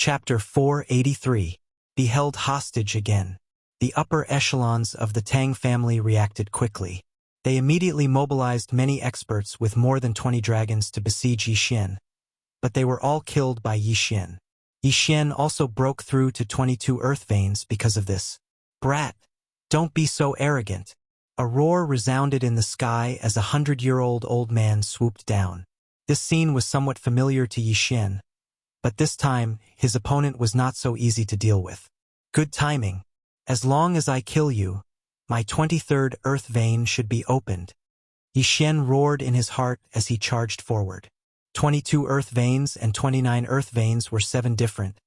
Chapter 483. Be held hostage again. The upper echelons of the Tang family reacted quickly. They immediately mobilized many experts with more than 20 dragons to besiege Yixin, but they were all killed by Yixin. Yixin also broke through to 22 earth veins because of this. Brat, don't be so arrogant. A roar resounded in the sky as a 100-year-old old man swooped down. This scene was somewhat familiar to Yixin, but this time his opponent was not so easy to deal with. Good timing. As long as I kill you, my 23rd earth vein should be opened. Yixin roared in his heart as he charged forward. 22 earth veins and 29 earth veins were 7 different,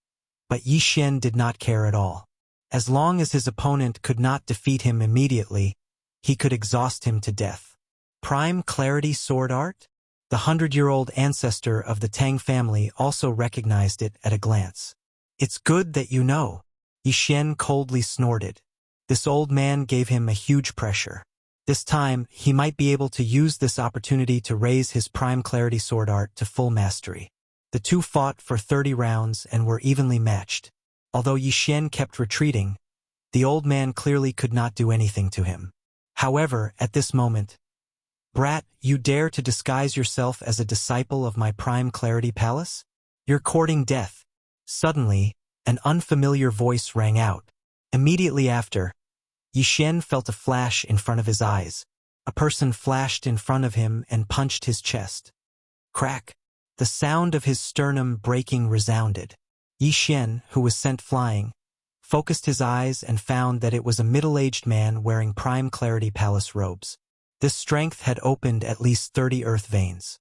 but Yixin did not care at all. As long as his opponent could not defeat him immediately, he could exhaust him to death. Prime Clarity Sword Art? The 100-year-old ancestor of the Tang family also recognized it at a glance. It's good that you know. Yixin coldly snorted. This old man gave him a huge pressure. This time, he might be able to use this opportunity to raise his Prime Clarity Sword Art to full mastery. The two fought for 30 rounds and were evenly matched. Although Yixin kept retreating, the old man clearly could not do anything to him. However, at this moment, Brat, you dare to disguise yourself as a disciple of my Prime Clarity Palace? You're courting death. Suddenly, an unfamiliar voice rang out. Immediately after, Yixin felt a flash in front of his eyes. A person flashed in front of him and punched his chest. Crack! The sound of his sternum breaking resounded. Yixin, who was sent flying, focused his eyes and found that it was a middle-aged man wearing Prime Clarity Palace robes. This strength had opened at least 30 earth veins.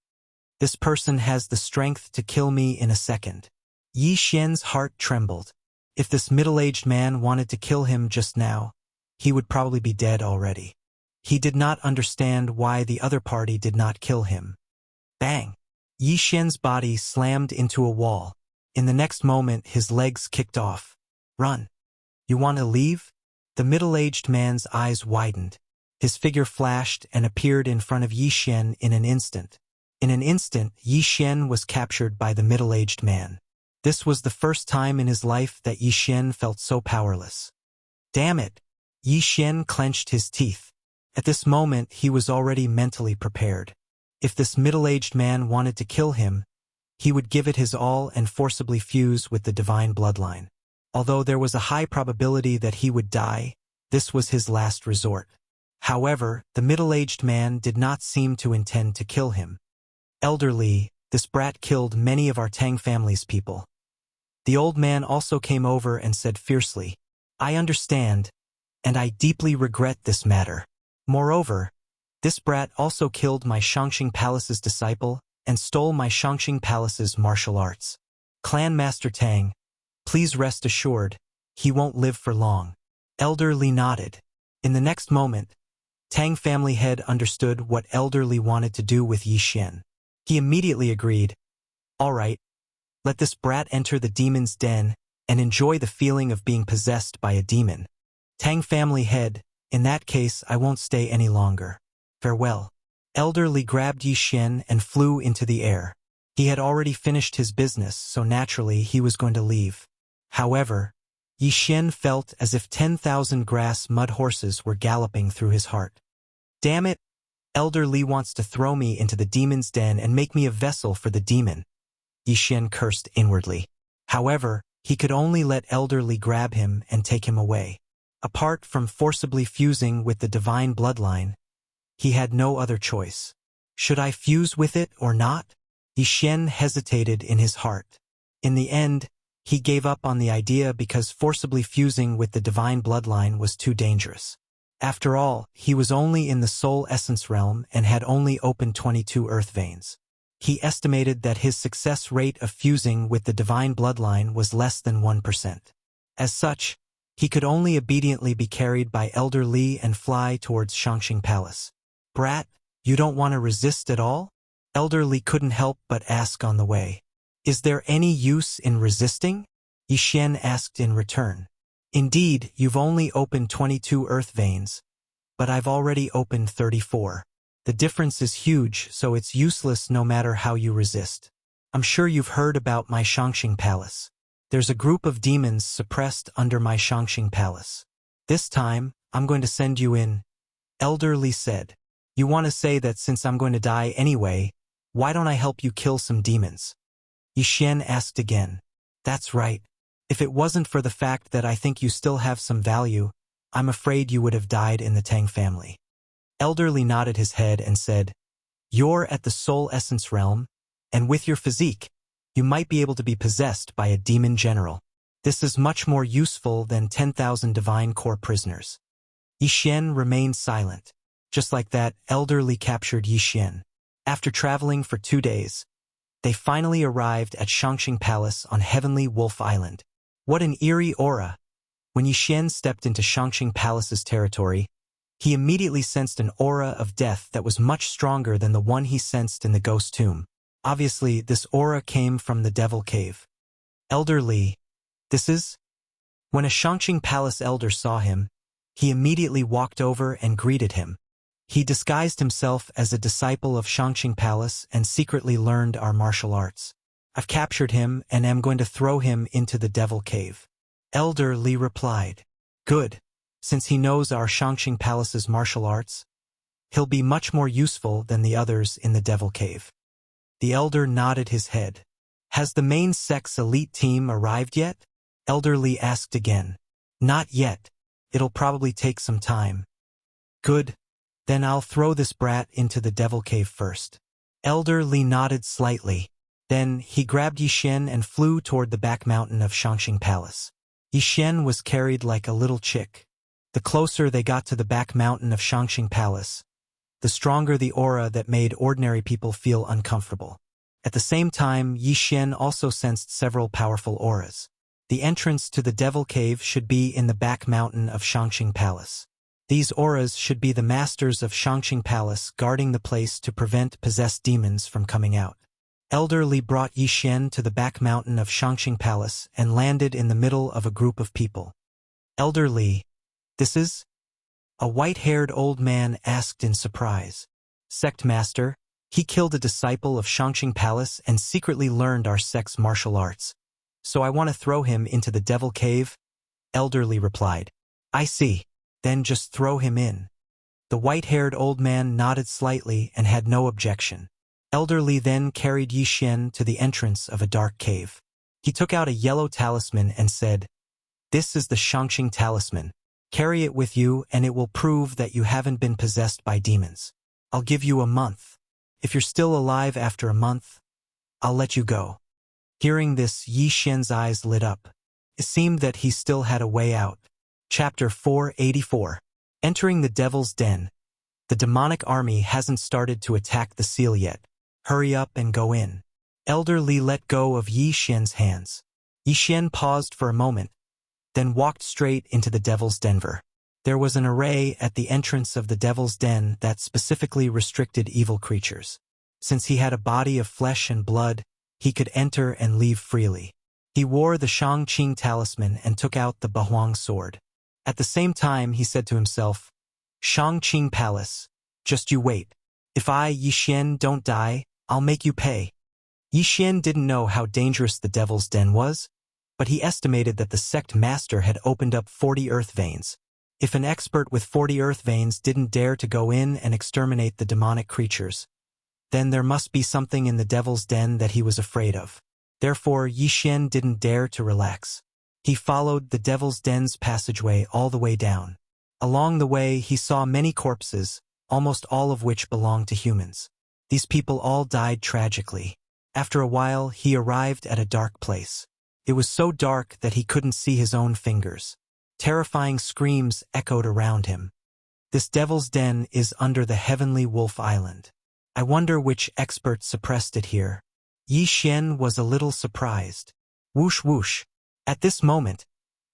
This person has the strength to kill me in a second. Yixin's heart trembled. If this middle-aged man wanted to kill him just now, he would probably be dead already. He did not understand why the other party did not kill him. Bang! Yixin's body slammed into a wall. In the next moment, his legs kicked off. Run! You want to leave? The middle-aged man's eyes widened. His figure flashed and appeared in front of Yixin in an instant. In an instant, Yixin was captured by the middle-aged man. This was the first time in his life that Yixin felt so powerless. Damn it! Yixin clenched his teeth. At this moment, he was already mentally prepared. If this middle-aged man wanted to kill him, he would give it his all and forcibly fuse with the divine bloodline. Although there was a high probability that he would die, this was his last resort. However, the middle-aged man did not seem to intend to kill him. Elderly, this brat killed many of our Tang family's people. The old man also came over and said fiercely, I understand, and I deeply regret this matter. Moreover, this brat also killed my Shangxing Palace's disciple and stole my Shangxing Palace's martial arts. Clan Master Tang, please rest assured, he won't live for long. Elderly nodded. In the next moment, Tang family head understood what Elderly wanted to do with Yixin. He immediately agreed. All right, let this brat enter the demon's den and enjoy the feeling of being possessed by a demon. Tang family head, in that case I won't stay any longer. Farewell. Elderly grabbed Yixin and flew into the air. He had already finished his business, so naturally he was going to leave. However, Yixin felt as if 10,000 grass mud horses were galloping through his heart. Damn it! Elderly wants to throw me into the demon's den and make me a vessel for the demon. Yixin cursed inwardly. However, he could only let Elderly grab him and take him away. Apart from forcibly fusing with the divine bloodline, he had no other choice. Should I fuse with it or not? Yixin hesitated in his heart. In the end, he gave up on the idea because forcibly fusing with the divine bloodline was too dangerous. After all, he was only in the soul essence realm and had only opened 22 earth veins. He estimated that his success rate of fusing with the divine bloodline was less than 1%. As such, he could only obediently be carried by Elder Li and fly towards Shangxing Palace. Brat, you don't want to resist at all? Elder Li couldn't help but ask on the way. Is there any use in resisting? Yixin asked in return. Indeed, you've only opened 22 earth veins, but I've already opened 34. The difference is huge, so it's useless no matter how you resist. I'm sure you've heard about my Shangxing Palace. There's a group of demons suppressed under my Shangxing Palace. This time, I'm going to send you in. Elder Li said. You want to say that since I'm going to die anyway, why don't I help you kill some demons? Yixuan asked again. That's right. If it wasn't for the fact that I think you still have some value, I'm afraid you would have died in the Tang family. Elder Li nodded his head and said, You're at the soul essence realm, and with your physique, you might be able to be possessed by a demon general. This is much more useful than 10,000 divine core prisoners. Yixuan remained silent. Just like that, Elder Li captured Yixuan. After traveling for 2 days, they finally arrived at Shangxing Palace on Heavenly Wolf Island. What an eerie aura! When Yixuan stepped into Shangxing Palace's territory, he immediately sensed an aura of death that was much stronger than the one he sensed in the ghost tomb. Obviously, this aura came from the Devil Cave. Elder Li, this is? When a Shangxing Palace elder saw him, he immediately walked over and greeted him. He disguised himself as a disciple of Shangxing Palace and secretly learned our martial arts. I've captured him and am going to throw him into the Devil Cave. Elder Li replied. Good. Since he knows our Shangxing Palace's martial arts, he'll be much more useful than the others in the Devil Cave. The elder nodded his head. Has the main sect's elite team arrived yet? Elder Li asked again. Not yet. It'll probably take some time. Good. Then I'll throw this brat into the Devil Cave first. Elder Li nodded slightly. Then he grabbed Yixuan and flew toward the back mountain of Shangxing Palace. Yixuan was carried like a little chick. The closer they got to the back mountain of Shangxing Palace, the stronger the aura that made ordinary people feel uncomfortable. At the same time, Yixuan also sensed several powerful auras. The entrance to the Devil Cave should be in the back mountain of Shangxing Palace. These auras should be the masters of Shangxing Palace guarding the place to prevent possessed demons from coming out. Elder Li brought Yixuan to the back mountain of Shangxing Palace and landed in the middle of a group of people. Elder Li, this is? A white-haired old man asked in surprise. Sect Master, he killed a disciple of Shangxing Palace and secretly learned our sect's martial arts. So I want to throw him into the Devil Cave? Elder Li replied. I see. Then just throw him in. The white-haired old man nodded slightly and had no objection. Elder Li then carried Yixuan to the entrance of a dark cave. He took out a yellow talisman and said, This is the Shangxing Talisman. Carry it with you and it will prove that you haven't been possessed by demons. I'll give you a month. If you're still alive after a month, I'll let you go. Hearing this, Yixuan's eyes lit up. It seemed that he still had a way out. Chapter 484. Entering the Devil's Den. The demonic army hasn't started to attack the seal yet. Hurry up and go in. Elder Li let go of Yixuan's hands. Yixuan paused for a moment, then walked straight into the Devil's Den. There was an array at the entrance of the Devil's Den that specifically restricted evil creatures. Since he had a body of flesh and blood, he could enter and leave freely. He wore the Shangxing Talisman and took out the Bahuang sword. At the same time, he said to himself, Shangxing Palace, just you wait. If I, Yixuan, don't die, I'll make you pay. Yixuan didn't know how dangerous the Devil's Den was, but he estimated that the sect master had opened up 40 earth veins. If an expert with 40 earth veins didn't dare to go in and exterminate the demonic creatures, then there must be something in the Devil's Den that he was afraid of. Therefore, Yixuan didn't dare to relax. He followed the Devil's Den's passageway all the way down. Along the way, he saw many corpses, almost all of which belonged to humans. These people all died tragically. After a while, he arrived at a dark place. It was so dark that he couldn't see his own fingers. Terrifying screams echoed around him. This Devil's Den is under the Heavenly Wolf Island. I wonder which expert suppressed it here. Yixuan was a little surprised. Whoosh whoosh. At this moment,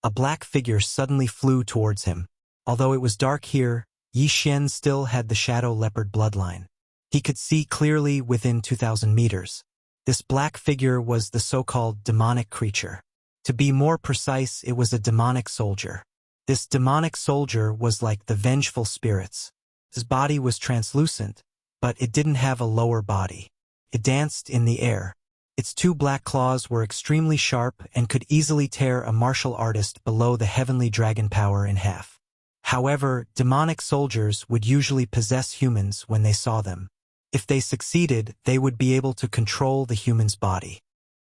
a black figure suddenly flew towards him. Although it was dark here, Yixuan still had the shadow leopard bloodline. He could see clearly within 2,000 meters. This black figure was the so-called demonic creature. To be more precise, it was a demonic soldier. This demonic soldier was like the vengeful spirits. His body was translucent, but it didn't have a lower body. It danced in the air. Its two black claws were extremely sharp and could easily tear a martial artist below the heavenly dragon power in half. However, demonic soldiers would usually possess humans when they saw them. If they succeeded, they would be able to control the human's body.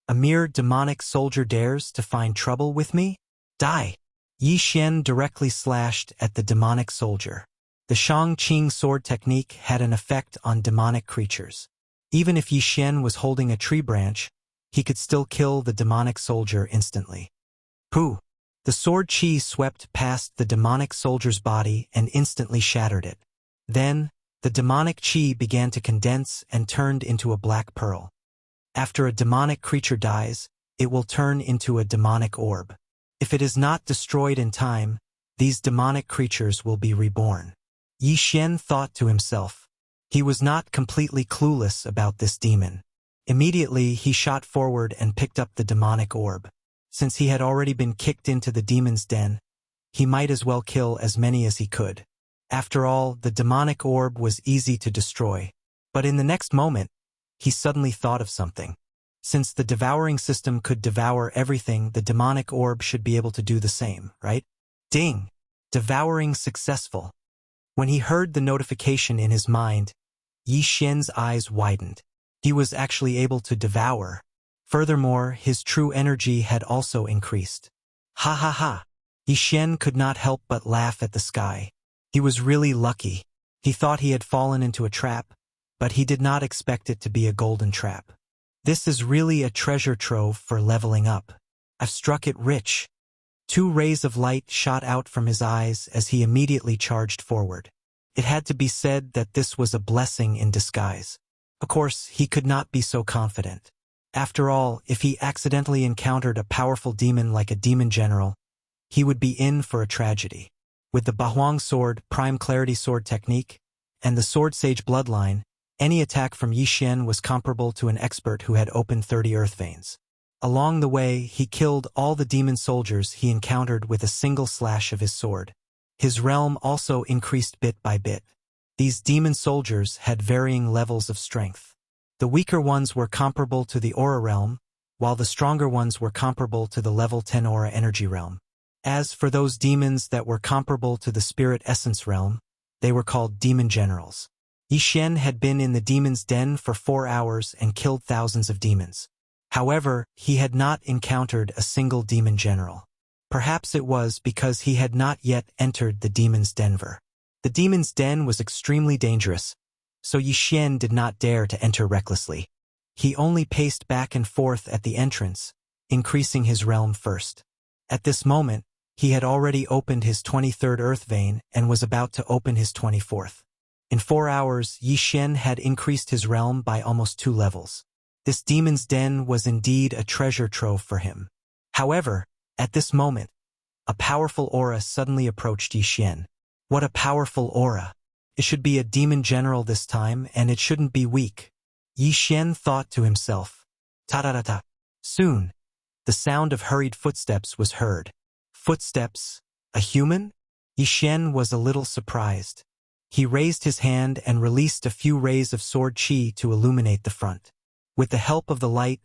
A mere demonic soldier dares to find trouble with me? Die! Yi Xian directly slashed at the demonic soldier. The Shang-Qing sword technique had an effect on demonic creatures. Even if Yi Xian was holding a tree branch, he could still kill the demonic soldier instantly. Pooh! The sword chi swept past the demonic soldier's body and instantly shattered it. Then, the demonic chi began to condense and turned into a black pearl. After a demonic creature dies, it will turn into a demonic orb. If it is not destroyed in time, these demonic creatures will be reborn. Yi Xian thought to himself. He was not completely clueless about this demon. Immediately, he shot forward and picked up the demonic orb. Since he had already been kicked into the demon's den, he might as well kill as many as he could. After all, the demonic orb was easy to destroy. But in the next moment, he suddenly thought of something. Since the devouring system could devour everything, the demonic orb should be able to do the same, right? Ding! Devouring successful. When he heard the notification in his mind, Yi Xian's eyes widened. He was actually able to devour. Furthermore, his true energy had also increased. Ha ha ha! Yi Xian could not help but laugh at the sky. He was really lucky. He thought he had fallen into a trap, but he did not expect it to be a golden trap. This is really a treasure trove for leveling up. I've struck it rich. 2 rays of light shot out from his eyes as he immediately charged forward. It had to be said that this was a blessing in disguise. Of course, he could not be so confident. After all, if he accidentally encountered a powerful demon like a demon general, he would be in for a tragedy. With the Bahuang sword, prime clarity sword technique, and the sword sage bloodline, any attack from Yi Xian was comparable to an expert who had opened 30 earth veins. Along the way, he killed all the demon soldiers he encountered with a single slash of his sword. His realm also increased bit by bit. These demon soldiers had varying levels of strength. The weaker ones were comparable to the aura realm, while the stronger ones were comparable to the level 10 aura energy realm. As for those demons that were comparable to the spirit essence realm, they were called demon generals. Yi Xian had been in the demon's den for 4 hours and killed thousands of demons. However, he had not encountered a single demon general. Perhaps it was because he had not yet entered the demon's denver. The demon's den was extremely dangerous, so Yi Xian did not dare to enter recklessly. He only paced back and forth at the entrance, increasing his realm first. At this moment, he had already opened his 23rd earth vein and was about to open his 24th. In 4 hours, Yi Xian had increased his realm by almost 2 levels. This demon's den was indeed a treasure trove for him. However, at this moment, a powerful aura suddenly approached Yi Xian. What a powerful aura! It should be a demon general this time, and it shouldn't be weak. Yi Xian thought to himself. Ta-da-da-da. Soon, the sound of hurried footsteps was heard. Footsteps? A human? Yi Xian was a little surprised. He raised his hand and released a few rays of sword chi to illuminate the front. With the help of the light,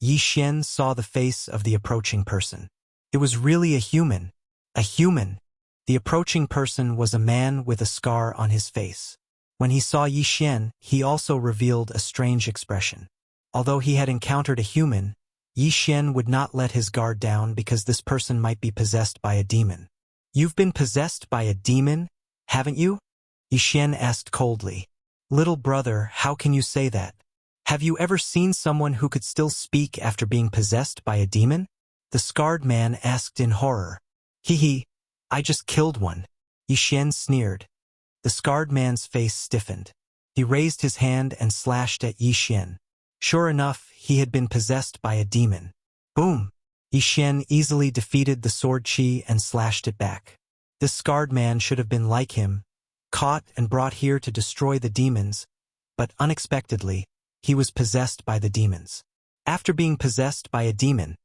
Yi Xian saw the face of the approaching person. It was really a human. A human. The approaching person was a man with a scar on his face. When he saw Yi Xian, he also revealed a strange expression. Although he had encountered a human, Yi Xian would not let his guard down because this person might be possessed by a demon. You've been possessed by a demon, haven't you? Yi Xian asked coldly. Little brother, how can you say that? Have you ever seen someone who could still speak after being possessed by a demon? The scarred man asked in horror. Hee, I just killed one. Yi Xian sneered. The scarred man's face stiffened. He raised his hand and slashed at Yi Xian. Sure enough, he had been possessed by a demon. Boom! Yi Xian easily defeated the sword chi and slashed it back. This scarred man should have been like him, caught and brought here to destroy the demons, but unexpectedly, he was possessed by the demons. After being possessed by a demon,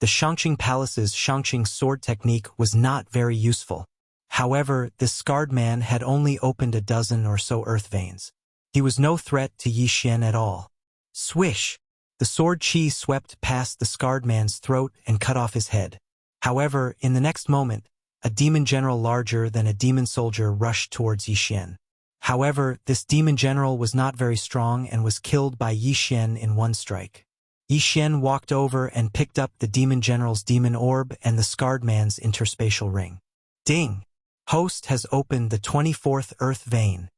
the Shangqing Palace's Shangqing sword technique was not very useful. However, this scarred man had only opened a dozen or so earth veins. He was no threat to Yi Xian at all. Swish! The sword chi swept past the scarred man's throat and cut off his head. However, in the next moment, a demon general larger than a demon soldier rushed towards Yi Xian. However, this demon general was not very strong and was killed by Yi Xian in one strike. Yi Xian walked over and picked up the demon general's demon orb and the scarred man's interspatial ring. Ding! Host has opened the 24th earth vein.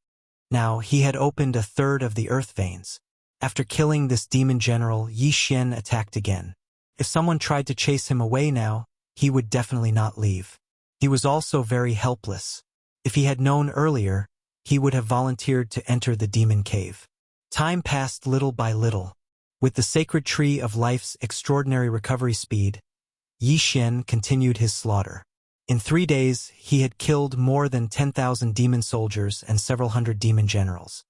Now, he had opened a third of the earth veins. After killing this demon general, Yi Xian attacked again. If someone tried to chase him away now, he would definitely not leave. He was also very helpless. If he had known earlier, he would have volunteered to enter the demon cave. Time passed little by little. With the sacred tree of life's extraordinary recovery speed, Yi Xian continued his slaughter. In 3 days, he had killed more than 10,000 demon soldiers and several hundred demon generals.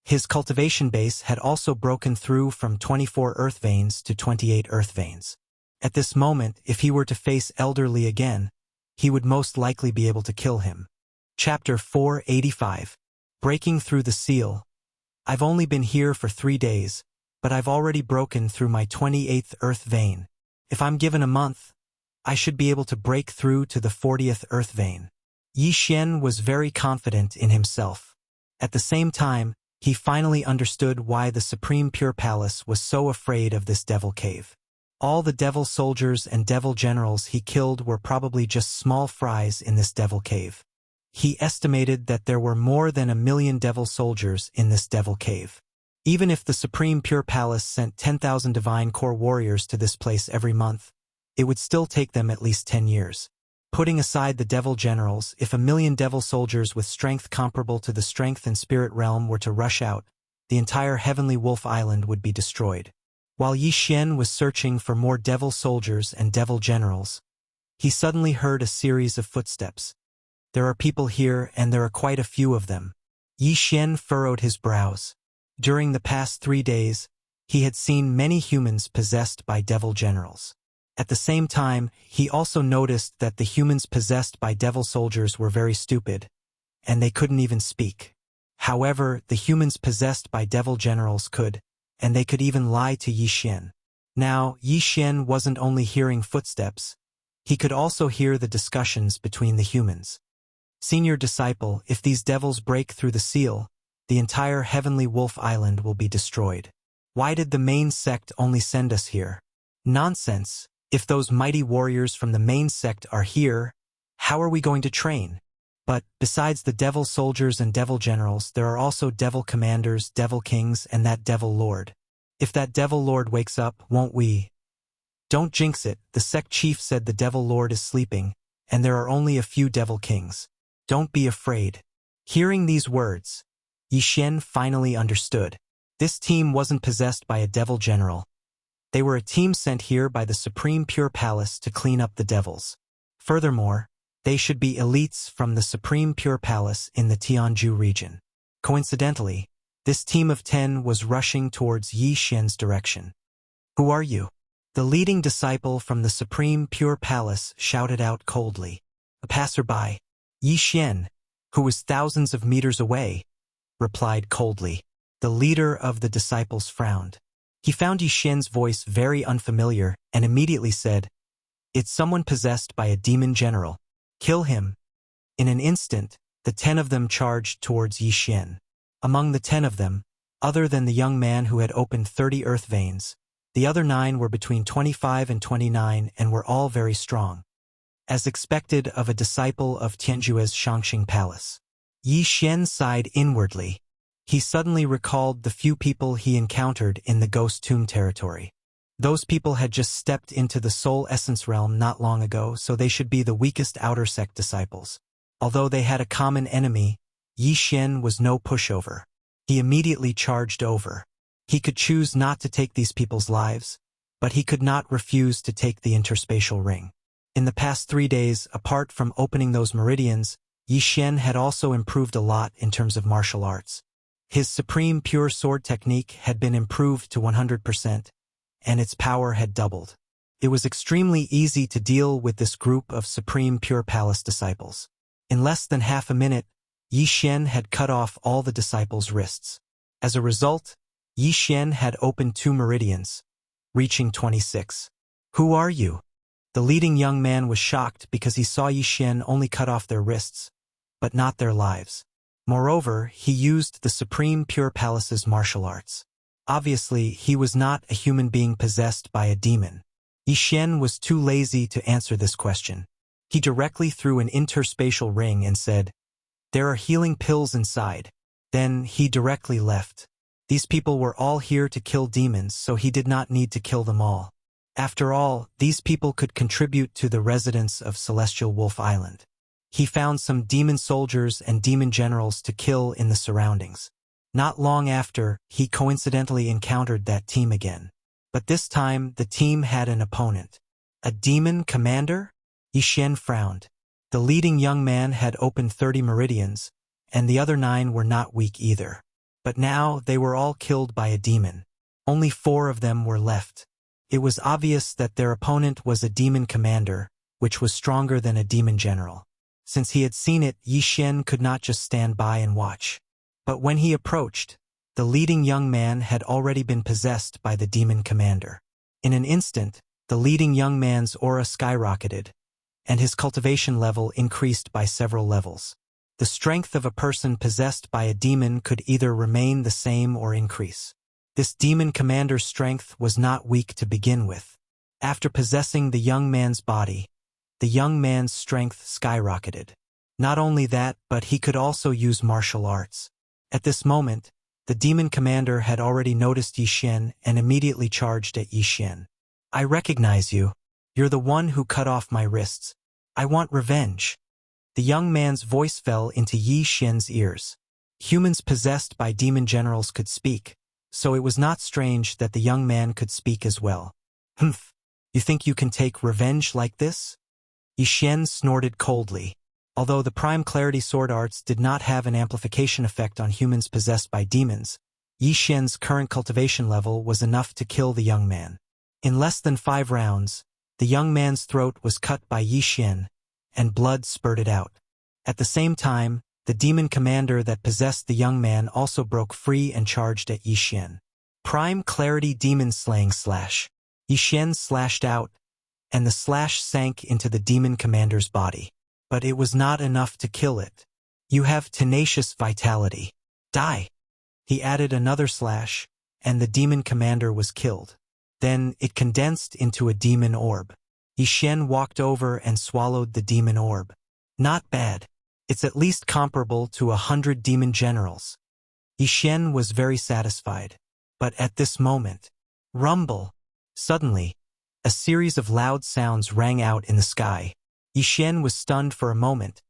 His cultivation base had also broken through from 24 earth veins to 28 earth veins. At this moment, if he were to face Elderly again, he would most likely be able to kill him. Chapter 485. Breaking through the seal. I've only been here for 3 days, but I've already broken through my 28th earth vein. If I'm given a month, I should be able to break through to the 40th earth vein. Yi Xian was very confident in himself. At the same time, he finally understood why the Supreme Pure Palace was so afraid of this devil cave. All the devil soldiers and devil generals he killed were probably just small fries in this devil cave. He estimated that there were more than 1 million devil soldiers in this devil cave. Even if the Supreme Pure Palace sent 10,000 divine core warriors to this place every month, it would still take them at least 10 years. Putting aside the devil generals, if 1 million devil soldiers with strength comparable to the strength and spirit realm were to rush out, the entire Heavenly Wolf Island would be destroyed. While Yi Xian was searching for more devil soldiers and devil generals, he suddenly heard a series of footsteps. There are people here, and there are quite a few of them. Yi Xian furrowed his brows. During the past 3 days, he had seen many humans possessed by devil generals. At the same time, he also noticed that the humans possessed by devil soldiers were very stupid, and they couldn't even speak. However, the humans possessed by devil generals could, and they could even lie to Yi Xian. Now, Yi Xian wasn't only hearing footsteps, he could also hear the discussions between the humans. Senior disciple, if these devils break through the seal, the entire Heavenly Wolf Island will be destroyed. Why did the main sect only send us here? Nonsense. If those mighty warriors from the main sect are here, how are we going to train? But, besides the devil soldiers and devil generals, there are also devil commanders, devil kings, and that devil lord. If that devil lord wakes up, won't we? Don't jinx it, the sect chief said the devil lord is sleeping, and there are only a few devil kings. Don't be afraid. Hearing these words, Yi Xian finally understood. This team wasn't possessed by a devil general. They were a team sent here by the Supreme Pure Palace to clean up the devils. Furthermore, they should be elites from the Supreme Pure Palace in the Tianju region. Coincidentally, this team of 10 was rushing towards Yi Xian's direction. Who are you? The leading disciple from the Supreme Pure Palace shouted out coldly. A passerby, Yi Xian, who was thousands of meters away, replied coldly. The leader of the disciples frowned. He found Yi Xian's voice very unfamiliar and immediately said, "It's someone possessed by a demon general. Kill him." In an instant, the 10 of them charged towards Yi Xian. Among the 10 of them, other than the young man who had opened 30 earth veins, the other 9 were between 25 and 29 and were all very strong. As expected of a disciple of Tianjue's Shangxing Palace, Yi Xian sighed inwardly. He suddenly recalled the few people he encountered in the Ghost Tomb territory. Those people had just stepped into the Soul Essence realm not long ago, so they should be the weakest outer sect disciples. Although they had a common enemy, Yi Xian was no pushover. He immediately charged over. He could choose not to take these people's lives, but he could not refuse to take the interspatial ring. In the past 3 days, apart from opening those meridians, Yi Xian had also improved a lot in terms of martial arts. His supreme pure sword technique had been improved to 100%, and its power had doubled. It was extremely easy to deal with this group of Supreme Pure Palace disciples. In less than half a minute, Yi Xian had cut off all the disciples' wrists. As a result, Yi Xian had opened 2 meridians, reaching 26. Who are you? The leading young man was shocked because he saw Yi Xian only cut off their wrists, but not their lives. Moreover, he used the Supreme Pure Palace's martial arts. Obviously, he was not a human being possessed by a demon. Yi Xian was too lazy to answer this question. He directly threw an interspatial ring and said, "There are healing pills inside." Then he directly left. These people were all here to kill demons, so he did not need to kill them all. After all, these people could contribute to the residents of Celestial Wolf Island. He found some demon soldiers and demon generals to kill in the surroundings. Not long after, he coincidentally encountered that team again. But this time, the team had an opponent. A demon commander? Yi Xian frowned. The leading young man had opened 30 meridians, and the other 9 were not weak either. But now they were all killed by a demon. Only 4 of them were left. It was obvious that their opponent was a demon commander, which was stronger than a demon general. Since he had seen it, Yi Xian could not just stand by and watch. But when he approached, the leading young man had already been possessed by the demon commander. In an instant, the leading young man's aura skyrocketed, and his cultivation level increased by several levels. The strength of a person possessed by a demon could either remain the same or increase. This demon commander's strength was not weak to begin with. After possessing the young man's body, the young man's strength skyrocketed. Not only that, but he could also use martial arts. At this moment, the demon commander had already noticed Yi Xian and immediately charged at Yi Xian. "I recognize you. You're the one who cut off my wrists. I want revenge." The young man's voice fell into Yi Xian's ears. Humans possessed by demon generals could speak, so it was not strange that the young man could speak as well. "Humph, you think you can take revenge like this?" Yi Xian snorted coldly. Although the Prime Clarity Sword Arts did not have an amplification effect on humans possessed by demons, Yi Xian's current cultivation level was enough to kill the young man. In less than 5 rounds, the young man's throat was cut by Yi Xian, and blood spurted out. At the same time, the demon commander that possessed the young man also broke free and charged at Yi Xian. Prime Clarity Demon Slaying Slash. Yi Xian slashed out, and the slash sank into the demon commander's body. But it was not enough to kill it. "You have tenacious vitality. Die." He added another slash, and the demon commander was killed. Then it condensed into a demon orb. Yi Xian walked over and swallowed the demon orb. "Not bad. It's at least comparable to 100 demon generals." Yi Xian was very satisfied. But at this moment, rumble! Suddenly, a series of loud sounds rang out in the sky. Yi Xian was stunned for a moment,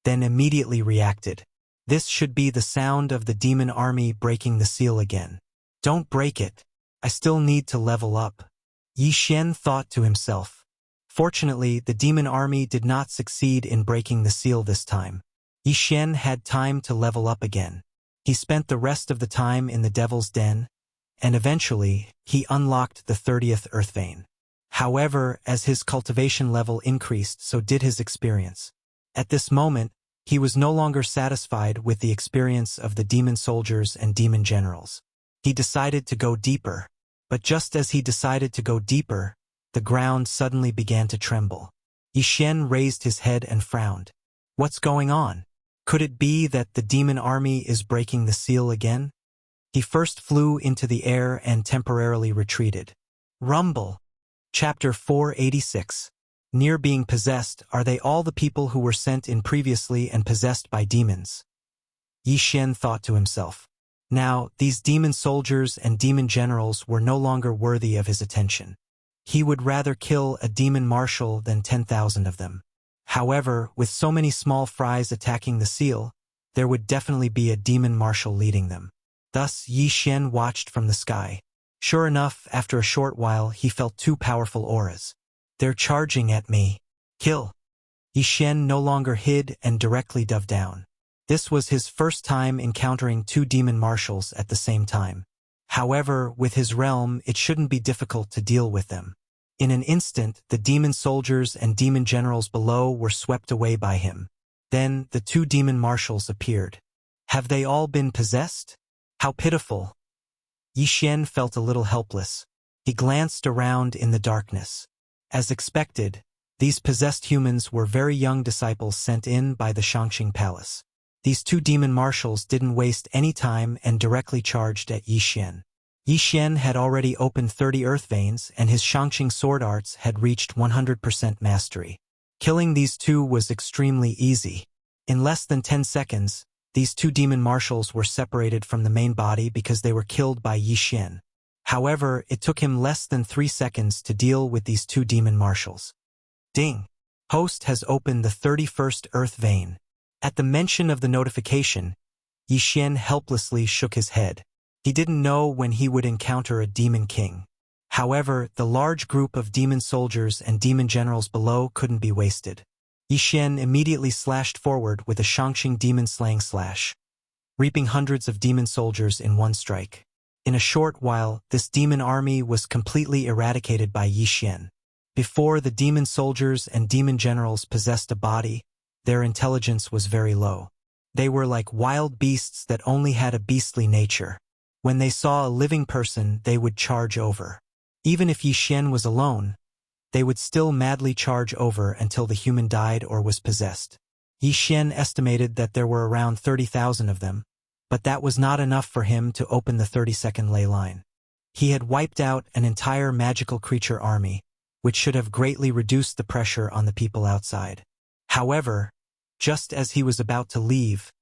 then immediately reacted. This should be the sound of the demon army breaking the seal again. "Don't break it. I still need to level up," Yi Xian thought to himself. Fortunately, the demon army did not succeed in breaking the seal this time. Yi Xian had time to level up again. He spent the rest of the time in the Devil's Den, and eventually, he unlocked the 30th Earth Vein. However, as his cultivation level increased, so did his experience. At this moment, he was no longer satisfied with the experience of the demon soldiers and demon generals. He decided to go deeper. But just as he decided to go deeper, the ground suddenly began to tremble. Yi Xian raised his head and frowned. What's going on? Could it be that the demon army is breaking the seal again? He first flew into the air and temporarily retreated. Rumble. Chapter 486. Near being possessed, are they all the people who were sent in previously and possessed by demons? Yi Xian thought to himself. Now, these demon soldiers and demon generals were no longer worthy of his attention. He would rather kill a demon marshal than 10,000 of them. However, with so many small fries attacking the seal, there would definitely be a demon marshal leading them. Thus, Yi Xian watched from the sky. Sure enough, after a short while, he felt 2 powerful auras. They're charging at me. Kill. Yi Xian no longer hid and directly dove down. This was his first time encountering 2 demon marshals at the same time. However, with his realm, it shouldn't be difficult to deal with them. In an instant, the demon soldiers and demon generals below were swept away by him. Then, the 2 demon marshals appeared. Have they all been possessed? How pitiful. Yi Xian felt a little helpless. He glanced around in the darkness. As expected, these possessed humans were very young disciples sent in by the Shangxing Palace. These two demon marshals didn't waste any time and directly charged at Yi Xian. Yi Xian had already opened 30 earth veins and his Shangxing sword arts had reached 100% mastery. Killing these two was extremely easy. In less than 10 seconds, these two demon marshals were separated from the main body because they were killed by Yi Xian. However, it took him less than 3 seconds to deal with these two demon marshals. Ding! Host has opened the 31st earth vein. At the mention of the notification, Yi Xian helplessly shook his head. He didn't know when he would encounter a demon king. However, the large group of demon soldiers and demon generals below couldn't be wasted. Yi Xian immediately slashed forward with a Shangxing demon slaying slash, reaping hundreds of demon soldiers in one strike. In a short while, this demon army was completely eradicated by Yi Xian. Before the demon soldiers and demon generals possessed a body, their intelligence was very low. They were like wild beasts that only had a beastly nature. When they saw a living person, they would charge over. Even if Yi Xian was alone, they would still madly charge over until the human died or was possessed. Yi Xian estimated that there were around 30,000 of them, but that was not enough for him to open the 30-second ley line. He had wiped out an entire magical creature army, which should have greatly reduced the pressure on the people outside. However, just as he was about to leave,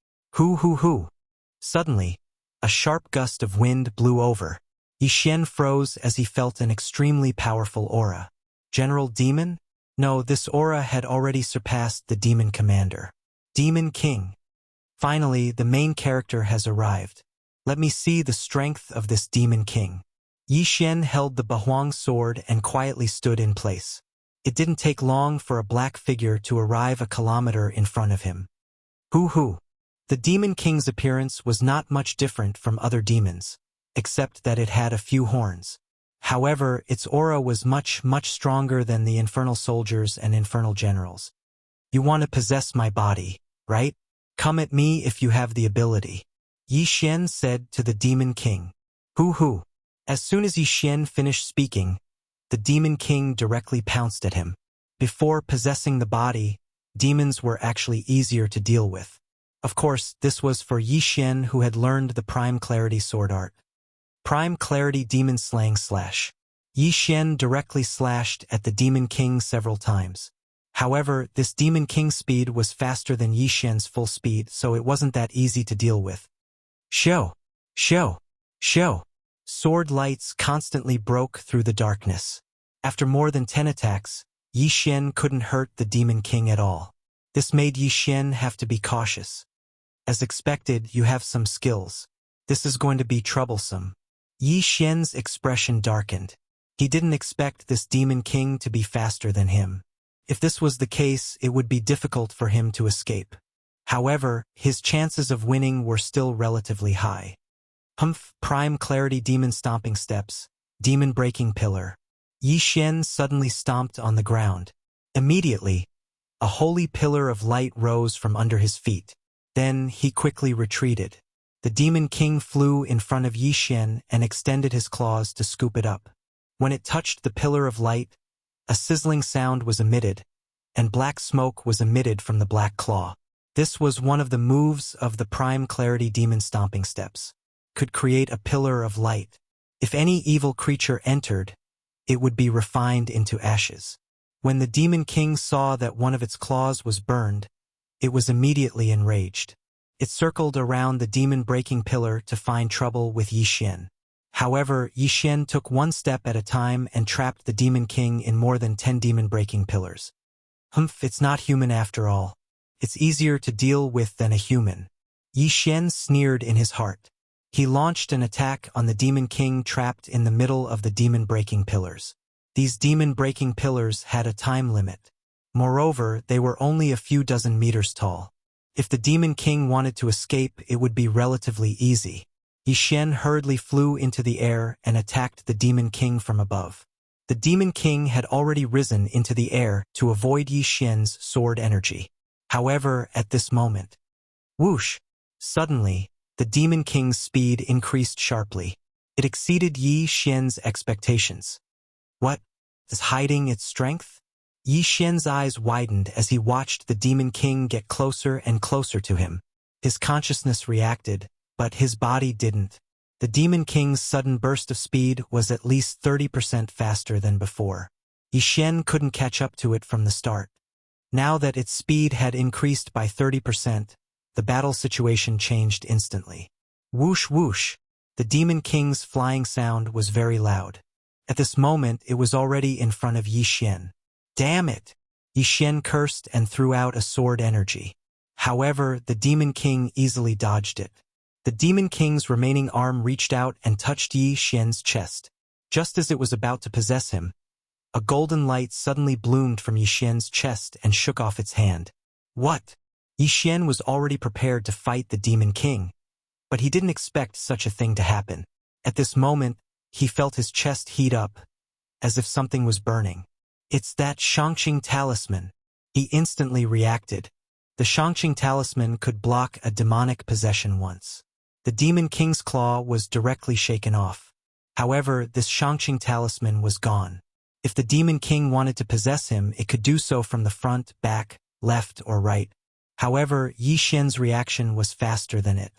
suddenly, a sharp gust of wind blew over. Yi Xian froze as he felt an extremely powerful aura. General Demon? No, this aura had already surpassed the Demon Commander. Demon King. Finally, the main character has arrived. Let me see the strength of this Demon King. Yi Xian held the Bahuang sword and quietly stood in place. It didn't take long for a black figure to arrive a kilometer in front of him. The Demon King's appearance was not much different from other demons, except that it had a few horns. However, its aura was much stronger than the infernal soldiers and infernal generals. You want to possess my body, right? Come at me if you have the ability. Yi Xian said to the Demon King. As soon as Yi Xian finished speaking, the Demon King directly pounced at him. Before possessing the body, demons were actually easier to deal with. Of course, this was for Yi Xian who had learned the Prime Clarity sword art. Prime Clarity Demon Slaying Slash. Yi Xian directly slashed at the Demon King several times. However, this Demon King's speed was faster than Yi Xian's full speed, so it wasn't that easy to deal with. Show! Sword lights constantly broke through the darkness. After more than 10 attacks, Yi Xian couldn't hurt the Demon King at all. This made Yi Xian have to be cautious. As expected, you have some skills. This is going to be troublesome. Yi Xian's expression darkened. He didn't expect this Demon King to be faster than him. If this was the case, it would be difficult for him to escape. However, his chances of winning were still relatively high. Prime Clarity Demon Stomping Steps, Demon Breaking Pillar. Yi Xian suddenly stomped on the ground. Immediately, a holy pillar of light rose from under his feet. Then he quickly retreated. The Demon King flew in front of Yi Xian and extended his claws to scoop it up. When it touched the pillar of light, a sizzling sound was emitted, and black smoke was emitted from the black claw. This was one of the moves of the Prime Clarity Demon Stomping Steps. Could create a pillar of light. If any evil creature entered, it would be refined into ashes. When the Demon King saw that one of its claws was burned, it was immediately enraged. It circled around the demon-breaking pillar to find trouble with Yi Xian. However, Yi Xian took one step at a time and trapped the Demon King in more than 10 demon-breaking pillars. It's not human after all. It's easier to deal with than a human. Yi Xian sneered in his heart. He launched an attack on the Demon King trapped in the middle of the demon-breaking pillars. These demon-breaking pillars had a time limit. Moreover, they were only a few dozen meters tall. If the Demon King wanted to escape, it would be relatively easy. Yi Xian hurriedly flew into the air and attacked the Demon King from above. The Demon King had already risen into the air to avoid Yi Xian's sword energy. However, at this moment, whoosh! Suddenly, the Demon King's speed increased sharply. It exceeded Yi Xian's expectations. What is hiding its strength? Yi Xian's eyes widened as he watched the Demon King get closer and closer to him. His consciousness reacted, but his body didn't. The Demon King's sudden burst of speed was at least 30% faster than before. Yi Xian couldn't catch up to it from the start. Now that its speed had increased by 30%, the battle situation changed instantly. Whoosh whoosh! The Demon King's flying sound was very loud. At this moment, it was already in front of Yi Xian. Damn it! Yi Xian cursed and threw out a sword energy. However, the Demon King easily dodged it. The Demon King's remaining arm reached out and touched Yi Xian's chest. Just as it was about to possess him, a golden light suddenly bloomed from Yi Xian's chest and shook off its hand. What? Yi Xian was already prepared to fight the Demon King, but he didn't expect such a thing to happen. At this moment, he felt his chest heat up, as if something was burning. It's that Shangqing talisman. He instantly reacted. The Shangqing talisman could block a demonic possession once. The Demon King's claw was directly shaken off. However, this Shangqing talisman was gone. If the Demon King wanted to possess him, it could do so from the front, back, left, or right. However, Yi Xian's reaction was faster than it.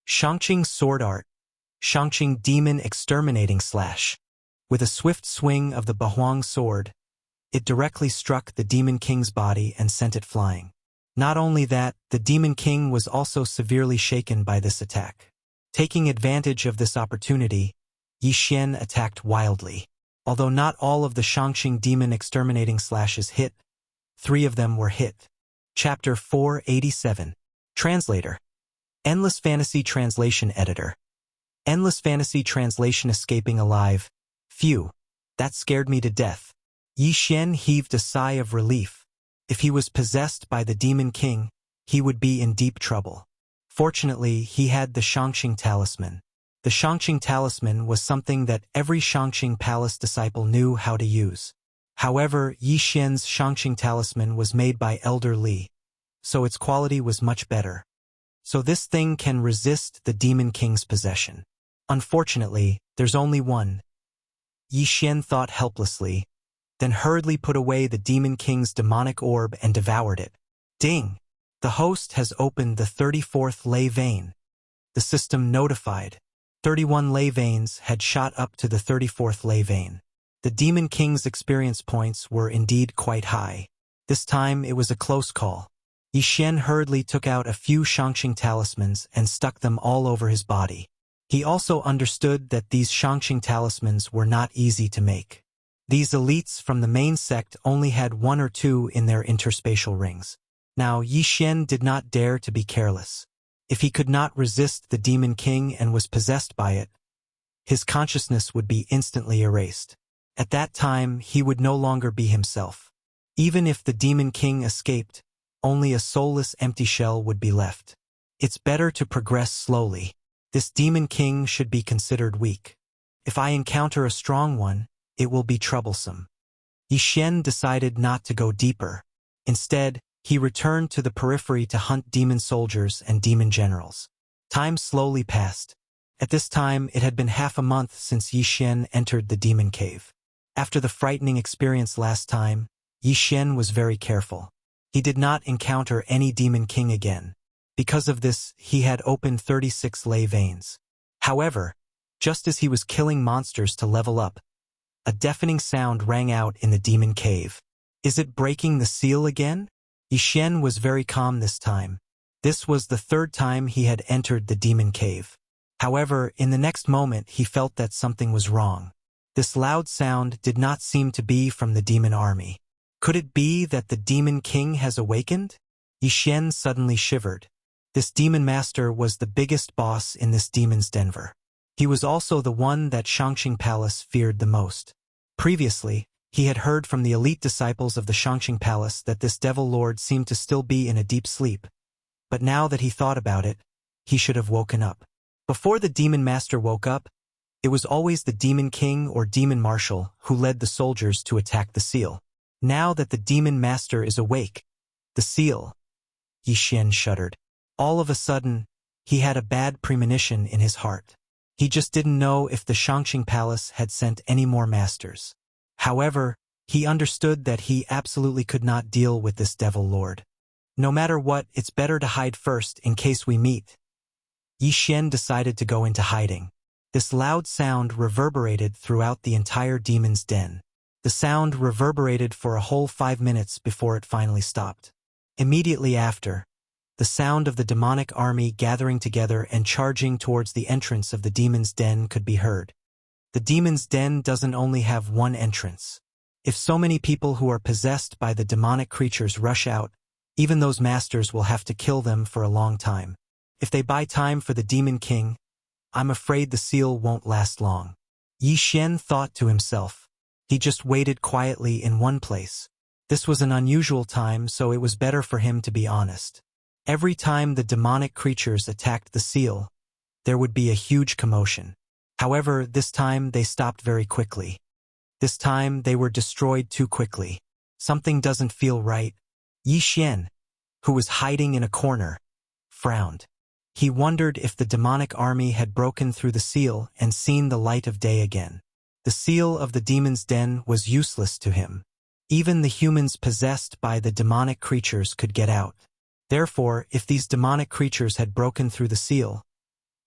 Shangqing Sword Art. Shangqing Demon Exterminating Slash. With a swift swing of the Bahuang sword, it directly struck the Demon King's body and sent it flying. Not only that, the Demon King was also severely shaken by this attack. Taking advantage of this opportunity, Yi Xian attacked wildly. Although not all of the Shangqing Demon Exterminating Slashes hit, 3 of them were hit. Chapter 487. Translator. Endless Fantasy Translation Editor. Endless Fantasy Translation Escaping Alive. Phew. That scared me to death. Yi Xian heaved a sigh of relief. If he was possessed by the Demon King, he would be in deep trouble. Fortunately, he had the Shangqing talisman. The Shangqing talisman was something that every Shangqing Palace disciple knew how to use. However, Yi Xian's Shangqing talisman was made by Elder Li, so its quality was much better. So this thing can resist the Demon King's possession. Unfortunately, there's only one. Yi Xian thought helplessly, then hurriedly put away the Demon King's demonic orb and devoured it. Ding! The host has opened the 34th ley vein. The system notified. 31 ley veins had shot up to the 34th ley vein. The Demon King's experience points were indeed quite high. This time it was a close call. Yi Xian hurriedly took out a few Shangqing talismans and stuck them all over his body. He also understood that these Shangqing talismans were not easy to make. These elites from the main sect only had 1 or 2 in their interspatial rings. Now Yi Xian did not dare to be careless. If he could not resist the Demon King and was possessed by it, his consciousness would be instantly erased. At that time, he would no longer be himself. Even if the Demon King escaped, only a soulless empty shell would be left. It's better to progress slowly. This Demon King should be considered weak. If I encounter a strong one, it will be troublesome. Yi Xian decided not to go deeper. Instead, he returned to the periphery to hunt demon soldiers and demon generals. Time slowly passed. At this time, it had been half a month since Yi Xian entered the demon cave. After the frightening experience last time, Yi Xian was very careful. He did not encounter any Demon King again. Because of this, he had opened 36 ley veins. However, just as he was killing monsters to level up, a deafening sound rang out in the demon cave. Is it breaking the seal again? Yi Xian was very calm this time. This was the 3rd time he had entered the demon cave. However, in the next moment he felt that something was wrong. This loud sound did not seem to be from the demon army. Could it be that the Demon King has awakened? Yi Xian suddenly shivered. This demon master was the biggest boss in this demon's Denver. He was also the one that Shangqing Palace feared the most. Previously, he had heard from the elite disciples of the Shangqing Palace that this devil lord seemed to still be in a deep sleep. But now that he thought about it, he should have woken up. Before the demon master woke up, it was always the Demon King or Demon Marshal who led the soldiers to attack the seal. Now that the demon master is awake, the seal... Yi Xian shuddered. All of a sudden, he had a bad premonition in his heart. He just didn't know if the Shangqing Palace had sent any more masters. However, he understood that he absolutely could not deal with this devil lord. No matter what, it's better to hide first in case we meet. Yi Xian decided to go into hiding. This loud sound reverberated throughout the entire demon's den. The sound reverberated for a whole 5 minutes before it finally stopped. Immediately after, the sound of the demonic army gathering together and charging towards the entrance of the demon's den could be heard. The demon's den doesn't only have one entrance. If so many people who are possessed by the demonic creatures rush out, even those masters will have to kill them for a long time. If they buy time for the Demon King, I'm afraid the seal won't last long. Yi Xian thought to himself. He just waited quietly in one place. This was an unusual time, so it was better for him to be honest. Every time the demonic creatures attacked the seal, there would be a huge commotion. However, this time they stopped very quickly. This time they were destroyed too quickly. Something doesn't feel right. Yi Xian, who was hiding in a corner, frowned. He wondered if the demonic army had broken through the seal and seen the light of day again. The seal of the demon's den was useless to him. Even the humans possessed by the demonic creatures could get out. Therefore, if these demonic creatures had broken through the seal,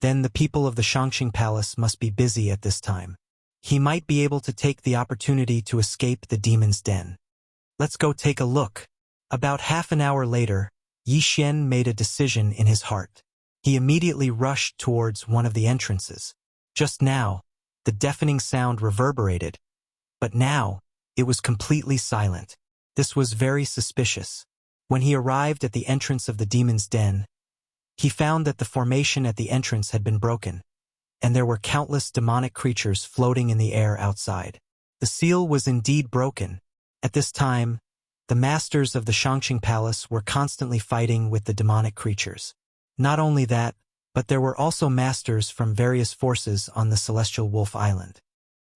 then the people of the Shangqing Palace must be busy at this time. He might be able to take the opportunity to escape the demon's den. Let's go take a look. About half an hour later, Yi Xian made a decision in his heart. He immediately rushed towards one of the entrances. Just now, the deafening sound reverberated, but now, it was completely silent. This was very suspicious. When he arrived at the entrance of the demon's den, he found that the formation at the entrance had been broken, and there were countless demonic creatures floating in the air outside. The seal was indeed broken. At this time, the masters of the Shangqing Palace were constantly fighting with the demonic creatures. Not only that, but there were also masters from various forces on the Celestial Wolf Island.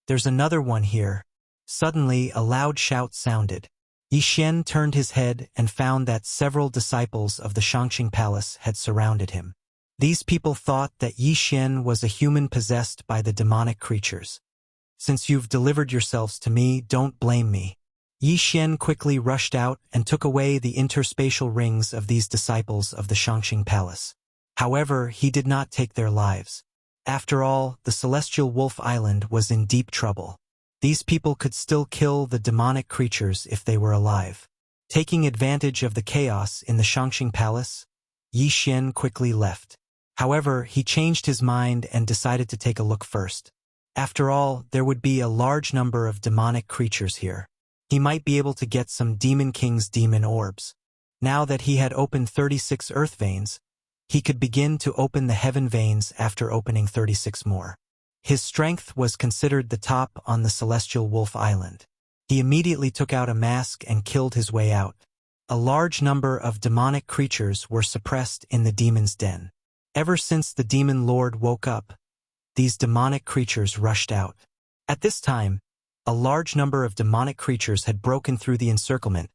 There's another one here. Suddenly, a loud shout sounded. Yi Xian turned his head and found that several disciples of the Shangqing Palace had surrounded him. These people thought that Yi Xian was a human possessed by the demonic creatures. Since you've delivered yourselves to me, don't blame me. Yi Xian quickly rushed out and took away the interspatial rings of these disciples of the Shangqing Palace. However, he did not take their lives. After all, the Celestial Wolf Island was in deep trouble. These people could still kill the demonic creatures if they were alive. Taking advantage of the chaos in the Shangqing Palace, Yi Xian quickly left. However, he changed his mind and decided to take a look first. After all, there would be a large number of demonic creatures here. He might be able to get some Demon King's demon orbs. Now that he had opened 36 earth veins, he could begin to open the heaven veins after opening 36 more. His strength was considered the top on the Celestial Wolf Island. He immediately took out a mask and killed his way out. A large number of demonic creatures were suppressed in the demon's den. Ever since the demon lord woke up, these demonic creatures rushed out. At this time, a large number of demonic creatures had broken through the encirclement,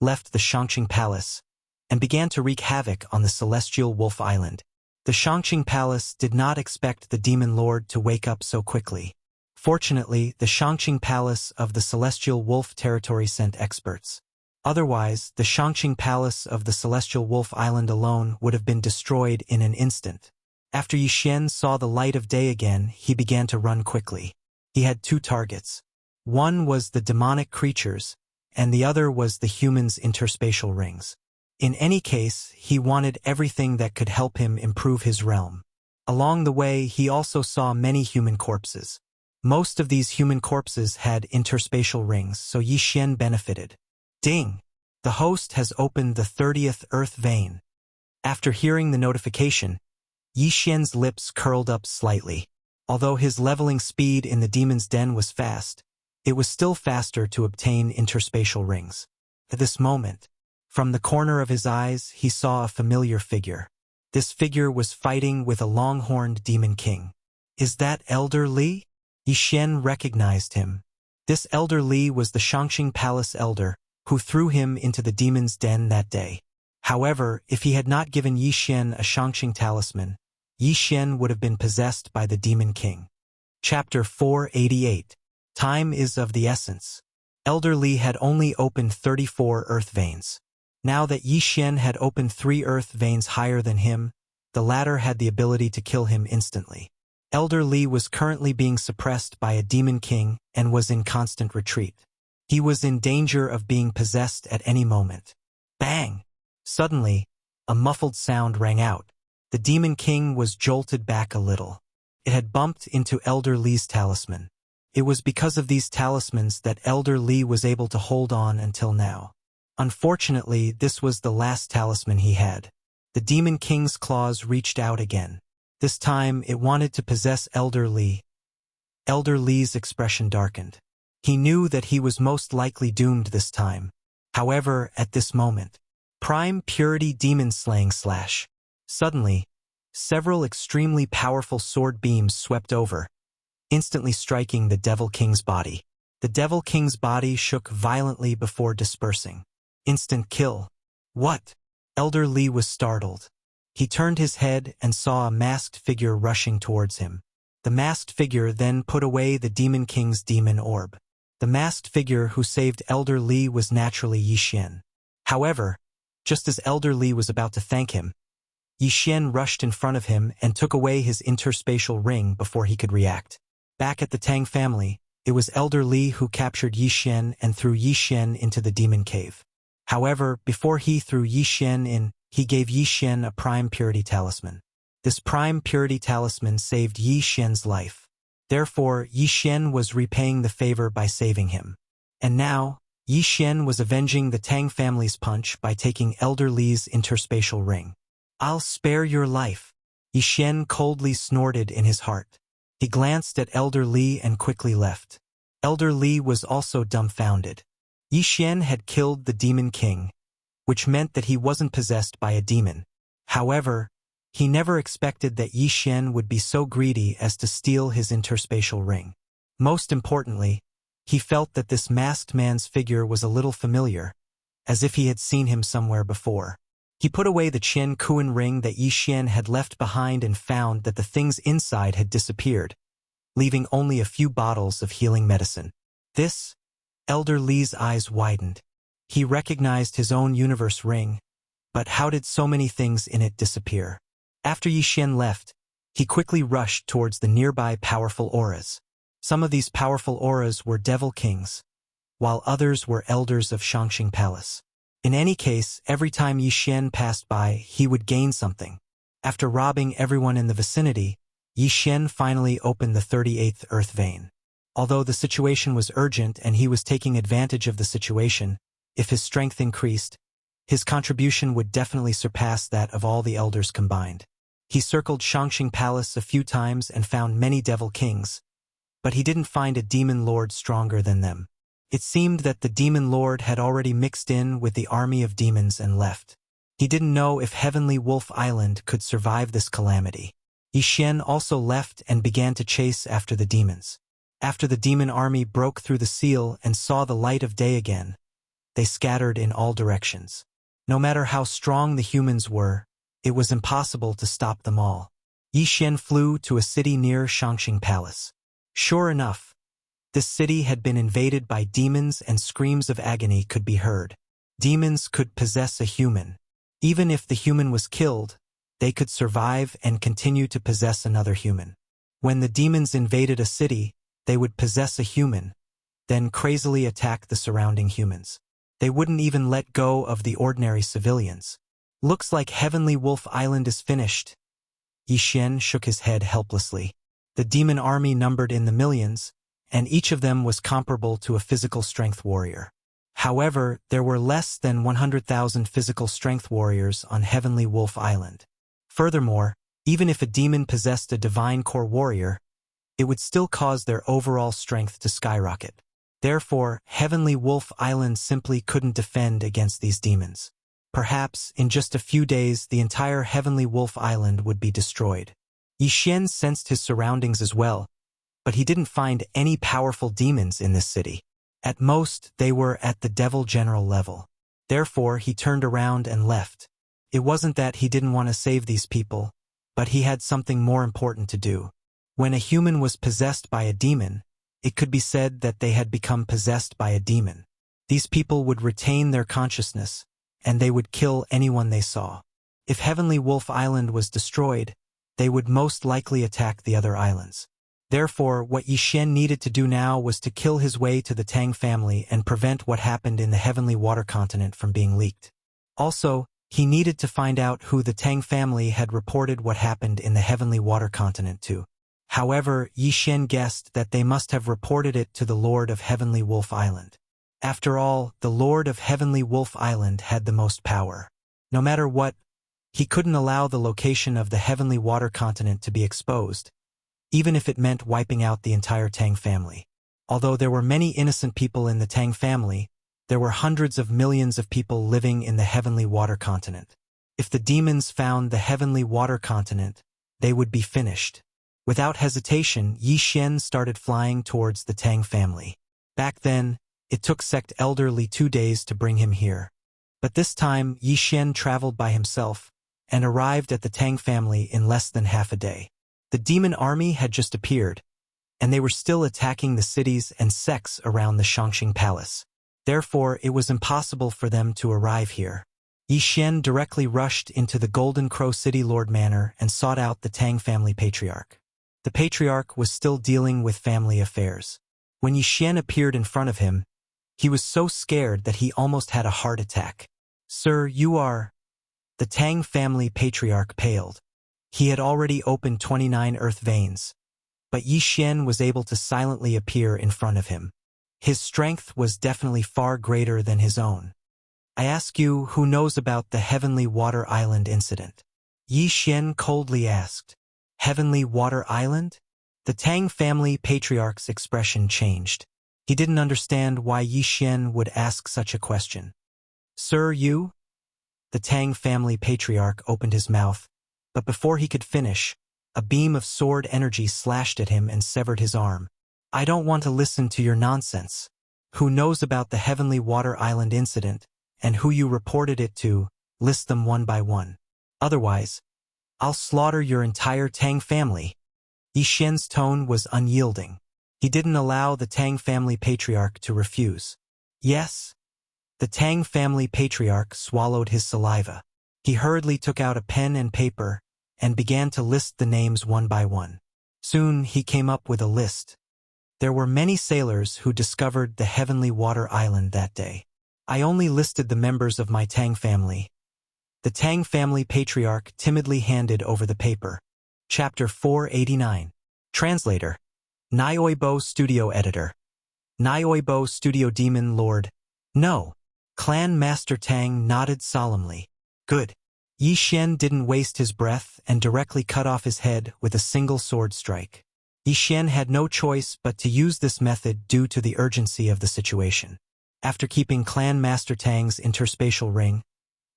left the Shangqing Palace, and began to wreak havoc on the Celestial Wolf Island. The Shangqing Palace did not expect the Demon Lord to wake up so quickly. Fortunately, the Shangqing Palace of the Celestial Wolf territory sent experts. Otherwise, the Shangqing Palace of the Celestial Wolf Island alone would have been destroyed in an instant. After Yi Xian saw the light of day again, he began to run quickly. He had two targets. One was the demonic creatures, and the other was the humans' interspatial rings. In any case, he wanted everything that could help him improve his realm. Along the way, he also saw many human corpses. Most of these human corpses had interspatial rings, so Yi Xian benefited. Ding! The host has opened the 30th earth vein. After hearing the notification, Yi Xian's lips curled up slightly. Although his leveling speed in the demon's den was fast, it was still faster to obtain interspatial rings. At this moment, from the corner of his eyes, he saw a familiar figure. This figure was fighting with a long-horned demon king. Is that Elder Li? Yi Xian recognized him. This Elder Li was the Shangqing Palace elder, who threw him into the demon's den that day. However, if he had not given Yi Xian a Shangqing talisman, Yi Xian would have been possessed by the Demon King. Chapter 488. Time is of the essence. Elder Li had only opened 34 earth veins. Now that Yi Xian had opened 3 earth veins higher than him, the latter had the ability to kill him instantly. Elder Li was currently being suppressed by a Demon King and was in constant retreat. He was in danger of being possessed at any moment. Bang! Suddenly, a muffled sound rang out. The Demon King was jolted back a little. It had bumped into Elder Li's talisman. It was because of these talismans that Elder Li was able to hold on until now. Unfortunately, this was the last talisman he had. The Demon King's claws reached out again. This time, it wanted to possess Elder Li. Elder Li's expression darkened. He knew that he was most likely doomed this time. However, at this moment, Prime Purity Demon Slaying Slash. Suddenly, several extremely powerful sword beams swept over, instantly striking the Devil King's body. The Devil King's body shook violently before dispersing. Instant kill. What? Elder Li was startled. He turned his head and saw a masked figure rushing towards him. The masked figure then put away the Demon King's demon orb. The masked figure who saved Elder Li was naturally Yi Xian. However, just as Elder Li was about to thank him, Yi Xian rushed in front of him and took away his interspatial ring before he could react. Back at the Tang family, it was Elder Li who captured Yi Xian and threw Yi Xian into the demon cave. However, before he threw Yi Xian in, he gave Yi Xian a Prime Purity Talisman. This Prime Purity Talisman saved Yi Xian's life. Therefore, Yi Xian was repaying the favor by saving him. And now, Yi Xian was avenging the Tang family's punch by taking Elder Li's interspatial ring. "I'll spare your life," Yi Xian coldly snorted in his heart. He glanced at Elder Li and quickly left. Elder Li was also dumbfounded. Yi Xian had killed the Demon King, which meant that he wasn't possessed by a demon. However, he never expected that Yi Xian would be so greedy as to steal his interspatial ring. Most importantly, he felt that this masked man's figure was a little familiar, as if he had seen him somewhere before. He put away the Qian Kuan ring that Yi Xian had left behind and found that the things inside had disappeared, leaving only a few bottles of healing medicine. This, Elder Li's eyes widened. He recognized his own universe ring, but how did so many things in it disappear? After Yi Xian left, he quickly rushed towards the nearby powerful auras. Some of these powerful auras were Devil Kings, while others were elders of Shangxing Palace. In any case, every time Yi Xian passed by, he would gain something. After robbing everyone in the vicinity, Yi Xian finally opened the 38th earth vein. Although the situation was urgent and he was taking advantage of the situation, if his strength increased, his contribution would definitely surpass that of all the elders combined. He circled Shangxing Palace a few times and found many Devil Kings, but he didn't find a demon lord stronger than them. It seemed that the demon lord had already mixed in with the army of demons and left. He didn't know if Heavenly Wolf Island could survive this calamity. Yi Xian also left and began to chase after the demons. After the demon army broke through the seal and saw the light of day again, they scattered in all directions. No matter how strong the humans were, it was impossible to stop them all. Yi Xian flew to a city near Shangxing Palace. Sure enough, this city had been invaded by demons and screams of agony could be heard. Demons could possess a human. Even if the human was killed, they could survive and continue to possess another human. When the demons invaded a city, they would possess a human, then crazily attack the surrounding humans. They wouldn't even let go of the ordinary civilians. Looks like Heavenly Wolf Island is finished. Yi Xian shook his head helplessly. The demon army numbered in the millions, and each of them was comparable to a physical strength warrior. However, there were less than 100,000 physical strength warriors on Heavenly Wolf Island. Furthermore, even if a demon possessed a divine core warrior, it would still cause their overall strength to skyrocket. Therefore, Heavenly Wolf Island simply couldn't defend against these demons. Perhaps, in just a few days, the entire Heavenly Wolf Island would be destroyed. Yi Xian sensed his surroundings as well, but he didn't find any powerful demons in this city. At most, they were at the Devil General level. Therefore, he turned around and left. It wasn't that he didn't want to save these people, but he had something more important to do. When a human was possessed by a demon, it could be said that they had become possessed by a demon. These people would retain their consciousness, and they would kill anyone they saw. If Heavenly Wolf Island was destroyed, they would most likely attack the other islands. Therefore, what Yi Xian needed to do now was to kill his way to the Tang family and prevent what happened in the Heavenly Water Continent from being leaked. Also, he needed to find out who the Tang family had reported what happened in the Heavenly Water Continent to. However, Yi Xian guessed that they must have reported it to the Lord of Heavenly Wolf Island. After all, the Lord of Heavenly Wolf Island had the most power. No matter what, he couldn't allow the location of the Heavenly Water Continent to be exposed, even if it meant wiping out the entire Tang family. Although there were many innocent people in the Tang family, there were hundreds of millions of people living in the Heavenly Water Continent. If the demons found the Heavenly Water Continent, they would be finished. Without hesitation, Yi Xian started flying towards the Tang family. Back then, it took Sect Elder Li 2 days to bring him here. But this time, Yi Xian traveled by himself and arrived at the Tang family in less than half a day. The demon army had just appeared, and they were still attacking the cities and sects around the Shangxing Palace. Therefore, it was impossible for them to arrive here. Yi Xian directly rushed into the Golden Crow City Lord Manor and sought out the Tang family patriarch. The patriarch was still dealing with family affairs. When Yi Xian appeared in front of him, he was so scared that he almost had a heart attack. "Sir, you are—" The Tang family patriarch paled. He had already opened 29 earth veins, but Yi Xian was able to silently appear in front of him. His strength was definitely far greater than his own. "I ask you, who knows about the Heavenly Water Island incident?" Yi Xian coldly asked. "Heavenly Water Island?" The Tang family patriarch's expression changed. He didn't understand why Yi Xian would ask such a question. "Sir, you?" The Tang family patriarch opened his mouth, but before he could finish, a beam of sword energy slashed at him and severed his arm. "I don't want to listen to your nonsense. Who knows about the Heavenly Water Island incident, and who you reported it to? List them one by one. Otherwise, I'll slaughter your entire Tang family." Yi Xian's tone was unyielding. He didn't allow the Tang family patriarch to refuse. "Yes?" The Tang family patriarch swallowed his saliva. He hurriedly took out a pen and paper and began to list the names one by one. Soon he came up with a list. There were many sailors who discovered the Heavenly Water Island that day. "I only listed the members of my Tang family." The Tang family patriarch timidly handed over the paper. Chapter 489. Translator. Nioibo Studio Editor. Nioibo Studio Demon Lord. "No." Clan Master Tang nodded solemnly. "Good." Yi Xian didn't waste his breath and directly cut off his head with a single sword strike. Yi Xian had no choice but to use this method due to the urgency of the situation. After keeping Clan Master Tang's interspatial ring,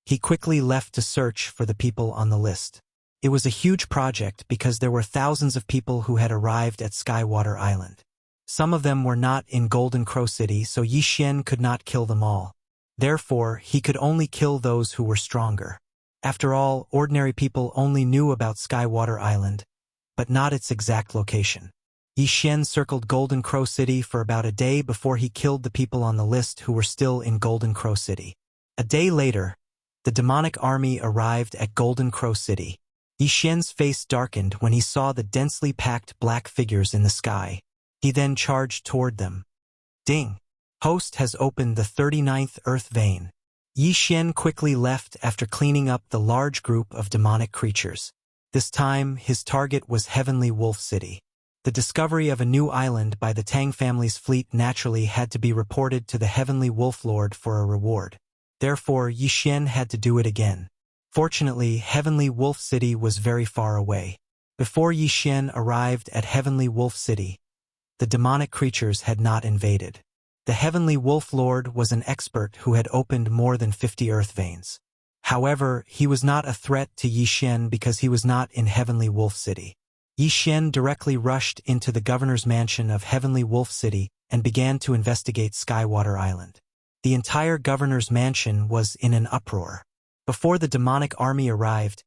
he quickly left to search for the people on the list. It was a huge project because there were thousands of people who had arrived at Skywater Island. Some of them were not in Golden Crow City, so Yi Xian could not kill them all. Therefore, he could only kill those who were stronger. After all, ordinary people only knew about Skywater Island, but not its exact location. Yi Xian circled Golden Crow City for about a day before he killed the people on the list who were still in Golden Crow City. A day later, the demonic army arrived at Golden Crow City. Yi Xian's face darkened when he saw the densely packed black figures in the sky. He then charged toward them. Ding! Host has opened the 39th Earth Vein. Yi Xian quickly left after cleaning up the large group of demonic creatures. This time, his target was Heavenly Wolf City. The discovery of a new island by the Tang family's fleet naturally had to be reported to the Heavenly Wolf Lord for a reward. Therefore, Yi Xian had to do it again. Fortunately, Heavenly Wolf City was very far away. Before Yi Xian arrived at Heavenly Wolf City, the demonic creatures had not invaded. The Heavenly Wolf Lord was an expert who had opened more than 50 Earth Veins. However, he was not a threat to Yi Xian because he was not in Heavenly Wolf City. Yi Xian directly rushed into the governor's mansion of Heavenly Wolf City and began to investigate Skywater Island. The entire governor's mansion was in an uproar. Before the demonic army arrived,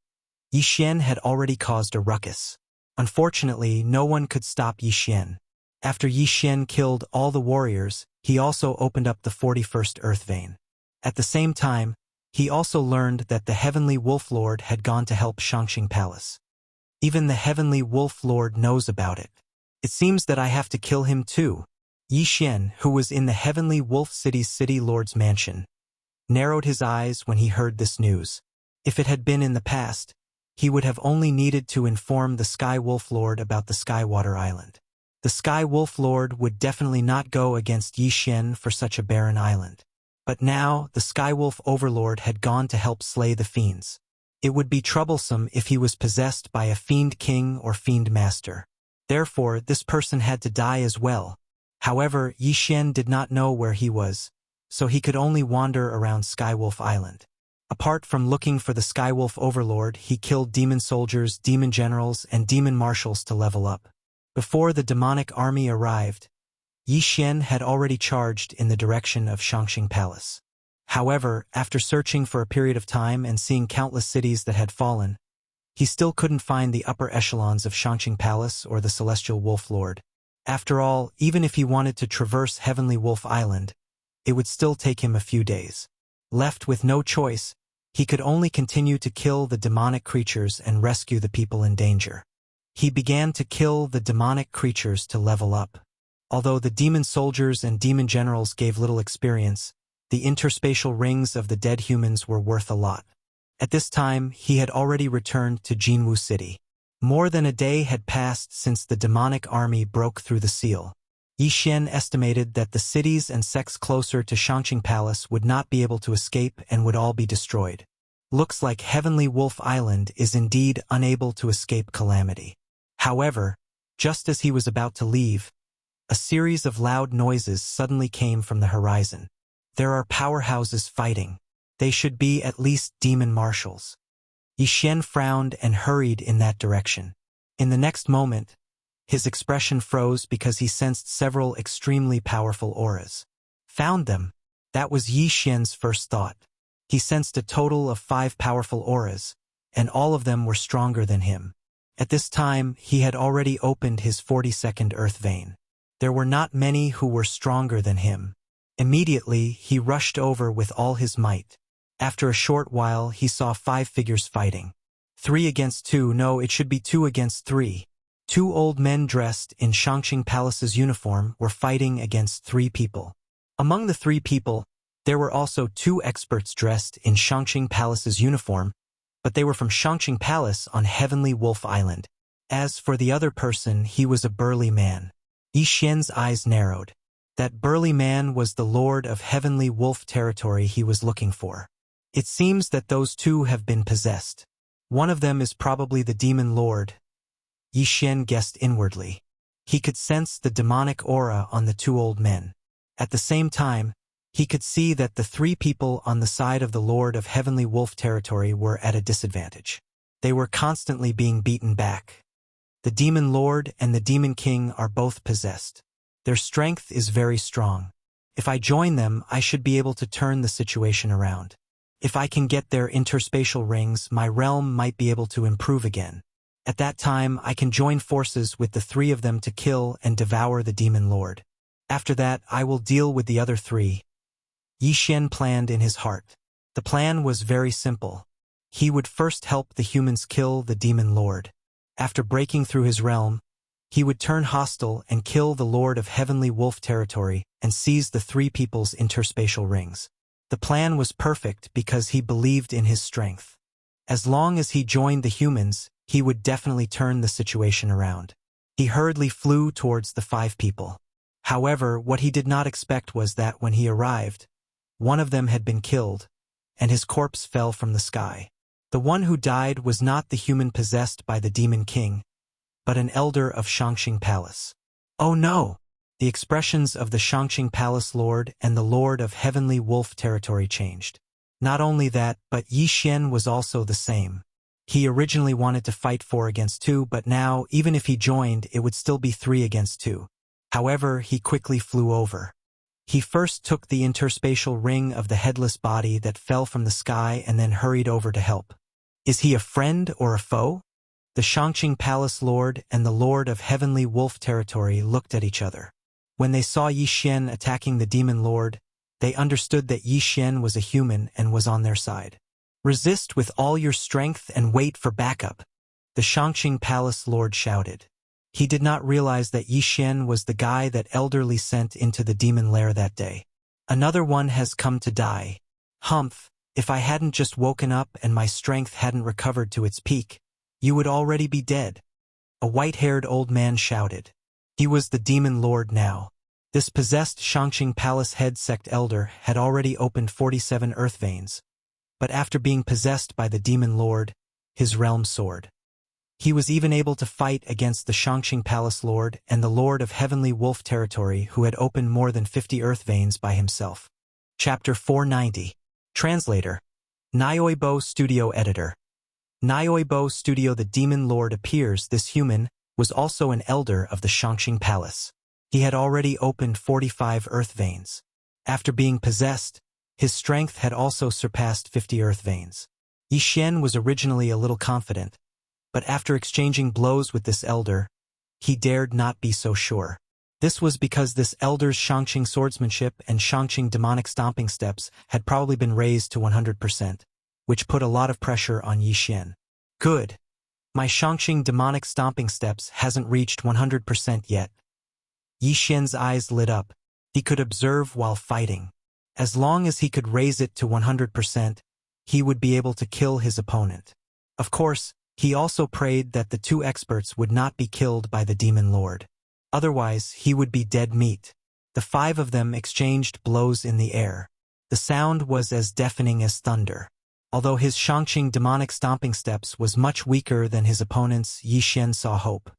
Yi Xian had already caused a ruckus. Unfortunately, no one could stop Yi Xian. After Yi Xian killed all the warriors, he also opened up the 41st Earth Vein. At the same time, he also learned that the Heavenly Wolf Lord had gone to help Shangxing Palace. Even the Heavenly Wolf Lord knows about it. It seems that I have to kill him too. Yi Xian, who was in the Heavenly Wolf City's City Lord's mansion, narrowed his eyes when he heard this news. If it had been in the past, he would have only needed to inform the Sky Wolf Lord about the Skywater Island. The Sky Wolf Lord would definitely not go against Yi Xian for such a barren island. But now, the Sky Wolf Overlord had gone to help slay the fiends. It would be troublesome if he was possessed by a Fiend King or Fiend Master. Therefore, this person had to die as well. However, Yi Xian did not know where he was, so he could only wander around Skywolf Island. Apart from looking for the Skywolf Overlord, he killed demon soldiers, demon generals, and demon marshals to level up. Before the demonic army arrived, Yi Xian had already charged in the direction of Shangxing Palace. However, after searching for a period of time and seeing countless cities that had fallen, he still couldn't find the upper echelons of Shangxing Palace or the Celestial Wolf Lord. After all, even if he wanted to traverse Heavenly Wolf Island, it would still take him a few days. Left with no choice, he could only continue to kill the demonic creatures and rescue the people in danger. He began to kill the demonic creatures to level up. Although the demon soldiers and demon generals gave little experience, the interspatial rings of the dead humans were worth a lot. At this time, he had already returned to Jinwu City. More than a day had passed since the demonic army broke through the seal. Yi Xian estimated that the cities and sects closer to Shangxing Palace would not be able to escape and would all be destroyed. Looks like Heavenly Wolf Island is indeed unable to escape calamity. However, just as he was about to leave, a series of loud noises suddenly came from the horizon. There are powerhouses fighting. They should be at least demon marshals. Yi Xian frowned and hurried in that direction. In the next moment, his expression froze because he sensed several extremely powerful auras. Found them. That was Yi Xian's first thought. He sensed a total of 5 powerful auras, and all of them were stronger than him. At this time, he had already opened his 42nd Earth Vein. There were not many who were stronger than him. Immediately, he rushed over with all his might. After a short while, he saw 5 figures fighting. 3 against 2, no, it should be 2 against 3. 2 old men dressed in Shangxing Palace's uniform were fighting against 3 people. Among the 3 people, there were also 2 experts dressed in Shangxing Palace's uniform, but they were from Shangxing Palace on Heavenly Wolf Island. As for the other person, he was a burly man. Yi Xian's eyes narrowed. That burly man was the Lord of Heavenly Wolf territory he was looking for. It seems that those 2 have been possessed. One of them is probably the Demon Lord. Yi Xian guessed inwardly. He could sense the demonic aura on the 2 old men. At the same time, he could see that the 3 people on the side of the Lord of Heavenly Wolf territory were at a disadvantage. They were constantly being beaten back. The Demon Lord and the Demon King are both possessed. Their strength is very strong. If I join them, I should be able to turn the situation around. If I can get their interspatial rings, my realm might be able to improve again. At that time, I can join forces with the 3 of them to kill and devour the Demon Lord. After that, I will deal with the other 3. Yi Xian planned in his heart. The plan was very simple. He would first help the humans kill the Demon Lord. After breaking through his realm, he would turn hostile and kill the Lord of Heavenly Wolf territory and seize the 3 people's interspatial rings. The plan was perfect because he believed in his strength. As long as he joined the humans, he would definitely turn the situation around. He hurriedly flew towards the 5 people. However, what he did not expect was that when he arrived, one of them had been killed, and his corpse fell from the sky. The one who died was not the human possessed by the Demon King, but an elder of Shangxing Palace. Oh no! The expressions of the Shangxing Palace Lord and the Lord of Heavenly Wolf territory changed. Not only that, but Yi Xian was also the same. He originally wanted to fight 4 against 2, but now, even if he joined, it would still be 3 against 2. However, he quickly flew over. He first took the interspatial ring of the headless body that fell from the sky and then hurried over to help. Is he a friend or a foe? The Shangqing Palace Lord and the Lord of Heavenly Wolf Territory looked at each other. When they saw Yi Xian attacking the Demon Lord, they understood that Yi Xian was a human and was on their side. Resist with all your strength and wait for backup, the Shangqing Palace Lord shouted. He did not realize that Yi Xian was the guy that elderly sent into the demon lair that day. Another one has come to die. Humph, if I hadn't just woken up and my strength hadn't recovered to its peak, you would already be dead. A white-haired old man shouted. He was the demon lord now. This possessed Shangqing Palace head sect elder had already opened 47 earth veins. But after being possessed by the demon lord, his realm soared. He was even able to fight against the Shangqing Palace Lord and the Lord of Heavenly Wolf Territory who had opened more than 50 earth veins by himself. Chapter 490. Translator. Nyoibo Studio Editor. Nyoibo Studio. The Demon Lord appears. This human was also an elder of the Shangqing Palace. He had already opened 45 earth veins. After being possessed, his strength had also surpassed 50 earth veins. Yi Xian was originally a little confident, but after exchanging blows with this elder, he dared not be so sure. This was because this elder's Shangqing swordsmanship and Shangqing demonic stomping steps had probably been raised to 100%, which put a lot of pressure on Yi Xian. Good. My Shangqing demonic stomping steps hasn't reached 100% yet. Yi Xian's eyes lit up. He could observe while fighting. As long as he could raise it to 100%, he would be able to kill his opponent. Of course, he also prayed that the two experts would not be killed by the Demon Lord. Otherwise, he would be dead meat. The five of them exchanged blows in the air. The sound was as deafening as thunder. Although his Shangqing demonic stomping steps was much weaker than his opponent's, Yi Xian saw hope.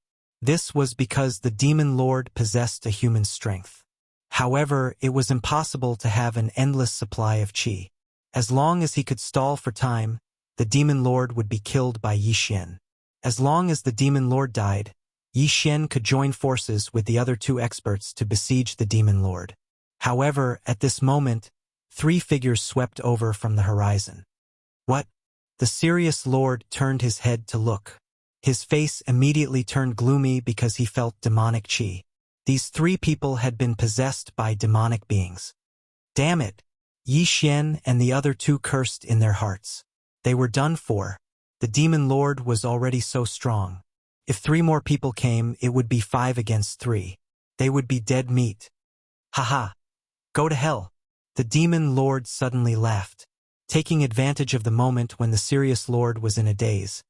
This was because the Demon Lord possessed a human strength. However, it was impossible to have an endless supply of qi. As long as he could stall for time, the Demon Lord would be killed by Yi Xian. As long as the Demon Lord died, Yi Xian could join forces with the other two experts to besiege the Demon Lord. However, at this moment, three figures swept over from the horizon. What? The serious Lord turned his head to look. His face immediately turned gloomy because he felt demonic qi. These three people had been possessed by demonic beings. Damn it! Yi Xian and the other two cursed in their hearts. They were done for. The Demon Lord was already so strong. If 3 more people came, it would be 5 against 3. They would be dead meat. Haha! Go to hell! The Demon Lord suddenly laughed. Taking advantage of the moment when the serious Lord was in a daze,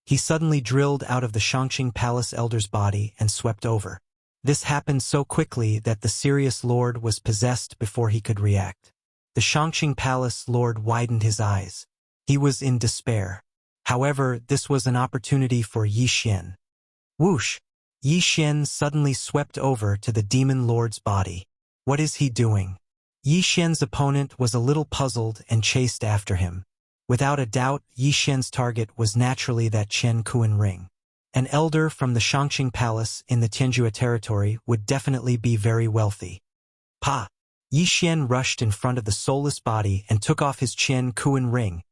he suddenly drilled out of the Shangqing Palace Elder's body and swept over. This happened so quickly that the serious Lord was possessed before he could react. The Shangqing Palace Lord widened his eyes. He was in despair. However, this was an opportunity for Yi Xian. Whoosh! Yi Xian suddenly swept over to the Demon Lord's body. What is he doing? Yi Xian's opponent was a little puzzled and chased after him. Without a doubt, Yi Xian's target was naturally that Chen Kuan ring. An elder from the Shangqing Palace in the Tianjua territory would definitely be very wealthy. Pa! Yi Xian rushed in front of the soulless body and took off his Chen Kuan ring,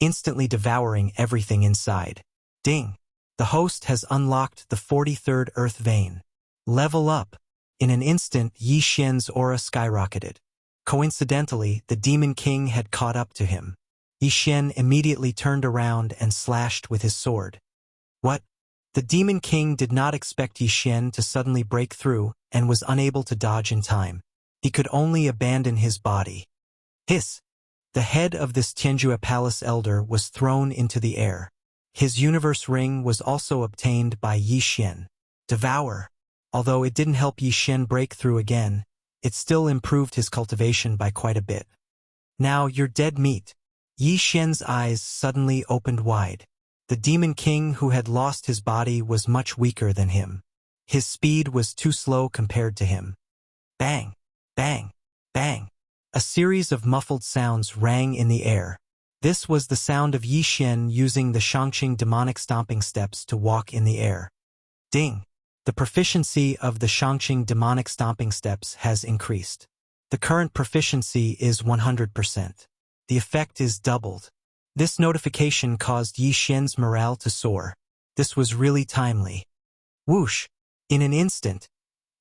instantly devouring everything inside. Ding! The host has unlocked the 43rd Earth Vein. Level up! In an instant, Yi Xian's aura skyrocketed. Coincidentally, the Demon King had caught up to him. Yi Xian immediately turned around and slashed with his sword. What? The Demon King did not expect Yi Xian to suddenly break through and was unable to dodge in time. He could only abandon his body. Hiss! The head of this Tianjua Palace Elder was thrown into the air. His universe ring was also obtained by Yi Xian. Devour! Although it didn't help Yi Xian break through again, it still improved his cultivation by quite a bit. Now you're dead meat. Yi Xian's eyes suddenly opened wide. The Demon King who had lost his body was much weaker than him. His speed was too slow compared to him. Bang! Bang! Bang! A series of muffled sounds rang in the air. This was the sound of Yi Xian using the Shangqing demonic stomping steps to walk in the air. Ding! The proficiency of the Shangqing demonic stomping steps has increased. The current proficiency is 100%. The effect is doubled. This notification caused Yi Xian's morale to soar. This was really timely. Whoosh! In an instant,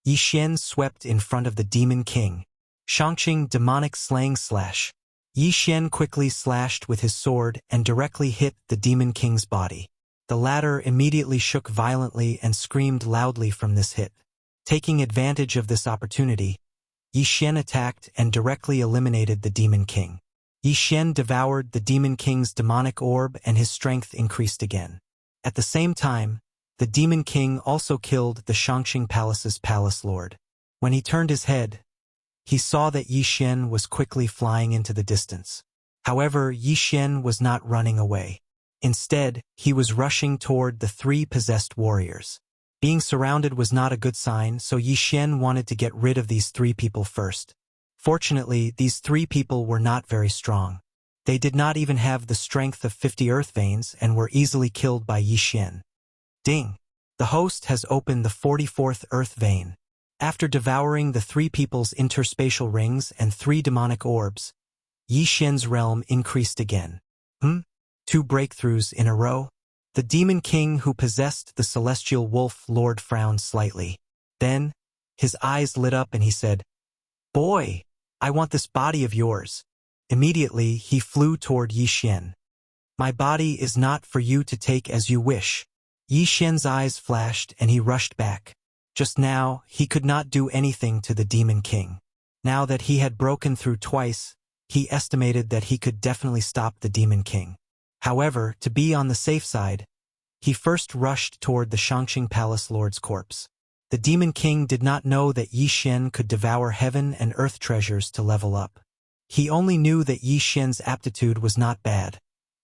Yi Xian swept in front of the Demon King. Shangqing demonic slang slash. Yi Xian quickly slashed with his sword and directly hit the Demon King's body. The latter immediately shook violently and screamed loudly from this hit. Taking advantage of this opportunity, Yi Xian attacked and directly eliminated the Demon King. Yi Xian devoured the Demon King's demonic orb and his strength increased again. At the same time, the Demon King also killed the Shangqing Palace's palace lord. When he turned his head, he saw that Yi Xian was quickly flying into the distance. However, Yi Xian was not running away. Instead, he was rushing toward the 3 possessed warriors. Being surrounded was not a good sign, so Yi Xian wanted to get rid of these 3 people first. Fortunately, these 3 people were not very strong. They did not even have the strength of 50 earth veins and were easily killed by Yi Xian. Ding! The host has opened the 44th earth vein. After devouring the 3 people's interspatial rings and 3 demonic orbs, Yi Xian's realm increased again. 2 breakthroughs in a row? The Demon King who possessed the celestial wolf lord frowned slightly. Then, his eyes lit up and he said, "Boy, I want this body of yours." Immediately, he flew toward Yi Xian. "My body is not for you to take as you wish." Yi Xian's eyes flashed and he rushed back. Just now, he could not do anything to the Demon King. Now that he had broken through twice, he estimated that he could definitely stop the Demon King. However, to be on the safe side, he first rushed toward the Shangqing Palace Lord's corpse. The Demon King did not know that Yi Xian could devour heaven and earth treasures to level up. He only knew that Yi Xian's aptitude was not bad,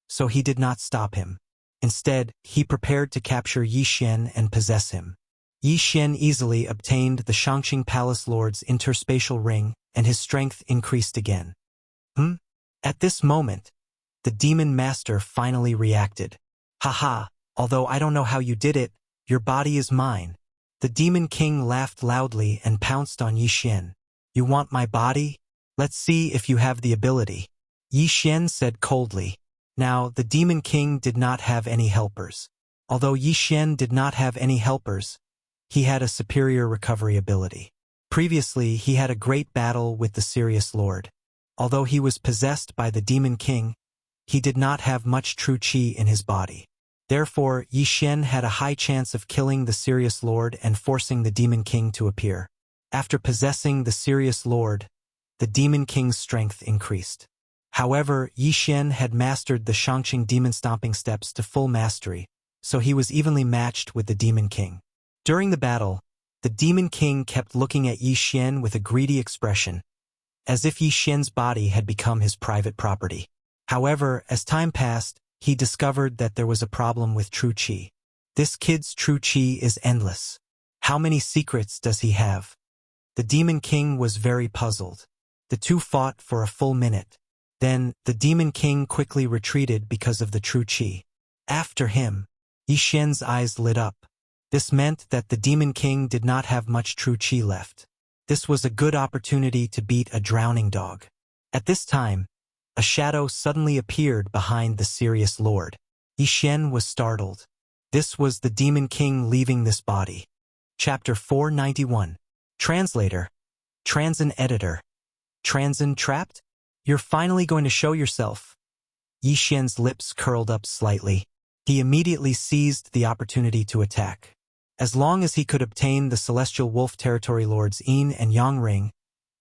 so he did not stop him. Instead, he prepared to capture Yi Xian and possess him. Yi Xian easily obtained the Shangqing Palace Lord's interspatial ring, and his strength increased again. At this moment, the Demon Master finally reacted. "Haha, although I don't know how you did it, your body is mine." The Demon King laughed loudly and pounced on Yi Xian. "You want my body? Let's see if you have the ability," Yi Xian said coldly. Now, the Demon King did not have any helpers. Although Yi Xian did not have any helpers, he had a superior recovery ability. Previously, he had a great battle with the Sirius Lord. Although he was possessed by the Demon King, he did not have much true chi in his body. Therefore, Yi Xian had a high chance of killing the Sirius Lord and forcing the Demon King to appear. After possessing the Sirius Lord, the Demon King's strength increased. However, Yi Xian had mastered the Shangqing Demon Stomping Steps to full mastery, so he was evenly matched with the Demon King. During the battle, the Demon King kept looking at Yi Xian with a greedy expression, as if Yi Xian's body had become his private property. However, as time passed, he discovered that there was a problem with true chi. This kid's true chi is endless. How many secrets does he have? The Demon King was very puzzled. The two fought for a full minute. Then, the Demon King quickly retreated because of the true chi. After him, Yi Xian's eyes lit up. This meant that the Demon King did not have much true chi left. This was a good opportunity to beat a drowning dog. At this time, a shadow suddenly appeared behind the Sirius Lord. Yi Xian was startled. This was the Demon King leaving this body. Chapter 491. Translator. Transin Editor. Transin Trapped? You're finally going to show yourself. Yi Xian's lips curled up slightly. He immediately seized the opportunity to attack. As long as he could obtain the Celestial Wolf Territory Lord's Yin and Yang ring,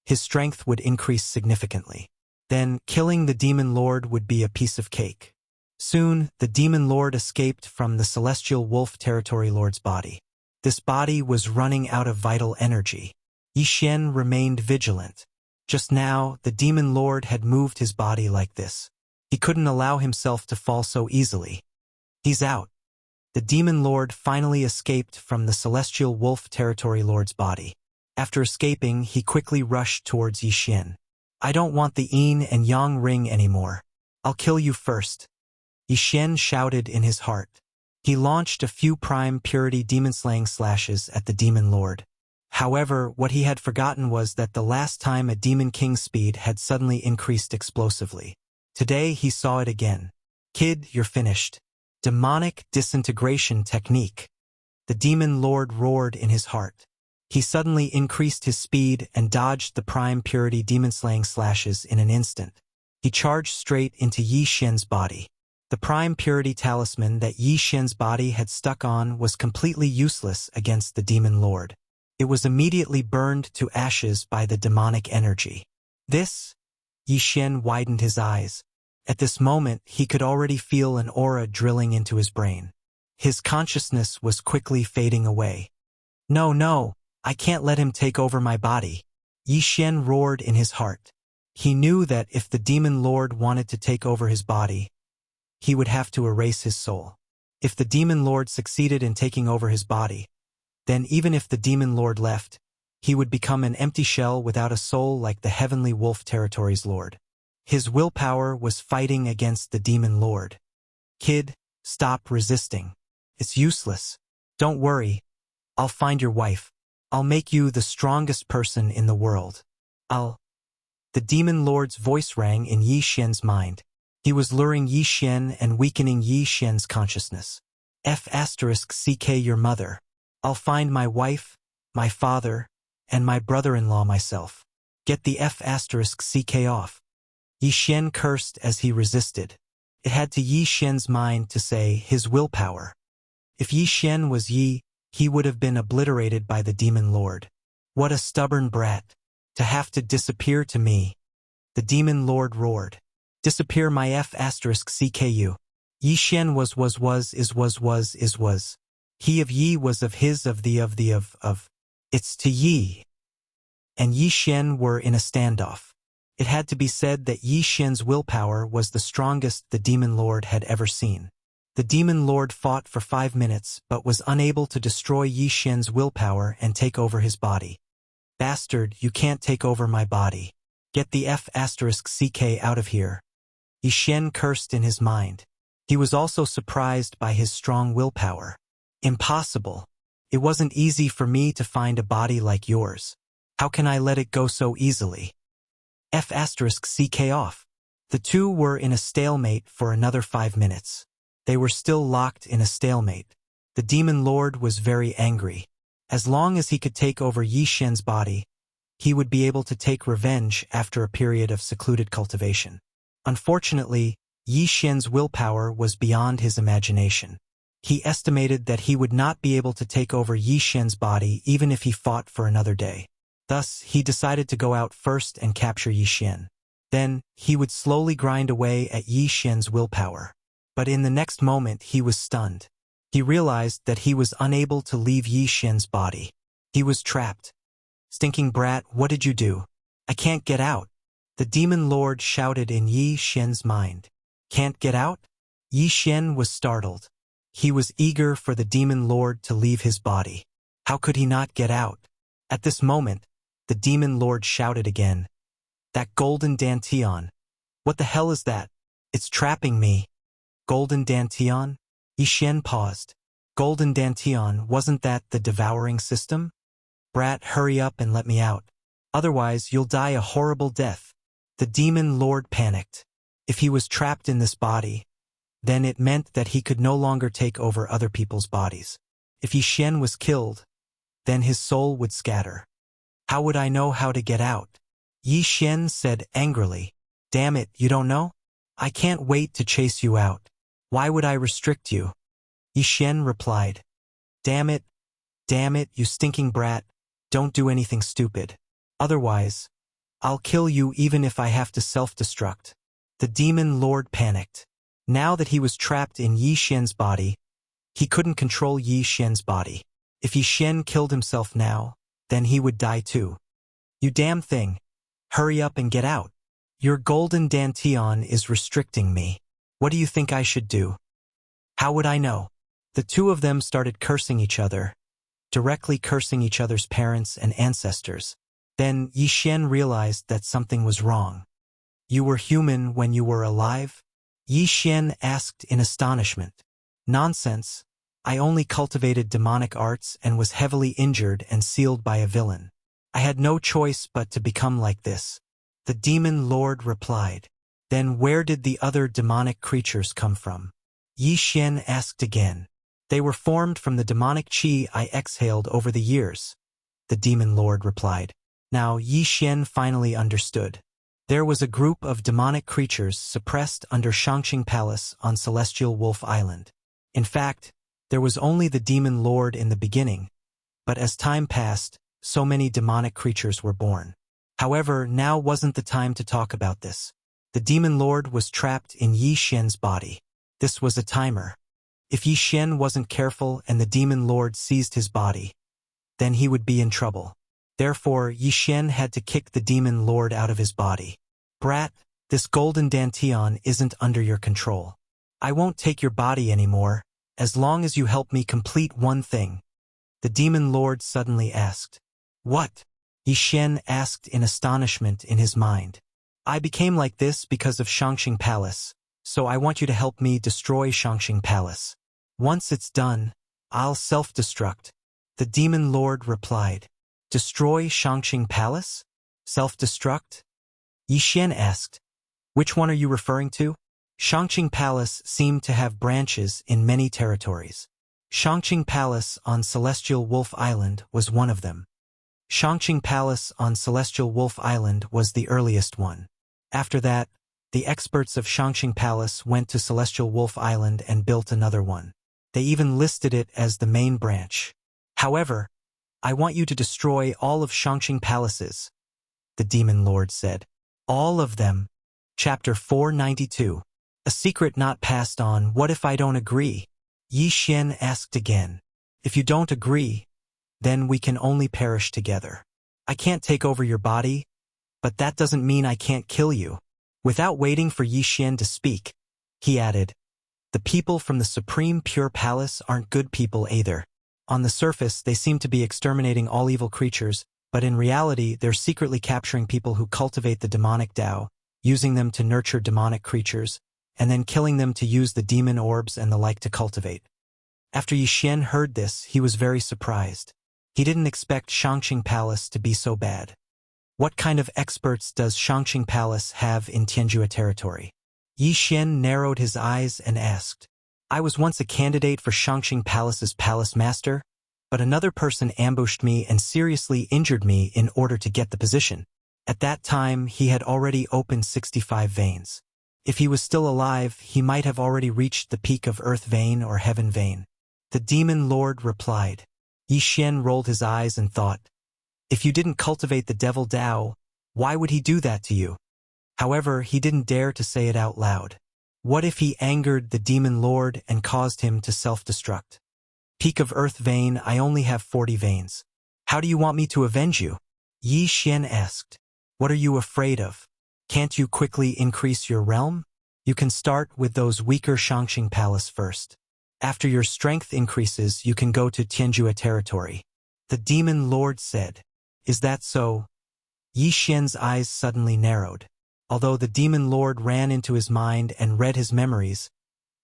his strength would increase significantly. Then, killing the Demon Lord would be a piece of cake. Soon, the Demon Lord escaped from the Celestial Wolf Territory Lord's body. This body was running out of vital energy. Yi Xian remained vigilant. Just now, the Demon Lord had moved his body like this. He couldn't allow himself to fall so easily. He's out. The Demon Lord finally escaped from the Celestial Wolf Territory Lord's body. After escaping, he quickly rushed towards Yi Xian. "I don't want the Yin and Yang ring anymore. I'll kill you first," Yi Xian shouted in his heart. He launched a few prime purity demon slaying slashes at the Demon Lord. However, what he had forgotten was that the last time a Demon King's speed had suddenly increased explosively. Today he saw it again. Kid, you're finished. Demonic disintegration technique. The demon lord roared in his heart. He suddenly increased his speed and dodged the prime purity demon-slaying slashes in an instant. He charged straight into Yi Xian's body. The prime purity talisman that Yi Xian's body had stuck on was completely useless against the demon lord. It was immediately burned to ashes by the demonic energy. This? Yi Xian widened his eyes. At this moment, he could already feel an aura drilling into his brain. His consciousness was quickly fading away. No, I can't let him take over my body. Yi Xian roared in his heart. He knew that if the demon lord wanted to take over his body, he would have to erase his soul. If the demon lord succeeded in taking over his body, then even if the demon lord left, he would become an empty shell without a soul like the heavenly wolf territory's lord. His willpower was fighting against the demon lord. Kid, stop resisting. It's useless. Don't worry. I'll find your wife. I'll make you the strongest person in the world. The demon lord's voice rang in Yi Xian's mind. He was luring Yi Xian and weakening Yi Xian's consciousness. F***ck your mother. I'll find my wife, my father, and my brother-in-law myself. Get the F***ck off. Yi Xian cursed as he resisted. It had to Yi Xian's mind to say his willpower. If Yi Xian was Yi, he would have been obliterated by the demon lord. What a stubborn brat. To have to disappear to me. The demon lord roared. Disappear my F***cku. Yi Xian was. He of Yi was of his of the. It's to Yi. And Yi Xian were in a standoff. It had to be said that Yi Xian's willpower was the strongest the demon lord had ever seen. The demon lord fought for 5 minutes but was unable to destroy Yi Xian's willpower and take over his body. Bastard, you can't take over my body. Get the F***ck out of here. Yi Xian cursed in his mind. He was also surprised by his strong willpower. Impossible. It wasn't easy for me to find a body like yours. How can I let it go so easily? F***ck off. The two were in a stalemate for another 5 minutes. They were still locked in a stalemate. The demon lord was very angry. As long as he could take over Yi Xian's body, he would be able to take revenge after a period of secluded cultivation. Unfortunately, Yi Xian's willpower was beyond his imagination. He estimated that he would not be able to take over Yi Xian's body even if he fought for another day. Thus, he decided to go out first and capture Yi Xian. Then, he would slowly grind away at Yi Xian's willpower. But in the next moment he was stunned. He realized that he was unable to leave Yi Xian's body. He was trapped. Stinking brat, what did you do? I can't get out. The demon lord shouted in Yi Xian's mind. Can't get out? Yi Xian was startled. He was eager for the demon lord to leave his body. How could he not get out? At this moment, the demon lord shouted again. That golden dantian. What the hell is that? It's trapping me. Golden dantian? Yi Xian paused. Golden dantian, wasn't that the devouring system? Brat, hurry up and let me out. Otherwise, you'll die a horrible death. The demon lord panicked. If he was trapped in this body, then it meant that he could no longer take over other people's bodies. If Yi Xian was killed, then his soul would scatter. How would I know how to get out? Yi Xian said angrily. Damn it, you don't know? I can't wait to chase you out. Why would I restrict you? Yi Xian replied. Damn it, you stinking brat. Don't do anything stupid. Otherwise, I'll kill you even if I have to self-destruct. The demon lord panicked. Now that he was trapped in Yi Xian's body, he couldn't control Yi Xian's body. If Yi Xian killed himself now, then he would die too. You damn thing. Hurry up and get out. Your golden dantian is restricting me. What do you think I should do? How would I know? The two of them started cursing each other, directly cursing each other's parents and ancestors. Then Yi Xian realized that something was wrong. You were human when you were alive? Yi Xian asked in astonishment. Nonsense. I only cultivated demonic arts and was heavily injured and sealed by a villain. I had no choice but to become like this. The demon lord replied. Then where did the other demonic creatures come from? Yi Xian asked again. They were formed from the demonic qi I exhaled over the years, the demon lord replied. Now Yi Xian finally understood. There was a group of demonic creatures suppressed under Shangqing Palace on Celestial Wolf Island. In fact, there was only the demon lord in the beginning, but as time passed, so many demonic creatures were born. However, now wasn't the time to talk about this. The demon lord was trapped in Yi Xian's body. This was a timer. If Yi Xian wasn't careful and the demon lord seized his body, then he would be in trouble. Therefore, Yi Xian had to kick the demon lord out of his body. Brat, this golden dantian isn't under your control. I won't take your body anymore, as long as you help me complete one thing. The demon lord suddenly asked. What? Yi Xian asked in astonishment in his mind. I became like this because of Shangqing Palace, so I want you to help me destroy Shangqing Palace. Once it's done, I'll self-destruct. The demon lord replied. Destroy Shangqing Palace? Self-destruct? Yi Xian asked. Which one are you referring to? Shangqing Palace seemed to have branches in many territories. Shangqing Palace on Celestial Wolf Island was one of them. Shangqing Palace on Celestial Wolf Island was the earliest one. After that, the experts of Shangqing Palace went to Celestial Wolf Island and built another one. They even listed it as the main branch. However, I want you to destroy all of Shangqing Palaces, the demon lord said. All of them. Chapter 492. A secret not passed on. What if I don't agree? Yi Xian asked again. If you don't agree, then we can only perish together. I can't take over your body, but that doesn't mean I can't kill you. Without waiting for Yi Xian to speak, he added, the people from the Supreme Pure Palace aren't good people either. On the surface, they seem to be exterminating all evil creatures, but in reality, they're secretly capturing people who cultivate the demonic Tao, using them to nurture demonic creatures, and then killing them to use the demon orbs and the like to cultivate. After Yi Xian heard this, he was very surprised. He didn't expect Shangqing Palace to be so bad. What kind of experts does Shangqing Palace have in Tianjua territory? Yi Xian narrowed his eyes and asked. I was once a candidate for Shangqing Palace's palace master, but another person ambushed me and seriously injured me in order to get the position. At that time, he had already opened 65 veins. If he was still alive, he might have already reached the peak of Earth Vein or Heaven Vein. The demon lord replied. Yi Xian rolled his eyes and thought, if you didn't cultivate the devil Tao, why would he do that to you? However, he didn't dare to say it out loud. What if he angered the demon lord and caused him to self-destruct? Peak of Earth Vein, I only have 40 veins. How do you want me to avenge you? Yi Xian asked. What are you afraid of? Can't you quickly increase your realm? You can start with those weaker Shangqing Palace first. After your strength increases, you can go to Tianjua territory. The demon lord said. Is that so? Yi Xian's eyes suddenly narrowed. Although the demon lord ran into his mind and read his memories,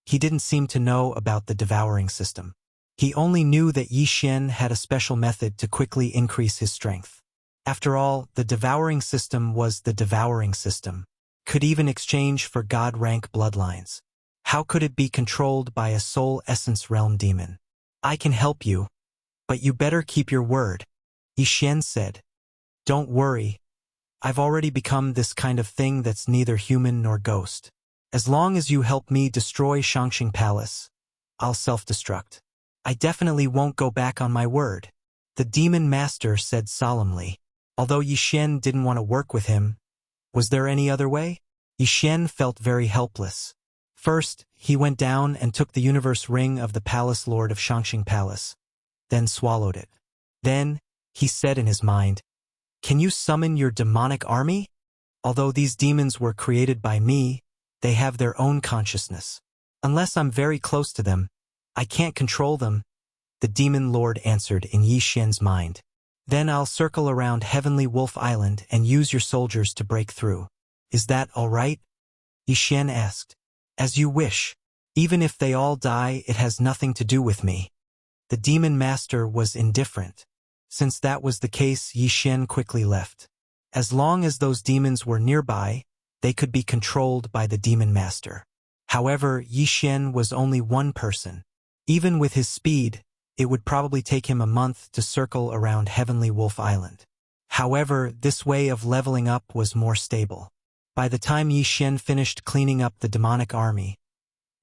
he didn't seem to know about the devouring system. He only knew that Yi Xian had a special method to quickly increase his strength. After all, the devouring system was the devouring system. Could even exchange for god-rank bloodlines. How could it be controlled by a soul essence realm demon? I can help you, but you better keep your word, Yi Xian said. Don't worry. I've already become this kind of thing that's neither human nor ghost. As long as you help me destroy Shangqing Palace, I'll self-destruct. I definitely won't go back on my word, the demon master said solemnly. Although Yi Xian didn't want to work with him, was there any other way? Yi Xian felt very helpless. First, he went down and took the universe ring of the palace lord of Shangqing Palace, then swallowed it. Then, he said in his mind, can you summon your demonic army? Although these demons were created by me, they have their own consciousness. Unless I'm very close to them, I can't control them, the demon lord answered in Yi Xian's mind. Then I'll circle around Heavenly Wolf Island and use your soldiers to break through. Is that all right? Yi Xian asked. As you wish. Even if they all die, it has nothing to do with me. The demon master was indifferent. Since that was the case, Yi Xian quickly left. As long as those demons were nearby, they could be controlled by the demon master. However, Yi Xian was only one person. Even with his speed, it would probably take him a month to circle around Heavenly Wolf Island. However, this way of leveling up was more stable. By the time Yi Xian finished cleaning up the demonic army,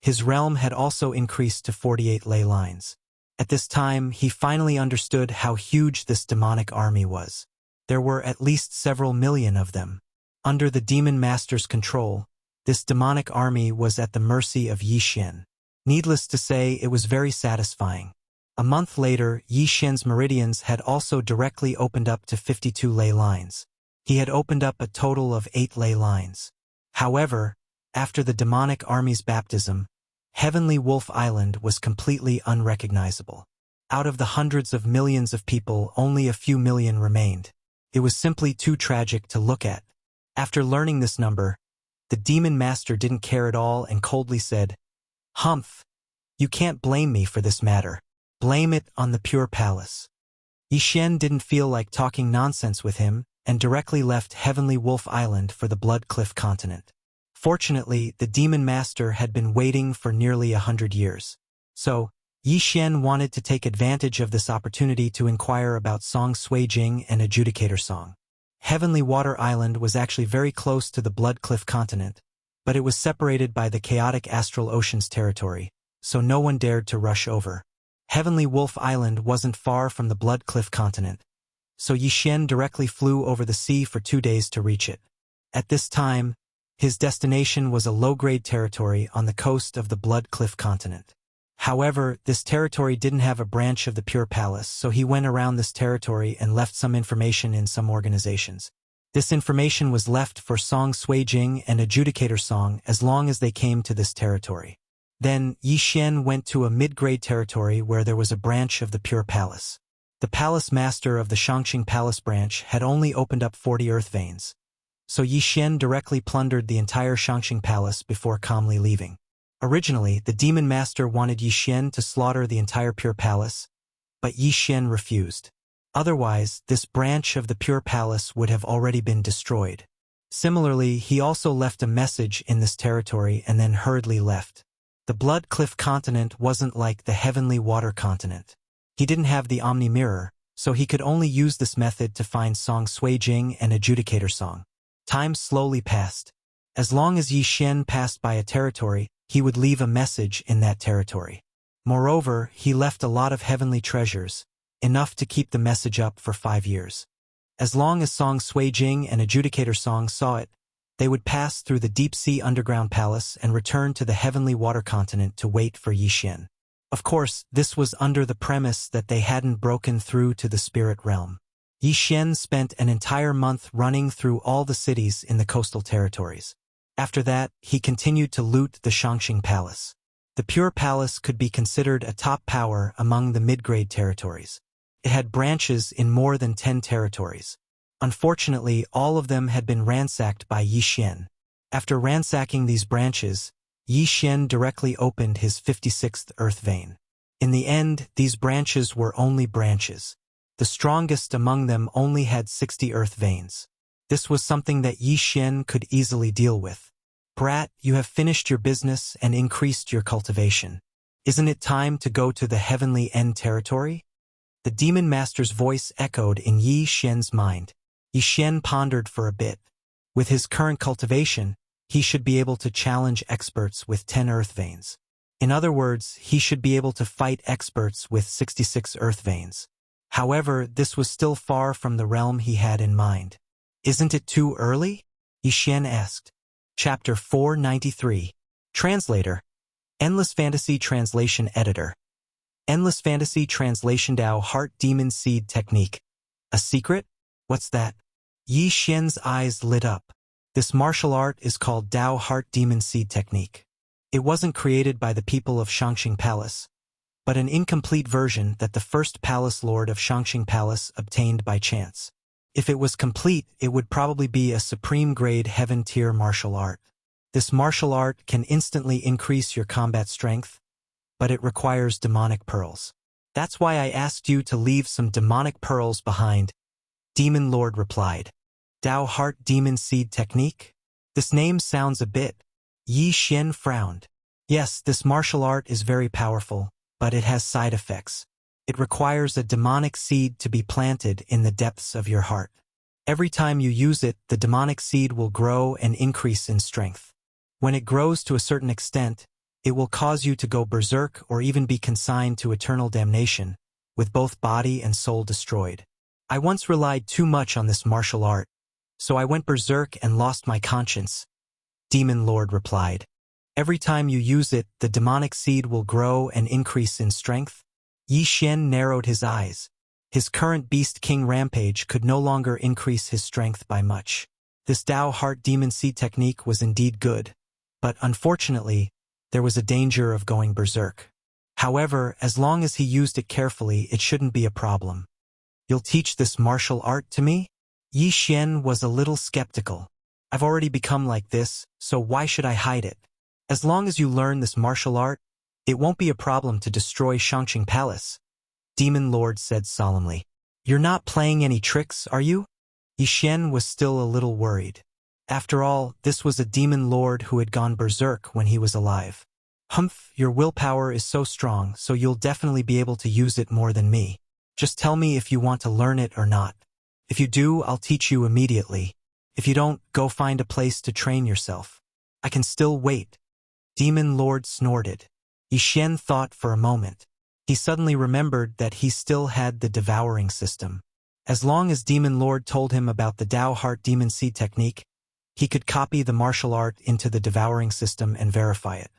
his realm had also increased to 48 ley lines. At this time, he finally understood how huge this demonic army was. There were at least several million of them. Under the demon master's control, this demonic army was at the mercy of Yi Xian. Needless to say, it was very satisfying. A month later, Yi Xian's meridians had also directly opened up to 52 ley lines. He had opened up a total of 8 ley lines. However, after the demonic army's baptism, Heavenly Wolf Island was completely unrecognizable. Out of the hundreds of millions of people, only a few million remained. It was simply too tragic to look at. After learning this number, the demon master didn't care at all and coldly said, "Humph! You can't blame me for this matter. Blame it on the Pure Palace." Yi Xian didn't feel like talking nonsense with him and directly left Heavenly Wolf Island for the Blood Cliff continent. Fortunately, the demon master had been waiting for nearly 100 years. So, Yi Xian wanted to take advantage of this opportunity to inquire about Song Suijing and Adjudicator Song. Heavenly Water Island was actually very close to the Blood Cliff continent, but it was separated by the chaotic Astral Ocean's territory, so no one dared to rush over. Heavenly Wolf Island wasn't far from the Blood Cliff continent, so Yi Xian directly flew over the sea for 2 days to reach it. At this time, his destination was a low-grade territory on the coast of the Blood Cliff continent. However, this territory didn't have a branch of the Pure Palace, so he went around this territory and left some information in some organizations. This information was left for Song Suijing and Adjudicator Song as long as they came to this territory. Then, Yi Xian went to a mid-grade territory where there was a branch of the Pure Palace. The palace master of the Shangqing Palace branch had only opened up 40 earth veins, so Yi Xian directly plundered the entire Shangqing Palace before calmly leaving. Originally, the demon master wanted Yi Xian to slaughter the entire Pure Palace, but Yi Xian refused. Otherwise, this branch of the Pure Palace would have already been destroyed. Similarly, he also left a message in this territory and then hurriedly left. The Blood Cliff continent wasn't like the Heavenly Water continent. He didn't have the Omni Mirror, so he could only use this method to find Song Suijing and Adjudicator Song. Time slowly passed. As long as Yi Xian passed by a territory, he would leave a message in that territory. Moreover, he left a lot of heavenly treasures, enough to keep the message up for 5 years. As long as Song Suijing and Adjudicator Song saw it, they would pass through the deep-sea underground palace and return to the Heavenly Water continent to wait for Yi Xian. Of course, this was under the premise that they hadn't broken through to the spirit realm. Yi Xian spent an entire month running through all the cities in the coastal territories. After that, he continued to loot the Shangqing Palace. The Pure Palace could be considered a top power among the mid-grade territories. It had branches in more than 10 territories. Unfortunately, all of them had been ransacked by Yi Xian. After ransacking these branches, Yi Xian directly opened his 56th earth vein. In the end, these branches were only branches. The strongest among them only had 60 earth veins. This was something that Yi Xian could easily deal with. "Brat, you have finished your business and increased your cultivation. Isn't it time to go to the Heavenly End territory?" The demon master's voice echoed in Yi Xian's mind. Yi Xian pondered for a bit. With his current cultivation, he should be able to challenge experts with 10 earth veins. In other words, he should be able to fight experts with 66 earth veins. However, this was still far from the realm he had in mind. "Isn't it too early?" Yi Xian asked. Chapter 493. Translator. Endless Fantasy Translation Editor. Endless Fantasy Translation Dao Heart Demon Seed Technique. A secret? What's that? Yi Xian's eyes lit up. This martial art is called Dao Heart Demon Seed Technique. It wasn't created by the people of Shangqing Palace, but an incomplete version that the first Palace Lord of Shangqing Palace obtained by chance. If it was complete, it would probably be a supreme-grade heaven-tier martial art. This martial art can instantly increase your combat strength, but it requires demonic pearls. That's why I asked you to leave some demonic pearls behind, Demon Lord replied. Dao Heart Demon Seed Technique? This name sounds a bit. Yi Xian frowned. Yes, this martial art is very powerful, but it has side effects. It requires a demonic seed to be planted in the depths of your heart. Every time you use it, the demonic seed will grow and increase in strength. When it grows to a certain extent, it will cause you to go berserk or even be consigned to eternal damnation, with both body and soul destroyed. I once relied too much on this martial art, so I went berserk and lost my conscience. Demon Lord replied. Every time you use it, the demonic seed will grow and increase in strength. Yi Xian narrowed his eyes. His current Beast King rampage could no longer increase his strength by much. This Tao Heart Demon Seed technique was indeed good, but unfortunately, there was a danger of going berserk. However, as long as he used it carefully, it shouldn't be a problem. You'll teach this martial art to me? Yi Xian was a little skeptical. I've already become like this, so why should I hide it? As long as you learn this martial art, it won't be a problem to destroy Shangqing Palace. Demon Lord said solemnly. You're not playing any tricks, are you? Yi Xian was still a little worried. After all, this was a demon lord who had gone berserk when he was alive. Humph, your willpower is so strong, so you'll definitely be able to use it more than me. Just tell me if you want to learn it or not. If you do, I'll teach you immediately. If you don't, go find a place to train yourself. I can still wait. Demon Lord snorted. Yi Xian thought for a moment. He suddenly remembered that he still had the devouring system. As long as Demon Lord told him about the Tao Heart Demon Seed technique, he could copy the martial art into the devouring system and verify it.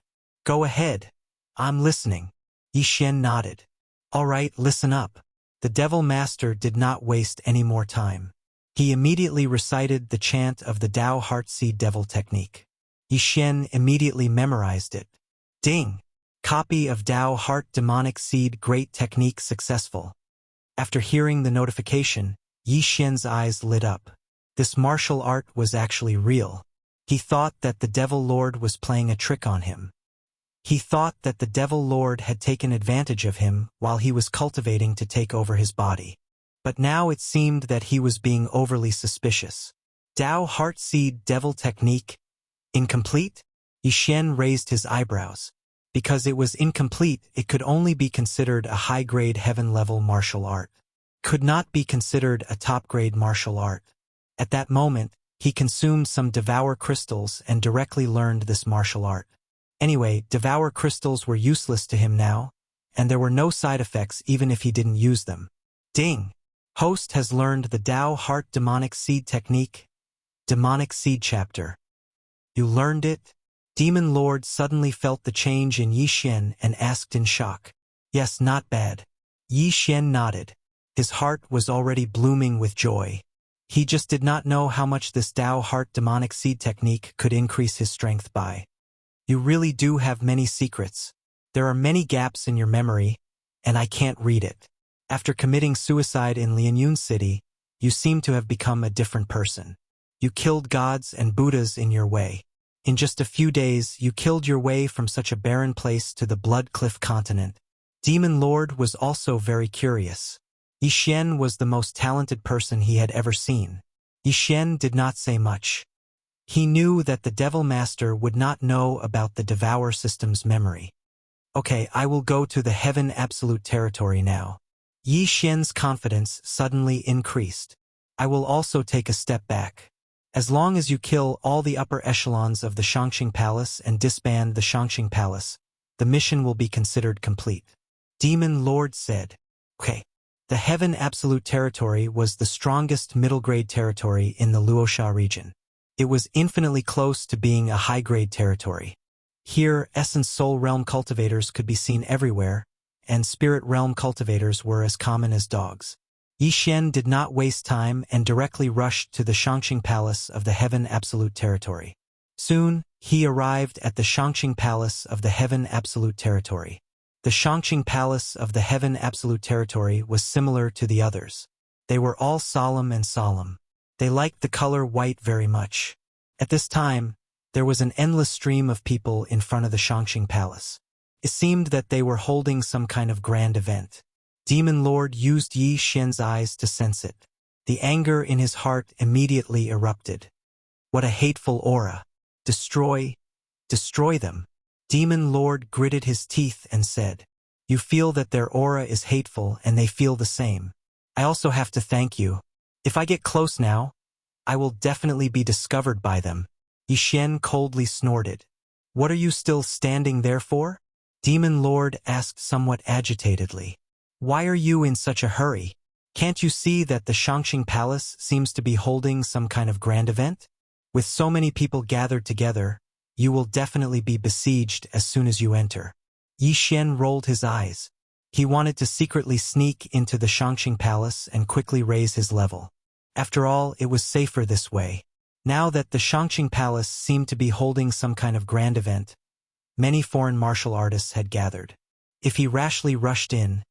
Go ahead. I'm listening. Yi Xian nodded. All right, listen up. The Devil Master did not waste any more time. He immediately recited the chant of the Tao Heart Seed Devil technique. Yi Xian immediately memorized it. Ding! Copy of Tao Heart Demonic Seed Great Technique successful. After hearing the notification, Yi Xian's eyes lit up. This martial art was actually real. He thought that the Devil Lord was playing a trick on him. He thought that the Devil Lord had taken advantage of him while he was cultivating to take over his body. But now it seemed that he was being overly suspicious. Tao Heart Seed Devil Technique? Incomplete? Yi Xian raised his eyebrows. Because it was incomplete, it could only be considered a high-grade heaven-level martial art. Could not be considered a top-grade martial art. At that moment, he consumed some Devour Crystals and directly learned this martial art. Anyway, Devour Crystals were useless to him now, and there were no side effects even if he didn't use them. Ding! Host has learned the Tao Heart Demonic Seed Technique. Demonic Seed Chapter. You learned it? Demon Lord suddenly felt the change in Yi Xian and asked in shock. Yes, not bad. Yi Xian nodded. His heart was already blooming with joy. He just did not know how much this Tao Heart Demonic Seed technique could increase his strength by. You really do have many secrets. There are many gaps in your memory, and I can't read it. After committing suicide in Lianyun City, you seem to have become a different person. You killed gods and Buddhas in your way. In just a few days, you killed your way from such a barren place to the Blood Cliff continent. Demon Lord was also very curious. Yi Xian was the most talented person he had ever seen. Yi Xian did not say much. He knew that the Devil Master would not know about the Devour System's memory. Okay, I will go to the Heaven Absolute Territory now. Yi Xian's confidence suddenly increased. I will also take a step back. As long as you kill all the upper echelons of the Shangqing Palace and disband the Shangqing Palace, the mission will be considered complete. Demon Lord said. Okay. The Heaven Absolute Territory was the strongest middle-grade territory in the Luosha region. It was infinitely close to being a high-grade territory. Here, Essence Soul Realm cultivators could be seen everywhere, and Spirit Realm cultivators were as common as dogs. Yi Xian did not waste time and directly rushed to the Shangqing Palace of the Heaven Absolute Territory. Soon, he arrived at the Shangqing Palace of the Heaven Absolute Territory. The Shangqing Palace of the Heaven Absolute Territory was similar to the others. They were all solemn and solemn. They liked the color white very much. At this time, there was an endless stream of people in front of the Shangqing Palace. It seemed that they were holding some kind of grand event. Demon Lord used Yi Xian's eyes to sense it. The anger in his heart immediately erupted. What a hateful aura. Destroy, destroy them. Demon Lord gritted his teeth and said, "You feel that their aura is hateful and they feel the same. I also have to thank you. If I get close now, I will definitely be discovered by them." Yixian coldly snorted. "What are you still standing there for?" Demon Lord asked somewhat agitatedly. "Why are you in such a hurry? Can't you see that the Shangxing Palace seems to be holding some kind of grand event? With so many people gathered together, you will definitely be besieged as soon as you enter." Yixian rolled his eyes. He wanted to secretly sneak into the Shangxing Palace and quickly raise his level. After all, it was safer this way. Now that the Shangxing Palace seemed to be holding some kind of grand event, many foreign martial artists had gathered. If he rashly rushed in,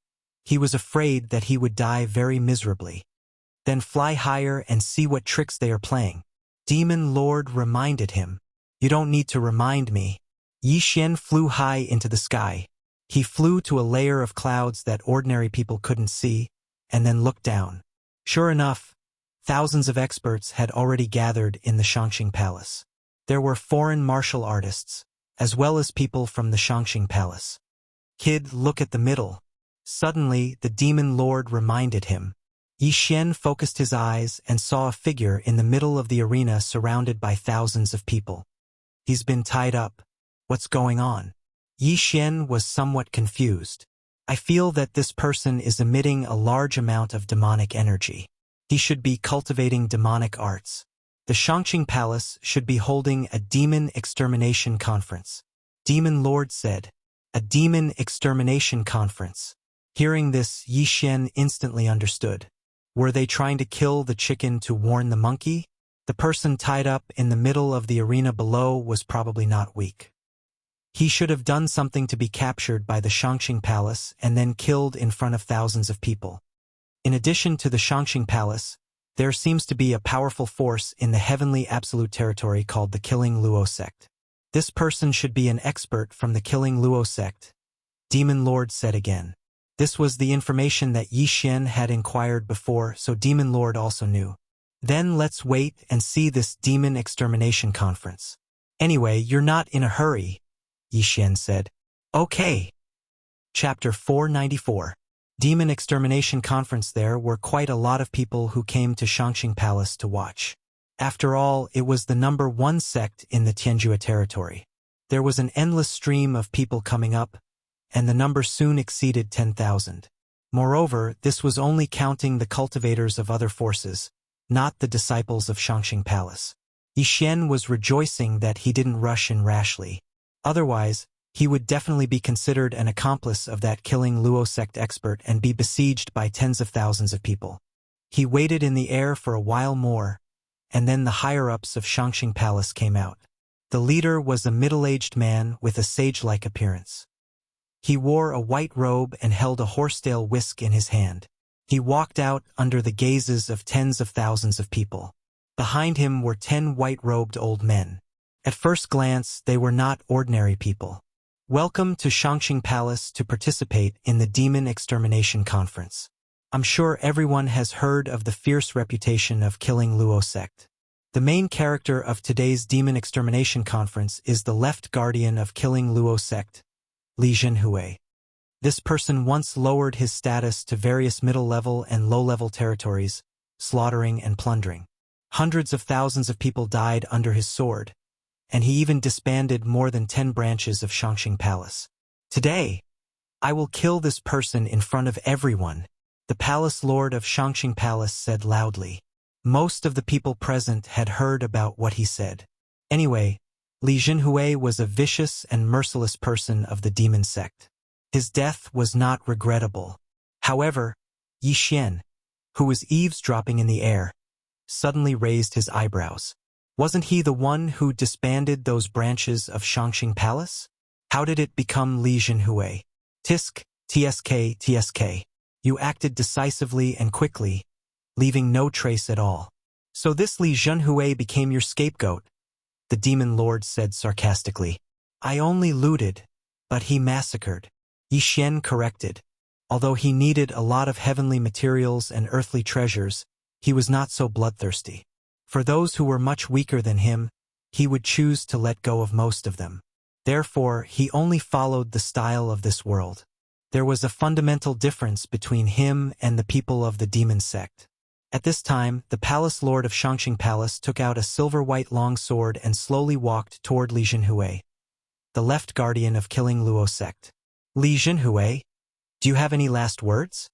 he was afraid that he would die very miserably. Then fly higher and see what tricks they are playing. Demon Lord reminded him. "You don't need to remind me." Yixian flew high into the sky. He flew to a layer of clouds that ordinary people couldn't see, and then looked down. Sure enough, thousands of experts had already gathered in the Shangxing Palace. There were foreign martial artists, as well as people from the Shangxing Palace. "Kid, look at the middle." Suddenly, the Demon Lord reminded him. Yixian focused his eyes and saw a figure in the middle of the arena surrounded by thousands of people. "He's been tied up. What's going on?" Yixian was somewhat confused. "I feel that this person is emitting a large amount of demonic energy. He should be cultivating demonic arts. The Shangxing Palace should be holding a demon extermination conference." Demon Lord said, "A demon extermination conference." Hearing this, Yixian instantly understood. Were they trying to kill the chicken to warn the monkey? The person tied up in the middle of the arena below was probably not weak. He should have done something to be captured by the Shangxing Palace and then killed in front of thousands of people. In addition to the Shangxing Palace, there seems to be a powerful force in the heavenly absolute territory called the Killing Luo sect. This person should be an expert from the Killing Luo sect, Demon Lord said again. This was the information that Yixian had inquired before, so Demon Lord also knew. "Then let's wait and see this demon extermination conference." "Anyway, you're not in a hurry," Yixian said. "Okay." Chapter 494. Demon Extermination Conference. There were quite a lot of people who came to Shangxing Palace to watch. After all, it was the #1 sect in the Tianjua territory. There was an endless stream of people coming up, and the number soon exceeded 10,000. Moreover, this was only counting the cultivators of other forces, not the disciples of Shangxing Palace. Yixian was rejoicing that he didn't rush in rashly. Otherwise, he would definitely be considered an accomplice of that Killing Luo sect expert and be besieged by tens of thousands of people. He waited in the air for a while more, and then the higher-ups of Shangxing Palace came out. The leader was a middle-aged man with a sage-like appearance. He wore a white robe and held a horsetail whisk in his hand. He walked out under the gazes of tens of thousands of people. Behind him were 10 white-robed old men. At first glance, they were not ordinary people. "Welcome to Shangxing Palace to participate in the Demon Extermination Conference. I'm sure everyone has heard of the fierce reputation of Killing Luo sect. The main character of today's Demon Extermination Conference is the left guardian of Killing Luo sect, Li Zhenhui. This person once lowered his status to various middle-level and low-level territories, slaughtering and plundering. Hundreds of thousands of people died under his sword, and he even disbanded more than 10 branches of Shangxing Palace. Today, I will kill this person in front of everyone, the Palace Lord of Shangxing Palace said loudly. Most of the people present had heard about what he said. Anyway, Li Zhenhui was a vicious and merciless person of the demon sect. His death was not regrettable. However, Yixian, who was eavesdropping in the air, suddenly raised his eyebrows. Wasn't he the one who disbanded those branches of Shangxing Palace? How did it become Li Zhenhui? Tisk, tsk. You acted decisively and quickly, leaving no trace at all. So this Li Zhenhui became your scapegoat, the Demon Lord said sarcastically. I only looted, but he massacred, Yixian corrected. Although he needed a lot of heavenly materials and earthly treasures, he was not so bloodthirsty. For those who were much weaker than him, he would choose to let go of most of them. Therefore, he only followed the style of this world. There was a fundamental difference between him and the people of the demon sect. At this time, the palace lord of Shangxing Palace took out a silver-white long sword and slowly walked toward Li Jinhui, the left guardian of Killing Luo sect. Li Jinhui, do you have any last words?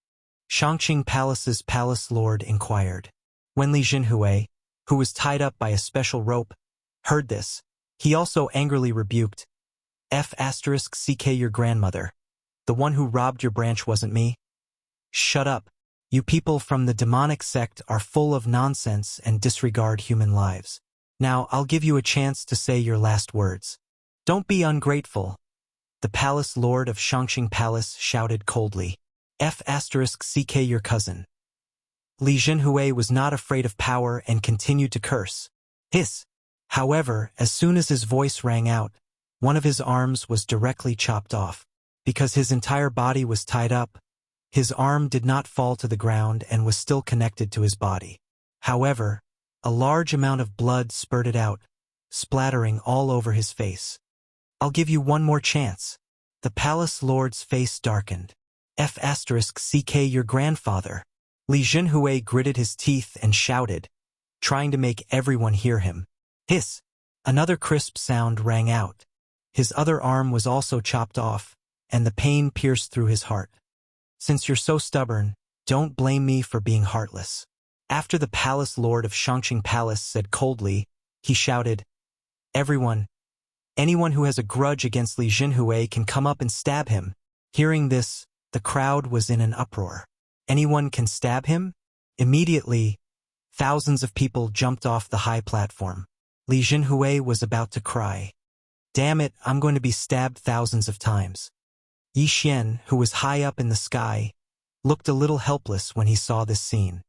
Shangxing Palace's palace lord inquired. When Li Jinhui, who was tied up by a special rope, heard this, he also angrily rebuked, F***ck your grandmother. The one who robbed your branch wasn't me. Shut up. You people from the demonic sect are full of nonsense and disregard human lives. Now I'll give you a chance to say your last words. Don't be ungrateful. The palace lord of Shangxing Palace shouted coldly. F***ck your cousin. Li Jinhui was not afraid of power and continued to curse. Hiss. However, as soon as his voice rang out, one of his arms was directly chopped off. Because his entire body was tied up, his arm did not fall to the ground and was still connected to his body. However, a large amount of blood spurted out, splattering all over his face. I'll give you one more chance. The palace lord's face darkened. F***ck your grandfather. Li Jinhui gritted his teeth and shouted, trying to make everyone hear him. Hiss! Another crisp sound rang out. His other arm was also chopped off, and the pain pierced through his heart. Since you're so stubborn, don't blame me for being heartless. After the palace lord of Shangxing Palace said coldly, he shouted, Everyone, anyone who has a grudge against Li Jinhui can come up and stab him. Hearing this, the crowd was in an uproar. Anyone can stab him? Immediately, thousands of people jumped off the high platform. Li Jinhui was about to cry. Damn it, I'm going to be stabbed thousands of times. Yi Xian, who was high up in the sky, looked a little helpless when he saw this scene.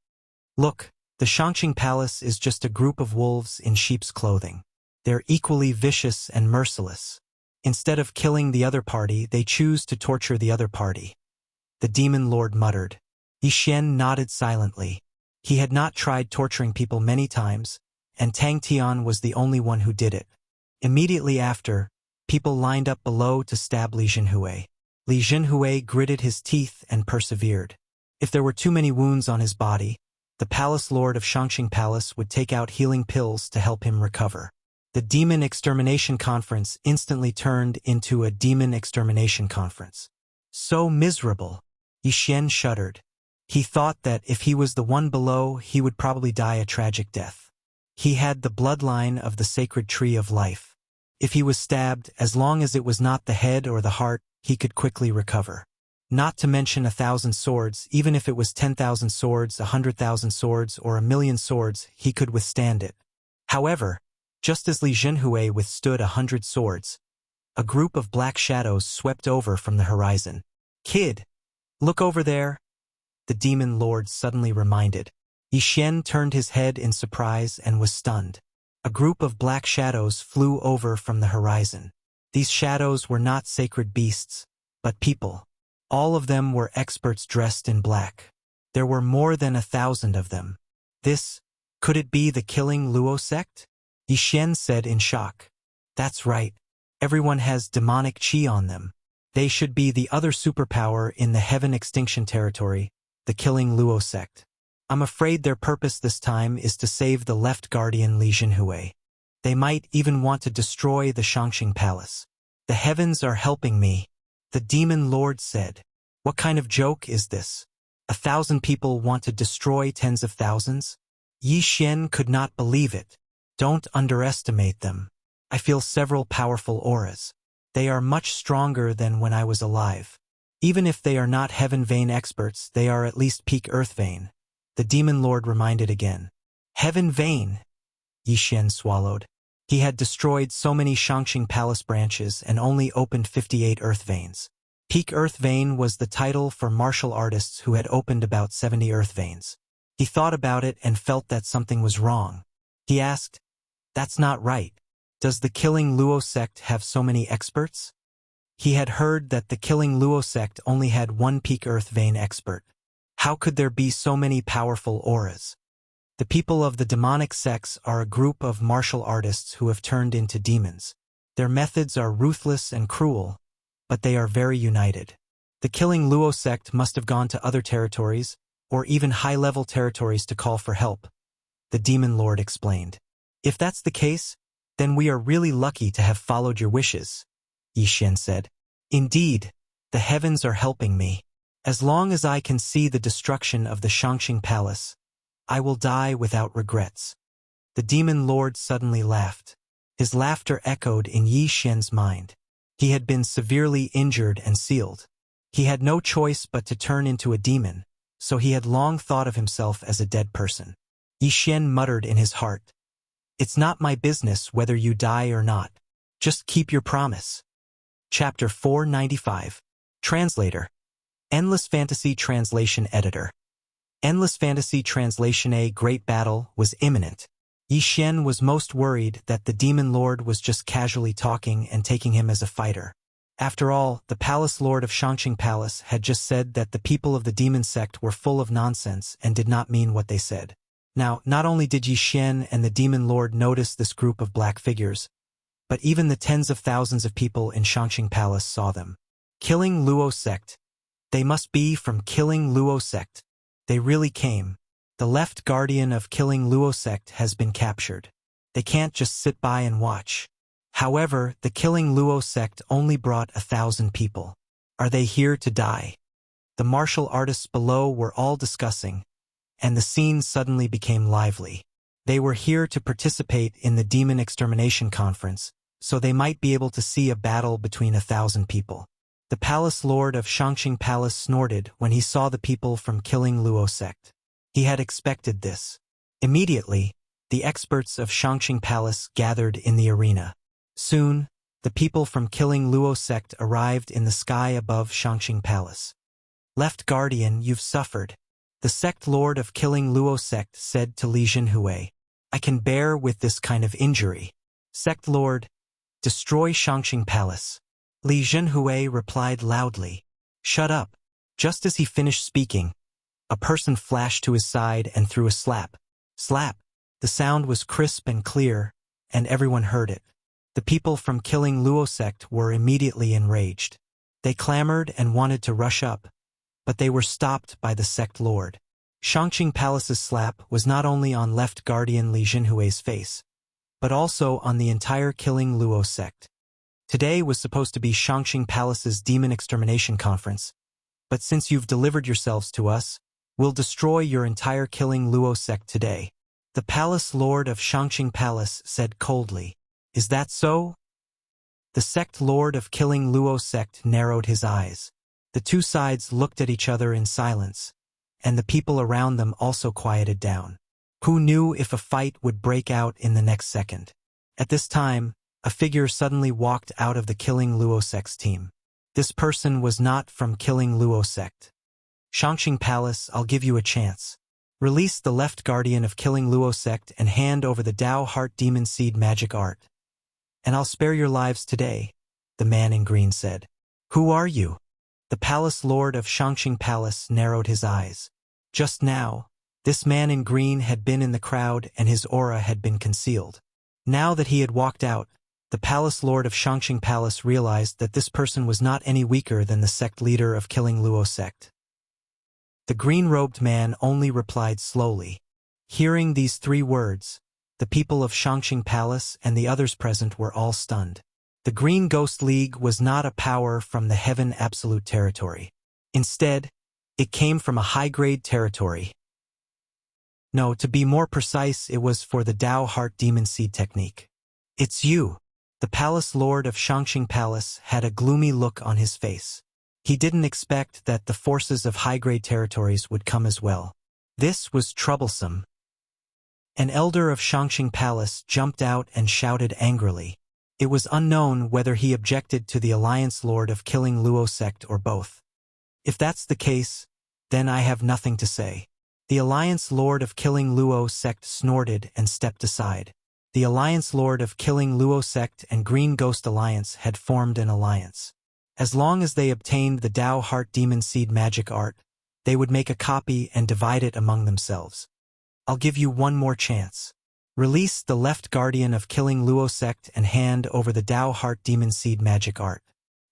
Look, the Shangxing Palace is just a group of wolves in sheep's clothing. They're equally vicious and merciless. Instead of killing the other party, they choose to torture the other party. The demon lord muttered. Yi Xian nodded silently. He had not tried torturing people many times, and Tang Tian was the only one who did it. Immediately after, people lined up below to stab Li Jinhui. Li Jinhui gritted his teeth and persevered. If there were too many wounds on his body, the palace lord of Shangxing Palace would take out healing pills to help him recover. The Demon Extermination Conference instantly turned into a Demon Extermination Conference. So miserable. Yi Xian shuddered. He thought that if he was the one below, he would probably die a tragic death. He had the bloodline of the sacred tree of life. If he was stabbed, as long as it was not the head or the heart, he could quickly recover. Not to mention 1,000 swords, even if it was 10,000 swords, 100,000 swords, or 1,000,000 swords, he could withstand it. However, just as Li Jinhui withstood 100 swords, a group of black shadows swept over from the horizon. Kid! Look over there! The demon lord suddenly reminded. Yi Xian turned his head in surprise and was stunned. A group of black shadows flew over from the horizon. These shadows were not sacred beasts, but people. All of them were experts dressed in black. There were more than 1,000 of them. Could it be the Killing Luo sect? Yi Xian said in shock. That's right. Everyone has demonic chi on them. They should be the other superpower in the Heaven Extinction Territory, the Killing Luo sect. I'm afraid their purpose this time is to save the left guardian Li Jinhui. They might even want to destroy the Shangxing Palace. The heavens are helping me, the demon lord said. What kind of joke is this? 1,000 people want to destroy tens of thousands? Yi Xian could not believe it. Don't underestimate them. I feel several powerful auras. They are much stronger than when I was alive. Even if they are not Heaven Vein experts, they are at least peak Earth Vein. The demon lord reminded again. Heaven Vein! Yi Xian swallowed. He had destroyed so many Shangxing Palace branches and only opened 58 Earth Veins. Peak Earth Vein was the title for martial artists who had opened about 70 Earth Veins. He thought about it and felt that something was wrong. He asked, That's not right. Does the Killing Luo sect have so many experts? He had heard that the Killing Luo sect only had one peak Earth Vein expert. How could there be so many powerful auras? The people of the demonic sects are a group of martial artists who have turned into demons. Their methods are ruthless and cruel, but they are very united. The Killing Luo sect must have gone to other territories, or even high-level territories to call for help, the demon lord explained. If that's the case, then we are really lucky to have followed your wishes, Yi Xian said. Indeed, the heavens are helping me. As long as I can see the destruction of the Shangxing Palace, I will die without regrets. The demon lord suddenly laughed. His laughter echoed in Yi Xian's mind. He had been severely injured and sealed. He had no choice but to turn into a demon, so he had long thought of himself as a dead person. Yi Xian muttered in his heart, "It's not my business whether you die or not. Just keep your promise." Chapter 495. Translator. Endless Fantasy Translation Editor. Endless Fantasy Translation. A great battle was imminent. Yi Xian was most worried that the demon lord was just casually talking and taking him as a fighter. After all, the palace lord of Shangxing Palace had just said that the people of the demon sect were full of nonsense and did not mean what they said. Now, not only did Yi Xian and the demon lord notice this group of black figures, but even the tens of thousands of people in Shangxing Palace saw them. Killing Luo sect. They must be from Killing Luo sect. They really came. The left guardian of Killing Luo sect has been captured. They can't just sit by and watch. However, the Killing Luo sect only brought 1,000 people. Are they here to die? The martial artists below were all discussing, and the scene suddenly became lively. They were here to participate in the Demon Extermination Conference, so they might be able to see a battle between 1,000 people. The palace lord of Shangxing Palace snorted when he saw the people from Killing Luo sect. He had expected this. Immediately, the experts of Shangxing Palace gathered in the arena. Soon, the people from Killing Luo sect arrived in the sky above Shangxing Palace. "Left Guardian, you've suffered," the sect lord of Killing Luo sect said to Li Zhenhui. "I can bear with this kind of injury." Sect lord, destroy Shangxing Palace. Li Zhenhui replied loudly. "Shut up." Just as he finished speaking, a person flashed to his side and threw a slap. Slap. The sound was crisp and clear, and everyone heard it. The people from Killing Luo sect were immediately enraged. They clamored and wanted to rush up, but they were stopped by the sect lord. Shangxing Palace's slap was not only on left guardian Li Zhenhui's face, but also on the entire Killing Luo sect. Today was supposed to be Shangxing Palace's Demon Extermination Conference, but since you've delivered yourselves to us, we'll destroy your entire Killing Luo sect today. The palace lord of Shangxing Palace said coldly. "Is that so?" The sect lord of Killing Luo sect narrowed his eyes. The two sides looked at each other in silence, and the people around them also quieted down. Who knew if a fight would break out in the next second? At this time, a figure suddenly walked out of the Killing Luo sect's team. This person was not from Killing Luo sect. "Shangxing Palace, I'll give you a chance. Release the left guardian of Killing Luo sect and hand over the Dao Heart Demon Seed magic art. And I'll spare your lives today," the man in green said. "Who are you?" The palace lord of Shangxing Palace narrowed his eyes. Just now, this man in green had been in the crowd and his aura had been concealed. Now that he had walked out, the palace lord of Shangxing Palace realized that this person was not any weaker than the sect leader of Killing Luo sect. The green-robed man only replied slowly. Hearing these 3 words, the people of Shangxing Palace and the others present were all stunned. The Green Ghost League was not a power from the Heaven Absolute territory. Instead, it came from a high-grade territory. No, to be more precise, it was for the Dao Heart Demon Seed technique. "It's you." The palace lord of Shangxing Palace had a gloomy look on his face. He didn't expect that the forces of high-grade territories would come as well. This was troublesome. An elder of Shangxing Palace jumped out and shouted angrily. It was unknown whether he objected to the Alliance Lord of Killing Luo sect or both. If that's the case, then I have nothing to say. The Alliance Lord of Killing Luo sect snorted and stepped aside. The Alliance Lord of Killing Luo sect and Green Ghost Alliance had formed an alliance. As long as they obtained the Dao Heart Demon Seed magic art, they would make a copy and divide it among themselves. I'll give you one more chance. Release the left guardian of Killing Luo sect and hand over the Dao Heart Demon Seed magic art.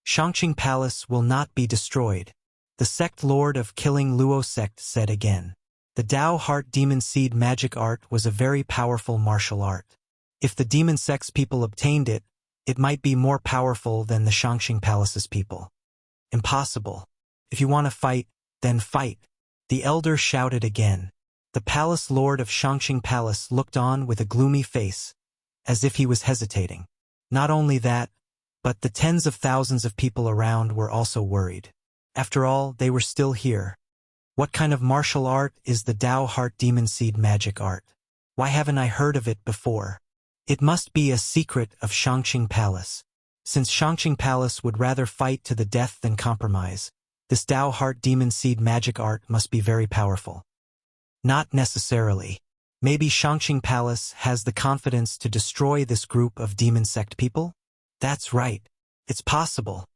Shangqing Palace will not be destroyed. The sect lord of Killing Luo sect said again. The Dao Heart Demon Seed magic art was a very powerful martial art. If the demon sect's people obtained it, it might be more powerful than the Shangqing Palace's people. Impossible. If you want to fight, then fight. The elder shouted again. The palace lord of Shangqing Palace looked on with a gloomy face, as if he was hesitating. Not only that, but the tens of thousands of people around were also worried. After all, they were still here. What kind of martial art is the Dao Heart Demon Seed magic art? Why haven't I heard of it before? It must be a secret of Shangqing Palace. Since Shangqing Palace would rather fight to the death than compromise, this Dao Heart Demon Seed magic art must be very powerful. Not necessarily. Maybe Shangqing Palace has the confidence to destroy this group of demon sect people? That's right. It's possible.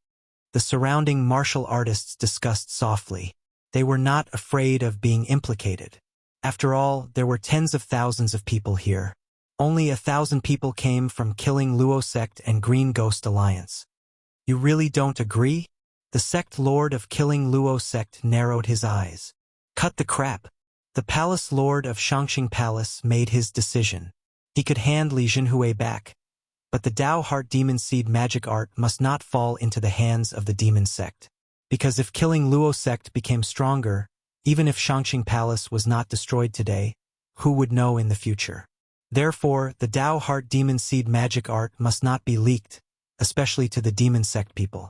The surrounding martial artists discussed softly. They were not afraid of being implicated. After all, there were tens of thousands of people here. Only 1,000 people came from Killing Luo sect and Green Ghost Alliance. You really don't agree? The sect lord of Killing Luo sect narrowed his eyes. Cut the crap. The palace lord of Shangqing Palace made his decision. He could hand Li Jinhui back. But the Dao Heart Demon Seed magic art must not fall into the hands of the demon sect. Because if Killing Luo sect became stronger, even if Shangqing Palace was not destroyed today, who would know in the future? Therefore, the Dao Heart Demon Seed magic art must not be leaked, especially to the demon sect people.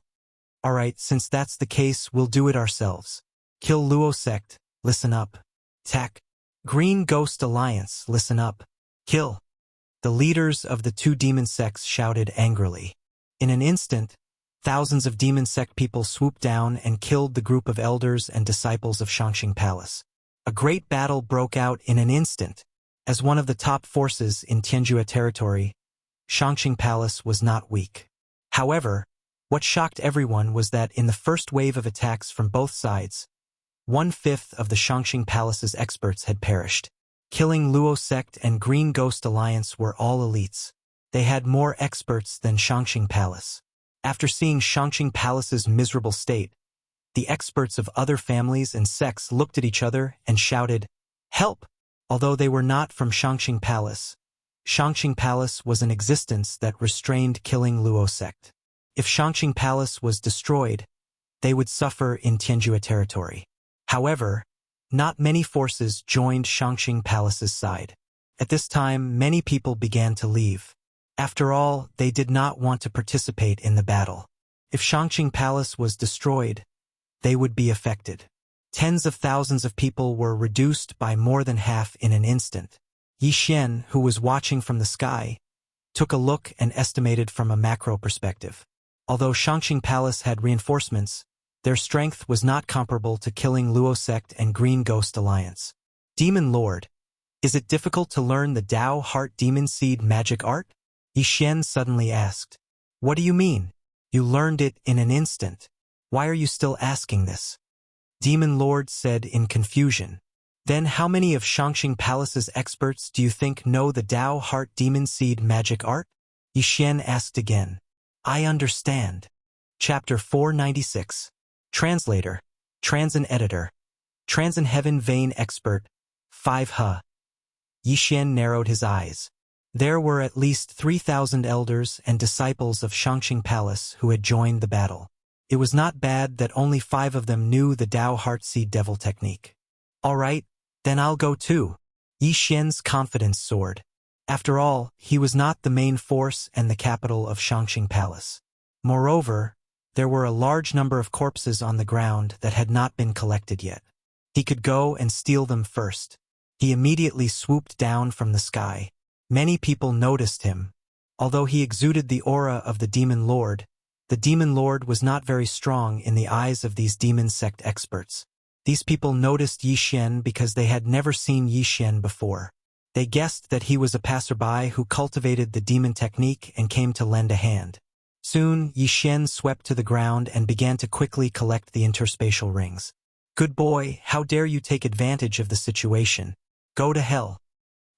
Alright, since that's the case, we'll do it ourselves. Kill Luo sect, listen up. Tech. Green Ghost Alliance, listen up. Kill. The leaders of the two demon sects shouted angrily. In an instant, thousands of demon sect people swooped down and killed the group of elders and disciples of Shangqing Palace. A great battle broke out in an instant. As one of the top forces in Tianjua territory, Shangqing Palace was not weak. However, what shocked everyone was that in the first wave of attacks from both sides, 1/5 of the Shangqing Palace's experts had perished. Killing Luo sect and Green Ghost Alliance were all elites. They had more experts than Shangqing Palace. After seeing Shangqing Palace's miserable state, the experts of other families and sects looked at each other and shouted, "Help!" Although they were not from Shangqing Palace, Shangqing Palace was an existence that restrained Killing Luo sect. If Shangqing Palace was destroyed, they would suffer in Tianjua territory. However, not many forces joined Shangqing Palace's side. At this time, many people began to leave. After all, they did not want to participate in the battle. If Shangqing Palace was destroyed, they would be affected. Tens of thousands of people were reduced by more than half in an instant. Yi Xian, who was watching from the sky, took a look and estimated from a macro perspective. Although Shangqing Palace had reinforcements, their strength was not comparable to Killing Luo sect and Green Ghost Alliance. Demon Lord, is it difficult to learn the Dao Heart Demon Seed magic art? Yi Xian suddenly asked. What do you mean? You learned it in an instant. Why are you still asking this? Demon Lord said in confusion. Then how many of Shangqing Palace's experts do you think know the Dao Heart Demon Seed magic art? Yi Xian asked again. I understand. Chapter 496. Translator, Transin Editor, Transin Heaven Vein Expert, 5 Huh. Yi Xian narrowed his eyes. There were at least 3,000 elders and disciples of Shangqing Palace who had joined the battle. It was not bad that only 5 of them knew the Dao Heart Seed Devil technique. All right, then I'll go too. Yi Xian's confidence soared. After all, he was not the main force and the capital of Shangqing Palace. Moreover, there were a large number of corpses on the ground that had not been collected yet. He could go and steal them first. He immediately swooped down from the sky. Many people noticed him. Although he exuded the aura of the Demon Lord was not very strong in the eyes of these demon sect experts. These people noticed Yi Xian because they had never seen Yi Xian before. They guessed that he was a passerby who cultivated the demon technique and came to lend a hand. Soon, Yi Xian swept to the ground and began to quickly collect the interspatial rings. Good boy, how dare you take advantage of the situation? Go to hell.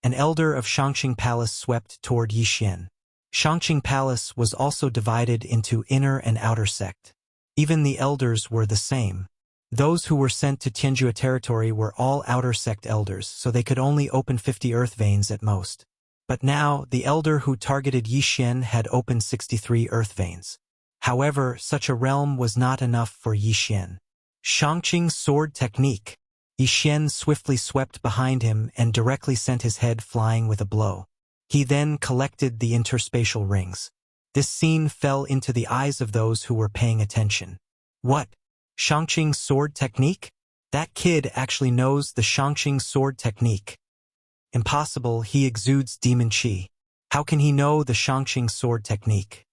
An elder of Shangqing Palace swept toward Yixin. Shangqing Palace was also divided into inner and outer sect. Even the elders were the same. Those who were sent to Tianjua territory were all outer sect elders, so they could only open 50 earth veins at most. But now, the elder who targeted Yixin had opened 63 earth veins. However, such a realm was not enough for Yixin. Shangqing's sword technique. Yixin swiftly swept behind him and directly sent his head flying with a blow. He then collected the interspatial rings. This scene fell into the eyes of those who were paying attention. What? Shangqing's sword technique? That kid actually knows the Shangqing sword technique. Impossible, he exudes demon qi. How can he know the Shangqing sword technique?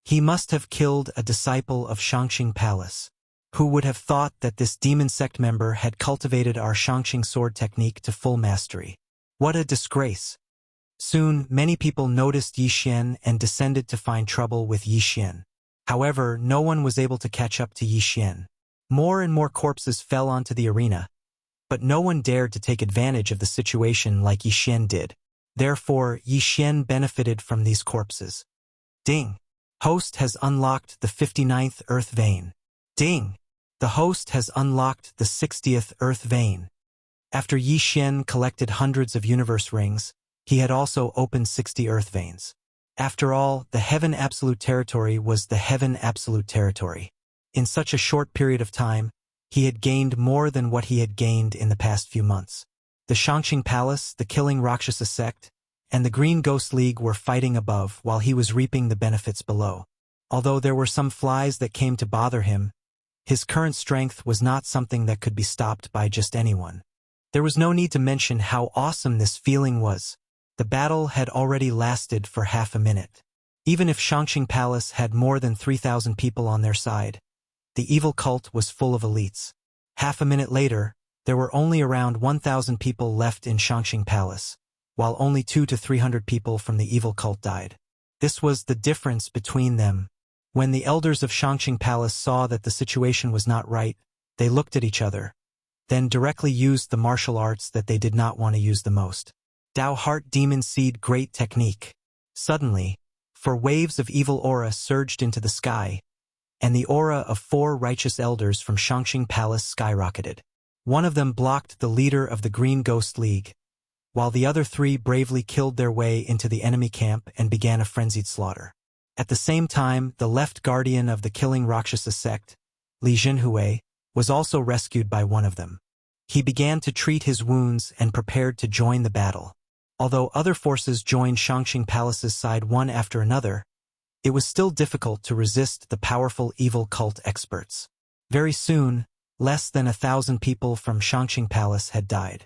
He must have killed a disciple of Shangqing Palace. Who would have thought that this demon sect member had cultivated our Shangqing sword technique to full mastery? What a disgrace. Soon, many people noticed Yixin and descended to find trouble with Yixin. However, no one was able to catch up to Yixin. More and more corpses fell onto the arena, but no one dared to take advantage of the situation like Yixin did. Therefore, Yixin benefited from these corpses. Ding! Host has unlocked the 59th earth vein. Ding! The host has unlocked the 60th earth vein. After Yixin collected hundreds of universe rings, he had also opened 60 earth veins. After all, the Heaven Absolute Territory was the Heaven Absolute Territory. In such a short period of time, he had gained more than what he had gained in the past few months. The Shangqing Palace, the Killing Rakshasa sect, and the Green Ghost League were fighting above while he was reaping the benefits below. Although there were some flies that came to bother him, his current strength was not something that could be stopped by just anyone. There was no need to mention how awesome this feeling was. The battle had already lasted for half a minute. Even if Shangqing Palace had more than 3,000 people on their side, the evil cult was full of elites. Half a minute later, there were only around 1,000 people left in Shangqing Palace, while only 200 to 300 people from the evil cult died. This was the difference between them. When the elders of Shangqing Palace saw that the situation was not right, they looked at each other, then directly used the martial arts that they did not want to use the most. Dao Heart Demon Seed Great Technique. Suddenly, 4 waves of evil aura surged into the sky, and the aura of 4 righteous elders from Shangqing Palace skyrocketed. One of them blocked the leader of the Green Ghost League, while the other 3 bravely killed their way into the enemy camp and began a frenzied slaughter. At the same time, the left guardian of the Killing Rakshasa sect, Li Jinhui, was also rescued by one of them. He began to treat his wounds and prepared to join the battle. Although other forces joined Shangqing Palace's side one after another, it was still difficult to resist the powerful evil cult experts. Very soon, less than 1,000 people from Shangqing Palace had died.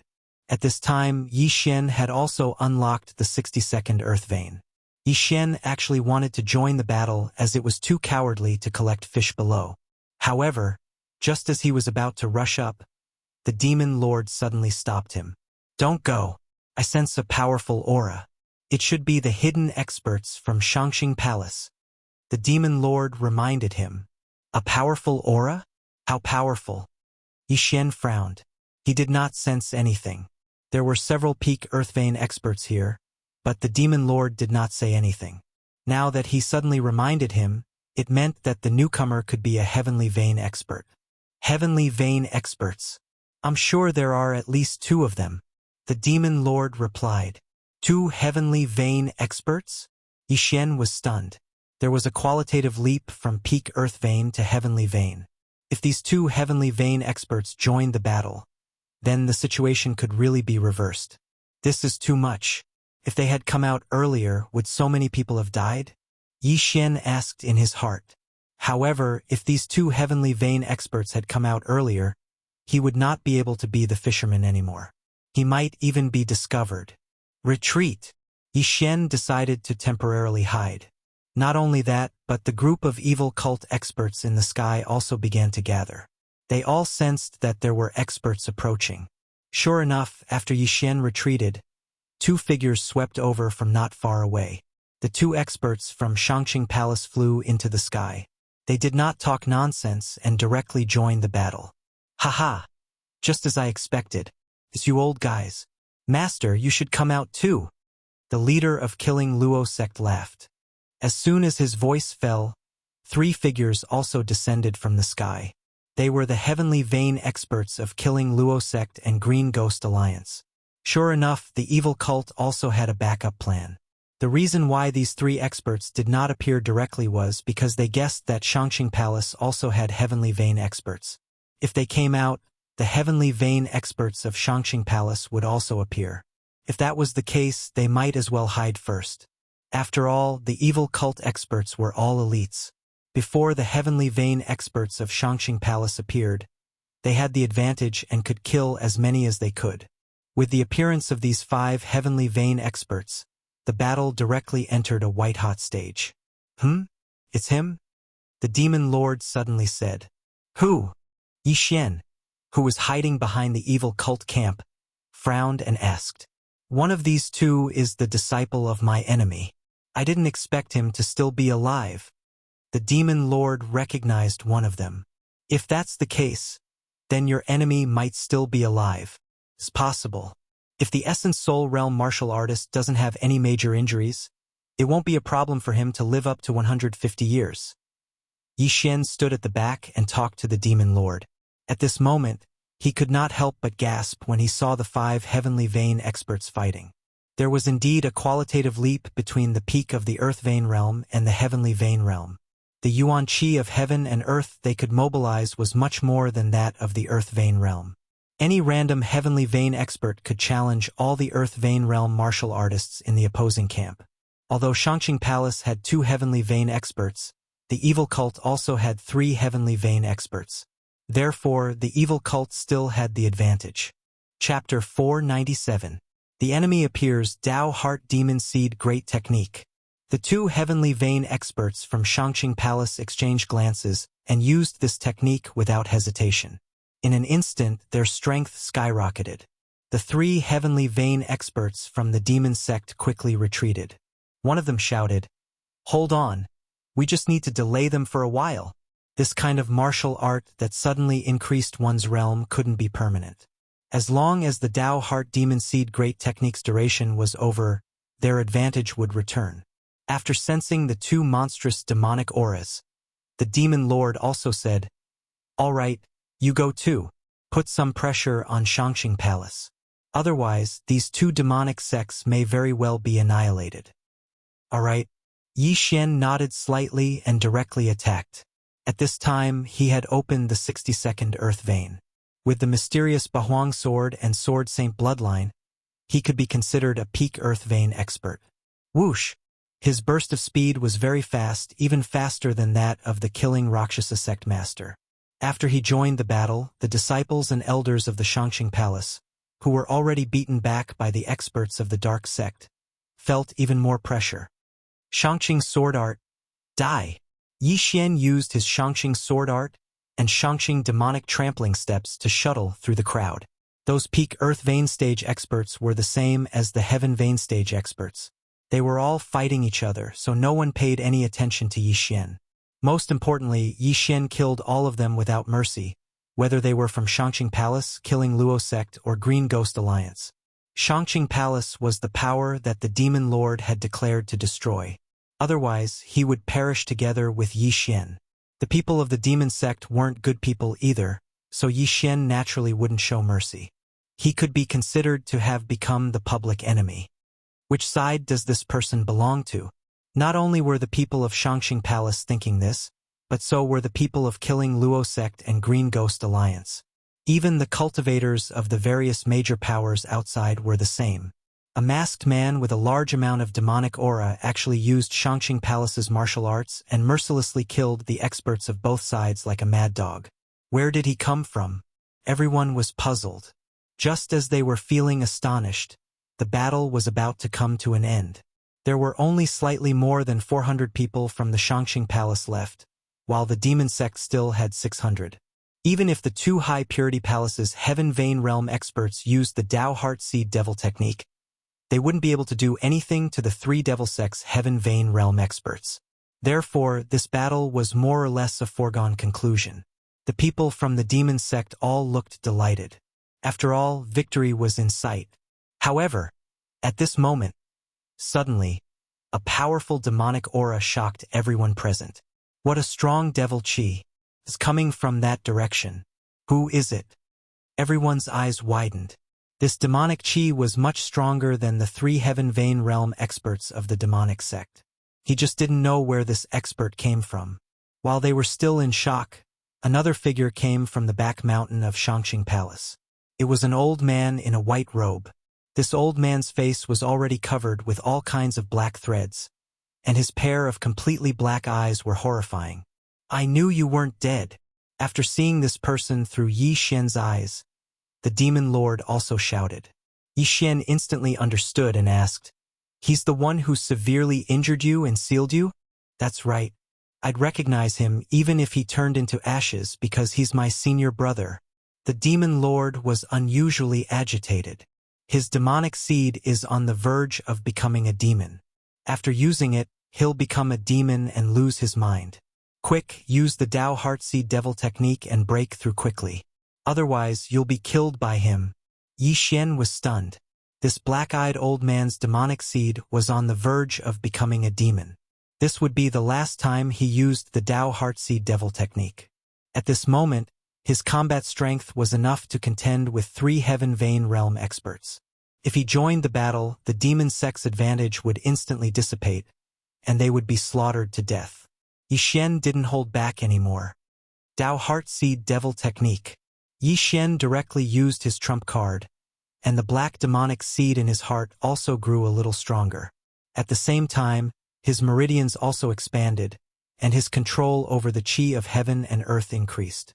At this time, Yixin had also unlocked the 62nd earth vein. Yixin actually wanted to join the battle as it was too cowardly to collect fish below. However, just as he was about to rush up, the demon lord suddenly stopped him. Don't go. I sense a powerful aura. It should be the hidden experts from Shangqing Palace. The demon lord reminded him. A powerful aura? How powerful? Yixin frowned. He did not sense anything. There were several peak earth vein experts here, but the demon lord did not say anything. Now that he suddenly reminded him, it meant that the newcomer could be a heavenly vein expert. Heavenly vein experts. I'm sure there are at least 2 of them. The demon lord replied. 2 heavenly vein experts? Yixin was stunned. There was a qualitative leap from peak earth vein to heavenly vein. If these 2 heavenly vein experts joined the battle, then the situation could really be reversed. This is too much. If they had come out earlier, would so many people have died? Yixin asked in his heart. However, if these 2 heavenly vein experts had come out earlier, he would not be able to be the fisherman anymore. He might even be discovered. Retreat. Yixin decided to temporarily hide. Not only that, but the group of evil cult experts in the sky also began to gather. They all sensed that there were experts approaching. Sure enough, after Yixin retreated, 2 figures swept over from not far away. The 2 experts from Shangqing Palace flew into the sky. They did not talk nonsense and directly joined the battle. Haha! Just as I expected. It's you old guys. "Master, you should come out too." The leader of Killing Luo sect laughed. As soon as his voice fell, 3 figures also descended from the sky. They were the heavenly vein experts of Killing Luo sect and Green Ghost Alliance. Sure enough, the evil cult also had a backup plan. The reason why these 3 experts did not appear directly was because they guessed that Shangqing Palace also had heavenly vein experts. If they came out, the heavenly vein experts of Shangqing Palace would also appear. If that was the case, they might as well hide first. After all, the evil cult experts were all elites. Before the heavenly vein experts of Shangqing Palace appeared, they had the advantage and could kill as many as they could. With the appearance of these 5 heavenly vein experts, the battle directly entered a white-hot stage. It's him?" the demon lord suddenly said. "Who?" Yi Xian, who was hiding behind the evil cult camp, frowned and asked. "One of these 2 is the disciple of my enemy. I didn't expect him to still be alive." The demon lord recognized one of them. "If that's the case, then your enemy might still be alive. It's possible. If the Essence Soul Realm martial artist doesn't have any major injuries, it won't be a problem for him to live up to 150 years. Yi Xian stood at the back and talked to the demon lord. At this moment, he could not help but gasp when he saw the 5 heavenly vein experts fighting. There was indeed a qualitative leap between the peak of the Earth Vein Realm and the Heavenly Vein Realm. The yuan qi of heaven and earth they could mobilize was much more than that of the Earth Vein Realm. Any random Heavenly Vein expert could challenge all the Earth Vein Realm martial artists in the opposing camp. Although Shangqing Palace had 2 Heavenly Vein experts, the evil cult also had 3 Heavenly Vein experts. Therefore, the evil cult still had the advantage. Chapter 497. The enemy appears. Tao Heart Demon Seed Great Technique. The 2 heavenly vein experts from Shangqing Palace exchanged glances and used this technique without hesitation. In an instant, their strength skyrocketed. The 3 heavenly vein experts from the demon sect quickly retreated. One of them shouted, "Hold on. We just need to delay them for a while." This kind of martial art that suddenly increased one's realm couldn't be permanent. As long as the Tao Heart Demon Seed Great Technique's duration was over, their advantage would return. After sensing the 2 monstrous demonic auras, the demon lord also said, "All right, you go too. Put some pressure on Shangqing Palace. Otherwise, these 2 demonic sects may very well be annihilated." "All right." Yi Xian nodded slightly and directly attacked. At this time, he had opened the 62nd Earth Vein. With the mysterious Bahuang Sword and Sword Saint bloodline, he could be considered a peak Earth Vein expert. Whoosh! His burst of speed was very fast, even faster than that of the Killing Rakshasa sect master. After he joined the battle, the disciples and elders of the Shangqing Palace, who were already beaten back by the experts of the Dark Sect, felt even more pressure. Shangqing Sword Art. Die! Yi Xian used his Shangqing Sword Art and Shangqing Demonic Trampling Steps to shuttle through the crowd. Those peak Earth Vein Stage experts were the same as the Heaven Vein Stage experts. They were all fighting each other, so no one paid any attention to Yi Xian. Most importantly, Yi Xian killed all of them without mercy, whether they were from Shangqing Palace, Killing Luo sect, or Green Ghost Alliance. Shangqing Palace was the power that the Demon Lord had declared to destroy. Otherwise, he would perish together with Yi Xian. The people of the demon sect weren't good people either, so Yi Xian naturally wouldn't show mercy. He could be considered to have become the public enemy. Which side does this person belong to? Not only were the people of Shangqing Palace thinking this, but so were the people of Killing Luo sect and Green Ghost Alliance. Even the cultivators of the various major powers outside were the same. A masked man with a large amount of demonic aura actually used Shangqing Palace's martial arts and mercilessly killed the experts of both sides like a mad dog. Where did he come from? Everyone was puzzled. Just as they were feeling astonished, the battle was about to come to an end. There were only slightly more than 400 people from the Shangqing Palace left, while the demon sect still had 600. Even if the 2 high purity palaces' Heaven Vein Realm experts used the Tao Heart Seed Devil technique, they wouldn't be able to do anything to the 3 devil sects' Heaven Vein Realm experts. Therefore, this battle was more or less a foregone conclusion. The people from the demon sect all looked delighted. After all, victory was in sight. However, at this moment, suddenly, a powerful demonic aura shocked everyone present. What a strong devil chi is coming from that direction. Who is it? Everyone's eyes widened. This demonic chi was much stronger than the 3 Heaven Vein Realm experts of the demonic sect. He just didn't know where this expert came from. While they were still in shock, another figure came from the back mountain of Shangxing Palace. It was an old man in a white robe. This old man's face was already covered with all kinds of black threads, and his pair of completely black eyes were horrifying. I knew you weren't dead. After seeing this person through Yi Xian's eyes, the demon lord also shouted. Yi Xian instantly understood and asked, "He's the one who severely injured you and sealed you?" "That's right. I'd recognize him even if he turned into ashes because he's my senior brother." The demon lord was unusually agitated. His demonic seed is on the verge of becoming a demon. After using it, he'll become a demon and lose his mind. Quick, use the Dao Heartseed Devil technique and break through quickly. Otherwise, you'll be killed by him. Yi Xian was stunned. This black-eyed old man's demonic seed was on the verge of becoming a demon. This would be the last time he used the Dao Heartseed Devil technique. At this moment, his combat strength was enough to contend with 3 Heaven Vein Realm experts. If he joined the battle, the demon sect's advantage would instantly dissipate, and they would be slaughtered to death. Yi Xian didn't hold back anymore. Dao Heartseed Devil technique. Yi Xian directly used his trump card, and the black demonic seed in his heart also grew a little stronger. At the same time, his meridians also expanded, and his control over the chi of heaven and earth increased.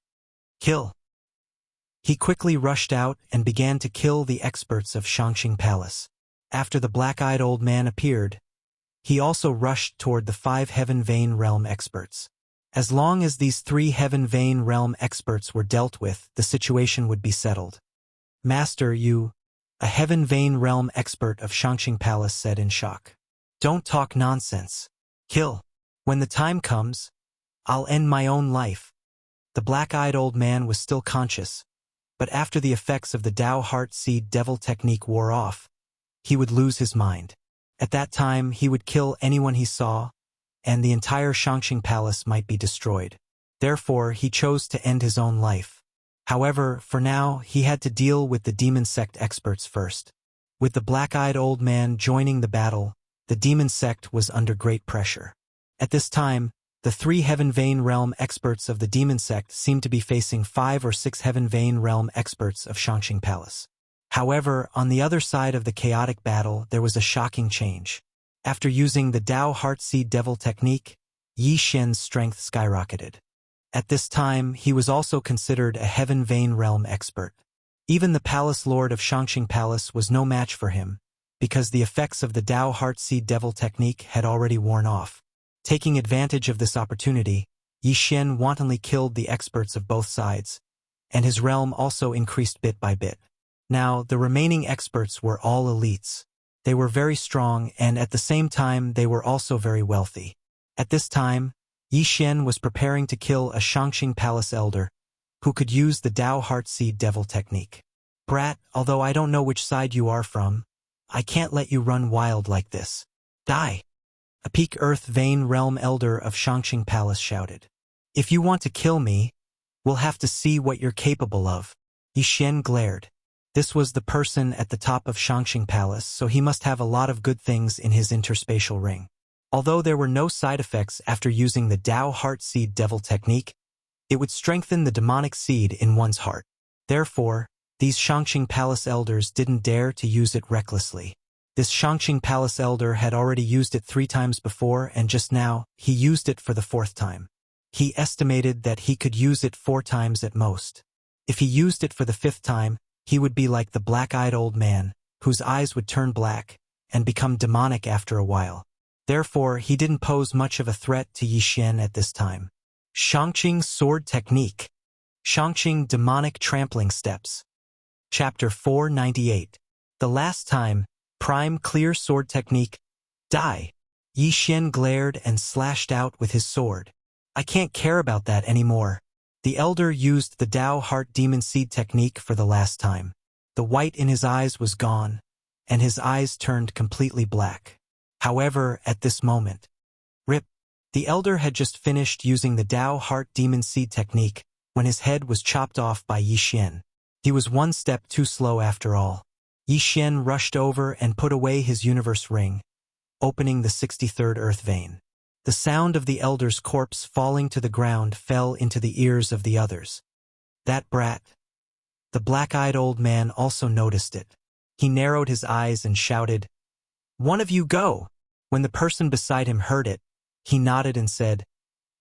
Kill! He quickly rushed out and began to kill the experts of Shangxing Palace. After the black-eyed old man appeared, he also rushed toward the 5 Heaven Vein Realm experts. As long as these 3 Heaven Vein Realm experts were dealt with, the situation would be settled. "Master, you," a Heaven Vein Realm expert of Shangxing Palace said in shock. "Don't talk nonsense. Kill. When the time comes, I'll end my own life." The black-eyed old man was still conscious, but after the effects of the Dao Heartseed Devil technique wore off, he would lose his mind. At that time, he would kill anyone he saw, and the entire Shangxing Palace might be destroyed. Therefore, he chose to end his own life. However, for now, he had to deal with the demon sect experts first. With the black-eyed old man joining the battle, the demon sect was under great pressure. At this time, the 3 Heaven Vein Realm experts of the demon sect seemed to be facing 5 or 6 Heaven Vein Realm experts of Shangxing Palace. However, on the other side of the chaotic battle, there was a shocking change. After using the Dao Heartseed Devil technique, Yi Xian's strength skyrocketed. At this time, he was also considered a Heaven Vein Realm expert. Even the Palace Lord of Shangxing Palace was no match for him, because the effects of the Dao Heartseed Devil technique had already worn off. Taking advantage of this opportunity, Yi Xian wantonly killed the experts of both sides, and his realm also increased bit by bit. Now, the remaining experts were all elites. They were very strong, and at the same time they were also very wealthy. At this time, Yi Xian was preparing to kill a Shangxing Palace elder, who could use the Dao Heartseed Devil technique. "Brat, although I don't know which side you are from, I can't let you run wild like this. Die!" A Peak Earth Vein Realm elder of Shangxing Palace shouted. "If you want to kill me, we'll have to see what you're capable of." Yi Xian glared. This was the person at the top of Shangxing Palace, so he must have a lot of good things in his interspatial ring. Although there were no side effects after using the Dao Heartseed Devil technique, it would strengthen the demonic seed in one's heart. Therefore, these Shangxing Palace elders didn't dare to use it recklessly. This Shangxing Palace elder had already used it 3 times before, and just now, he used it for the 4th time. He estimated that he could use it 4 times at most. If he used it for the 5th time, he would be like the black-eyed old man, whose eyes would turn black and become demonic after a while. Therefore, he didn't pose much of a threat to Yi Xian at this time. Shangxing Sword Technique. Shangxing Demonic Trampling Steps. Chapter 498. The last time, Prime Clear Sword Technique. Die. Yi Xian glared and slashed out with his sword. "I can't care about that anymore." The elder used the Dao Heart Demon Seed technique for the last time. The white in his eyes was gone, and his eyes turned completely black. However, at this moment, Rip, the elder had just finished using the Tao Heart Demon Seed technique when his head was chopped off by Yi Xian. He was one step too slow after all. Yi Xian rushed over and put away his universe ring, opening the 63rd earth vein. The sound of the elder's corpse falling to the ground fell into the ears of the others. That brat. The black-eyed old man also noticed it. He narrowed his eyes and shouted, "One of you go!" When the person beside him heard it, he nodded and said,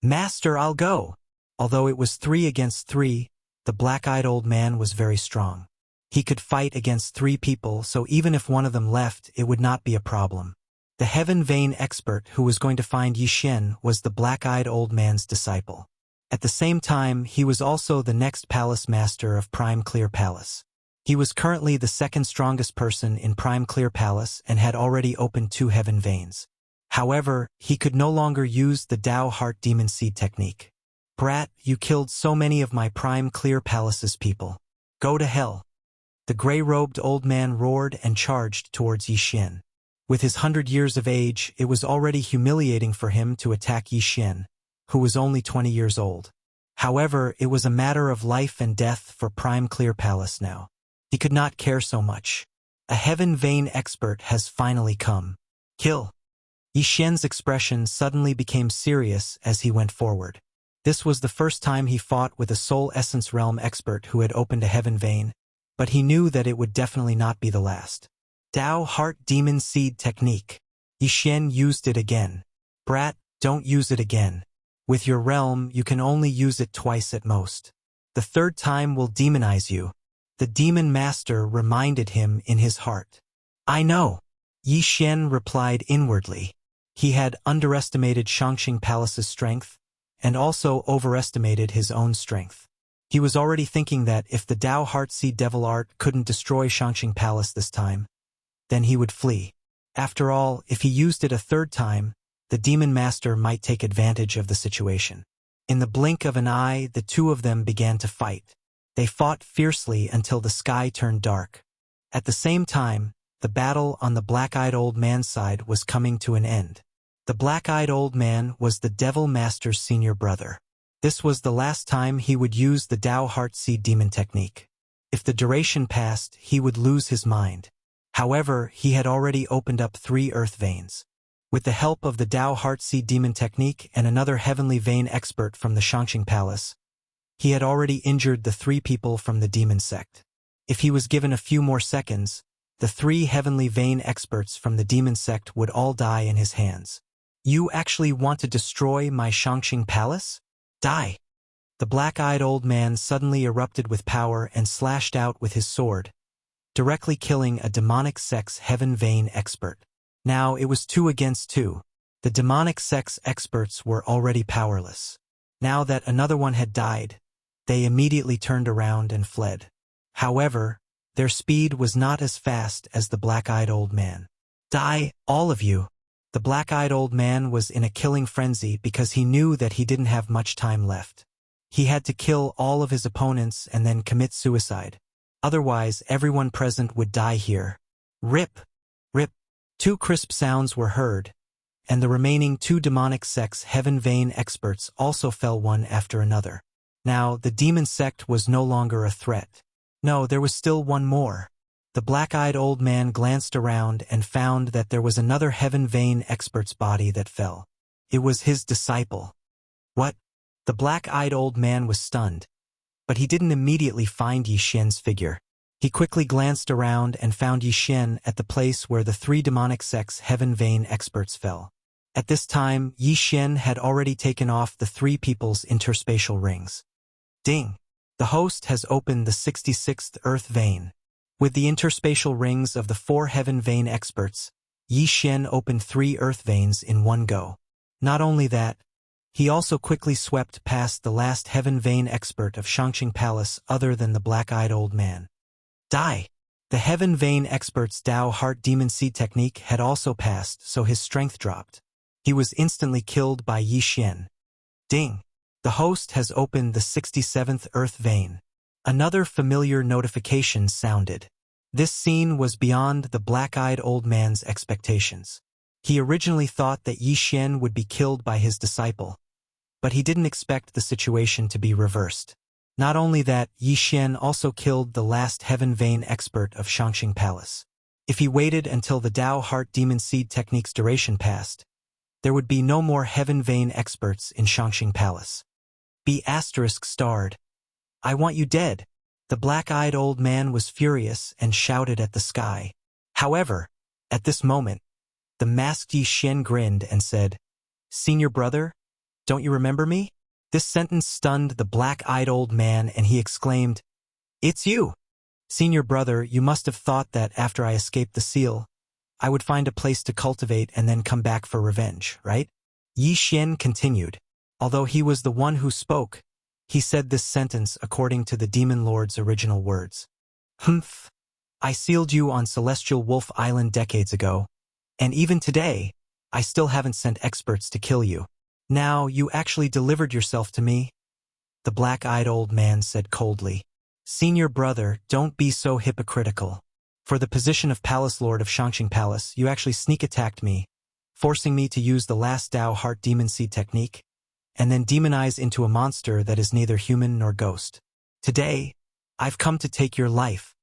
"Master, I'll go." Although it was 3 against 3, the black-eyed old man was very strong. He could fight against 3 people, so even if one of them left, it would not be a problem. The Heaven Vein expert who was going to find Yi Xian was the black-eyed old man's disciple. At the same time, he was also the next palace master of Prime Clear Palace. He was currently the second strongest person in Prime Clear Palace and had already opened 2 heaven veins. However, he could no longer use the Tao Heart Demon Seed technique. "Brat, you killed so many of my Prime Clear Palace's people. Go to hell." The gray-robed old man roared and charged towards Yi Xian. With his 100 years of age, it was already humiliating for him to attack Yi Xian, who was only 20 years old. However, it was a matter of life and death for Prime Clear Palace now. He could not care so much. A Heaven Vein expert has finally come. Kill. Yi Xian's expression suddenly became serious as he went forward. This was the first time he fought with a Soul Essence Realm expert who had opened a Heaven Vein, but he knew that it would definitely not be the last. Tao Heart Demon Seed technique. Yi Xian used it again. "Brat, don't use it again. With your realm, you can only use it twice at most. The 3rd time will demonize you." The demon master reminded him in his heart. "I know." Yi Xian replied inwardly. He had underestimated Shangxing Palace's strength, and also overestimated his own strength. He was already thinking that if the Tao Heart Seed Devil Art couldn't destroy Shangxing Palace this time, then he would flee. After all, if he used it a 3rd time, the demon master might take advantage of the situation. In the blink of an eye, the 2 of them began to fight. They fought fiercely until the sky turned dark. At the same time, the battle on the black-eyed old man's side was coming to an end. The black-eyed old man was the Devil Master's senior brother. This was the last time he would use the Tao Heart Seed Demon technique. If the duration passed, he would lose his mind. However, he had already opened up 3 earth veins. With the help of the Tao Heart Seed Demon technique and another Heavenly Vein expert from the Shangxing Palace, he had already injured the 3 people from the demon sect. If he was given a few more seconds, the 3 Heavenly Vein experts from the demon sect would all die in his hands. "You actually want to destroy my Shangxing Palace? Die!" The black-eyed old man suddenly erupted with power and slashed out with his sword, directly killing a demonic sex Heaven Vein expert. Now it was 2 against 2. The demonic sex experts were already powerless. Now that another one had died, they immediately turned around and fled. However, their speed was not as fast as the black-eyed old man. "Die, all of you!" The black-eyed old man was in a killing frenzy because he knew that he didn't have much time left. He had to kill all of his opponents and then commit suicide. Otherwise, everyone present would die here. Rip! Rip! 2 crisp sounds were heard, and the remaining 2 demonic sects Heaven Vein experts also fell one after another. Now, the demon sect was no longer a threat. No, there was still one more. The black-eyed old man glanced around and found that there was another Heaven Vein expert's body that fell. It was his disciple. What? The black-eyed old man was stunned, but he didn't immediately find Yi Xian's figure. He quickly glanced around and found Yi Xian at the place where the 3 demonic sects Heaven Vein experts fell. At this time, Yi Xian had already taken off the 3 people's interspatial rings. Ding! The host has opened the 66th earth vein. With the interspatial rings of the 4 Heaven Vein experts, Yi Xian opened 3 earth veins in one go. Not only that, he also quickly swept past the last Heaven Vein expert of Shangxing Palace other than the black-eyed old man. Die! The Heaven Vein expert's Tao Heart Demon Seed technique had also passed, so his strength dropped. He was instantly killed by Yi Xian. Ding! The host has opened the 67th earth vein. Another familiar notification sounded. This scene was beyond the black-eyed old man's expectations. He originally thought that Yi Xian would be killed by his disciple, but he didn't expect the situation to be reversed. Not only that, Yi Xian also killed the last Heaven Vein expert of Shangxing Palace. If he waited until the Dao Heart Demon Seed technique's duration passed, there would be no more Heaven Vein experts in Shangxing Palace. B****. I want you dead. The black-eyed old man was furious and shouted at the sky. However, at this moment, the masked Yi Xian grinned and said, "Senior brother, don't you remember me?" This sentence stunned the black-eyed old man and he exclaimed, "It's you! Senior brother, you must have thought that after I escaped the seal, I would find a place to cultivate and then come back for revenge, right?" Yi Xian continued. Although he was the one who spoke, he said this sentence according to the Demon Lord's original words. "Humph! I sealed you on Celestial Wolf Island decades ago, and even today, I still haven't sent experts to kill you. Now you actually delivered yourself to me," the black-eyed old man said coldly. "Senior brother, don't be so hypocritical. For the position of Palace Lord of Shangxing Palace, you actually sneak-attacked me, forcing me to use the last Dao Heart Demon Seed technique, and then demonize into a monster that is neither human nor ghost. Today, I've come to take your life."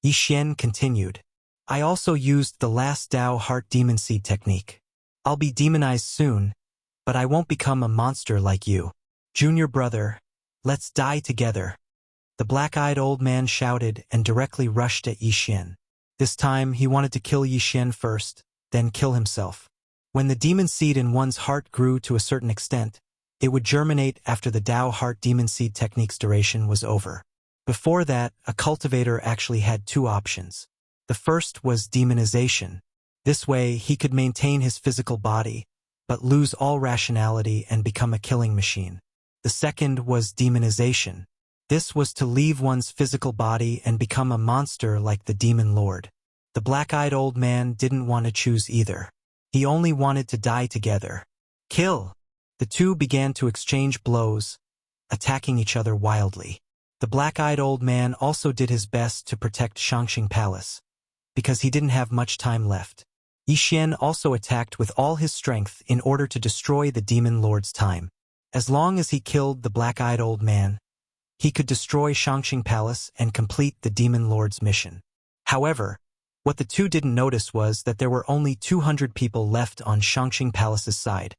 Yi Xian continued. "I also used the last Dao Heart Demon Seed technique. I'll be demonized soon, but I won't become a monster like you. Junior brother, let's die together." The black-eyed old man shouted and directly rushed at Yi Xian. This time, he wanted to kill Yi Xian first, then kill himself. When the demon seed in one's heart grew to a certain extent, it would germinate after the Dao Heart Demon Seed technique's duration was over. Before that, a cultivator actually had two options. The first was demonization. This way, he could maintain his physical body, but lose all rationality and become a killing machine. The second was demonization. This was to leave one's physical body and become a monster like the Demon Lord. The black-eyed old man didn't want to choose either. He only wanted to die together. Kill! The two began to exchange blows, attacking each other wildly. The black-eyed old man also did his best to protect Shangxing Palace, because he didn't have much time left. Yi Xian also attacked with all his strength in order to destroy the Demon Lord's time. As long as he killed the black-eyed old man, he could destroy Shangxing Palace and complete the Demon Lord's mission. However, what the two didn't notice was that there were only 200 people left on Shangxing Palace's side,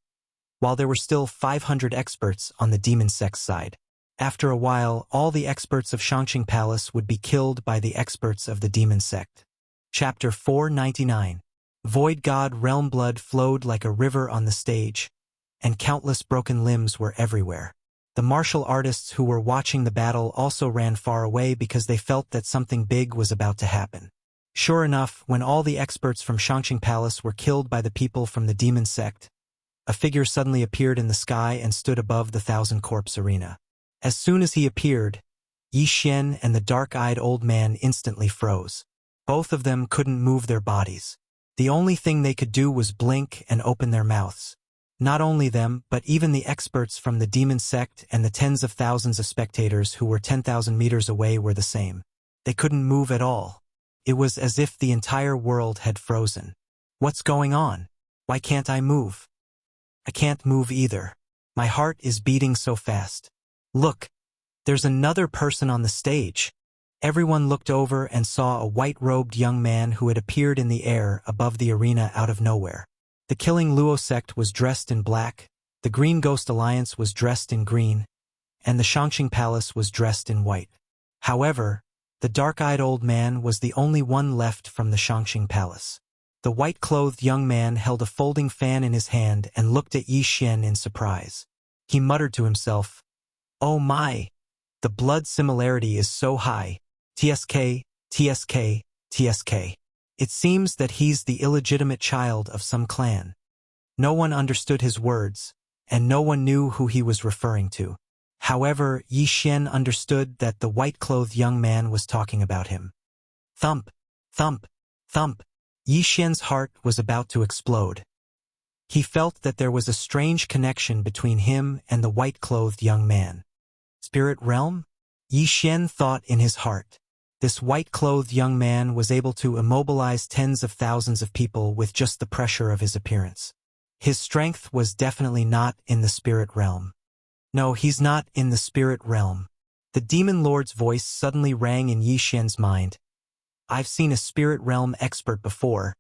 while there were still 500 experts on the demon sect's side. After a while, all the experts of Shangxing Palace would be killed by the experts of the demon sect. Chapter 499. Void God Realm blood flowed like a river on the stage, and countless broken limbs were everywhere. The martial artists who were watching the battle also ran far away because they felt that something big was about to happen. Sure enough, when all the experts from Shangxing Palace were killed by the people from the demon sect, a figure suddenly appeared in the sky and stood above the thousand-corpse arena. As soon as he appeared, Yi Xian and the dark-eyed old man instantly froze. Both of them couldn't move their bodies. The only thing they could do was blink and open their mouths. Not only them, but even the experts from the demon sect and the tens of thousands of spectators who were 10,000 meters away were the same. They couldn't move at all. It was as if the entire world had frozen. What's going on? Why can't I move? I can't move either. My heart is beating so fast. Look, there's another person on the stage. Everyone looked over and saw a white-robed young man who had appeared in the air above the arena out of nowhere. The Killing Luo sect was dressed in black, the Green Ghost Alliance was dressed in green, and the Shangxing Palace was dressed in white. However, the dark-eyed old man was the only one left from the Shangxing Palace. The white-clothed young man held a folding fan in his hand and looked at Yi Xian in surprise. He muttered to himself, "Oh my! The blood similarity is so high. TSK, TSK, TSK. It seems that he's the illegitimate child of some clan." No one understood his words, and no one knew who he was referring to. However, Yi Xian understood that the white-clothed young man was talking about him. Thump, thump, thump. Yi Xian's heart was about to explode. He felt that there was a strange connection between him and the white-clothed young man. Spirit realm? Yi Xian thought in his heart. This white-clothed young man was able to immobilize tens of thousands of people with just the pressure of his appearance. His strength was definitely not in the spirit realm. No, he's not in the spirit realm. The demon lord's voice suddenly rang in Yi Xian's mind. I've seen a spirit realm expert before,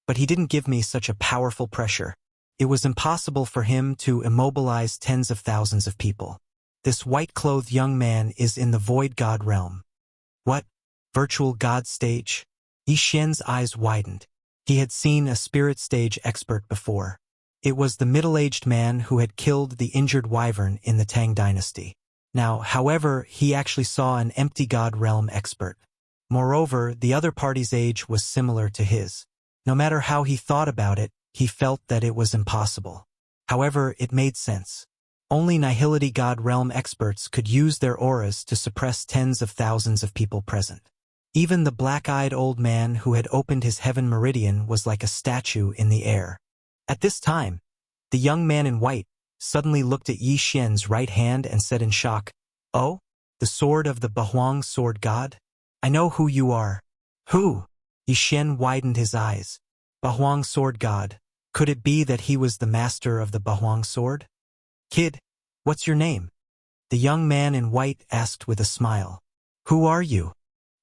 but he didn't give me such a powerful pressure. It was impossible for him to immobilize tens of thousands of people. This white-clothed young man is in the void god realm. What? Virtual god stage? Yi Xian's eyes widened. He had seen a spirit stage expert before. It was the middle-aged man who had killed the injured wyvern in the Tang dynasty. Now, however, he actually saw an empty god realm expert. Moreover, the other party's age was similar to his. No matter how he thought about it, he felt that it was impossible. However, it made sense. Only Nihility god realm experts could use their auras to suppress tens of thousands of people present. Even the black-eyed old man who had opened his heaven meridian was like a statue in the air. At this time, the young man in white suddenly looked at Yi Xian's right hand and said in shock, "Oh, the sword of the Bahuang sword god? I know who you are." "Who?" Yi Xian widened his eyes. "Bahuang sword god. Could it be that he was the master of the Bahuang sword?" "Kid, what's your name?" the young man in white asked with a smile. "Who are you?"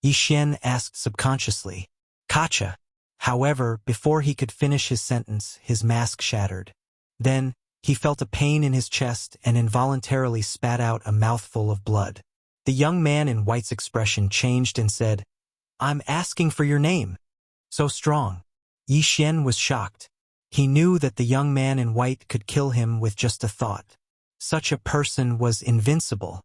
Yi Xian asked subconsciously. "Kacha." However, before he could finish his sentence, his mask shattered. Then, he felt a pain in his chest and involuntarily spat out a mouthful of blood. The young man in white's expression changed and said, "I'm asking for your name." "So strong." Yi Xian was shocked. He knew that the young man in white could kill him with just a thought. Such a person was invincible.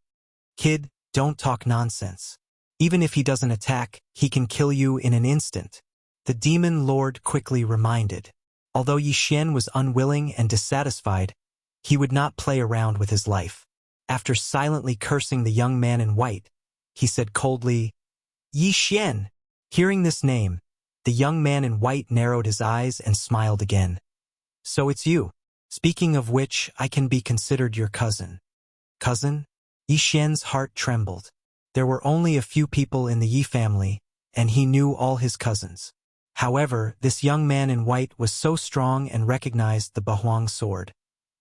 "Kid, don't talk nonsense. Even if he doesn't attack, he can kill you in an instant," the demon lord quickly reminded. Although Yi Xian was unwilling and dissatisfied, he would not play around with his life. After silently cursing the young man in white, he said coldly, "Yi Xian." Hearing this name, the young man in white narrowed his eyes and smiled again. "So it's you. Speaking of which, I can be considered your cousin." "Cousin?" Yi Xian's heart trembled. There were only a few people in the Yi family, and he knew all his cousins. However, this young man in white was so strong and recognized the Bahuang sword,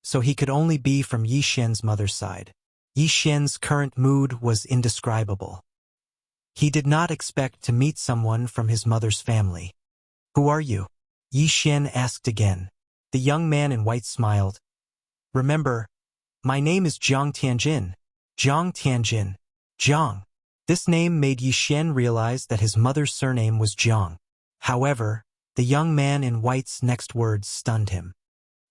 so he could only be from Yi Xian's mother's side. Yi Xian's current mood was indescribable. He did not expect to meet someone from his mother's family. "Who are you?" Yi Xian asked again. The young man in white smiled. "Remember, my name is Jiang Tianjin." Jiang Tianjin. Jiang. This name made Yi Xian realize that his mother's surname was Jiang. However, the young man in white's next words stunned him.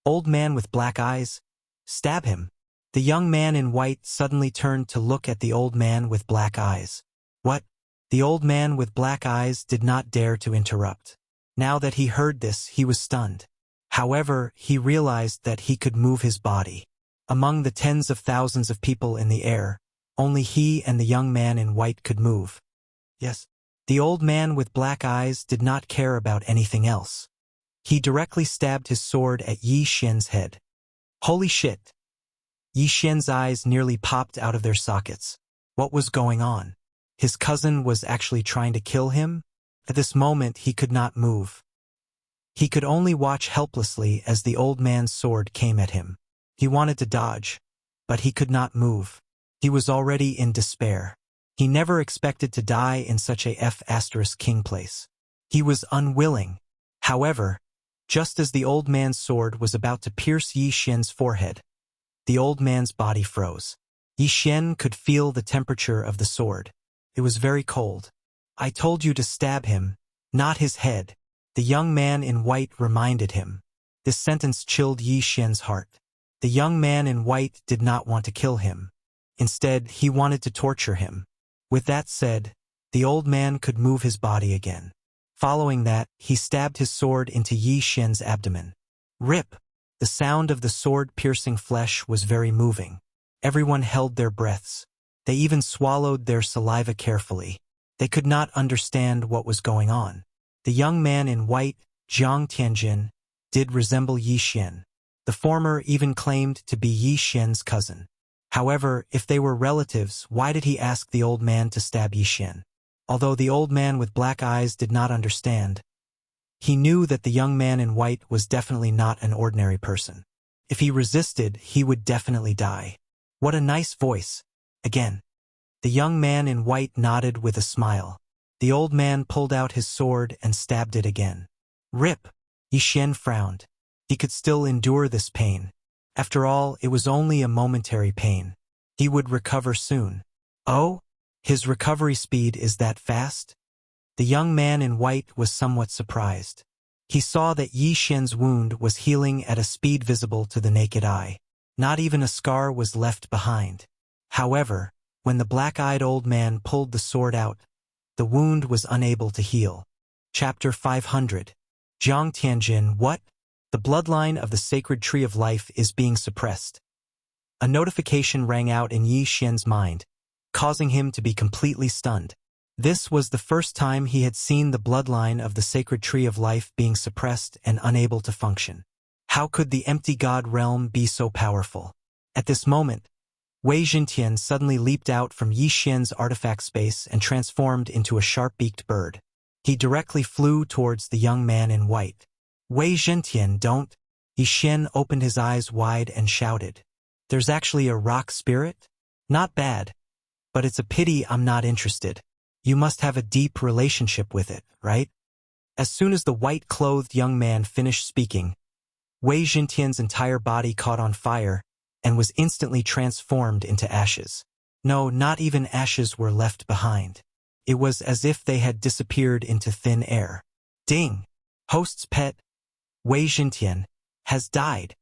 "Old man with black eyes? Stab him." The young man in white suddenly turned to look at the old man with black eyes. "What?" The old man with black eyes did not dare to interrupt. Now that he heard this, he was stunned. However, he realized that he could move his body. Among the tens of thousands of people in the air, only he and the young man in white could move. Yes. The old man with black eyes did not care about anything else. He directly stabbed his sword at Yi Xian's head. Holy shit! Yi Xian's eyes nearly popped out of their sockets. What was going on? His cousin was actually trying to kill him? At this moment he could not move. He could only watch helplessly as the old man's sword came at him. He wanted to dodge, but he could not move. He was already in despair. He never expected to die in such a F***king place. He was unwilling. However, just as the old man's sword was about to pierce Yi Xian's forehead, the old man's body froze. Yi Xian could feel the temperature of the sword. It was very cold. "I told you to stab him, not his head," the young man in white reminded him. This sentence chilled Yi Xian's heart. The young man in white did not want to kill him. Instead, he wanted to torture him. With that said, the old man could move his body again. Following that, he stabbed his sword into Yi Xian's abdomen. Rip! The sound of the sword piercing flesh was very moving. Everyone held their breaths. They even swallowed their saliva carefully. They could not understand what was going on. The young man in white, Jiang Tianjin, did resemble Yi Xian. The former even claimed to be Yi Xian's cousin. However, if they were relatives, why did he ask the old man to stab Yi Xian? Although the old man with black eyes did not understand, he knew that the young man in white was definitely not an ordinary person. If he resisted, he would definitely die. What a nice voice. Again. The young man in white nodded with a smile. The old man pulled out his sword and stabbed it again. Rip! Yi Xian frowned. He could still endure this pain. After all, it was only a momentary pain. He would recover soon. Oh? His recovery speed is that fast? The young man in white was somewhat surprised. He saw that Yi Xian's wound was healing at a speed visible to the naked eye. Not even a scar was left behind. However, when the black-eyed old man pulled the sword out, the wound was unable to heal. Chapter 500. Jiang Tianjin. What? The bloodline of the sacred tree of life is being suppressed. A notification rang out in Yi Xian's mind, causing him to be completely stunned. This was the first time he had seen the bloodline of the sacred tree of life being suppressed and unable to function. How could the empty god realm be so powerful? At this moment, Wei Jintian suddenly leaped out from Yi Xian's artifact space and transformed into a sharp-beaked bird. He directly flew towards the young man in white. Wei Jintian, don't! Yi Xian opened his eyes wide and shouted. There's actually a rock spirit? Not bad. But it's a pity I'm not interested. You must have a deep relationship with it, right? As soon as the white-clothed young man finished speaking, Wei Jintian's entire body caught on fire and was instantly transformed into ashes. No, not even ashes were left behind. It was as if they had disappeared into thin air. Ding! Host's pet, Wei Jintian, has died.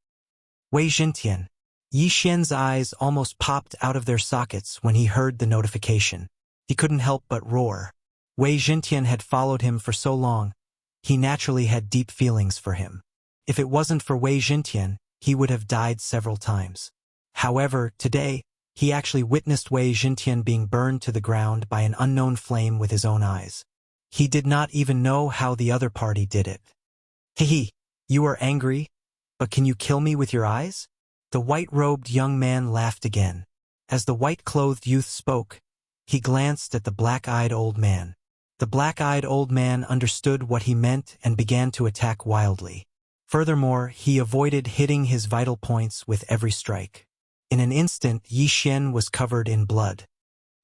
Wei Jintian. Yi Xian's eyes almost popped out of their sockets when he heard the notification. He couldn't help but roar. Wei Jintian had followed him for so long, he naturally had deep feelings for him. If it wasn't for Wei Jintian, he would have died several times. However, today, he actually witnessed Wei Jintian being burned to the ground by an unknown flame with his own eyes. He did not even know how the other party did it. Hehe, you are angry? But can you kill me with your eyes? The white-robed young man laughed again. As the white-clothed youth spoke, he glanced at the black-eyed old man. The black-eyed old man understood what he meant and began to attack wildly. Furthermore, he avoided hitting his vital points with every strike. In an instant, Yi Xian was covered in blood.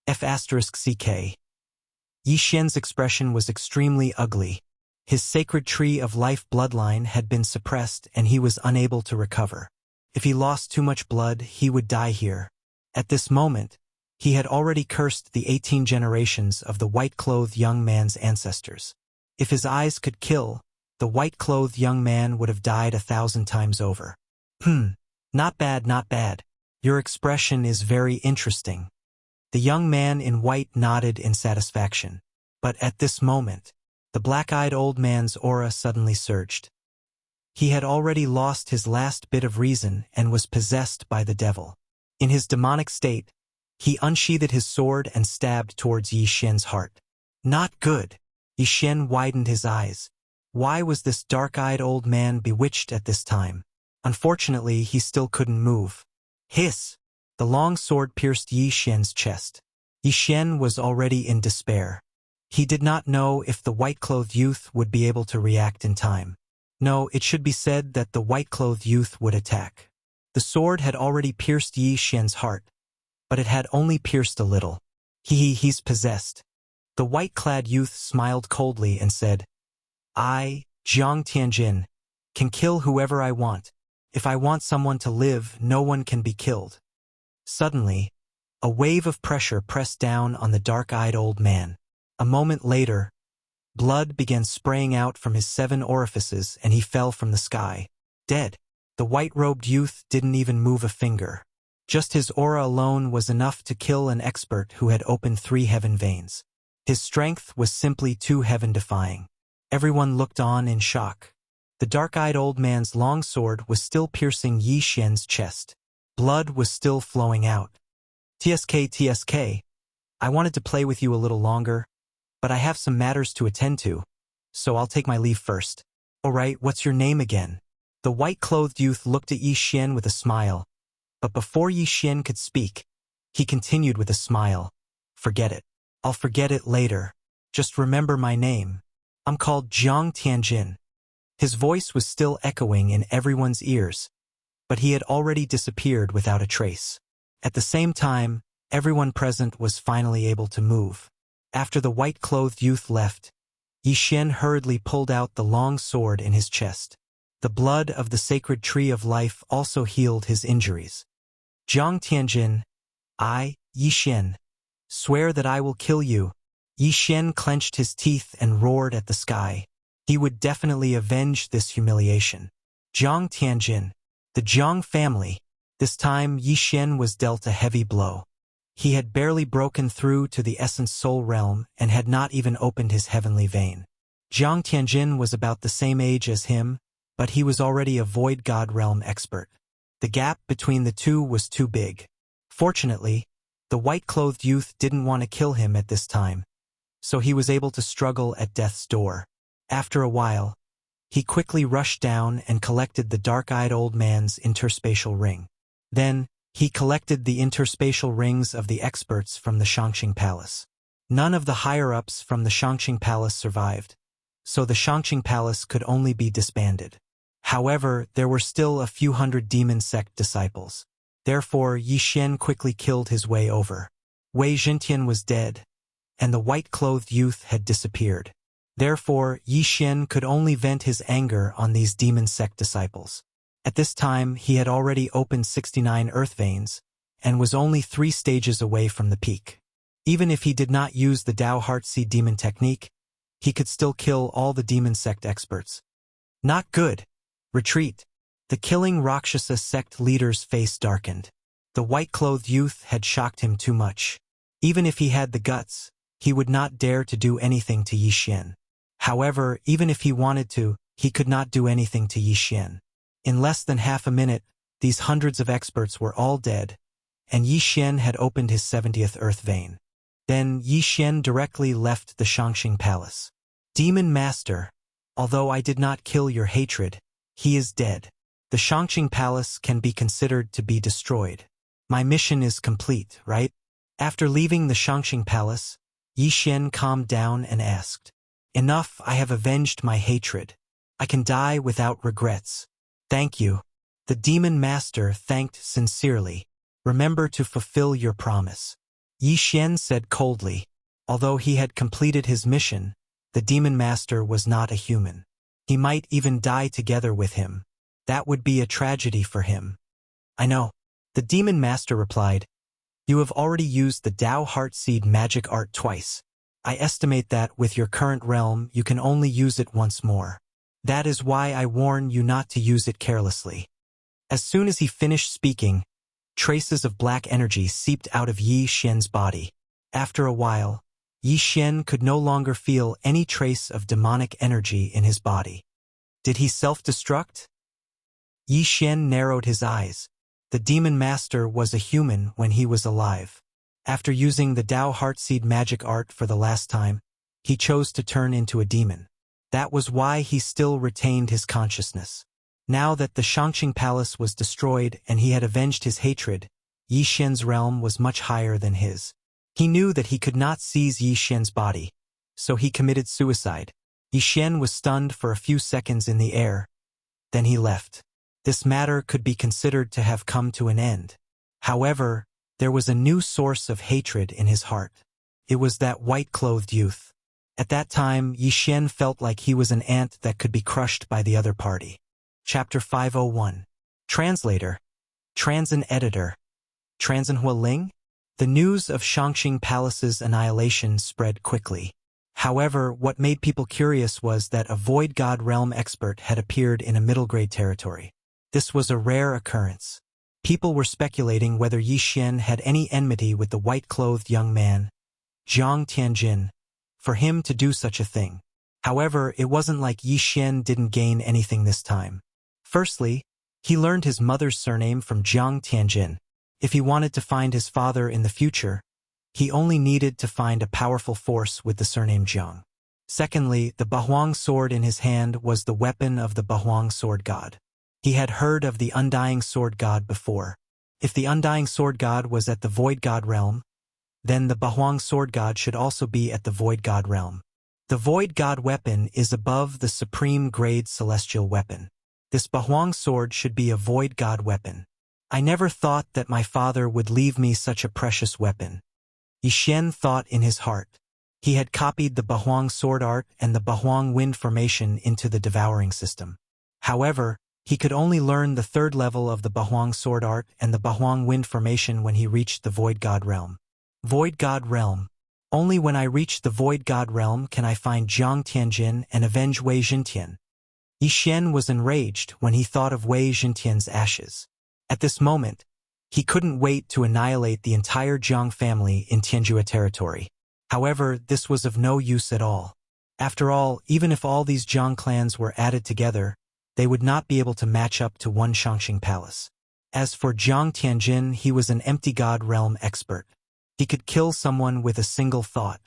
F***ck. Yi Xian's expression was extremely ugly. His sacred tree of life bloodline had been suppressed and he was unable to recover. If he lost too much blood, he would die here. At this moment, he had already cursed the 18 generations of the white-clothed young man's ancestors. If his eyes could kill, the white-clothed young man would have died 1,000 times over. Not bad, not bad. Your expression is very interesting. The young man in white nodded in satisfaction. But at this moment, the black-eyed old man's aura suddenly surged. He had already lost his last bit of reason and was possessed by the devil. In his demonic state, he unsheathed his sword and stabbed towards Yi Xian's heart. Not good. Yi Xian widened his eyes. Why was this dark-eyed old man bewitched at this time? Unfortunately, he still couldn't move. Hiss! The long sword pierced Yi Xian's chest. Yi Xian was already in despair. He did not know if the white-clothed youth would be able to react in time. No, it should be said that the white-clothed youth would attack. The sword had already pierced Yi Xian's heart, but it had only pierced a little. He's possessed. The white-clad youth smiled coldly and said, I, Jiang Tianjin, can kill whoever I want. If I want someone to live, no one can be killed. Suddenly, a wave of pressure pressed down on the dark-eyed old man. A moment later, blood began spraying out from his 7 orifices and he fell from the sky, dead. The white-robed youth didn't even move a finger. Just his aura alone was enough to kill an expert who had opened 3 heaven veins. His strength was simply too heaven-defying. Everyone looked on in shock. The dark-eyed old man's long sword was still piercing Yi Xian's chest. Blood was still flowing out. TSK, I wanted to play with you a little longer, but I have some matters to attend to, so I'll take my leave first. Alright, what's your name again? The white-clothed youth looked at Yi Xian with a smile, but before Yi Xian could speak, he continued with a smile. Forget it. I'll forget it later. Just remember my name. I'm called Jiang Tianjin. His voice was still echoing in everyone's ears, but he had already disappeared without a trace. At the same time, everyone present was finally able to move. After the white-clothed youth left, Yi Xian hurriedly pulled out the long sword in his chest. The blood of the sacred tree of life also healed his injuries. Jiang Tianjin, I, Yi Xian, swear that I will kill you. Yi Xian clenched his teeth and roared at the sky. He would definitely avenge this humiliation. Jiang Tianjin, the Jiang family. This time Yi Xian was dealt a heavy blow. He had barely broken through to the essence soul realm and had not even opened his heavenly vein. Jiang Tianjin was about the same age as him, but he was already a void god realm expert. The gap between the two was too big. Fortunately, the white-clothed youth didn't want to kill him at this time, so he was able to struggle at death's door. After a while, he quickly rushed down and collected the dark-eyed old man's interspatial ring. Then, he collected the interspatial rings of the experts from the Shangqing Palace. None of the higher-ups from the Shangqing Palace survived, so the Shangqing Palace could only be disbanded. However, there were still a few hundred demon sect disciples. Therefore, Yi Xian quickly killed his way over. Wei Zhentian was dead, and the white-clothed youth had disappeared. Therefore, Yi Xian could only vent his anger on these demon sect disciples. At this time, he had already opened 69 earth veins, and was only 3 stages away from the peak. Even if he did not use the Dao Heartseed demon technique, he could still kill all the demon sect experts. Not good. Retreat. The killing Rakshasa sect leader's face darkened. The white-clothed youth had shocked him too much. Even if he had the guts, he would not dare to do anything to Yi Xian. However, even if he wanted to, he could not do anything to Yi Xian. In less than half a minute, these hundreds of experts were all dead, and Yi Xian had opened his 70th earth vein. Then Yi Xian directly left the Shangqing Palace. Demon Master, although I did not kill your hatred, he is dead. The Shangqing Palace can be considered to be destroyed. My mission is complete, right? After leaving the Shangqing Palace, Yi Xian calmed down and asked, Enough, I have avenged my hatred. I can die without regrets. Thank you. The Demon Master thanked sincerely. Remember to fulfill your promise. Yi Xian said coldly. Although he had completed his mission, the Demon Master was not a human. He might even die together with him. That would be a tragedy for him. I know. The Demon Master replied, You have already used the Dao Heartseed magic art twice. I estimate that with your current realm you can only use it once more. That is why I warn you not to use it carelessly. As soon as he finished speaking, traces of black energy seeped out of Yi Xian's body. After a while, Yi Xian could no longer feel any trace of demonic energy in his body. Did he self-destruct? Yi Xian narrowed his eyes. The Demon Master was a human when he was alive. After using the Dao Heartseed magic art for the last time, he chose to turn into a demon. That was why he still retained his consciousness. Now that the Shangqing Palace was destroyed and he had avenged his hatred, Yi Xian's realm was much higher than his. He knew that he could not seize Yi Xian's body, so he committed suicide. Yi Xian was stunned for a few seconds in the air. Then he left. This matter could be considered to have come to an end. However, there was a new source of hatred in his heart. It was that white-clothed youth. At that time, Yi Xian felt like he was an ant that could be crushed by the other party. Chapter 501. Translator. Transin Editor. Transin Hualing? The news of Shangqing Palace's annihilation spread quickly. However, what made people curious was that a Void God Realm expert had appeared in a middle-grade territory. This was a rare occurrence. People were speculating whether Yi Xian had any enmity with the white-clothed young man, Jiang Tianjin, for him to do such a thing. However, it wasn't like Yi Xian didn't gain anything this time. Firstly, he learned his mother's surname from Jiang Tianjin. If he wanted to find his father in the future, he only needed to find a powerful force with the surname Jiang. Secondly, the Bahuang sword in his hand was the weapon of the Bahuang sword god. He had heard of the Undying Sword God before. If the Undying Sword God was at the Void God realm, then the Bahuang sword god should also be at the void god realm. The void god weapon is above the supreme grade celestial weapon. This Bahuang sword should be a void god weapon. I never thought that my father would leave me such a precious weapon. Yixuan thought in his heart. He had copied the Bahuang sword art and the Bahuang wind formation into the devouring system. However, he could only learn the third level of the Bahuang sword art and the Bahuang wind formation when he reached the void god realm. Void god realm. Only when I reach the void god realm can I find Jiang Tianjin and avenge Wei Xintian. Yixuan was enraged when he thought of Wei Xintian's ashes. At this moment, he couldn't wait to annihilate the entire Jiang family in Tianjua territory. However, this was of no use at all. After all, even if all these Jiang clans were added together, they would not be able to match up to one Shangxing palace. As for Jiang Tianjin, he was an empty god realm expert. He could kill someone with a single thought.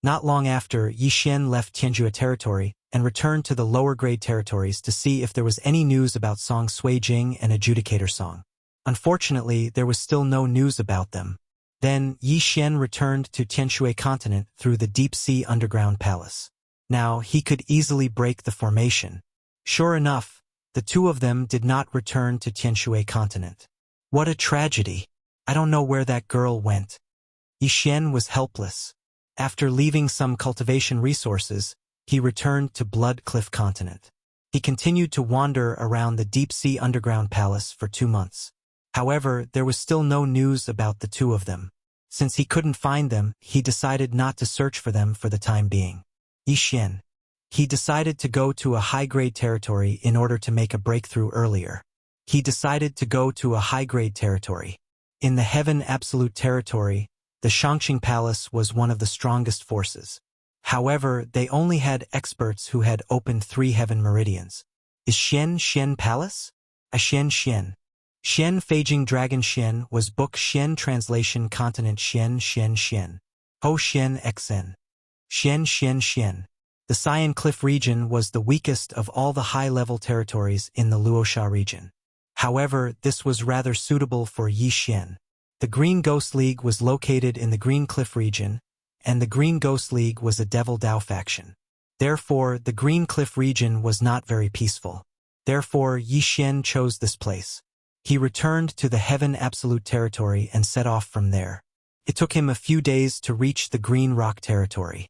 Not long after, Yixuan left Tianjua territory and returned to the lower grade territories to see if there was any news about Song Suijing and Adjudicator Song. Unfortunately, there was still no news about them. Then, Yixuan returned to Tianshui continent through the deep-sea underground palace. Now, he could easily break the formation. Sure enough, the two of them did not return to Tianshui continent. What a tragedy. I don't know where that girl went. Yixuan was helpless. After leaving some cultivation resources, he returned to Blood Cliff continent. He continued to wander around the deep-sea underground palace for 2 months. However, there was still no news about the two of them. Since he couldn't find them, he decided not to search for them for the time being. Yixuan. He decided to go to a high-grade territory in order to make a breakthrough earlier. In the Heaven Absolute territory, the Shangxing Palace was one of the strongest forces. However, they only had experts who had opened 3 heaven meridians. Is Xian Palace? A Xian. Xian Feijing Dragon Xian was Book Xian Translation Continent Xian. Ho Xian Xn. Xian. The Xian Cliff region was the weakest of all the high-level territories in the Luosha region. However, this was rather suitable for Yixuan. The Green Ghost League was located in the Green Cliff region, and the Green Ghost League was a Devil Dao faction. Therefore, the Green Cliff region was not very peaceful. Therefore, Yixuan chose this place. He returned to the Heaven Absolute territory and set off from there. It took him a few days to reach the Green Rock territory.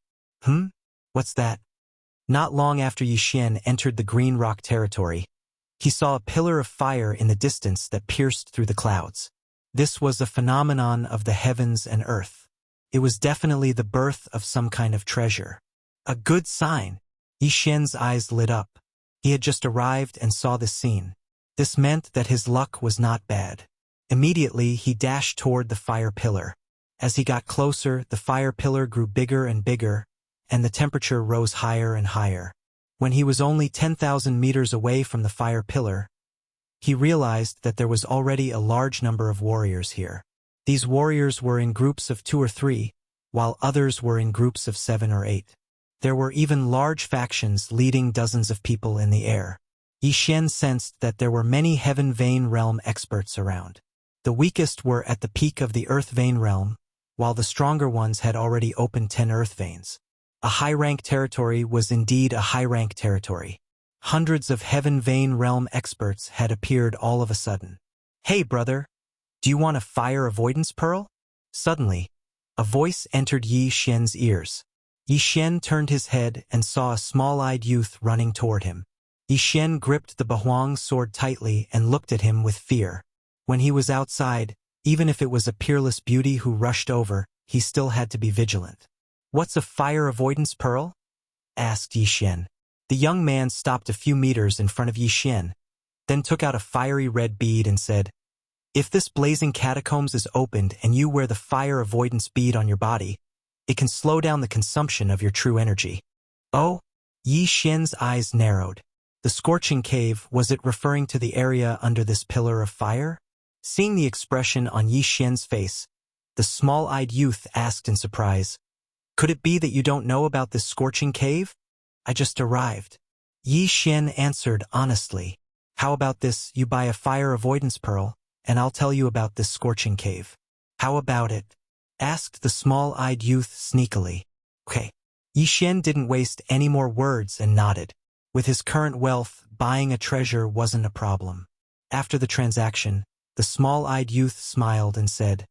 What's that? Not long after Yixuan entered the Green Rock territory, he saw a pillar of fire in the distance that pierced through the clouds. This was a phenomenon of the heavens and earth. It was definitely the birth of some kind of treasure. A good sign. Yixuan's eyes lit up. He had just arrived and saw this scene. This meant that his luck was not bad. Immediately, he dashed toward the fire pillar. As he got closer, the fire pillar grew bigger and bigger, and the temperature rose higher and higher. When he was only 10,000 meters away from the fire pillar, he realized that there was already a large number of warriors here. These warriors were in groups of 2 or 3, while others were in groups of 7 or 8. There were even large factions leading dozens of people in the air. Yixuan sensed that there were many Heaven Vein Realm experts around. The weakest were at the peak of the Earth Vein Realm, while the stronger ones had already opened 10 Earth Veins. A high-rank territory was indeed a high-rank territory. Hundreds of Heaven Vein Realm experts had appeared all of a sudden. Hey brother, do you want a fire avoidance pearl? Suddenly, a voice entered Yixuan's ears. Yixuan turned his head and saw a small-eyed youth running toward him. Yixuan gripped the Bahuang sword tightly and looked at him with fear. When he was outside, even if it was a peerless beauty who rushed over, he still had to be vigilant. What's a fire avoidance pearl? Asked Yixuan. The young man stopped a few meters in front of Yixuan, then took out a fiery red bead and said, "If this blazing catacombs is opened and you wear the fire avoidance bead on your body, it can slow down the consumption of your true energy." Oh? Yixuan's eyes narrowed. The scorching cave, was it referring to the area under this pillar of fire? Seeing the expression on Yixuan's face, the small-eyed youth asked in surprise, "Could it be that you don't know about this scorching cave? I just arrived." Yixuan answered honestly, "How about this, you buy a fire avoidance pearl, and I'll tell you about this scorching cave. How about it?" asked the small-eyed youth sneakily. Okay. Yi Xian didn't waste any more words and nodded. With his current wealth, buying a treasure wasn't a problem. After the transaction, the small-eyed youth smiled and said,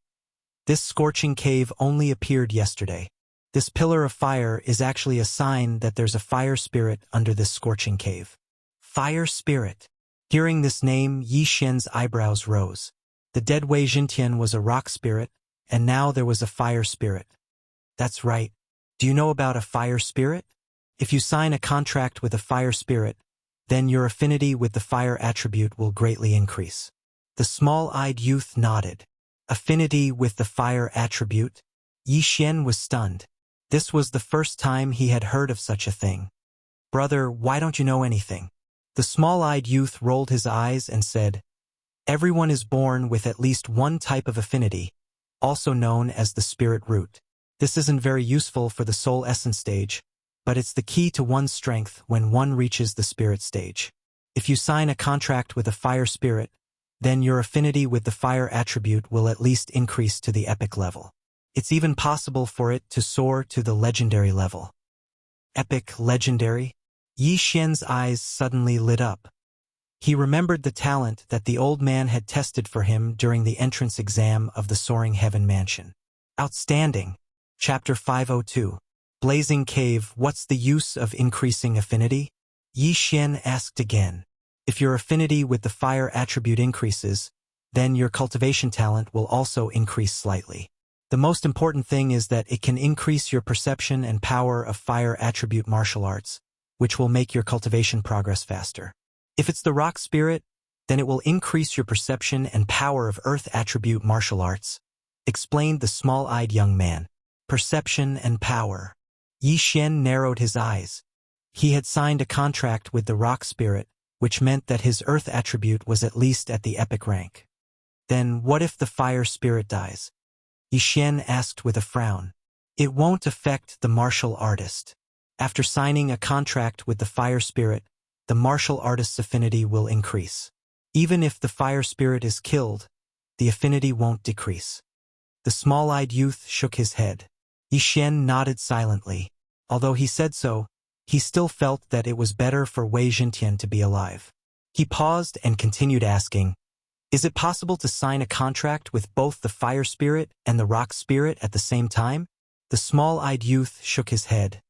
"This scorching cave only appeared yesterday. This pillar of fire is actually a sign that there's a fire spirit under this scorching cave." Fire spirit. Hearing this name, Yi Xian's eyebrows rose. The dead Wei Jintian was a rock spirit, and now there was a fire spirit. That's right. Do you know about a fire spirit? If you sign a contract with a fire spirit, then your affinity with the fire attribute will greatly increase. The small-eyed youth nodded. Affinity with the fire attribute? Yi Xian was stunned. This was the first time he had heard of such a thing. "Brother, why don't you know anything?" The small-eyed youth rolled his eyes and said, "Everyone is born with at least one type of affinity, also known as the spirit root. This isn't very useful for the soul essence stage, but it's the key to one's strength when one reaches the spirit stage. If you sign a contract with a fire spirit, then your affinity with the fire attribute will at least increase to the epic level. It's even possible for it to soar to the legendary level." Epic legendary? Yi Xian's eyes suddenly lit up. He remembered the talent that the old man had tested for him during the entrance exam of the Soaring Heaven Mansion. Outstanding. Chapter 502. Blazing Cave. What's the use of increasing affinity? Yi Xian asked again. If your affinity with the fire attribute increases, then your cultivation talent will also increase slightly. The most important thing is that it can increase your perception and power of fire attribute martial arts, which will make your cultivation progress faster. If it's the rock spirit, then it will increase your perception and power of earth attribute martial arts, explained the small-eyed young man. Perception and power. Yi Xian narrowed his eyes. He had signed a contract with the rock spirit, which meant that his earth attribute was at least at the epic rank. Then what if the fire spirit dies? Yi Xian asked with a frown. It won't affect the martial artist. After signing a contract with the fire spirit, the martial artist's affinity will increase. Even if the fire spirit is killed, the affinity won't decrease. The small-eyed youth shook his head. Yi Xian nodded silently. Although he said so, he still felt that it was better for Wei Jintian to be alive. He paused and continued asking, "Is it possible to sign a contract with both the fire spirit and the rock spirit at the same time?" The small-eyed youth shook his head.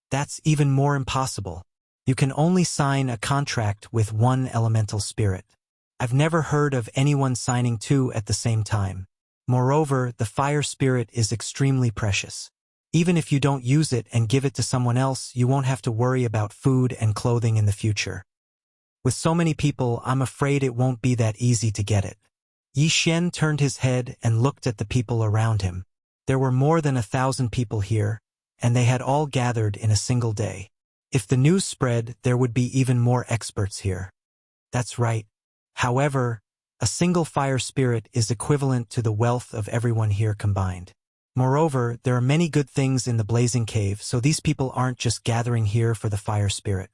"That's even more impossible. You can only sign a contract with one elemental spirit. I've never heard of anyone signing two at the same time. Moreover, the fire spirit is extremely precious. Even if you don't use it and give it to someone else, you won't have to worry about food and clothing in the future. With so many people, I'm afraid it won't be that easy to get it." Yi Xian turned his head and looked at the people around him. There were more than 1,000 people here, and they had all gathered in a single day. If the news spread, there would be even more experts here. That's right. However, a single fire spirit is equivalent to the wealth of everyone here combined. Moreover, there are many good things in the blazing cave, so these people aren't just gathering here for the fire spirit.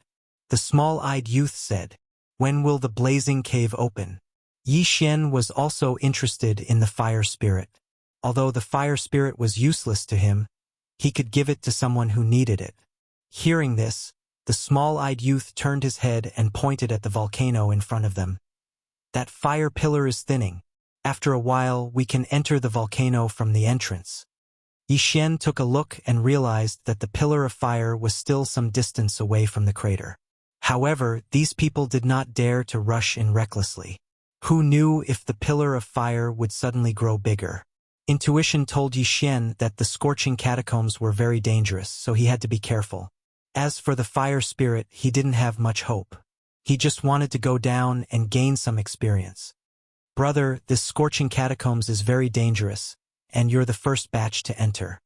The small-eyed youth said, "When will the blazing cave open?" Yi Xian was also interested in the fire spirit. Although the fire spirit was useless to him, he could give it to someone who needed it. Hearing this, the small-eyed youth turned his head and pointed at the volcano in front of them. "That fire pillar is thinning. After a while, we can enter the volcano from the entrance." Yi Xian took a look and realized that the pillar of fire was still some distance away from the crater. However, these people did not dare to rush in recklessly. Who knew if the pillar of fire would suddenly grow bigger? Intuition told Yi Xian that the scorching catacombs were very dangerous, so he had to be careful. As for the fire spirit, he didn't have much hope. He just wanted to go down and gain some experience. "Brother, this scorching catacombs is very dangerous, and you're the first batch to enter.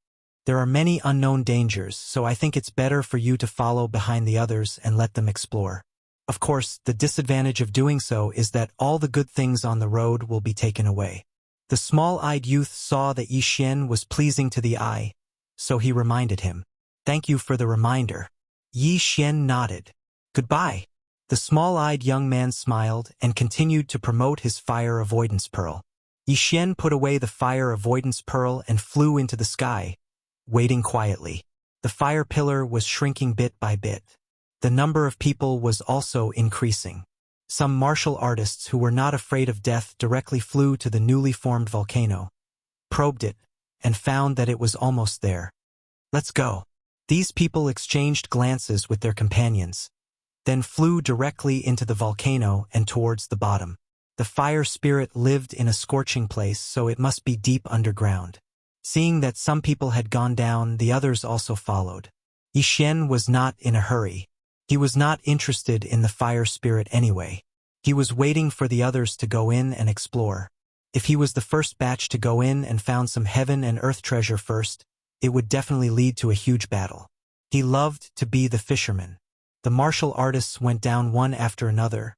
There are many unknown dangers, so I think it's better for you to follow behind the others and let them explore. Of course, the disadvantage of doing so is that all the good things on the road will be taken away." The small-eyed youth saw that Yi Xian was pleasing to the eye, so he reminded him. "Thank you for the reminder." Yi Xian nodded. "Goodbye." The small-eyed young man smiled and continued to promote his fire avoidance pearl. Xian put away the fire avoidance pearl and flew into the sky, waiting quietly. The fire pillar was shrinking bit by bit. The number of people was also increasing. Some martial artists who were not afraid of death directly flew to the newly formed volcano, probed it, and found that it was almost there. Let's go. These people exchanged glances with their companions, then flew directly into the volcano and towards the bottom. The fire spirit lived in a scorching place, so it must be deep underground. Seeing that some people had gone down, the others also followed. Xian was not in a hurry. He was not interested in the fire spirit anyway. He was waiting for the others to go in and explore. If he was the first batch to go in and found some heaven and earth treasure first, it would definitely lead to a huge battle. He loved to be the fisherman. The martial artists went down one after another,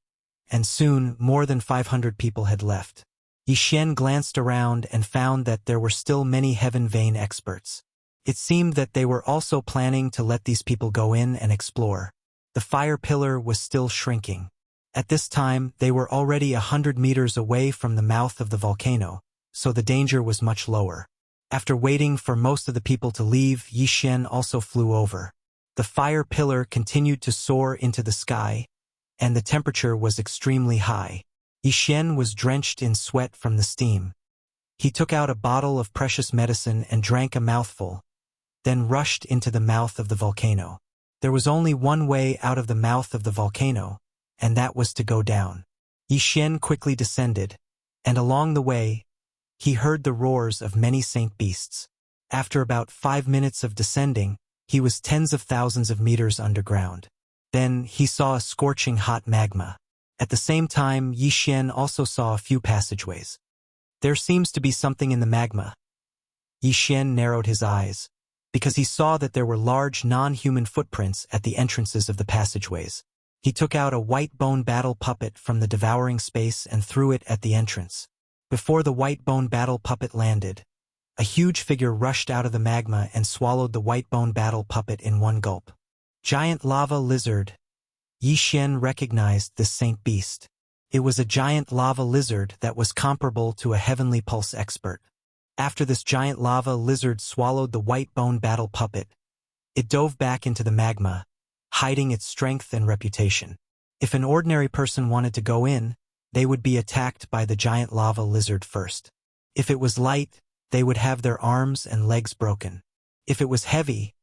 and soon more than 500 people had left. Xian glanced around and found that there were still many heaven vein experts. It seemed that they were also planning to let these people go in and explore. The fire pillar was still shrinking. At this time, they were already 100 meters away from the mouth of the volcano, so the danger was much lower. After waiting for most of the people to leave, Xian also flew over. The fire pillar continued to soar into the sky, and the temperature was extremely high. Xian was drenched in sweat from the steam. He took out a bottle of precious medicine and drank a mouthful, then rushed into the mouth of the volcano. There was only one way out of the mouth of the volcano, and that was to go down. Xian quickly descended, and along the way, he heard the roars of many saint beasts. After about 5 minutes of descending, he was tens of thousands of meters underground. Then he saw a scorching hot magma. At the same time, Xian also saw a few passageways. There seems to be something in the magma. Xian narrowed his eyes, because he saw that there were large non-human footprints at the entrances of the passageways. He took out a white bone battle puppet from the devouring space and threw it at the entrance. Before the white bone battle puppet landed, a huge figure rushed out of the magma and swallowed the white bone battle puppet in one gulp. Giant lava lizard. Xian recognized this saint beast. It was a giant lava lizard that was comparable to a heavenly pulse expert. After this giant lava lizard swallowed the white bone battle puppet, it dove back into the magma, hiding its strength and reputation. If an ordinary person wanted to go in, they would be attacked by the giant lava lizard first. If it was light, they would have their arms and legs broken. If it was heavy,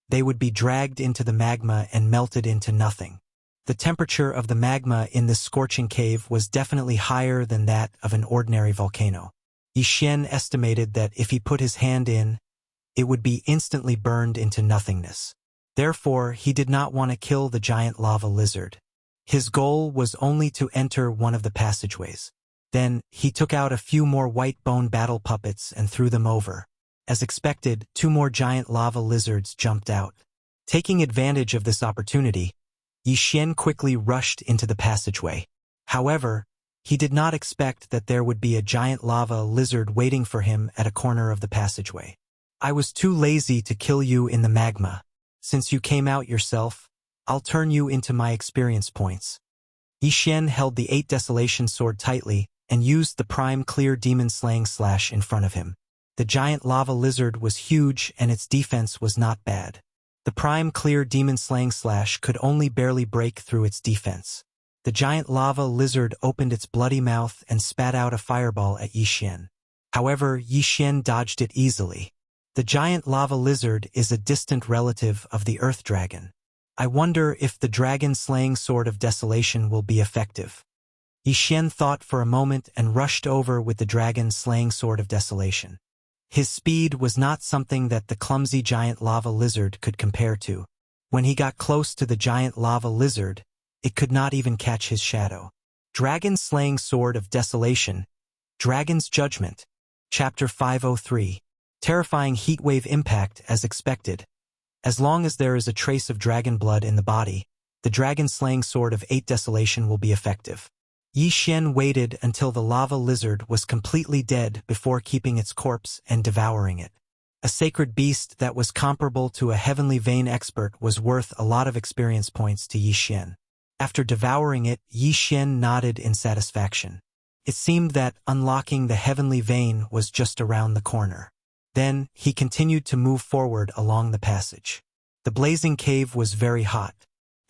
they would be dragged into the magma and melted into nothing. The temperature of the magma in this scorching cave was definitely higher than that of an ordinary volcano. Xian estimated that if he put his hand in, it would be instantly burned into nothingness. Therefore, he did not want to kill the giant lava lizard. His goal was only to enter one of the passageways. Then, he took out a few more white bone battle puppets and threw them over. As expected, 2 more giant lava lizards jumped out. Taking advantage of this opportunity, Xian quickly rushed into the passageway. However, he did not expect that there would be a giant lava lizard waiting for him at a corner of the passageway. I was too lazy to kill you in the magma. Since you came out yourself, I'll turn you into my experience points. Xian held the 8 Desolation sword tightly and used the prime clear demon slaying slash in front of him. The giant lava lizard was huge and its defense was not bad. The prime clear demon slaying slash could only barely break through its defense. The giant lava lizard opened its bloody mouth and spat out a fireball at Xian. However, Xian dodged it easily. The giant lava lizard is a distant relative of the earth dragon. I wonder if the dragon-slaying sword of desolation will be effective. Xian thought for a moment and rushed over with the dragon-slaying sword of desolation. His speed was not something that the clumsy giant lava lizard could compare to. When he got close to the giant lava lizard, it could not even catch his shadow. Dragon-slaying sword of desolation. Dragon's Judgment. Chapter 503. Terrifying heatwave impact as expected. As long as there is a trace of dragon blood in the body, the dragon-slaying sword of 8 Desolation will be effective. Xian waited until the lava lizard was completely dead before keeping its corpse and devouring it. A sacred beast that was comparable to a heavenly vein expert was worth a lot of experience points to Xian. After devouring it, Xian nodded in satisfaction. It seemed that unlocking the heavenly vein was just around the corner. Then, he continued to move forward along the passage. The blazing cave was very hot.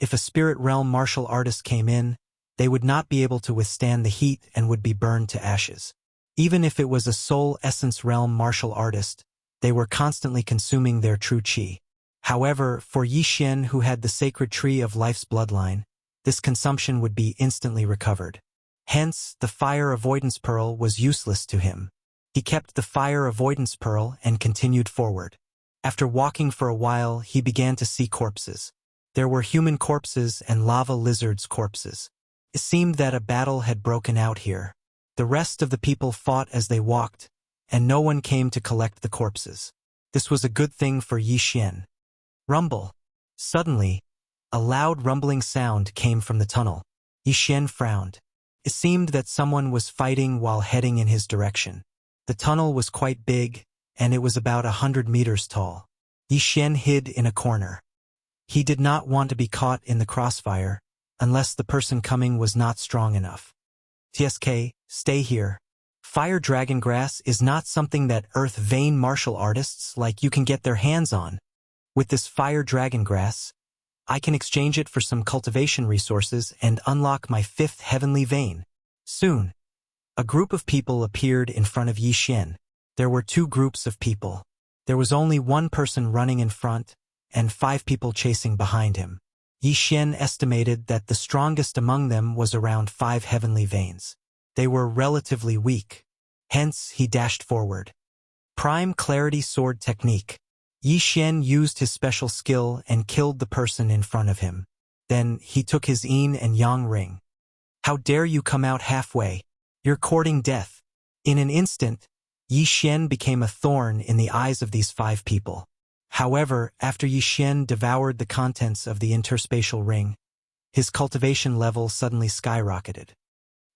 If a spirit realm martial artist came in, they would not be able to withstand the heat and would be burned to ashes. Even if it was a soul essence realm martial artist, they were constantly consuming their true qi. However, for Yi Xian, who had the sacred tree of life's bloodline, this consumption would be instantly recovered. Hence, the fire avoidance pearl was useless to him. He kept the fire avoidance pearl and continued forward. After walking for a while, he began to see corpses. There were human corpses and lava lizards' corpses. It seemed that a battle had broken out here. The rest of the people fought as they walked, and no one came to collect the corpses. This was a good thing for Yi Xian. Rumble. Suddenly, a loud rumbling sound came from the tunnel. Yi Xian frowned. It seemed that someone was fighting while heading in his direction. The tunnel was quite big, and it was about 100 meters tall. Yi Xian hid in a corner. He did not want to be caught in the crossfire, unless the person coming was not strong enough. TSK, stay here. Fire dragon grass is not something that earth vein martial artists like you can get their hands on. With this fire dragon grass, I can exchange it for some cultivation resources and unlock my 5th heavenly vein. Soon, a group of people appeared in front of Yi Xian. There were 2 groups of people. There was only one person running in front, and 5 people chasing behind him. Yi Xian estimated that the strongest among them was around 5 heavenly veins. They were relatively weak. Hence, he dashed forward. Prime Clarity Sword Technique. Yi Xian used his special skill and killed the person in front of him. Then, he took his yin and yang ring. How dare you come out halfway? You're courting death. In an instant, Yi Xian became a thorn in the eyes of these 5 people. However, after Yi Xian devoured the contents of the interspatial ring, his cultivation level suddenly skyrocketed.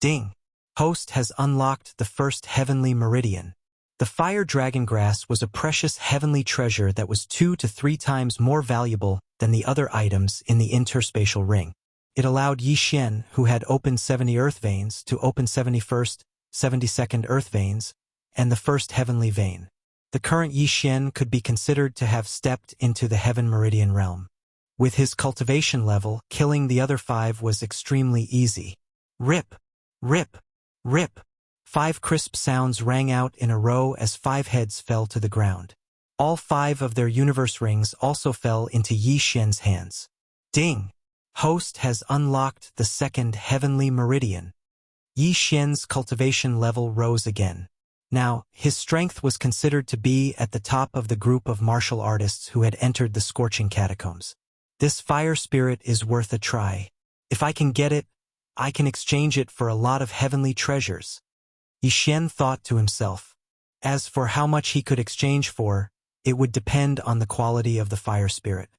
Ding! Host has unlocked the 1st heavenly meridian. The fire dragon grass was a precious heavenly treasure that was 2 to 3 times more valuable than the other items in the interspatial ring. It allowed Yi Xian, who had opened 70 earth veins, to open 71st, 72nd earth veins, and the 1st heavenly vein. The current Yi Xian could be considered to have stepped into the heaven meridian realm. With his cultivation level, killing the other 5 was extremely easy. Rip! Rip! Rip! 5 crisp sounds rang out in a row as 5 heads fell to the ground. All 5 of their universe rings also fell into Yi Xian's hands. Ding! Host has unlocked the 2nd heavenly meridian. Yi Xian's cultivation level rose again. Now, his strength was considered to be at the top of the group of martial artists who had entered the scorching catacombs. This fire spirit is worth a try. If I can get it, I can exchange it for a lot of heavenly treasures. Yi Xian thought to himself. As for how much he could exchange for, it would depend on the quality of the fire spirit.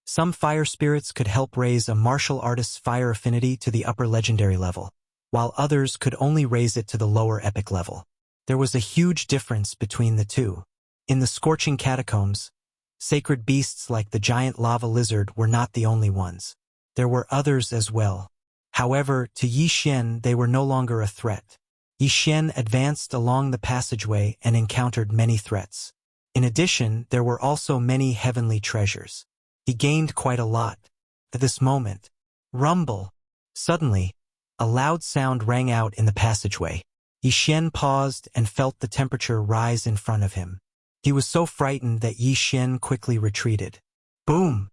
Some fire spirits could help raise a martial artist's fire affinity to the upper legendary level, while others could only raise it to the lower epic level. There was a huge difference between the 2. In the scorching catacombs, sacred beasts like the giant lava lizard were not the only ones. There were others as well. However, to Yi Xian they were no longer a threat. Yi Xian advanced along the passageway and encountered many threats. In addition, there were also many heavenly treasures. He gained quite a lot. At this moment, rumble! Suddenly, a loud sound rang out in the passageway. Yi Xian paused and felt the temperature rise in front of him. He was so frightened that Yi Xian quickly retreated. Boom!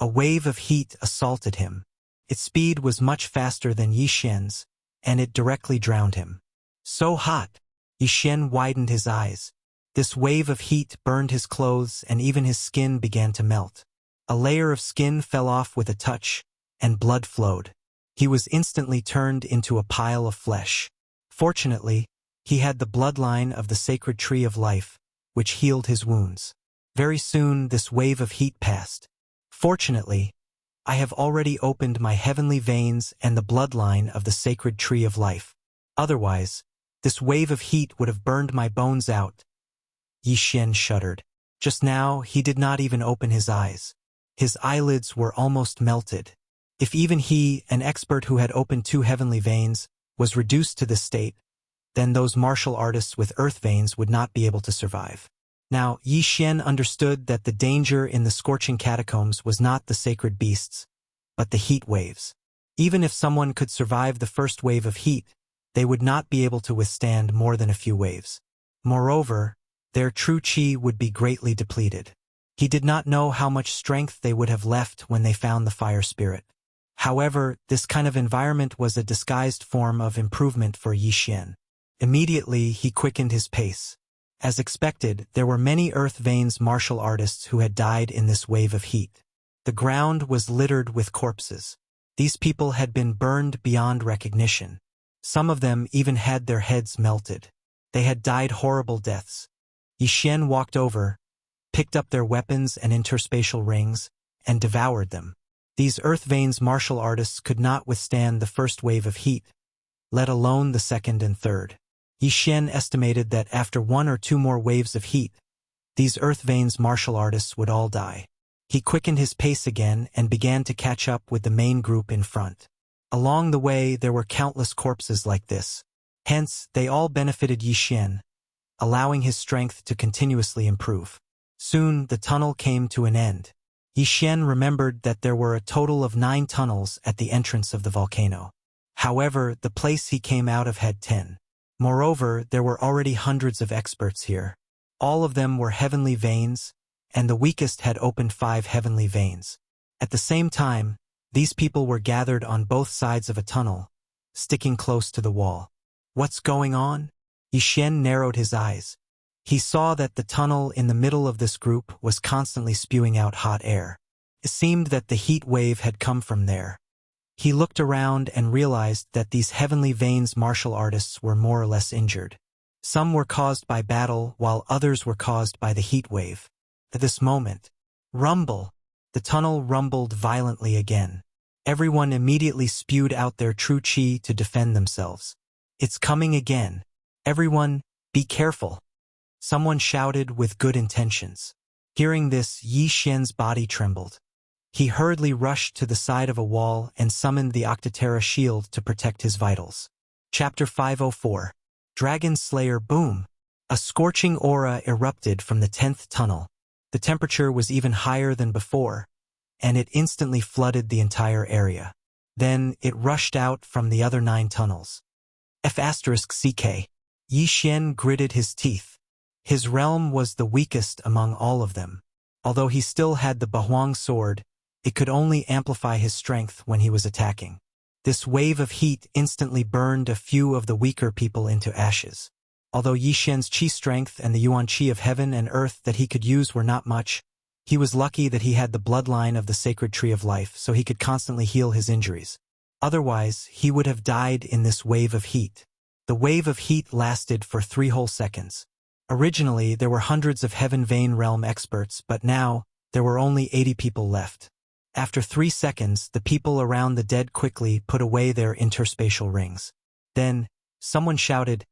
A wave of heat assaulted him. Its speed was much faster than Yi Xian's, and it directly drowned him. So hot! Yi Xian widened his eyes. This wave of heat burned his clothes and even his skin began to melt. A layer of skin fell off with a touch, and blood flowed. He was instantly turned into a pile of flesh. Fortunately, he had the bloodline of the sacred tree of life, which healed his wounds. Very soon this wave of heat passed. Fortunately, I have already opened my heavenly veins and the bloodline of the sacred tree of life. Otherwise, this wave of heat would have burned my bones out. Yi Xian shuddered. Just now, he did not even open his eyes. His eyelids were almost melted. If even he, an expert who had opened 2 heavenly veins, was reduced to this state, then those martial artists with earth veins would not be able to survive. Now, Yi Xian understood that the danger in the scorching catacombs was not the sacred beasts, but the heat waves. Even if someone could survive the first wave of heat, they would not be able to withstand more than a few waves. Moreover, their true qi would be greatly depleted. He did not know how much strength they would have left when they found the fire spirit. However, this kind of environment was a disguised form of improvement for Yi Xian. Immediately, he quickened his pace. As expected, there were many earth veins martial artists who had died in this wave of heat. The ground was littered with corpses. These people had been burned beyond recognition. Some of them even had their heads melted. They had died horrible deaths. Yi Xian walked over, picked up their weapons and interspatial rings, and devoured them. These earth veins martial artists could not withstand the first wave of heat, let alone the second and third. Yi Xian estimated that after 1 or 2 more waves of heat, these earth veins martial artists would all die. He quickened his pace again and began to catch up with the main group in front. Along the way, there were countless corpses like this. Hence, they all benefited Yi Xian, allowing his strength to continuously improve. Soon, the tunnel came to an end. Yi Xian remembered that there were a total of 9 tunnels at the entrance of the volcano. However, the place he came out of had 10. Moreover, there were already hundreds of experts here. All of them were heavenly veins, and the weakest had opened 5 heavenly veins. At the same time, these people were gathered on both sides of a tunnel, sticking close to the wall. What's going on? Yi Xian narrowed his eyes. He saw that the tunnel in the middle of this group was constantly spewing out hot air. It seemed that the heat wave had come from there. He looked around and realized that these heavenly veins martial artists were more or less injured. Some were caused by battle, while others were caused by the heat wave. At this moment, rumble! The tunnel rumbled violently again. Everyone immediately spewed out their true qi to defend themselves. It's coming again. Everyone, be careful! Someone shouted with good intentions. Hearing this, Yi Xian's body trembled. He hurriedly rushed to the side of a wall and summoned the Octotera shield to protect his vitals. Chapter 504. Dragon Slayer Boom! A scorching aura erupted from the 10th tunnel. The temperature was even higher than before, and it instantly flooded the entire area. Then it rushed out from the other 9 tunnels. F***CK. Yi Xian gritted his teeth. His realm was the weakest among all of them. Although he still had the Bahuang sword, it could only amplify his strength when he was attacking. This wave of heat instantly burned a few of the weaker people into ashes. Although Yi Xian's qi strength and the yuan qi of heaven and earth that he could use were not much, he was lucky that he had the bloodline of the sacred tree of life so he could constantly heal his injuries. Otherwise, he would have died in this wave of heat. The wave of heat lasted for 3 whole seconds. Originally, there were hundreds of Heaven Vein Realm experts, but now, there were only 80 people left. After 3 seconds, the people around the dead quickly put away their interspatial rings. Then, someone shouted,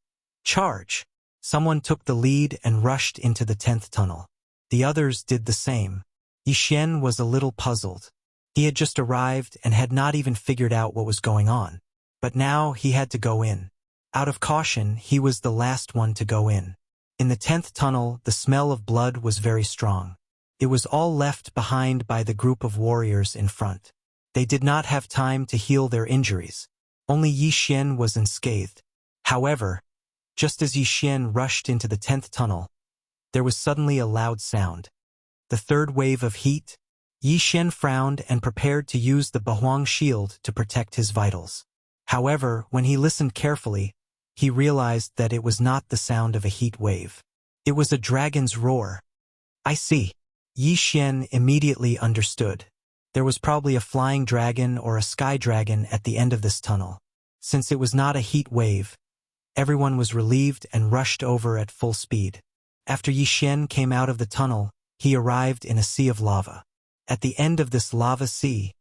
"Charge!" Someone took the lead and rushed into the 10th tunnel. The others did the same. Yi Xian was a little puzzled. He had just arrived and had not even figured out what was going on. But now he had to go in. Out of caution, he was the last one to go in. In the 10th tunnel, the smell of blood was very strong. It was all left behind by the group of warriors in front. They did not have time to heal their injuries. Only Yi Xian was unscathed. However, just as Yi Xian rushed into the 10th tunnel, there was suddenly a loud sound. The third wave of heat? Yi Xian frowned and prepared to use the Bahuang shield to protect his vitals. However, when he listened carefully, he realized that it was not the sound of a heat wave. It was a dragon's roar. I see. Yi Xian immediately understood. There was probably a flying dragon or a sky dragon at the end of this tunnel. Since it was not a heat wave, everyone was relieved and rushed over at full speed. After Yi Xian came out of the tunnel, he arrived in a sea of lava. At the end of this lava sea,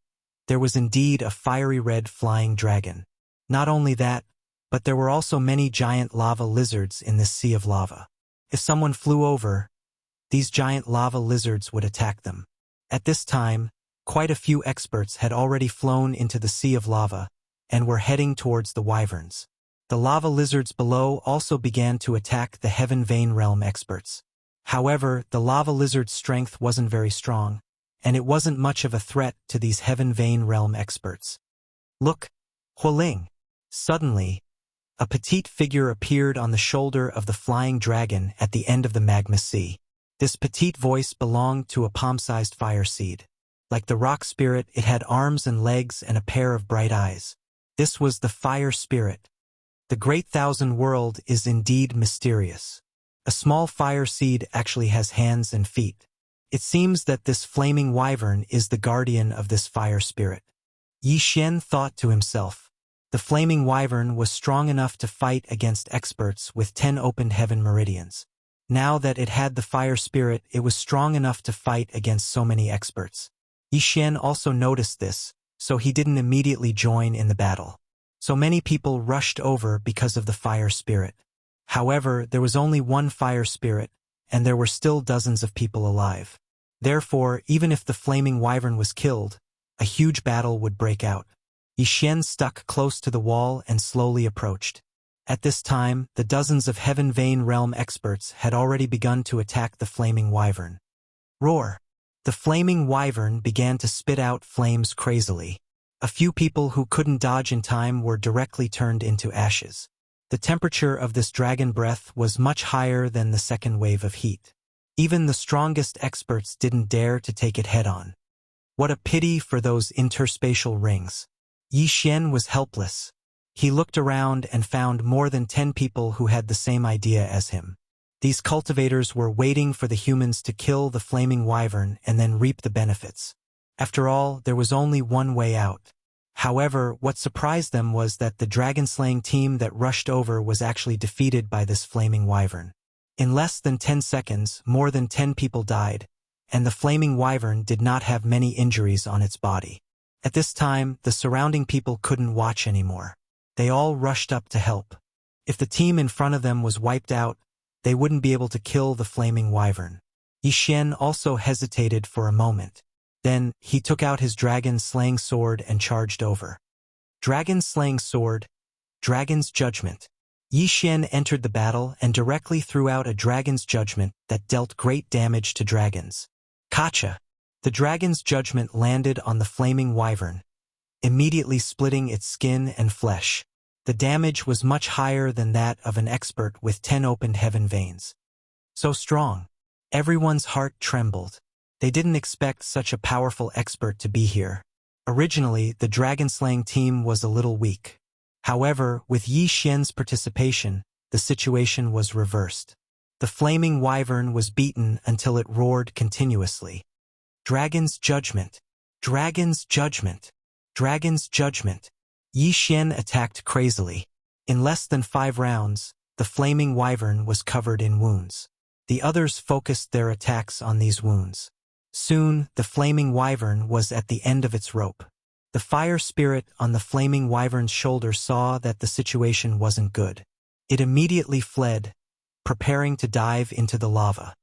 there was indeed a fiery red flying dragon. Not only that, but there were also many giant lava lizards in this sea of lava. If someone flew over, these giant lava lizards would attack them. At this time, quite a few experts had already flown into the sea of lava and were heading towards the wyverns. The lava lizards below also began to attack the Heaven Vein Realm experts. However, the lava lizard's strength wasn't very strong, and it wasn't much of a threat to these Heaven Vein Realm experts. Look, Hualing! Suddenly, a petite figure appeared on the shoulder of the flying dragon at the end of the magma sea. This petite voice belonged to a palm-sized fire seed. Like the rock spirit, it had arms and legs and a pair of bright eyes. This was the fire spirit. The Great Thousand World is indeed mysterious. A small fire seed actually has hands and feet. It seems that this flaming wyvern is the guardian of this fire spirit. Yi Xian thought to himself. The flaming wyvern was strong enough to fight against experts with 10 opened heaven meridians. Now that it had the fire spirit, it was strong enough to fight against so many experts. Yi Xian also noticed this, so he didn't immediately join in the battle. So many people rushed over because of the fire spirit. However, there was only one fire spirit, and there were still dozens of people alive. Therefore, even if the flaming wyvern was killed, a huge battle would break out. Yi Xian stuck close to the wall and slowly approached. At this time, the dozens of Heaven Vein Realm experts had already begun to attack the flaming wyvern. Roar! The flaming wyvern began to spit out flames crazily. A few people who couldn't dodge in time were directly turned into ashes. The temperature of this dragon breath was much higher than the second wave of heat. Even the strongest experts didn't dare to take it head-on. What a pity for those interspatial rings. Yi Xian was helpless. He looked around and found more than 10 people who had the same idea as him. These cultivators were waiting for the humans to kill the flaming wyvern and then reap the benefits. After all, there was only one way out. However, what surprised them was that the dragon-slaying team that rushed over was actually defeated by this flaming wyvern. In less than 10 seconds, more than 10 people died, and the flaming wyvern did not have many injuries on its body. At this time, the surrounding people couldn't watch anymore. They all rushed up to help. If the team in front of them was wiped out, they wouldn't be able to kill the flaming wyvern. Yi Xian also hesitated for a moment. Then, he took out his dragon-slaying sword and charged over. Dragon-slaying sword, Dragon's Judgment. Yi Xian entered the battle and directly threw out a dragon's judgment that dealt great damage to dragons. Kacha! The dragon's judgment landed on the flaming wyvern, immediately splitting its skin and flesh. The damage was much higher than that of an expert with 10 opened heaven veins. So strong. Everyone's heart trembled. They didn't expect such a powerful expert to be here. Originally, the dragon-slaying team was a little weak. However, with Yi Xian's participation, the situation was reversed. The flaming wyvern was beaten until it roared continuously. Dragon's Judgment! Dragon's Judgment! Dragon's Judgment! Yi Xian attacked crazily. In less than 5 rounds, the flaming wyvern was covered in wounds. The others focused their attacks on these wounds. Soon, the flaming wyvern was at the end of its rope. The fire spirit on the flaming wyvern's shoulder saw that the situation wasn't good. It immediately fled, preparing to dive into the lava.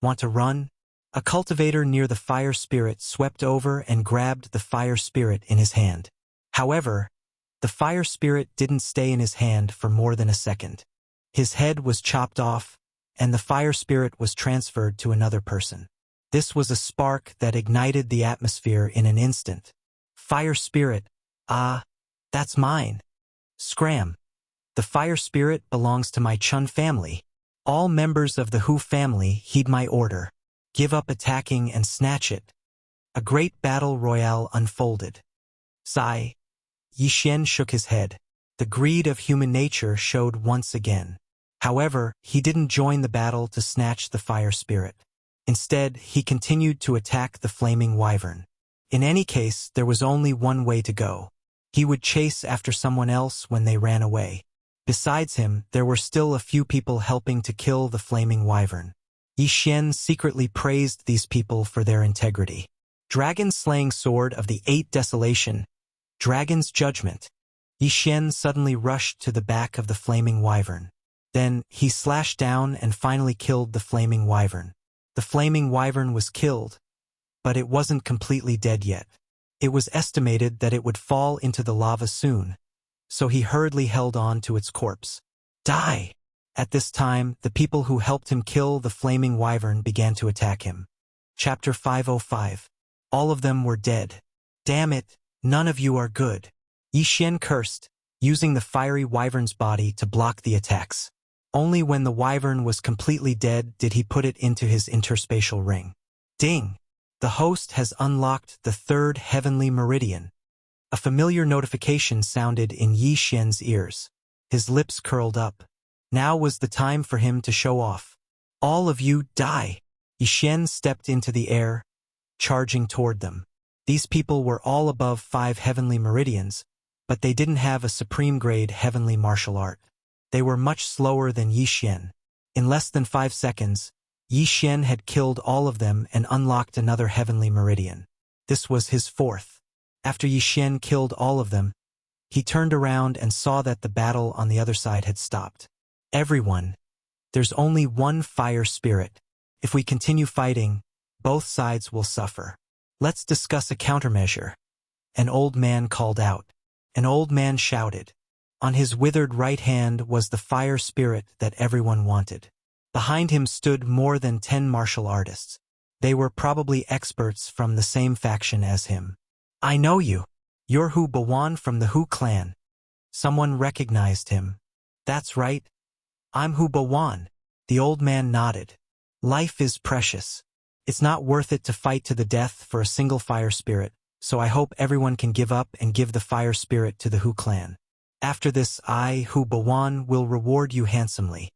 Want to run? A cultivator near the fire spirit swept over and grabbed the fire spirit in his hand. However, the fire spirit didn't stay in his hand for more than a second. His head was chopped off, and the fire spirit was transferred to another person. This was a spark that ignited the atmosphere in an instant. Fire spirit, that's mine. Scram. The fire spirit belongs to my Chun family. All members of the Hu family heed my order. Give up attacking and snatch it. A great battle royale unfolded. Sigh. Yi Xian shook his head. The greed of human nature showed once again. However, he didn't join the battle to snatch the fire spirit. Instead, he continued to attack the flaming wyvern. In any case, there was only one way to go. He would chase after someone else when they ran away. Besides him, there were still a few people helping to kill the flaming wyvern. Yi Xian secretly praised these people for their integrity. Dragon-slaying sword of the 8 Desolation, Dragon's Judgment. Yi Xian suddenly rushed to the back of the flaming wyvern. Then, he slashed down and finally killed the flaming wyvern. The flaming wyvern was killed, but it wasn't completely dead yet. It was estimated that it would fall into the lava soon, so he hurriedly held on to its corpse. Die! At this time, the people who helped him kill the flaming wyvern began to attack him. Chapter 505. All of them were dead. Damn it, none of you are good. Yi Xian cursed, using the fiery wyvern's body to block the attacks. Only when the wyvern was completely dead did he put it into his interspatial ring. Ding! The host has unlocked the third heavenly meridian. A familiar notification sounded in Yi Xian's ears. His lips curled up. Now was the time for him to show off. All of you die! Yi Xian stepped into the air, charging toward them. These people were all above 5 heavenly meridians, but they didn't have a supreme-grade heavenly martial art. They were much slower than Yi Xian. In less than 5 seconds, Yi Xian had killed all of them and unlocked another heavenly meridian. This was his 4th. After Yi Xian killed all of them, he turned around and saw that the battle on the other side had stopped. Everyone, there's only one fire spirit. If we continue fighting, both sides will suffer. Let's discuss a countermeasure. An old man called out. An old man shouted. On his withered right hand was the fire spirit that everyone wanted. Behind him stood more than 10 martial artists. They were probably experts from the same faction as him. I know you. You're Hu Bawan from the Hu clan. Someone recognized him. That's right. I'm Hu Bawan. The old man nodded. Life is precious. It's not worth it to fight to the death for a single fire spirit, so I hope everyone can give up and give the fire spirit to the Hu clan. After this, I, Hu Bawan, will reward you handsomely.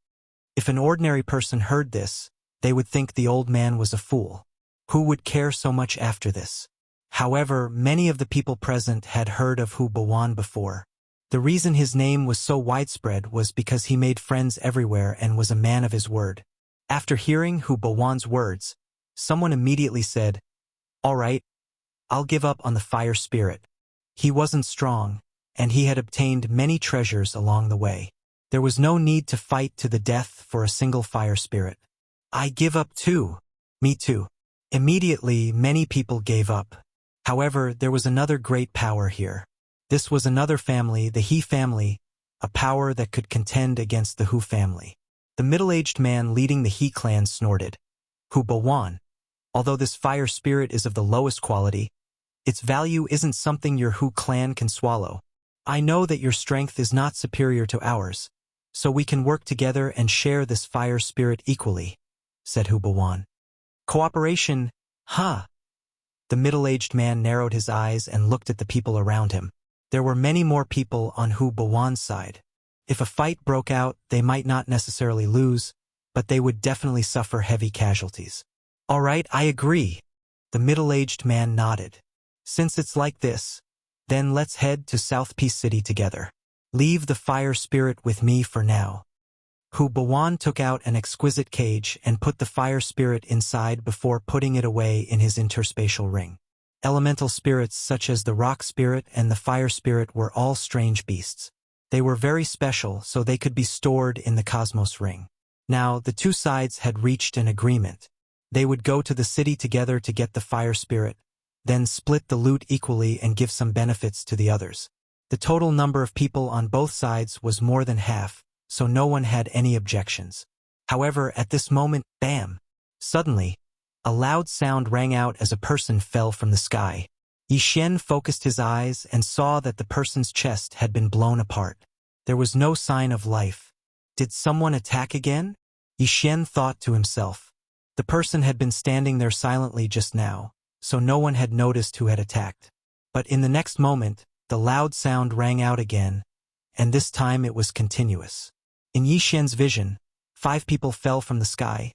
If an ordinary person heard this, they would think the old man was a fool. Who would care so much after this? However, many of the people present had heard of Hu Bawan before. The reason his name was so widespread was because he made friends everywhere and was a man of his word. After hearing Hu Bawan's words, someone immediately said, "All right, I'll give up on the fire spirit." He wasn't strong, and he had obtained many treasures along the way. There was no need to fight to the death for a single fire spirit. I give up too. Me too. Immediately, many people gave up. However, there was another great power here. This was another family, the He family, a power that could contend against the Hu family. The middle-aged man leading the He clan snorted. Hu Bawan, although this fire spirit is of the lowest quality, its value isn't something your Hu clan can swallow. I know that your strength is not superior to ours, so we can work together and share this fire spirit equally, said Hu Bawan. Cooperation, huh? The middle-aged man narrowed his eyes and looked at the people around him. There were many more people on Hu Bawan's side. If a fight broke out, they might not necessarily lose, but they would definitely suffer heavy casualties. All right, I agree. The middle-aged man nodded. Since it's like this, then let's head to South Peace City together. Leave the fire spirit with me for now. Hu Bawan took out an exquisite cage and put the fire spirit inside before putting it away in his interspatial ring. Elemental spirits such as the rock spirit and the fire spirit were all strange beasts. They were very special, so they could be stored in the cosmos ring. Now, the two sides had reached an agreement. They would go to the city together to get the fire spirit, then split the loot equally and give some benefits to the others. The total number of people on both sides was more than half, so no one had any objections. However, at this moment, bam! Suddenly, a loud sound rang out as a person fell from the sky. Yi Xian focused his eyes and saw that the person's chest had been blown apart. There was no sign of life. Did someone attack again? Yi Xian thought to himself. The person had been standing there silently just now, so no one had noticed who had attacked. But in the next moment, the loud sound rang out again, and this time it was continuous. In Yi Xian's vision, 5 people fell from the sky,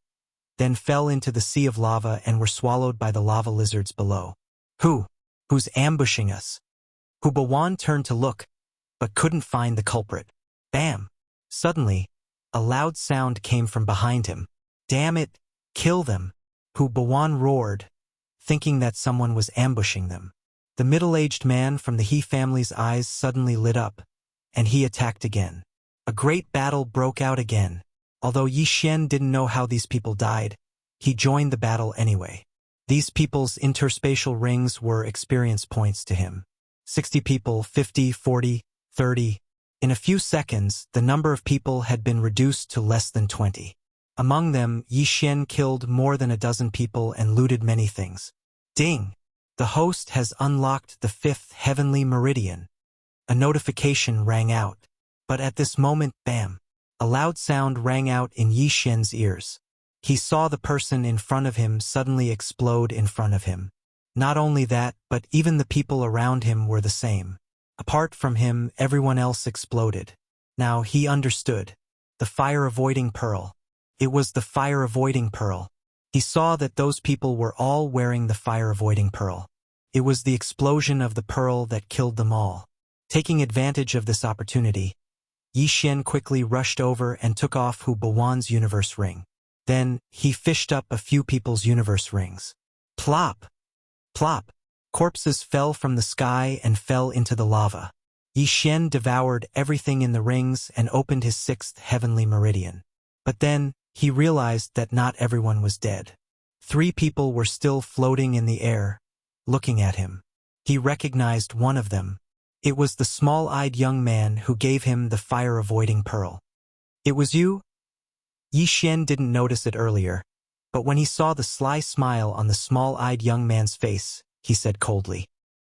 then fell into the sea of lava and were swallowed by the lava lizards below. Who's ambushing us? Hu Bawan turned to look, but couldn't find the culprit. Bam! Suddenly, a loud sound came from behind him. Damn it! Kill them! Hu Bawan roared, thinking that someone was ambushing them. The middle-aged man from the He family's eyes suddenly lit up, and he attacked again. A great battle broke out again. Although Yi Xian didn't know how these people died, he joined the battle anyway. These people's interspatial rings were experience points to him. 60 people, 50, 40, 30, In a few seconds, the number of people had been reduced to less than 20. Among them, Yi Xian killed more than a dozen people and looted many things. Ding! The host has unlocked the 5th heavenly meridian. A notification rang out. But at this moment, bam! A loud sound rang out in Yi Xian's ears. He saw the person in front of him suddenly explode in front of him. Not only that, but even the people around him were the same. Apart from him, everyone else exploded. Now he understood. The fire-avoiding pearl. It was the fire-avoiding pearl. He saw that those people were all wearing the fire-avoiding pearl. It was the explosion of the pearl that killed them all. Taking advantage of this opportunity, Yi Xian quickly rushed over and took off Hu Bawan's universe ring. Then, he fished up a few people's universe rings. Plop! Plop! Corpses fell from the sky and fell into the lava. Yi Xian devoured everything in the rings and opened his 6th heavenly meridian. But then, he realized that not everyone was dead. 3 people were still floating in the air, looking at him. He recognized one of them. It was the small-eyed young man who gave him the fire-avoiding pearl. It was you? Yi Xian didn't notice it earlier, but when he saw the sly smile on the small-eyed young man's face, he said coldly.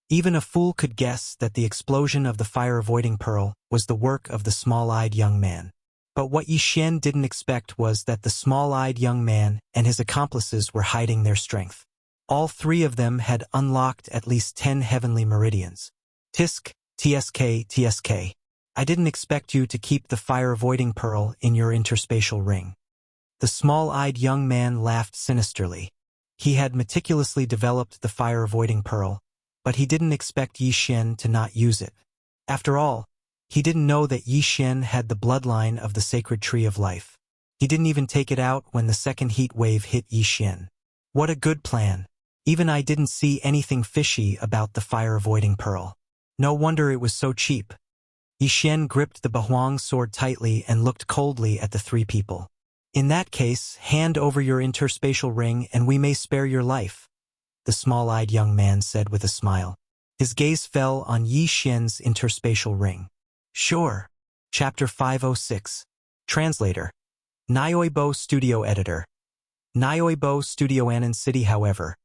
Even a fool could guess that the explosion of the fire-avoiding pearl was the work of the small-eyed young man. But what Yi Xian didn't expect was that the small-eyed young man and his accomplices were hiding their strength. All 3 of them had unlocked at least 10 heavenly meridians. Tisk, TSK, TSK. I didn't expect you to keep the fire-avoiding pearl in your interspatial ring. The small-eyed young man laughed sinisterly. He had meticulously developed the fire-avoiding pearl, but he didn't expect Yi Xian to not use it. After all, he didn't know that Yi Xian had the bloodline of the sacred tree of life. He didn't even take it out when the second heat wave hit Yi Xian. What a good plan. Even I didn't see anything fishy about the fire-avoiding pearl. No wonder it was so cheap. Yi Xian gripped the Bahuang sword tightly and looked coldly at the 3 people. In that case, hand over your interspatial ring and we may spare your life, the small-eyed young man said with a smile. His gaze fell on Yi Xian's interspatial ring. Sure. Chapter 506. Translator. Nyoibo Studio Editor. Nyoibo Studio Annan City. However,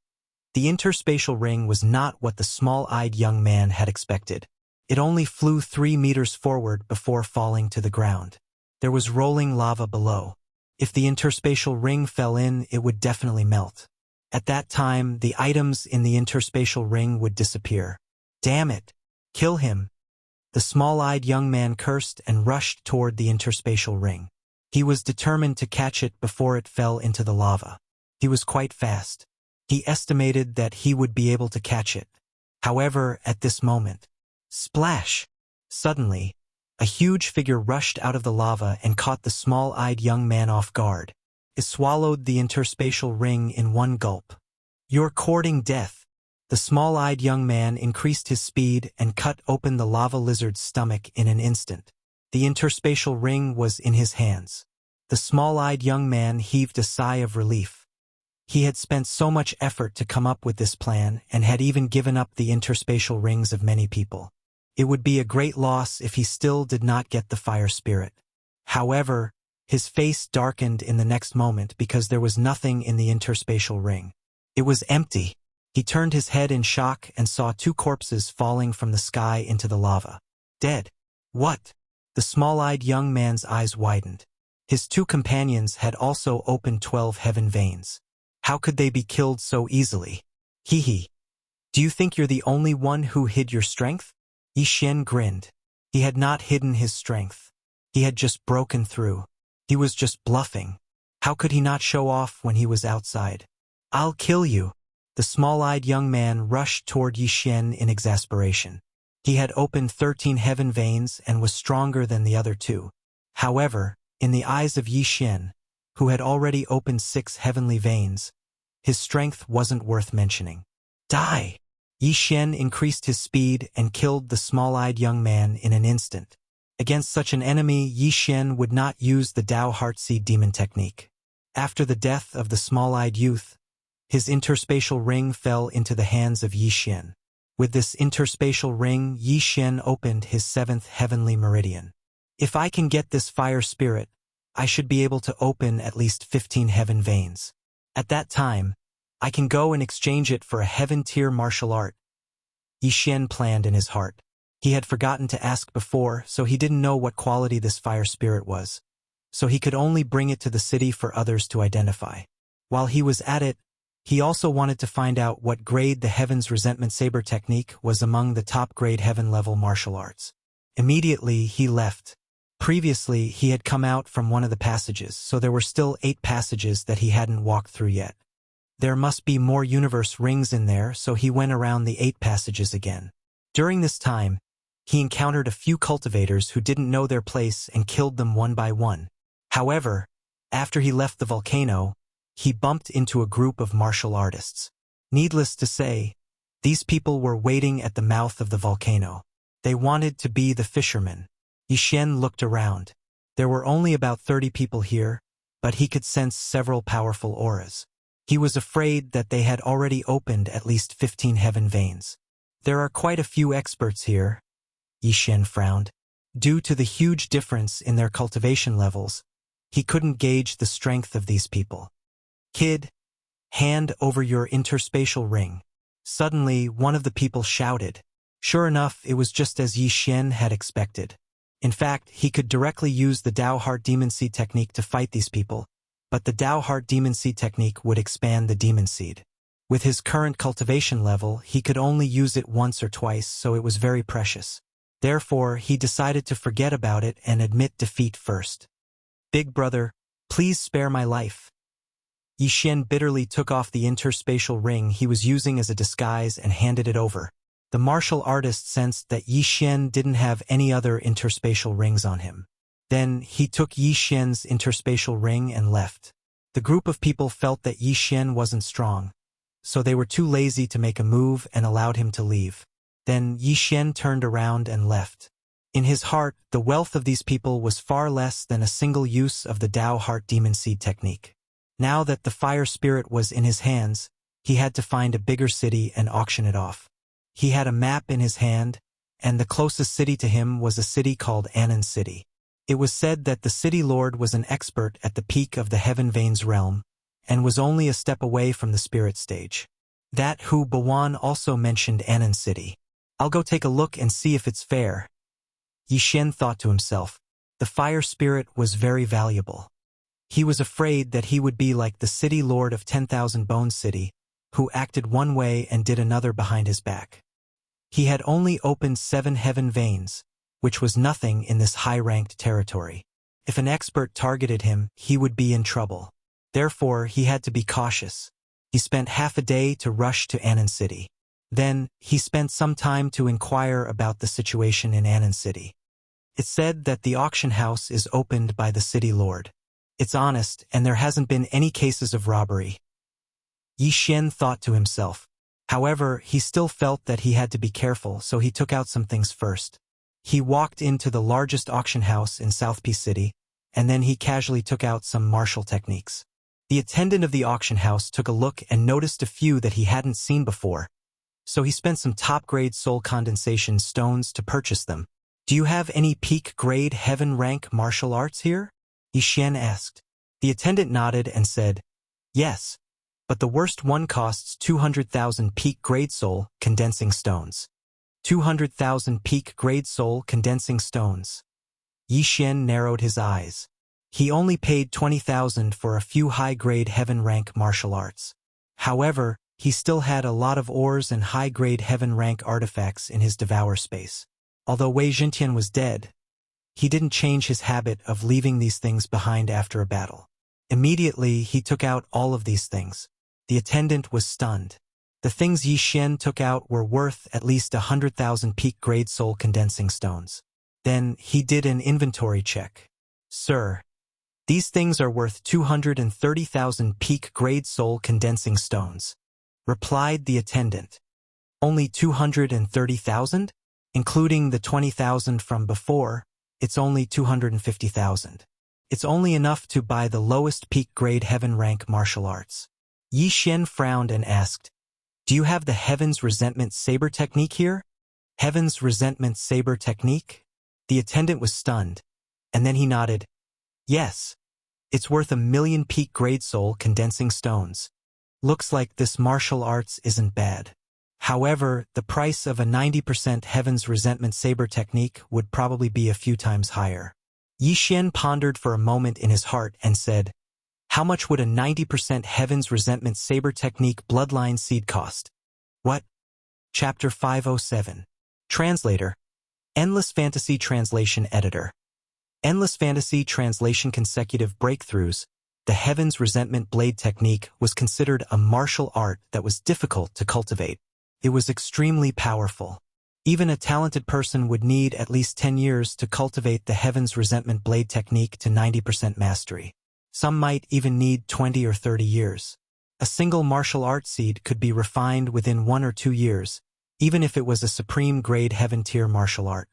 the interspatial ring was not what the small-eyed young man had expected. It only flew 3 meters forward before falling to the ground. There was rolling lava below. If the interspatial ring fell in, it would definitely melt. At that time, the items in the interspatial ring would disappear. Damn it! Kill him! The small-eyed young man cursed and rushed toward the interspatial ring. He was determined to catch it before it fell into the lava. He was quite fast. He estimated that he would be able to catch it. However, at this moment, splash! Suddenly, a huge figure rushed out of the lava and caught the small-eyed young man off guard. It swallowed the interspatial ring in one gulp. You're courting death. The small-eyed young man increased his speed and cut open the lava lizard's stomach in an instant. The interspatial ring was in his hands. The small-eyed young man heaved a sigh of relief. He had spent so much effort to come up with this plan and had even given up the interspatial rings of many people. It would be a great loss if he still did not get the fire spirit. However, his face darkened in the next moment because there was nothing in the interspatial ring. It was empty. He turned his head in shock and saw 2 corpses falling from the sky into the lava. Dead. What? The small-eyed young man's eyes widened. His 2 companions had also opened 12 heaven veins. How could they be killed so easily? Hee hee. Do you think you're the only one who hid your strength? Yi Xian grinned. He had not hidden his strength. He had just broken through. He was just bluffing. How could he not show off when he was outside? I'll kill you. The small-eyed young man rushed toward Yi Xian in exasperation. He had opened 13 heaven veins and was stronger than the other 2. However, in the eyes of Yi Xian, who had already opened 6 heavenly veins, his strength wasn't worth mentioning. Die! Yi Xian increased his speed and killed the small-eyed young man in an instant. Against such an enemy, Yi Xian would not use the Dao Heartseed demon technique. After the death of the small-eyed youth, his interspatial ring fell into the hands of Yi Xian. With this interspatial ring, Yi Xian opened his 7th heavenly meridian. If I can get this fire spirit, I should be able to open at least 15 heaven veins. At that time, I can go and exchange it for a heaven-tier martial art. Yi Xian planned in his heart. He had forgotten to ask before, so he didn't know what quality this fire spirit was. So he could only bring it to the city for others to identify. While he was at it, he also wanted to find out what grade the Heaven's Resentment Saber technique was among the top-grade heaven-level martial arts. Immediately, he left. Previously, he had come out from one of the passages, so there were still 8 passages that he hadn't walked through yet. There must be more universe rings in there, so he went around the 8 passages again. During this time, he encountered a few cultivators who didn't know their place and killed them one by one. However, after he left the volcano, he bumped into a group of martial artists. Needless to say, these people were waiting at the mouth of the volcano. They wanted to be the fishermen. Yi Xian looked around. There were only about 30 people here, but he could sense several powerful auras. He was afraid that they had already opened at least 15 heaven veins. There are quite a few experts here, Yi Xian frowned. Due to the huge difference in their cultivation levels, he couldn't gauge the strength of these people. Kid, hand over your interspatial ring. Suddenly, one of the people shouted. Sure enough, it was just as Yi Xian had expected. In fact, he could directly use the Dao Heart Demon Seed technique to fight these people, but the Dao Heart Demon Seed technique would expand the Demon Seed. With his current cultivation level, he could only use it once or twice, so it was very precious. Therefore, he decided to forget about it and admit defeat first. Big brother, please spare my life. Yi Xian bitterly took off the interspatial ring he was using as a disguise and handed it over. The martial artist sensed that Yi Xian didn't have any other interspatial rings on him. Then, he took Yi Xian's interspatial ring and left. The group of people felt that Yi Xian wasn't strong, so they were too lazy to make a move and allowed him to leave. Then, Yi Xian turned around and left. In his heart, the wealth of these people was far less than a single use of the Dao Heart Demon Seed technique. Now that the fire spirit was in his hands, he had to find a bigger city and auction it off. He had a map in his hand, and the closest city to him was a city called Anan City. It was said that the city lord was an expert at the peak of the Heaven Veins realm, and was only a step away from the spirit stage. That Hu Bawan also mentioned Anan City. I'll go take a look and see if it's fair. Yi Xian thought to himself. The fire spirit was very valuable. He was afraid that he would be like the city lord of 10,000 Bones City, who acted one way and did another behind his back. He had only opened 7 heaven veins, which was nothing in this high-ranked territory. If an expert targeted him, he would be in trouble. Therefore, he had to be cautious. He spent half a day to rush to Anan City. Then, he spent some time to inquire about the situation in Anan City. It's said that the auction house is opened by the city lord. It's honest, and there hasn't been any cases of robbery. Yi Xian thought to himself. However, he still felt that he had to be careful, so he took out some things first. He walked into the largest auction house in South Peace City, and then he casually took out some martial techniques. The attendant of the auction house took a look and noticed a few that he hadn't seen before, so he spent some top-grade soul condensation stones to purchase them. Do you have any peak-grade heaven-rank martial arts here? Yi Xian asked. The attendant nodded and said, yes, but the worst one costs 200,000 peak-grade soul condensing stones. 200,000 peak-grade soul condensing stones. Yi Xian narrowed his eyes. He only paid 20,000 for a few high-grade heaven-rank martial arts. However, he still had a lot of ores and high-grade heaven-rank artifacts in his devour space. Although Wei Jintian was dead, he didn't change his habit of leaving these things behind after a battle. Immediately, he took out all of these things. The attendant was stunned. The things Yi Xian took out were worth at least 100,000 peak-grade soul condensing stones. Then, he did an inventory check. Sir, these things are worth 230,000 peak-grade soul condensing stones, replied the attendant. Only 230,000? Including the 20,000 from before, it's only 250,000. It's only enough to buy the lowest peak-grade heaven-rank martial arts. Yi Xian frowned and asked, Do you have the Heaven's Resentment Saber technique here? Heaven's Resentment Saber technique? The attendant was stunned, and then he nodded. Yes. It's worth 1,000,000 peak grade soul condensing stones. Looks like this martial arts isn't bad. However, the price of a 90% Heaven's Resentment Saber technique would probably be a few times higher. Yi Xian pondered for a moment in his heart and said, how much would a 90% Heaven's Resentment Saber technique bloodline seed cost? What? Chapter 507. Translator. Endless Fantasy Translation Editor. Endless Fantasy Translation Consecutive Breakthroughs. The Heaven's Resentment Blade technique was considered a martial art that was difficult to cultivate. It was extremely powerful. Even a talented person would need at least 10 years to cultivate the Heaven's Resentment Blade technique to 90% mastery. Some might even need 20 or 30 years. A single martial art seed could be refined within 1 or 2 years, even if it was a supreme grade heaven tier martial art.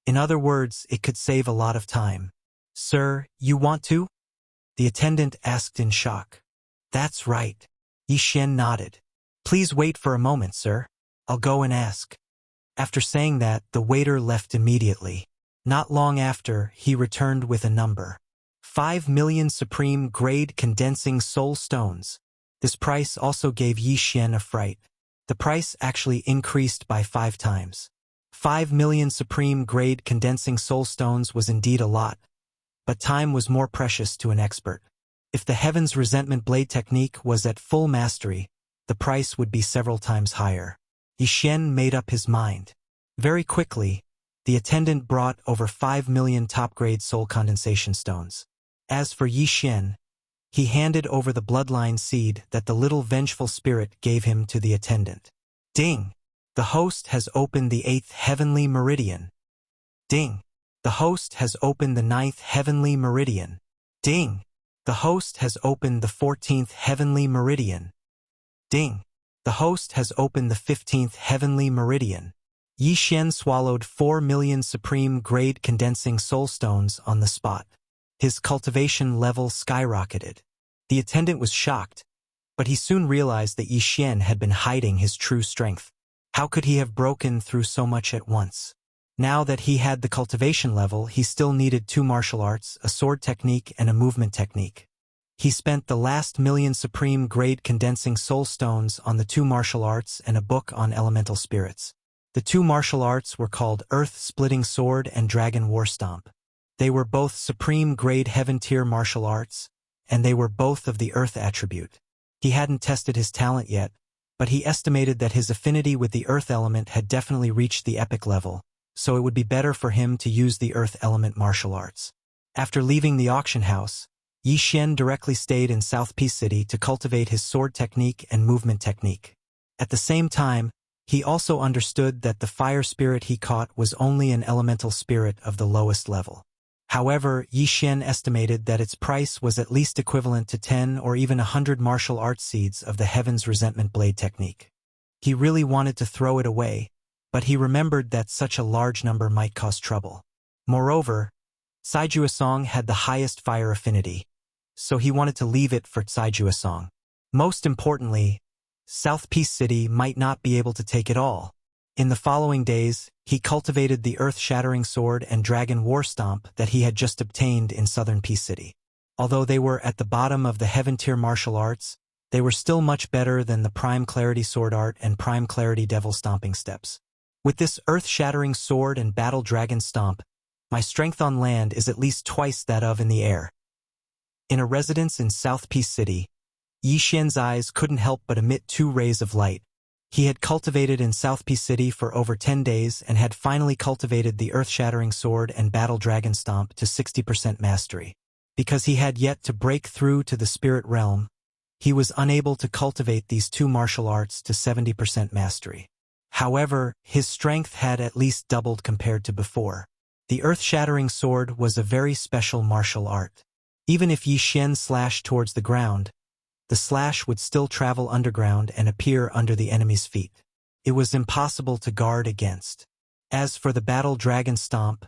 In other words, it could save a lot of time. Sir, you want to? The attendant asked in shock. That's right. Yi Xian nodded. Please wait for a moment, sir. I'll go and ask. After saying that, the waiter left immediately. Not long after, he returned with a number. 5,000,000 supreme grade condensing soul stones. This price also gave Yi Xian a fright. The price actually increased by 5 times. 5,000,000 supreme grade condensing soul stones was indeed a lot, but time was more precious to an expert. If the Heaven's Resentment Blade technique was at full mastery, the price would be several times higher. Yi Xian made up his mind. Very quickly, the attendant brought over 5,000,000 top-grade soul condensation stones. As for Yi Xian, he handed over the bloodline seed that the little vengeful spirit gave him to the attendant. Ding! The host has opened the 8th heavenly meridian. Ding! The host has opened the 9th heavenly meridian. Ding! The host has opened the 14th heavenly meridian. Ding! The host has opened the 15th heavenly meridian. Yi Xian swallowed 4,000,000 supreme grade condensing soul stones on the spot. His cultivation level skyrocketed. The attendant was shocked, but he soon realized that Yi Xian had been hiding his true strength. How could he have broken through so much at once? Now that he had the cultivation level, he still needed 2 martial arts, a sword technique and a movement technique. He spent the last 1,000,000 supreme grade condensing soul stones on the 2 martial arts and a book on elemental spirits. The 2 martial arts were called Earth-Splitting Sword and Dragon War Stomp. They were both supreme grade heaven tier martial arts, and they were both of the earth attribute. He hadn't tested his talent yet, but he estimated that his affinity with the earth element had definitely reached the epic level, so it would be better for him to use the earth element martial arts. After leaving the auction house, Yi Xian directly stayed in South Peace City to cultivate his sword technique and movement technique. At the same time, he also understood that the fire spirit he caught was only an elemental spirit of the lowest level. However, Yi Xian estimated that its price was at least equivalent to 10 or even 100 martial arts seeds of the Heaven's Resentment Blade technique. He really wanted to throw it away, but he remembered that such a large number might cause trouble. Moreover, Saijuasong had the highest fire affinity, so he wanted to leave it for Saijuasong. Most importantly, South Peace City might not be able to take it all. In the following days, he cultivated the earth-shattering sword and dragon war stomp that he had just obtained in Southern Peace City. Although they were at the bottom of the heaven-tier martial arts, they were still much better than the Prime Clarity Sword Art and Prime Clarity Devil Stomping Steps. With this earth-shattering sword and battle dragon stomp, my strength on land is at least twice that of in the air. In a residence in South Peace City, Yi Xian's eyes couldn't help but emit 2 rays of light. He had cultivated in South Peace City for over 10 days and had finally cultivated the earth-shattering sword and battle dragon stomp to 60% mastery. Because he had yet to break through to the spirit realm, he was unable to cultivate these 2 martial arts to 70% mastery. However, his strength had at least doubled compared to before. The earth-shattering sword was a very special martial art. Even if Yi Xian slashed towards the ground, the slash would still travel underground and appear under the enemy's feet. It was impossible to guard against. As for the battle dragon stomp,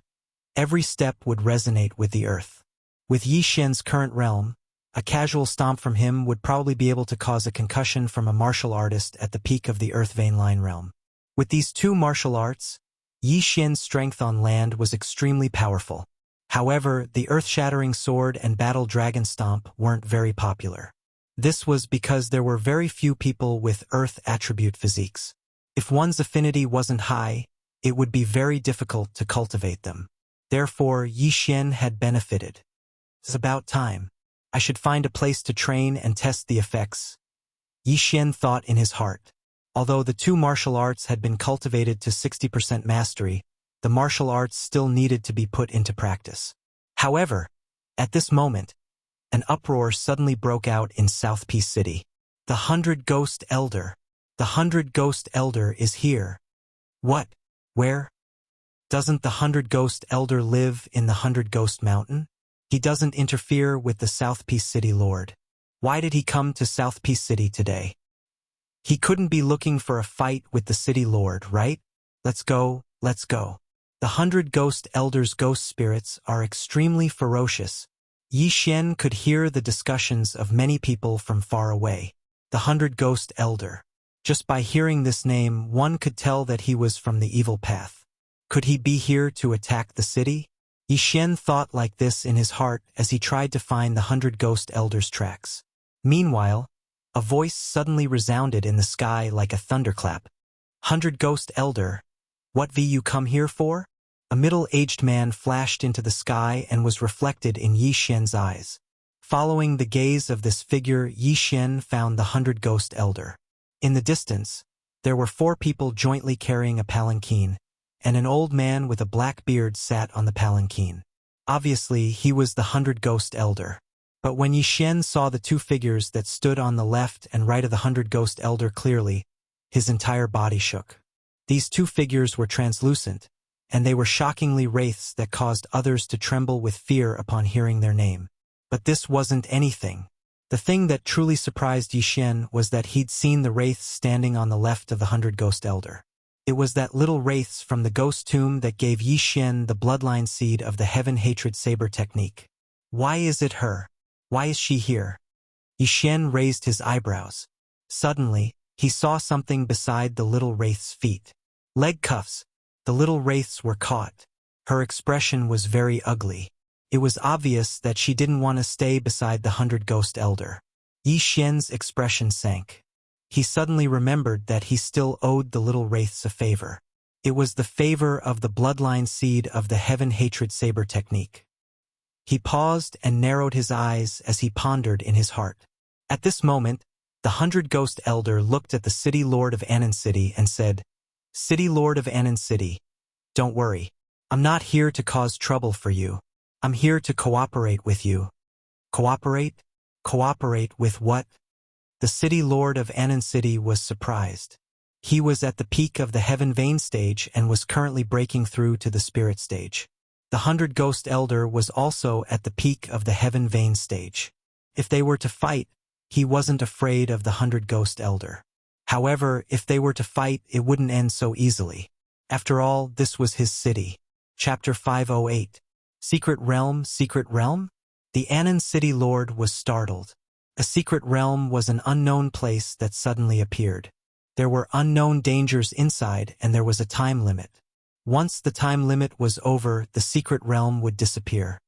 every step would resonate with the earth. With Yi Xian's current realm, A casual stomp from him would probably be able to cause a concussion from a martial artist at the peak of the Earth Vein Line realm. With these two martial arts, Yi Xian's strength on land was extremely powerful. However, the earth-shattering sword and battle dragon stomp weren't very popular. This was because there were very few people with earth attribute physiques. If one's affinity wasn't high, it would be very difficult to cultivate them. Therefore, Yi Xian had benefited. It's about time. I should find a place to train and test the effects. Yi Xian thought in his heart. Although the two martial arts had been cultivated to 60% mastery, the martial arts still needed to be put into practice. However, at this moment, an uproar suddenly broke out in South Peace City. The 100 Ghost Elder. The 100 Ghost Elder is here. What? Where? Doesn't the 100 Ghost Elder live in the 100 Ghost Mountain? He doesn't interfere with the South Peace City Lord. Why did he come to South Peace City today? He couldn't be looking for a fight with the City Lord, right? Let's go, let's go. The 100 Ghost Elders' ghost spirits are extremely ferocious. Yi Xian could hear the discussions of many people from far away. The 100 Ghost Elder. Just by hearing this name, one could tell that he was from the evil path. Could he be here to attack the city? Yi Xian thought like this in his heart as he tried to find the 100 Ghost Elders' tracks. Meanwhile, a voice suddenly resounded in the sky like a thunderclap. 100 Ghost Elder, what have you come here for? A middle-aged man flashed into the sky and was reflected in Yi Xian's eyes. Following the gaze of this figure, Yi Xian found the 100 Ghost Elder. In the distance, there were 4 people jointly carrying a palanquin, and an old man with a black beard sat on the palanquin. Obviously, he was the 100 Ghost Elder. But when Yi Xian saw the 2 figures that stood on the left and right of the 100 Ghost Elder clearly, his entire body shook. These 2 figures were translucent, and they were shockingly wraiths that caused others to tremble with fear upon hearing their name. But this wasn't anything. The thing that truly surprised Yi Xian was that he'd seen the wraiths standing on the left of the 100 Ghost Elder. It was that little wraiths from the ghost tomb that gave Yi Xian the bloodline seed of the Heaven Hatred Saber technique. Why is it her? Why is she here? Yi Xian raised his eyebrows. Suddenly, he saw something beside the little wraith's feet. Leg cuffs. The little wraiths were caught. Her expression was very ugly. It was obvious that she didn't want to stay beside the 100 Ghost Elder. Yi Xian's expression sank. He suddenly remembered that he still owed the little wraiths a favor. It was the favor of the bloodline seed of the Heaven Hatred Saber technique. He paused and narrowed his eyes as he pondered in his heart. At this moment, the 100 Ghost Elder looked at the City Lord of Anan City and said, City Lord of Anan City, don't worry. I'm not here to cause trouble for you. I'm here to cooperate with you. Cooperate? Cooperate with what? The City Lord of Anan City was surprised. He was at the peak of the Heaven Vein stage and was currently breaking through to the Spirit stage. The 100 Ghost Elder was also at the peak of the Heaven Vein stage. If they were to fight, he wasn't afraid of the 100 Ghost Elder. However, if they were to fight, it wouldn't end so easily. After all, this was his city. Chapter 508. Secret Realm, Secret Realm? The Anan City Lord was startled. A secret realm was an unknown place that suddenly appeared. There were unknown dangers inside, and there was a time limit. Once the time limit was over, the secret realm would disappear.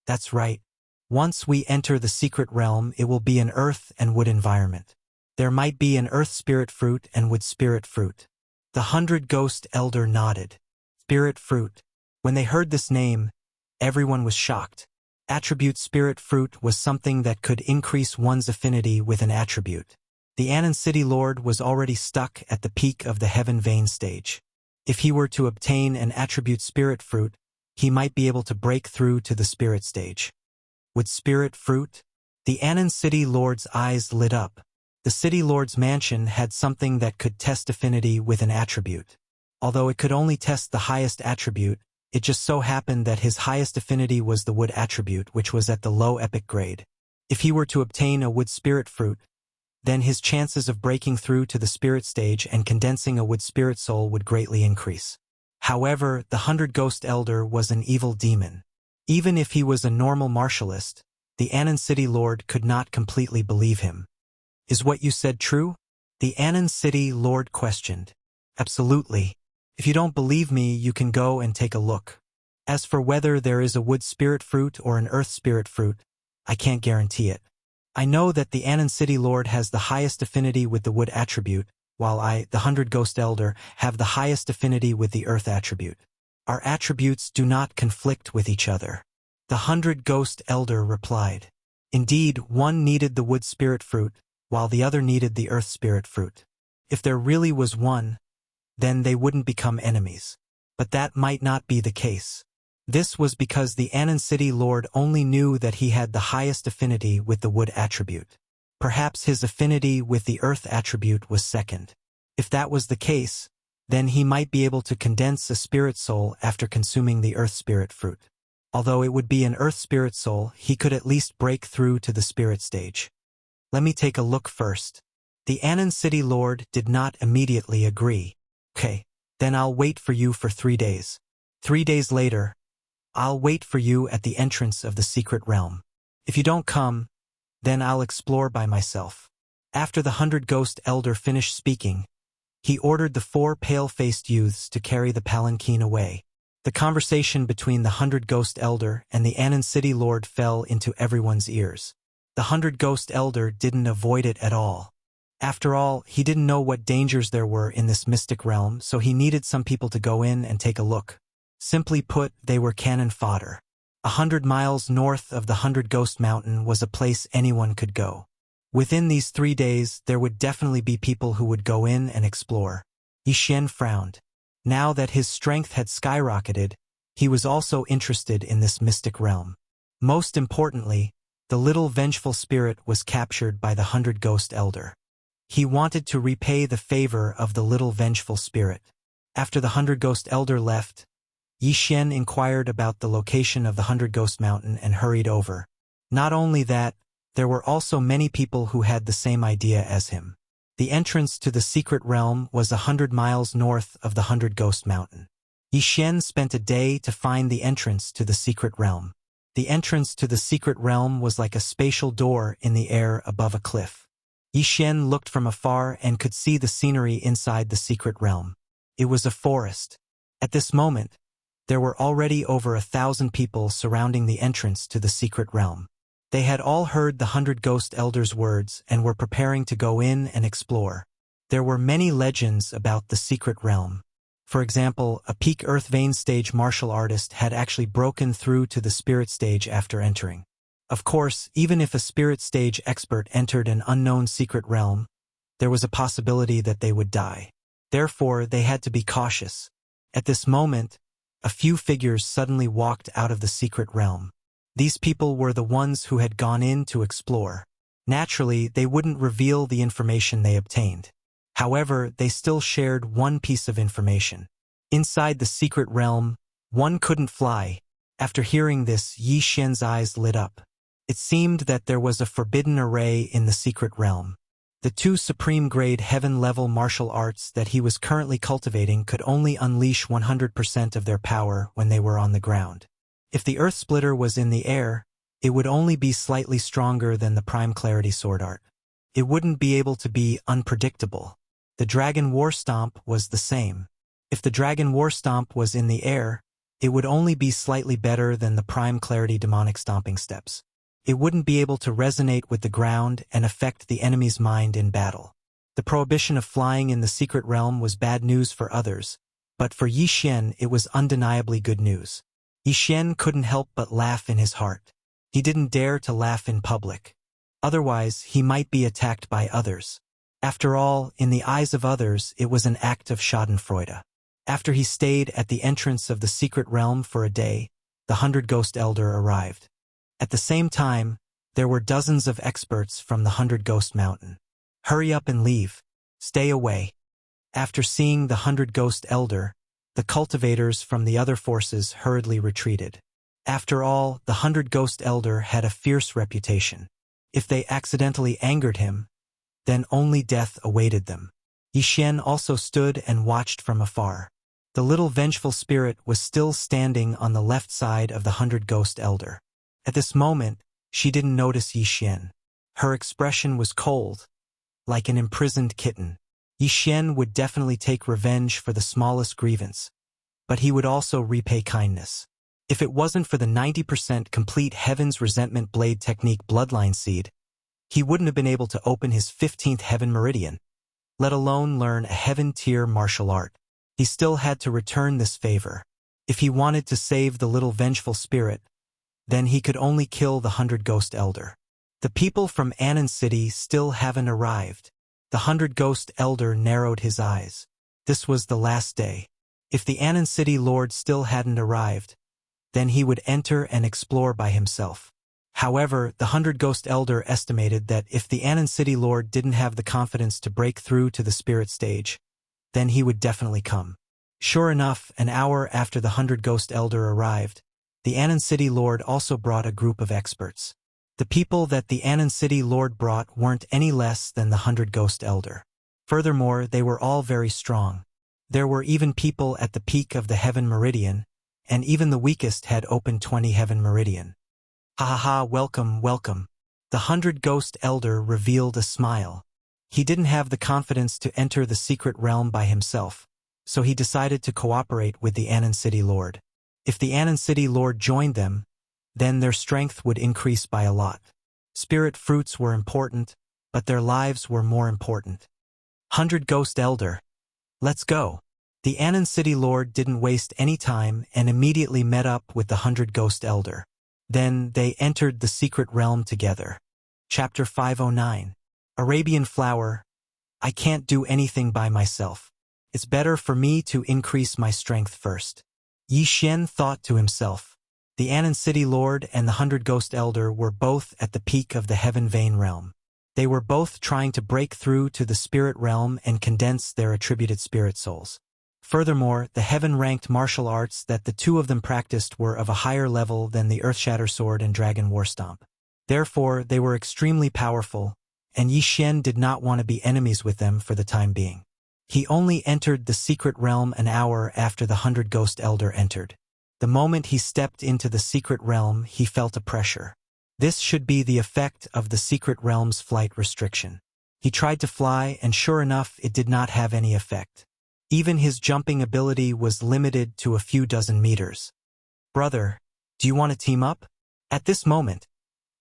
That's right. Once we enter the secret realm, it will be an earth and wood environment. There might be an earth spirit fruit and wood spirit fruit. The 100 Ghost Elder nodded. Spirit fruit. When they heard this name, everyone was shocked. Attribute spirit fruit was something that could increase one's affinity with an attribute. The Anan City Lord was already stuck at the peak of the Heaven Vein stage. If he were to obtain an attribute spirit fruit, he might be able to break through to the spirit stage. Would spirit fruit? The Anan City Lord's eyes lit up. The City Lord's mansion had something that could test affinity with an attribute. Although it could only test the highest attribute, it just so happened that his highest affinity was the wood attribute, which was at the low epic grade. If he were to obtain a wood spirit fruit, then his chances of breaking through to the spirit stage and condensing a wood spirit soul would greatly increase. However, the 100 Ghost Elder was an evil demon. Even if he was a normal martialist, The Anan City Lord could not completely believe him. Is what you said true? The Anan City Lord questioned. Absolutely. If you don't believe me, you can go and take a look. As for whether there is a wood spirit fruit or an earth spirit fruit, I can't guarantee it. I know that the Anan City Lord has the highest affinity with the wood attribute, while I, the 100 Ghost Elder, have the highest affinity with the earth attribute. Our attributes do not conflict with each other. The 100 Ghost Elder replied. Indeed, one needed the wood spirit fruit, while the other needed the earth spirit fruit. If there really was one, then they wouldn't become enemies. But that might not be the case. This was because the Anan City Lord only knew that he had the highest affinity with the wood attribute. Perhaps his affinity with the earth attribute was second. If that was the case, then he might be able to condense a spirit soul after consuming the earth spirit fruit. Although it would be an earth spirit soul, he could at least break through to the spirit stage. Let me take a look first. The Anan City Lord did not immediately agree. Okay, then I'll wait for you for 3 days. 3 days later, I'll wait for you at the entrance of the secret realm. If you don't come, then I'll explore by myself. After the 100 Ghost Elder finished speaking, he ordered the 4 pale-faced youths to carry the palanquin away. The conversation between the 100 Ghost Elder and the Anan City Lord fell into everyone's ears. The 100 Ghost Elder didn't avoid it at all. After all, he didn't know what dangers there were in this mystic realm, so he needed some people to go in and take a look. Simply put, they were cannon fodder. 100 miles north of the 100 Ghost Mountain was a place anyone could go. Within these 3 days, there would definitely be people who would go in and explore. Yixian frowned. Now that his strength had skyrocketed, he was also interested in this mystic realm. Most importantly, the little vengeful spirit was captured by the 100 Ghost Elder. He wanted to repay the favor of the little vengeful spirit. After the 100 Ghost Elder left, Yixian inquired about the location of the 100 Ghost Mountain and hurried over. Not only that, there were also many people who had the same idea as him. The entrance to the secret realm was 100 miles north of the 100 Ghost Mountain. Yixian spent a day to find the entrance to the secret realm. The entrance to the secret realm was like a spatial door in the air above a cliff. Yixian looked from afar and could see the scenery inside the secret realm. It was a forest. At this moment, there were already over 1,000 people surrounding the entrance to the secret realm. They had all heard the 100 Ghost Elders' words and were preparing to go in and explore. There were many legends about the secret realm. For example, a peak Earth Vein stage martial artist had actually broken through to the spirit stage after entering. Of course, even if a spirit stage expert entered an unknown secret realm, there was a possibility that they would die. Therefore, they had to be cautious. At this moment, a few figures suddenly walked out of the secret realm. These people were the ones who had gone in to explore. Naturally, they wouldn't reveal the information they obtained. However, they still shared one piece of information. Inside the secret realm, one couldn't fly. After hearing this, Yixian's eyes lit up. It seemed that there was a forbidden array in the secret realm. The 2 supreme-grade heaven-level martial arts that he was currently cultivating could only unleash 100% of their power when they were on the ground. If the Earth Splitter was in the air, it would only be slightly stronger than the Prime Clarity Sword Art. It wouldn't be able to be unpredictable. The Dragon War Stomp was the same. If the Dragon War Stomp was in the air, it would only be slightly better than the Prime Clarity Demonic Stomping Steps. It wouldn't be able to resonate with the ground and affect the enemy's mind in battle. The prohibition of flying in the secret realm was bad news for others, but for Yixian it was undeniably good news. Yixian couldn't help but laugh in his heart. He didn't dare to laugh in public. Otherwise, he might be attacked by others. After all, in the eyes of others, it was an act of schadenfreude. After he stayed at the entrance of the secret realm for a day, the 100 Ghost Elder arrived. At the same time, there were dozens of experts from the 100 Ghost Mountain. Hurry up and leave. Stay away. After seeing the 100 Ghost Elder, the cultivators from the other forces hurriedly retreated. After all, the 100 Ghost Elder had a fierce reputation. If they accidentally angered him, then only death awaited them. Yixian also stood and watched from afar. The little vengeful spirit was still standing on the left side of the 100 Ghost Elder. At this moment, She didn't notice Yi Xian. Her expression was cold, like an imprisoned kitten. Yi Xian would definitely take revenge for the smallest grievance, but he would also repay kindness. If it wasn't for the 90% complete Heaven's Resentment Blade Technique Bloodline Seed, he wouldn't have been able to open his 15th Heaven Meridian, let alone learn a Heaven-tier martial art. He still had to return this favor. If he wanted to save the little vengeful spirit, then he could only kill the 100 Ghost Elder. The people from Anan City still haven't arrived. The 100 Ghost Elder narrowed his eyes. This was the last day. If the Anan City Lord still hadn't arrived, then he would enter and explore by himself. However, the 100 Ghost Elder estimated that if the Anan City Lord didn't have the confidence to break through to the spirit stage, then he would definitely come. Sure enough, an hour after the 100 Ghost Elder arrived, the Anan City Lord also brought a group of experts. The people that the Anan City Lord brought weren't any less than the 100 Ghost Elder. Furthermore, they were all very strong. There were even people at the peak of the Heaven Meridian, and even the weakest had opened 20 Heaven Meridian. Ha ha ha, welcome, welcome. The 100 Ghost Elder revealed a smile. He didn't have the confidence to enter the secret realm by himself, so he decided to cooperate with the Anan City Lord. If the Anan City Lord joined them, then their strength would increase by a lot. Spirit fruits were important, but their lives were more important. 100 Ghost Elder. Let's go. The Anan City Lord didn't waste any time and immediately met up with the 100 Ghost Elder. Then they entered the secret realm together. Chapter 509. Arabian Flower. I can't do anything by myself. It's better for me to increase my strength first. Yi Xian thought to himself. The Anan City Lord and the 100 Ghost Elder were both at the peak of the Heaven Vein realm. They were both trying to break through to the spirit realm and condense their attributed spirit souls. Furthermore, the heaven-ranked martial arts that the two of them practiced were of a higher level than the Earthshatter Sword and Dragon Warstomp. Therefore, they were extremely powerful, and Yi Xian did not want to be enemies with them for the time being. He only entered the secret realm an hour after the 100 Ghost Elder entered. The moment he stepped into the secret realm, he felt a pressure. This should be the effect of the secret realm's flight restriction. He tried to fly, and sure enough, it did not have any effect. Even his jumping ability was limited to a few dozen meters. Brother, do you want to team up? At this moment,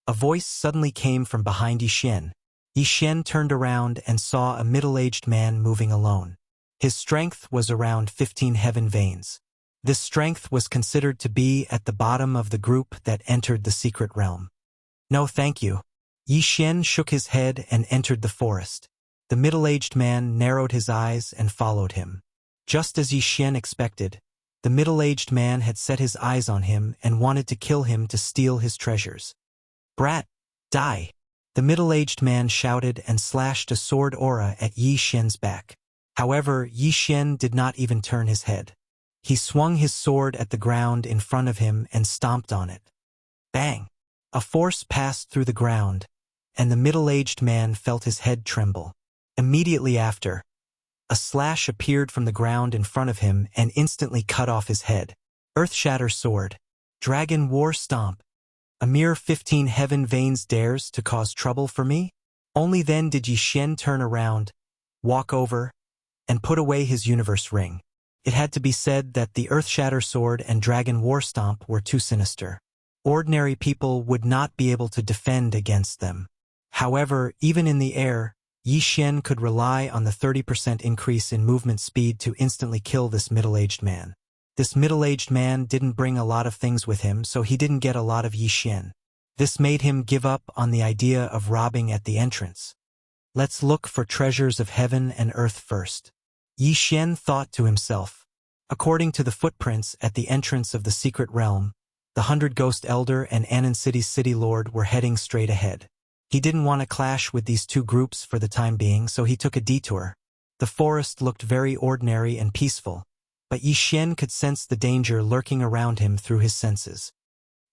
a voice suddenly came from behind Yi Xian. Yi Xian turned around and saw a middle-aged man moving alone. His strength was around 15 heaven veins. This strength was considered to be at the bottom of the group that entered the secret realm. No, thank you. Yi Xian shook his head and entered the forest. The middle-aged man narrowed his eyes and followed him. Just as Yi Xian expected, the middle-aged man had set his eyes on him and wanted to kill him to steal his treasures. Brat, die! The middle-aged man shouted and slashed a sword aura at Yi Xian's back. However, Yi Xian did not even turn his head. He swung his sword at the ground in front of him and stomped on it. Bang! A force passed through the ground, and the middle-aged man felt his head tremble. Immediately after, a slash appeared from the ground in front of him and instantly cut off his head. Earthshatter Sword. Dragon War Stomp. A mere 15 heaven veins dares to cause trouble for me? Only then did Yi Xian turn around, walk over, and put away his universe ring. It had to be said that the Earthshatter Sword and Dragon War Stomp were too sinister. Ordinary people would not be able to defend against them. However, even in the air, Yi Xian could rely on the 30% increase in movement speed to instantly kill this middle-aged man. This middle-aged man didn't bring a lot of things with him, so he didn't get a lot of Yi Xian. This made him give up on the idea of robbing at the entrance. Let's look for treasures of heaven and earth first. Yi Xian thought to himself. According to the footprints at the entrance of the secret realm, the 100 Ghost Elder and Anan City's City Lord were heading straight ahead. He didn't want to clash with these two groups for the time being, so he took a detour. The forest looked very ordinary and peaceful, but Yi Xian could sense the danger lurking around him through his senses.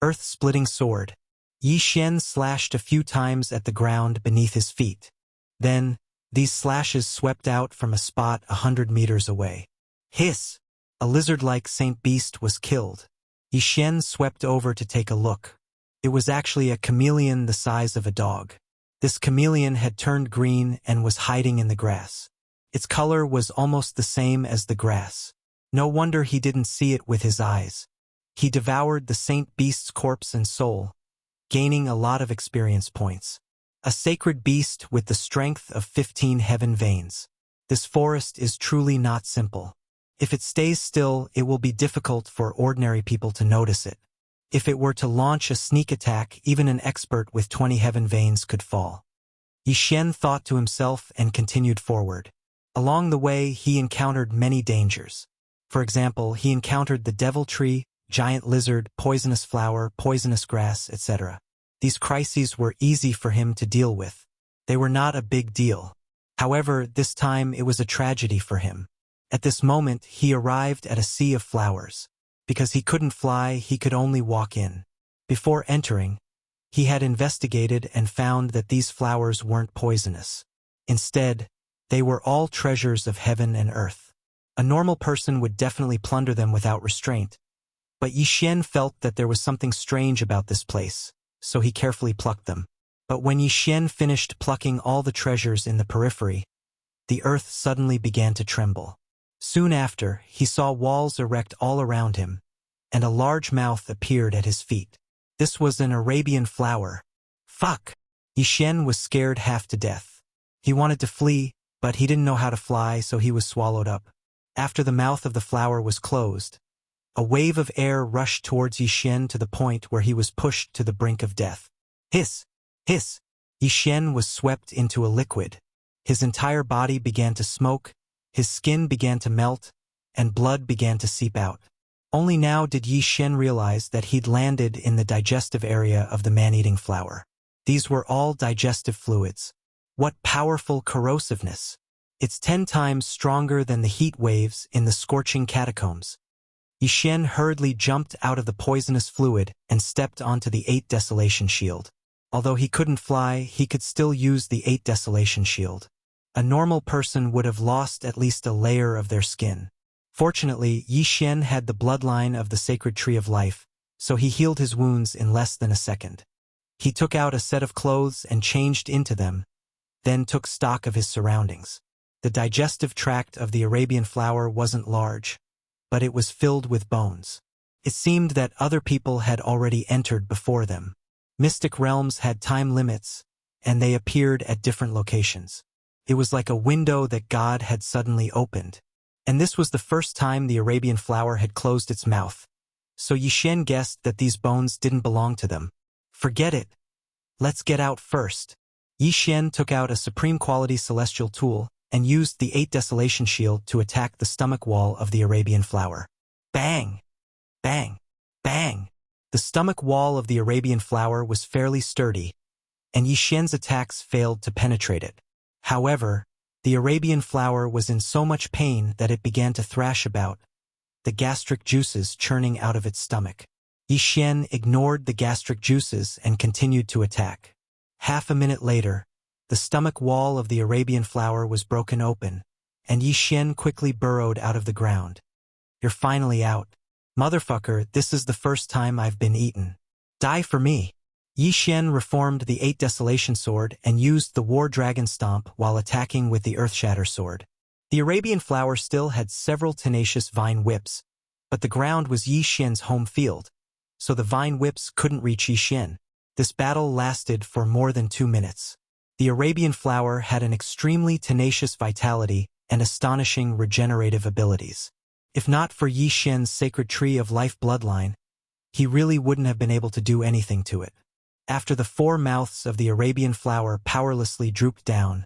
Earth-splitting sword. Yi Xian slashed a few times at the ground beneath his feet. Then, these slashes swept out from a spot 100 meters away. Hiss! A lizard-like saint beast was killed. Yi Xian swept over to take a look. It was actually a chameleon the size of a dog. This chameleon had turned green and was hiding in the grass. Its color was almost the same as the grass. No wonder he didn't see it with his eyes. He devoured the saint beast's corpse and soul, gaining a lot of experience points. A sacred beast with the strength of 15 heaven veins. This forest is truly not simple. If it stays still, it will be difficult for ordinary people to notice it. If it were to launch a sneak attack, even an expert with 20 heaven veins could fall. Yi Xian thought to himself and continued forward. Along the way, he encountered many dangers. For example, he encountered the devil tree, giant lizard, poisonous flower, poisonous grass, etc. These crises were easy for him to deal with. They were not a big deal. However, this time it was a tragedy for him. At this moment, he arrived at a sea of flowers. Because he couldn't fly, he could only walk in. Before entering, he had investigated and found that these flowers weren't poisonous. Instead, they were all treasures of heaven and earth. A normal person would definitely plunder them without restraint. But Yi Xian felt that there was something strange about this place, so he carefully plucked them. But when Yi Xian finished plucking all the treasures in the periphery, the earth suddenly began to tremble. Soon after, he saw walls erect all around him, and a large mouth appeared at his feet. This was an Arabian flower. Fuck! Yi Xian was scared half to death. He wanted to flee, but he didn't know how to fly, so he was swallowed up. After the mouth of the flower was closed, a wave of air rushed towards Yi Xian to the point where he was pushed to the brink of death. Hiss! Hiss! Yi Xian was swept into a liquid. His entire body began to smoke, his skin began to melt, and blood began to seep out. Only now did Yi Xian realize that he'd landed in the digestive area of the man-eating flower. These were all digestive fluids. What powerful corrosiveness! It's 10 times stronger than the heat waves in the scorching catacombs. Yi Xian hurriedly jumped out of the poisonous fluid and stepped onto the 8 Desolation Shield. Although he couldn't fly, he could still use the 8 Desolation Shield. A normal person would have lost at least a layer of their skin. Fortunately, Yi Xian had the bloodline of the sacred tree of life, so he healed his wounds in less than a second. He took out a set of clothes and changed into them, then took stock of his surroundings. The digestive tract of the Arabian flower wasn't large, but it was filled with bones. It seemed that other people had already entered before them. Mystic realms had time limits, and they appeared at different locations. It was like a window that God had suddenly opened. And this was the first time the Arabian flower had closed its mouth. So Yi Xian guessed that these bones didn't belong to them. Forget it. Let's get out first. Yi Xian took out a supreme quality celestial tool and used the 8 Desolation Shield to attack the stomach wall of the Arabian flower. Bang! Bang! Bang! The stomach wall of the Arabian flower was fairly sturdy, and Yi Xian's attacks failed to penetrate it. However, the Arabian flower was in so much pain that it began to thrash about, the gastric juices churning out of its stomach. Yi Xian ignored the gastric juices and continued to attack. Half a minute later, the stomach wall of the Arabian flower was broken open, and Yi Xian quickly burrowed out of the ground. You're finally out. Motherfucker, this is the first time I've been eaten. Die for me. Yi Xian reformed the 8 Desolation Sword and used the War Dragon Stomp while attacking with the Earthshatter Sword. The Arabian flower still had several tenacious vine whips, but the ground was Yi Xian's home field, so the vine whips couldn't reach Yi Xian. This battle lasted for more than 2 minutes. The Arabian flower had an extremely tenacious vitality and astonishing regenerative abilities. If not for Yi Xian's sacred tree of life bloodline, he really wouldn't have been able to do anything to it. After the 4 mouths of the Arabian flower powerlessly drooped down,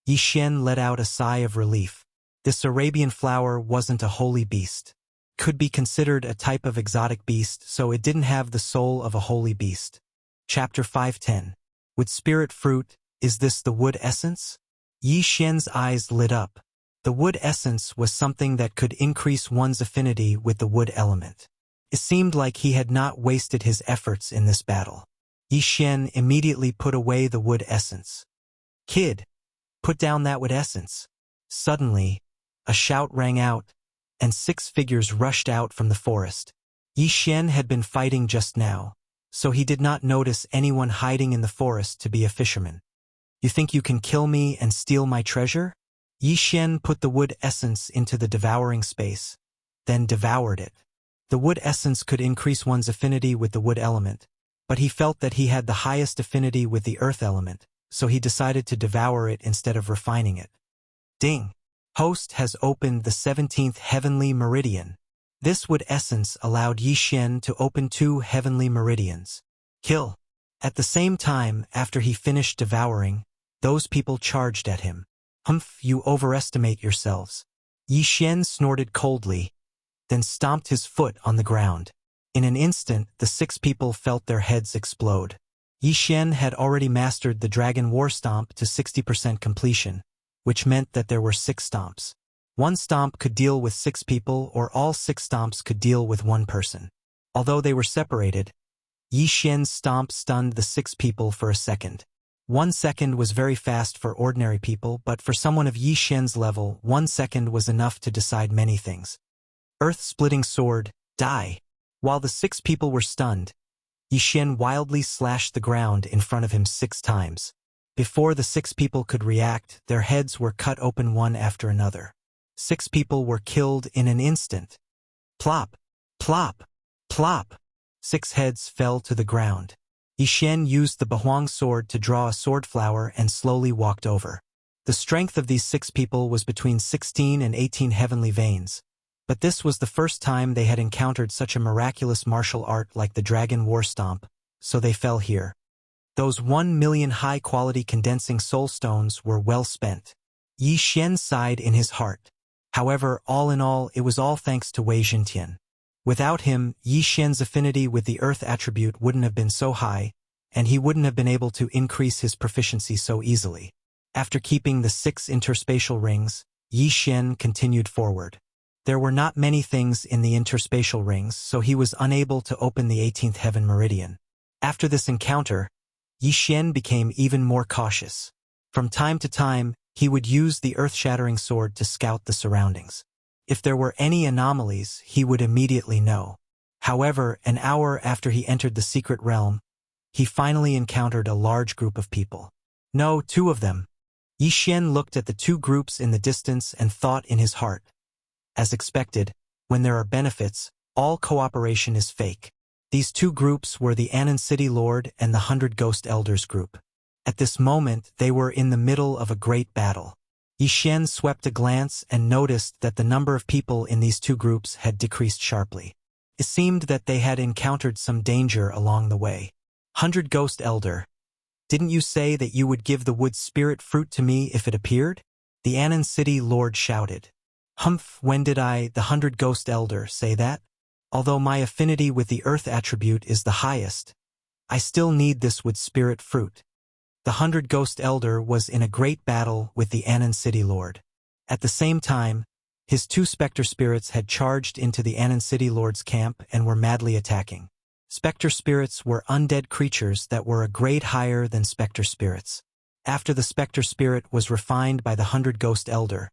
Yi Xian let out a sigh of relief. This Arabian flower wasn't a holy beast. Could be considered a type of exotic beast, so it didn't have the soul of a holy beast. Chapter 510. With spirit fruit, is this the wood essence? Yi Xian's eyes lit up. The wood essence was something that could increase one's affinity with the wood element. It seemed like he had not wasted his efforts in this battle. Yi Xian immediately put away the wood essence. Kid, put down that wood essence. Suddenly, a shout rang out, and 6 figures rushed out from the forest. Yi Xian had been fighting just now, so he did not notice anyone hiding in the forest to be a fisherman. You think you can kill me and steal my treasure? Yi Xian put the wood essence into the devouring space, then devoured it. The wood essence could increase one's affinity with the wood element, but he felt that he had the highest affinity with the earth element, so he decided to devour it instead of refining it. Ding! Host has opened the 17th heavenly meridian. This wood essence allowed Yi Xian to open 2 heavenly meridians. Kill! At the same time, after he finished devouring, those people charged at him. Humph, you overestimate yourselves. Yi Xian snorted coldly, then stomped his foot on the ground. In an instant, the 6 people felt their heads explode. Yi Xian had already mastered the Dragon War Stomp to 60% completion, which meant that there were 6 stomps. One stomp could deal with 6 people, or all 6 stomps could deal with 1 person. Although they were separated, Yi Xian's stomp stunned the 6 people for a second. 1 second was very fast for ordinary people, but for someone of Yi Xian's level, 1 second was enough to decide many things. Earth-splitting sword, die. While the 6 people were stunned, Yi Xian wildly slashed the ground in front of him 6 times. Before the 6 people could react, their heads were cut open one after another. 6 people were killed in an instant. Plop, plop, plop. 6 heads fell to the ground. Yi Xian used the Bahuang sword to draw a sword flower and slowly walked over. The strength of these 6 people was between 16 and 18 heavenly veins, but this was the first time they had encountered such a miraculous martial art like the Dragon War Stomp, so they fell here. Those 1 million high-quality condensing soul stones were well spent. Yi Xian sighed in his heart. However, all in all, it was all thanks to Wei Zhentian. Without him, Yi Xian's affinity with the earth attribute wouldn't have been so high, and he wouldn't have been able to increase his proficiency so easily. After keeping the 6 interspatial rings, Yi Xian continued forward. There were not many things in the interspatial rings, so he was unable to open the 18th heaven meridian. After this encounter, Yi Xian became even more cautious. From time to time, he would use the earth-shattering sword to scout the surroundings. If there were any anomalies, he would immediately know. However, an hour after he entered the secret realm, he finally encountered a large group of people. No, 2 of them. Yi Xian looked at the 2 groups in the distance and thought in his heart. As expected, when there are benefits, all cooperation is fake. These 2 groups were the Anan City Lord and the 100 Ghost Elders group. At this moment, they were in the middle of a great battle. Yi Xian swept a glance and noticed that the number of people in these 2 groups had decreased sharply. It seemed that they had encountered some danger along the way. 100 Ghost Elder. Didn't you say that you would give the wood spirit fruit to me if it appeared? The Anan City Lord shouted. Humph, when did I, the 100 Ghost Elder, say that? Although my affinity with the earth attribute is the highest, I still need this wood spirit fruit. The 100 Ghost Elder was in a great battle with the Anan City Lord. At the same time, his 2 specter spirits had charged into the Anan City Lord's camp and were madly attacking. Specter spirits were undead creatures that were a grade higher than specter spirits. After the specter spirit was refined by the 100 Ghost Elder,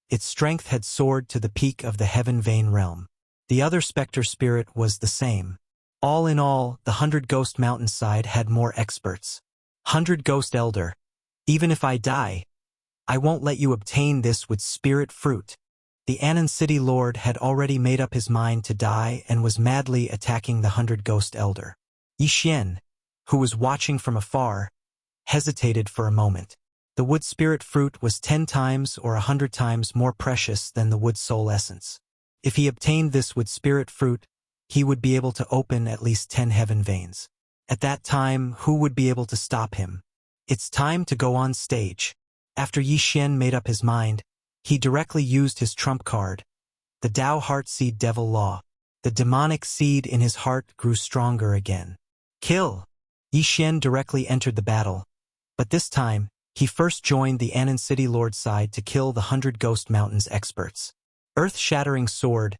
its strength had soared to the peak of the Heaven Vein realm. The other specter spirit was the same. All in all, the 100 Ghost Mountainside had more experts. 100 Ghost Elder, even if I die, I won't let you obtain this with spirit fruit. The Anan City Lord had already made up his mind to die and was madly attacking the 100 Ghost Elder. Yi Xian, who was watching from afar, hesitated for a moment. The wood spirit fruit was 10 times or 100 times more precious than the wood soul essence. If he obtained this wood spirit fruit, he would be able to open at least 10 heaven veins. At that time, who would be able to stop him? It's time to go on stage. After Yi Xian made up his mind, he directly used his trump card, the Tao Heart Seed Devil Law. The demonic seed in his heart grew stronger again. Kill! Yi Xian directly entered the battle, but this time, he first joined the Anan City Lord's side to kill the 100 Ghost Mountains experts. Earth-shattering sword,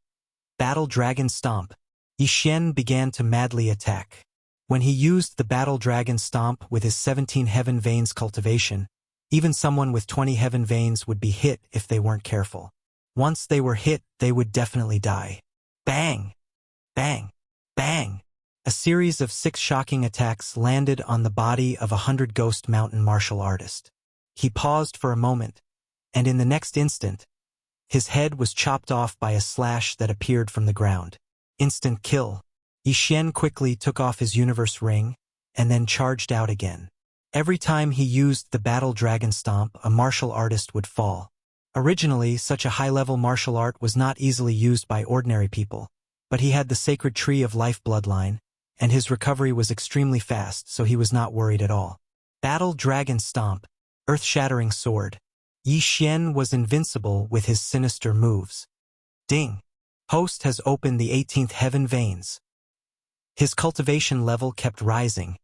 Battle Dragon Stomp. Yi Xian began to madly attack. When he used the Battle Dragon Stomp with his 17 Heaven Veins cultivation, even someone with 20 Heaven Veins would be hit if they weren't careful. Once they were hit, they would definitely die. Bang! Bang! Bang! A series of 6 shocking attacks landed on the body of a 100 Ghost Mountain martial artist. He paused for a moment, and in the next instant, his head was chopped off by a slash that appeared from the ground. Instant kill. Yi Xian quickly took off his universe ring, and then charged out again. Every time he used the Battle Dragon Stomp, a martial artist would fall. Originally, such a high-level martial art was not easily used by ordinary people, but he had the sacred tree of life bloodline, and his recovery was extremely fast, so he was not worried at all. Battle Dragon Stomp, earth-shattering sword. Yi Xian was invincible with his sinister moves. Ding! Host has opened the 18th heaven veins. His cultivation level kept rising,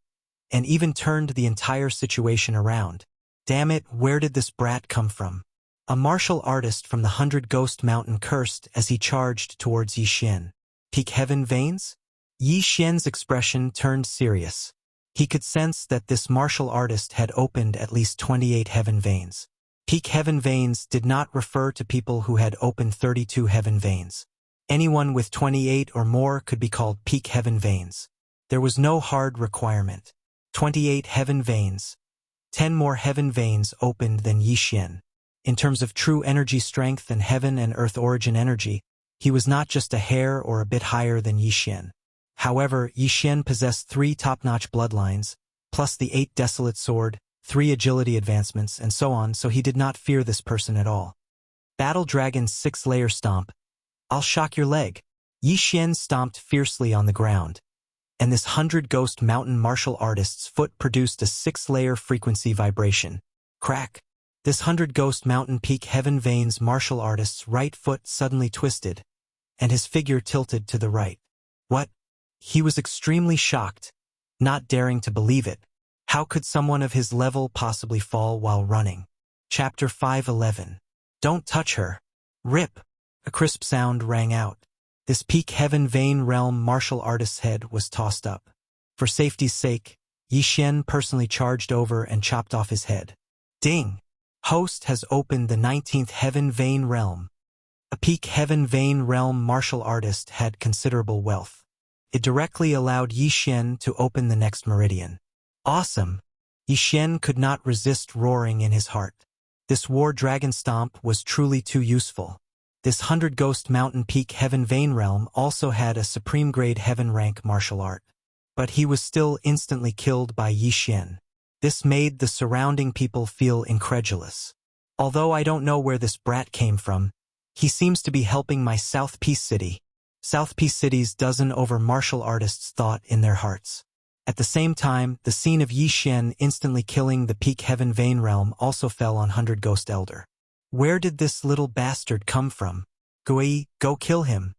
and even turned the entire situation around. Damn it, where did this brat come from? A martial artist from the 100 Ghost Mountain cursed as he charged towards Yi Xian. Peak heaven veins? Yi Xian's expression turned serious. He could sense that this martial artist had opened at least 28 heaven veins. Peak heaven veins did not refer to people who had opened 32 heaven veins. Anyone with 28 or more could be called peak heaven veins. There was no hard requirement. 28 heaven veins. 10 more heaven veins opened than Yi Xian. In terms of true energy strength and heaven and earth origin energy, he was not just a hair or a bit higher than Yi Xian. However, Yi Xian possessed 3 top-notch bloodlines, plus the 8 desolate sword, 3 agility advancements, and so on, so he did not fear this person at all. Battle Dragon's 6-layer stomp. I'll shock your leg. Yi Xian stomped fiercely on the ground, and this 100 Ghost Mountain martial artist's foot produced a 6-layer frequency vibration. Crack! This 100 Ghost Mountain Peak Heaven Veins martial artist's right foot suddenly twisted, and his figure tilted to the right. What? He was extremely shocked, not daring to believe it. How could someone of his level possibly fall while running? Chapter 5:11. Don't touch her. Rip! A crisp sound rang out. This Peak Heaven Vein Realm martial artist's head was tossed up. For safety's sake, Yi Xian personally charged over and chopped off his head. Ding! Host has opened the 19th Heaven Vein Realm. A Peak Heaven Vein Realm martial artist had considerable wealth. It directly allowed Yi Xian to open the next meridian. Awesome! Yi Xian could not resist roaring in his heart. This War Dragon Stomp was truly too useful. This 100 Ghost Mountain Peak Heaven Vein Realm also had a Supreme Grade Heaven rank martial art. But he was still instantly killed by Yi Xian. This made the surrounding people feel incredulous. Although I don't know where this brat came from, he seems to be helping my South Peace City. South Peace City's dozen over martial artists thought in their hearts. At the same time, the scene of Yi Xian instantly killing the Peak Heaven Vein Realm also fell on 100 Ghost Elder. Where did this little bastard come from? Gui, go kill him.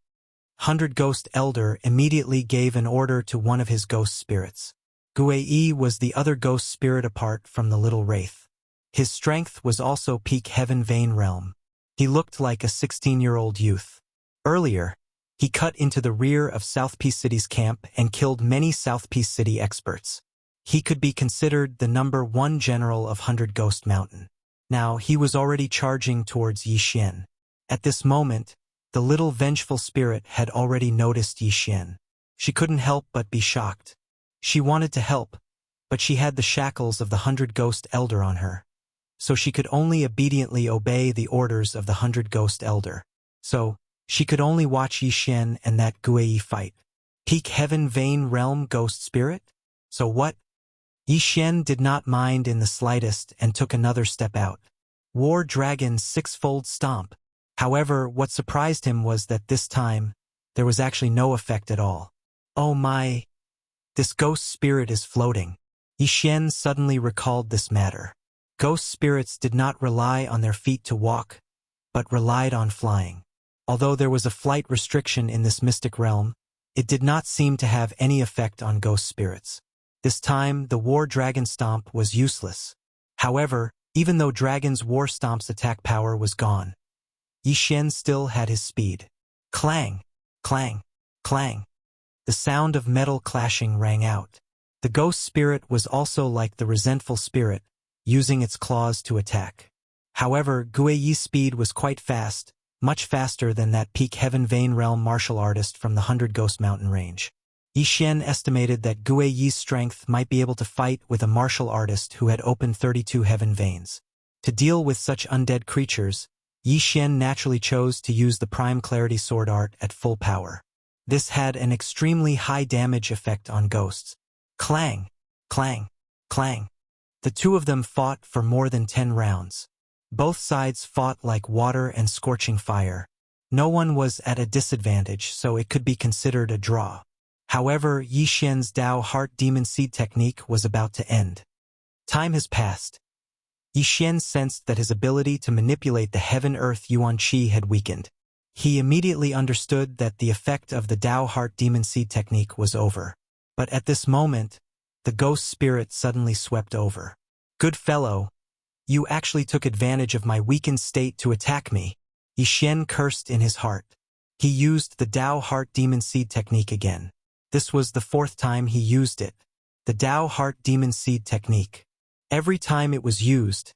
100 Ghost Elder immediately gave an order to one of his ghost spirits. Gui was the other ghost spirit apart from the little wraith. His strength was also Peak Heaven Vein Realm. He looked like a 16-year-old youth. Earlier, he cut into the rear of South Peace City's camp and killed many South Peace City experts. He could be considered the #1 general of 100 Ghost Mountain. Now, he was already charging towards Yi Xian. At this moment, the little vengeful spirit had already noticed Yi Xian. She couldn't help but be shocked. She wanted to help, but she had the shackles of the 100 Ghost Elder on her. So she could only obediently obey the orders of the 100 Ghost Elder. So, she could only watch Yi Xian and that Gui fight. Peak Heaven Vein Realm Ghost Spirit? So what? Yi Xian did not mind in the slightest and took another step out. War Dragon's 6-fold stomp. However, what surprised him was that this time, there was actually no effect at all. Oh my! This ghost spirit is floating. Yi Xian suddenly recalled this matter. Ghost spirits did not rely on their feet to walk, but relied on flying. Although there was a flight restriction in this mystic realm, it did not seem to have any effect on ghost spirits. This time, the War Dragon Stomp was useless. However, even though Dragon's War Stomp's attack power was gone, Yi Xian still had his speed. Clang! Clang! Clang! The sound of metal clashing rang out. The ghost spirit was also like the resentful spirit, using its claws to attack. However, Guiyi's speed was quite fast, much faster than that Peak Heaven Vein Realm martial artist from the 100 Ghost Mountain range. Yi Xian estimated that Gue Yi's strength might be able to fight with a martial artist who had opened 32 heaven veins. To deal with such undead creatures, Yi Xian naturally chose to use the Prime Clarity Sword art at full power. This had an extremely high damage effect on ghosts. Clang! Clang! Clang! The two of them fought for more than 10 rounds. Both sides fought like water and scorching fire. No one was at a disadvantage, so it could be considered a draw. However, Yi Xian's Dao Heart Demon Seed technique was about to end. Time has passed. Yi Xian sensed that his ability to manipulate the Heaven-Earth Yuan Qi had weakened. He immediately understood that the effect of the Dao Heart Demon Seed technique was over. But at this moment, the ghost spirit suddenly swept over. Good fellow, you actually took advantage of my weakened state to attack me. Yi Xian cursed in his heart. He used the Dao Heart Demon Seed technique again. This was the 4th time he used it. The Dao Heart Demon Seed technique. Every time it was used,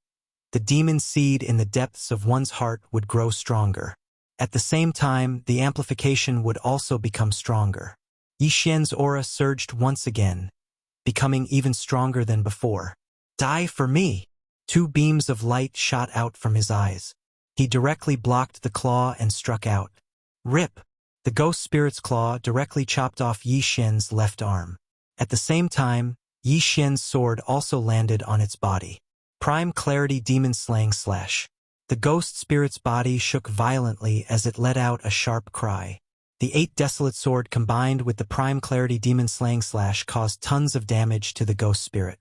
the demon seed in the depths of one's heart would grow stronger. At the same time, the amplification would also become stronger. Yi Xian's aura surged once again, becoming even stronger than before. Die for me! 2 beams of light shot out from his eyes. He directly blocked the claw and struck out. Rip! The ghost spirit's claw directly chopped off Yi Xian's left arm. At the same time, Yi Xian's sword also landed on its body. Prime Clarity Demon Slaying Slash. The ghost spirit's body shook violently as it let out a sharp cry. The 8 Desolate Sword combined with the Prime Clarity Demon Slaying Slash caused tons of damage to the ghost spirit.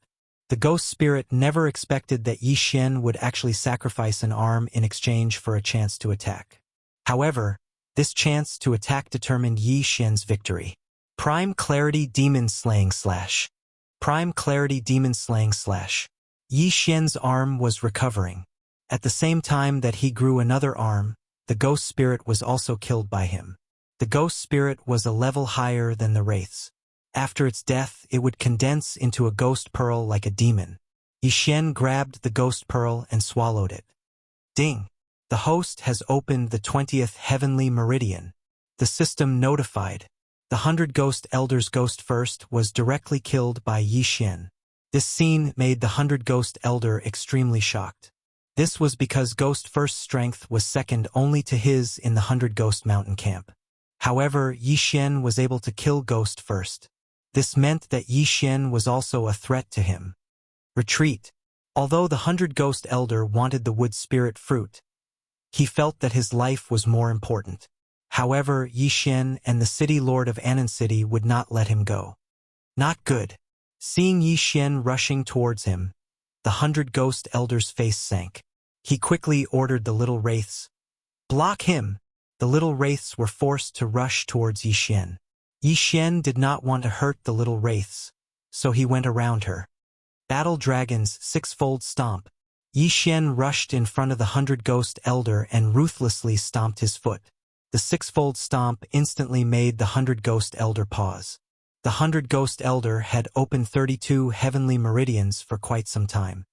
The ghost spirit never expected that Yi Xian would actually sacrifice an arm in exchange for a chance to attack. However, this chance to attack determined Yi Xian's victory. Prime Clarity Demon Slaying Slash. Prime Clarity Demon Slaying Slash. Yi Xian's arm was recovering. At the same time that he grew another arm, the ghost spirit was also killed by him. The ghost spirit was a level higher than the wraiths. After its death, it would condense into a ghost pearl like a demon. Yi Xian grabbed the ghost pearl and swallowed it. Ding! The host has opened the 20th heavenly meridian. The system notified. The 100 Ghost Elders' Ghost First was directly killed by Yi Xian. This scene made the 100 Ghost Elder extremely shocked. This was because Ghost First's strength was second only to his in the 100 Ghost Mountain camp. However, Yi Xian was able to kill Ghost First. This meant that Yi Xian was also a threat to him. Retreat. Although the 100 Ghost Elder wanted the Wood Spirit Fruit, he felt that his life was more important. However, Yi Xian and the City Lord of Anan City would not let him go. Not good. Seeing Yi Xian rushing towards him, the 100 Ghost Elder's face sank. He quickly ordered the little wraiths. Block him! The little wraiths were forced to rush towards Yi Xian. Yi Xian did not want to hurt the little wraiths, so he went around her. Battle Dragon's 6-fold stomp. Yi Xian rushed in front of the 100 Ghost Elder and ruthlessly stomped his foot. The 6-fold stomp instantly made the 100 Ghost Elder pause. The 100 Ghost Elder had opened 32 heavenly meridians for quite some time.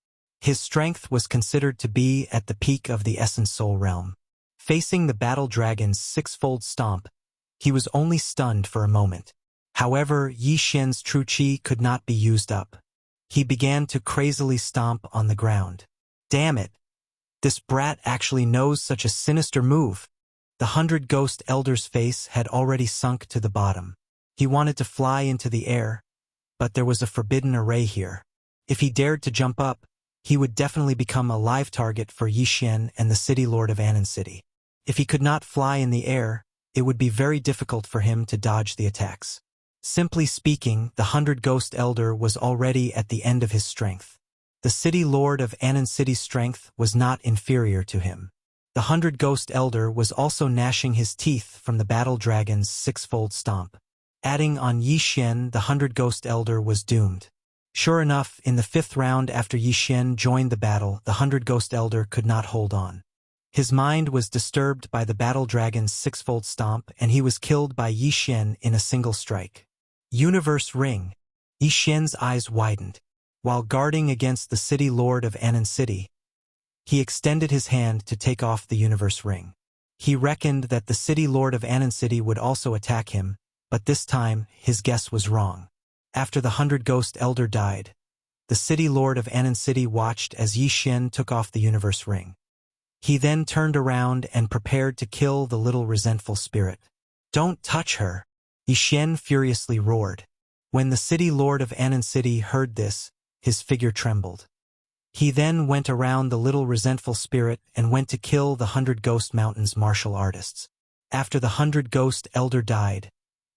His strength was considered to be at the peak of the Essence Soul realm. Facing the Battle Dragon's 6-fold stomp, he was only stunned for a moment. However, Yi Xian's true qi could not be used up. He began to crazily stomp on the ground. Damn it! This brat actually knows such a sinister move. The 100 Ghost Elder's face had already sunk to the bottom. He wanted to fly into the air, but there was a forbidden array here. If he dared to jump up, he would definitely become a live target for Yi Xian and the City Lord of Anan City. If he could not fly in the air, it would be very difficult for him to dodge the attacks. Simply speaking, the 100 Ghost Elder was already at the end of his strength. The City Lord of Anan City's strength was not inferior to him. The 100 Ghost Elder was also gnashing his teeth from the Battle Dragon's 6-fold stomp. Adding on Yi Xian, the 100 Ghost Elder was doomed. Sure enough, in the 5th round after Yi Xian joined the battle, the 100 Ghost Elder could not hold on. His mind was disturbed by the Battle Dragon's 6-fold stomp, and he was killed by Yi Xian in a single strike. Universe Ring. Yi Xian's eyes widened. While guarding against the City Lord of Anan City, he extended his hand to take off the Universe Ring. He reckoned that the City Lord of Anan City would also attack him, But this time, his guess was wrong. After the 100-ghost elder died, the city lord of Anan City watched as Yi Xian took off the universe ring. He then turned around and prepared to kill the little resentful spirit. "Don't touch her!" Yi Xian furiously roared. When the city lord of Anan City heard this, his figure trembled. He then went around the little resentful spirit and went to kill the 100-ghost mountain's martial artists. After the 100-ghost elder died,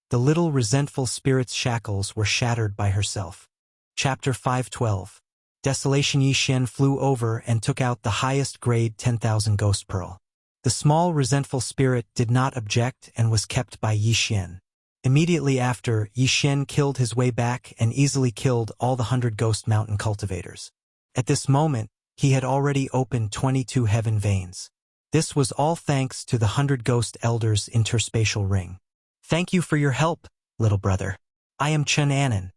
the little resentful spirit's shackles were shattered by herself. Chapter 512. Desolation. Yi Xian flew over and took out the highest grade 10,000 ghost pearl. The small resentful spirit did not object and was kept by Yi Xian. Immediately after, Yi Xian killed his way back and easily killed all the 100-ghost mountain cultivators. At this moment, he had already opened 22 heaven veins. This was all thanks to the 100-ghost elders' interspatial ring. "Thank you for your help, little brother. I am Chen Anan."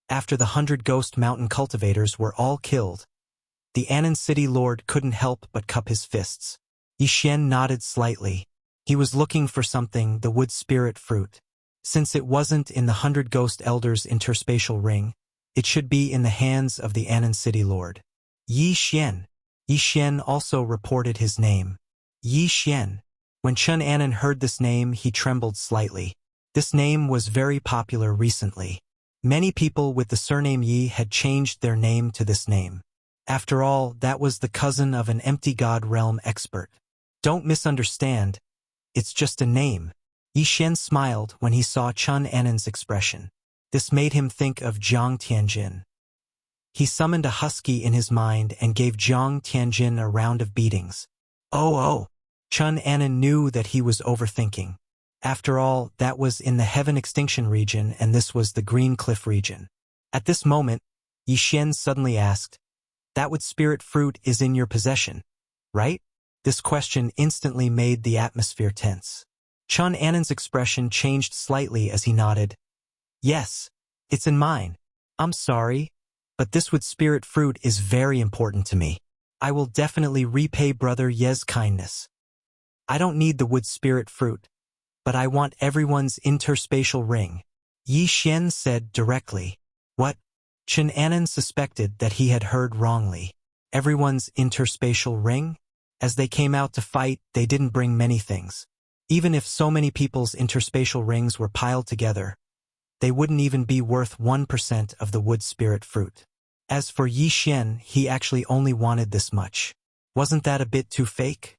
After the 100-ghost mountain cultivators were all killed, the Anan City Lord couldn't help but cup his fists. Yi Xian nodded slightly. He was looking for something, the wood spirit fruit. Since it wasn't in the 100-ghost elders' interspatial ring, it should be in the hands of the Anan City Lord. Yi Xian. Yi Xian also reported his name. Yi Xian. When Chen Anan heard this name, he trembled slightly. This name was very popular recently. Many people with the surname Yi had changed their name to this name. After all, that was the cousin of an empty god realm expert. Don't misunderstand. It's just a name. Yi Xian smiled when he saw Chen Anan's expression. This made him think of Jiang Tianjin. He summoned a husky in his mind and gave Jiang Tianjin a round of beatings. Oh! Chen Anan knew that he was overthinking. After all, that was in the Heaven Extinction region and this was the Green Cliff region. At this moment, Yi Xian suddenly asked, "That wood spirit fruit is in your possession, right?" This question instantly made the atmosphere tense. Chen Anan's expression changed slightly as he nodded. "Yes, it's in mine. I'm sorry, but this wood spirit fruit is very important to me. I will definitely repay Brother Ye's kindness. I don't need the wood spirit fruit, but I want everyone's interspatial ring," Yi Xian said directly. What? Chen Anan suspected that he had heard wrongly. Everyone's interspatial ring? As they came out to fight, they didn't bring many things. Even if so many people's interspatial rings were piled together, they wouldn't even be worth 1% of the wood spirit fruit. As for Yi Xian, he actually only wanted this much. Wasn't that a bit too fake?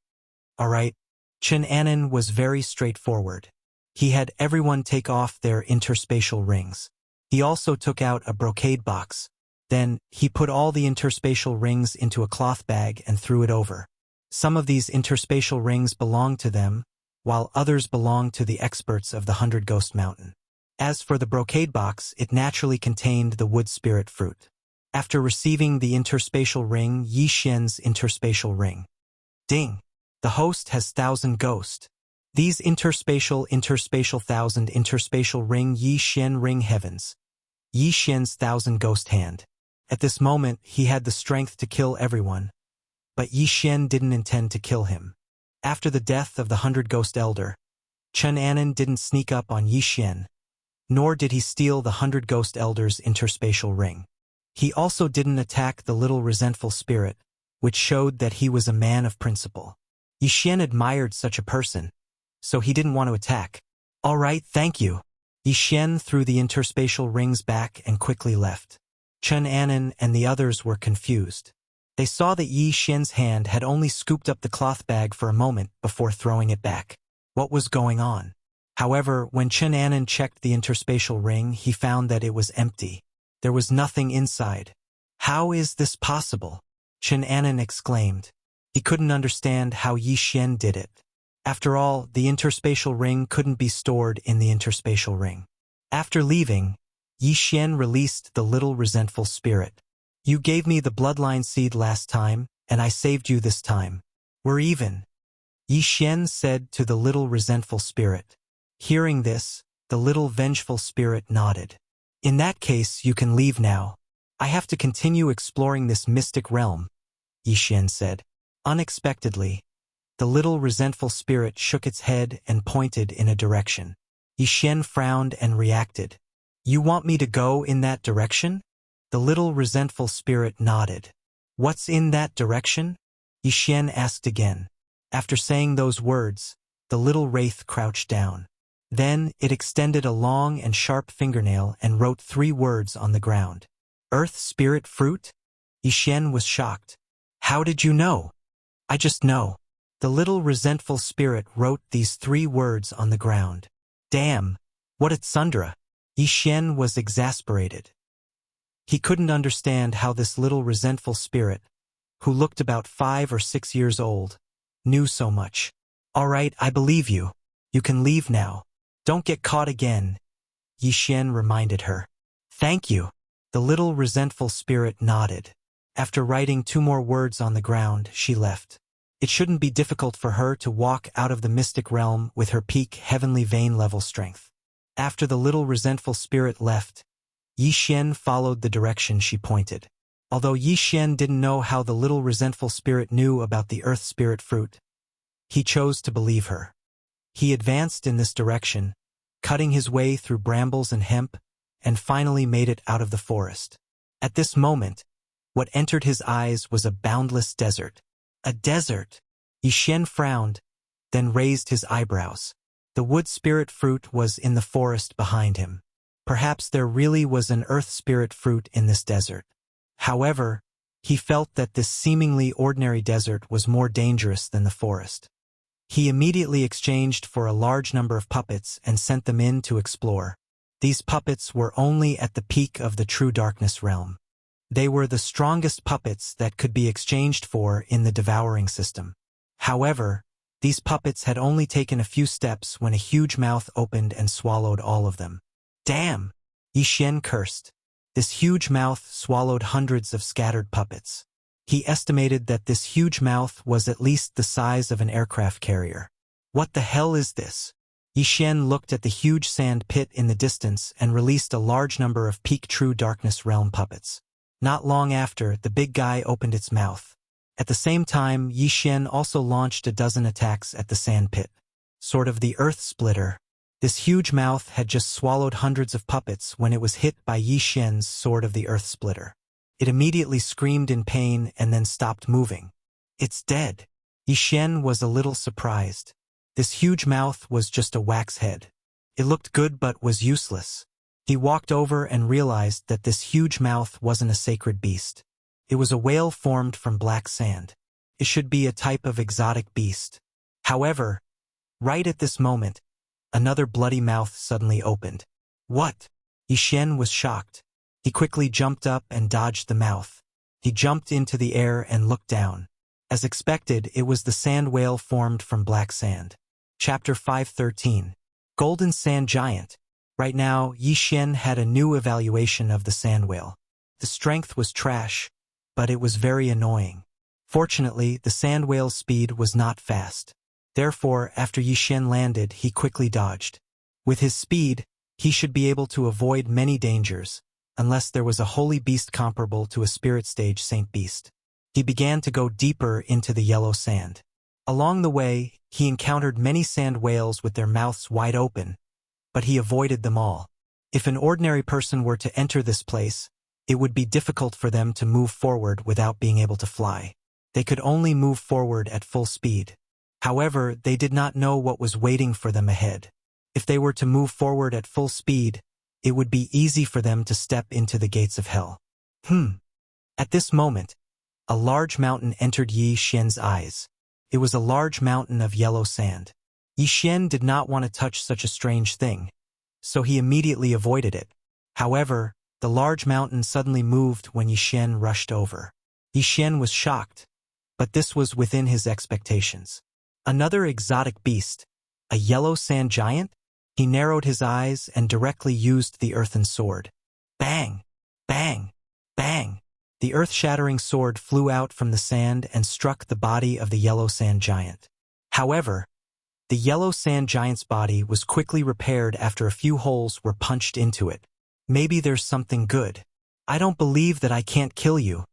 Alright. Chen Anan was very straightforward. He had everyone take off their interspatial rings. He also took out a brocade box. Then, he put all the interspatial rings into a cloth bag and threw it over. Some of these interspatial rings belonged to them, while others belonged to the experts of the 100-ghost mountain. As for the brocade box, it naturally contained the wood spirit fruit. After receiving the interspatial ring, Yi Xian's interspatial ring. Ding! The host has 1,000 ghost. These interspatial 1,000 interspatial ring Yi Xian ring heavens. Yi Xian's 1,000 ghost hand. At this moment, he had the strength to kill everyone. But Yi Xian didn't intend to kill him. After the death of the 100-ghost elder, Chen Anan didn't sneak up on Yi Xian, nor did he steal the 100-ghost elder's interspatial ring. He also didn't attack the little resentful spirit, which showed that he was a man of principle. Yi Xian admired such a person, so he didn't want to attack. "All right, thank you." Yi Xian threw the interspatial rings back and quickly left. Chen Anan and the others were confused. They saw that Yi Xian's hand had only scooped up the cloth bag for a moment before throwing it back. What was going on? However, when Chen Anan checked the interspatial ring, he found that it was empty. There was nothing inside. "How is this possible?" Chen Anan exclaimed. He couldn't understand how Yi Xian did it. After all, the interspatial ring couldn't be stored in the interspatial ring. After leaving, Yi Xian released the little resentful spirit. "You gave me the bloodline seed last time, and I saved you this time. We're even," Yi Xian said to the little resentful spirit. Hearing this, the little vengeful spirit nodded. "In that case, you can leave now. I have to continue exploring this mystic realm," Yi Xian said. Unexpectedly, the little resentful spirit shook its head and pointed in a direction. Yixian frowned and reacted. You want me to go in that direction? The little resentful spirit nodded. What's in that direction? Yixian asked again. After saying those words, the little wraith crouched down. Then it extended a long and sharp fingernail and wrote 3 words on the ground. Earth Spirit Fruit? Yixian was shocked. How did you know? I just know. The little resentful spirit wrote these 3 words on the ground. Damn, what a tsundere! Yixian was exasperated. He couldn't understand how this little resentful spirit, who looked about 5 or 6 years old, knew so much. All right, I believe you. You can leave now. Don't get caught again, Yixian reminded her. Thank you. The little resentful spirit nodded. After writing 2 more words on the ground, she left. It shouldn't be difficult for her to walk out of the mystic realm with her peak heavenly vein level strength. After the little resentful spirit left, Yixian followed the direction she pointed. Although Yixian didn't know how the little resentful spirit knew about the earth spirit fruit, he chose to believe her. He advanced in this direction, cutting his way through brambles and hemp, and finally made it out of the forest. At this moment, what entered his eyes was a boundless desert. A desert! Yixian frowned, then raised his eyebrows. The wood spirit fruit was in the forest behind him. Perhaps there really was an earth spirit fruit in this desert. However, he felt that this seemingly ordinary desert was more dangerous than the forest. He immediately exchanged for a large number of puppets and sent them in to explore. These puppets were only at the peak of the true darkness realm. They were the strongest puppets that could be exchanged for in the devouring system. However, these puppets had only taken a few steps when a huge mouth opened and swallowed all of them. Damn! Yixian cursed. This huge mouth swallowed hundreds of scattered puppets. He estimated that this huge mouth was at least the size of an aircraft carrier. What the hell is this? Yixian looked at the huge sand pit in the distance and released a large number of peak true darkness realm puppets. Not long after, the big guy opened its mouth. At the same time, Yixian also launched a dozen attacks at the sand pit. Sort of the earth splitter. This huge mouth had just swallowed hundreds of puppets when it was hit by Yixian's sword of the earth splitter. It immediately screamed in pain and then stopped moving. It's dead. Yixian was a little surprised. This huge mouth was just a wax head. It looked good but was useless. He walked over and realized that this huge mouth wasn't a sacred beast. It was a whale formed from black sand. It should be a type of exotic beast. However, right at this moment, another bloody mouth suddenly opened. What? Yixian was shocked. He quickly jumped up and dodged the mouth. He jumped into the air and looked down. As expected, it was the sand whale formed from black sand. Chapter 513. Golden Sand Giant. Right now, Yixian had a new evaluation of the sand whale. The strength was trash, but it was very annoying. Fortunately, the sand whale's speed was not fast. Therefore, after Yixian landed, he quickly dodged. With his speed, he should be able to avoid many dangers, unless there was a holy beast comparable to a spirit stage saint beast. He began to go deeper into the yellow sand. Along the way, he encountered many sand whales with their mouths wide open, but he avoided them all. If an ordinary person were to enter this place, it would be difficult for them to move forward without being able to fly. They could only move forward at full speed. However, they did not know what was waiting for them ahead. If they were to move forward at full speed, it would be easy for them to step into the gates of hell. At this moment, a large mountain entered Yixian's eyes. It was a large mountain of yellow sand. Yixian did not want to touch such a strange thing, so he immediately avoided it. However, the large mountain suddenly moved when Yixian rushed over. Yixian was shocked, but this was within his expectations. Another exotic beast, a yellow sand giant? He narrowed his eyes and directly used the earthen sword. Bang! Bang! Bang! The earth-shattering sword flew out from the sand and struck the body of the yellow sand giant. However, the yellow sand giant's body was quickly repaired after a few holes were punched into it. Maybe there's something good. I don't believe that I can't kill you.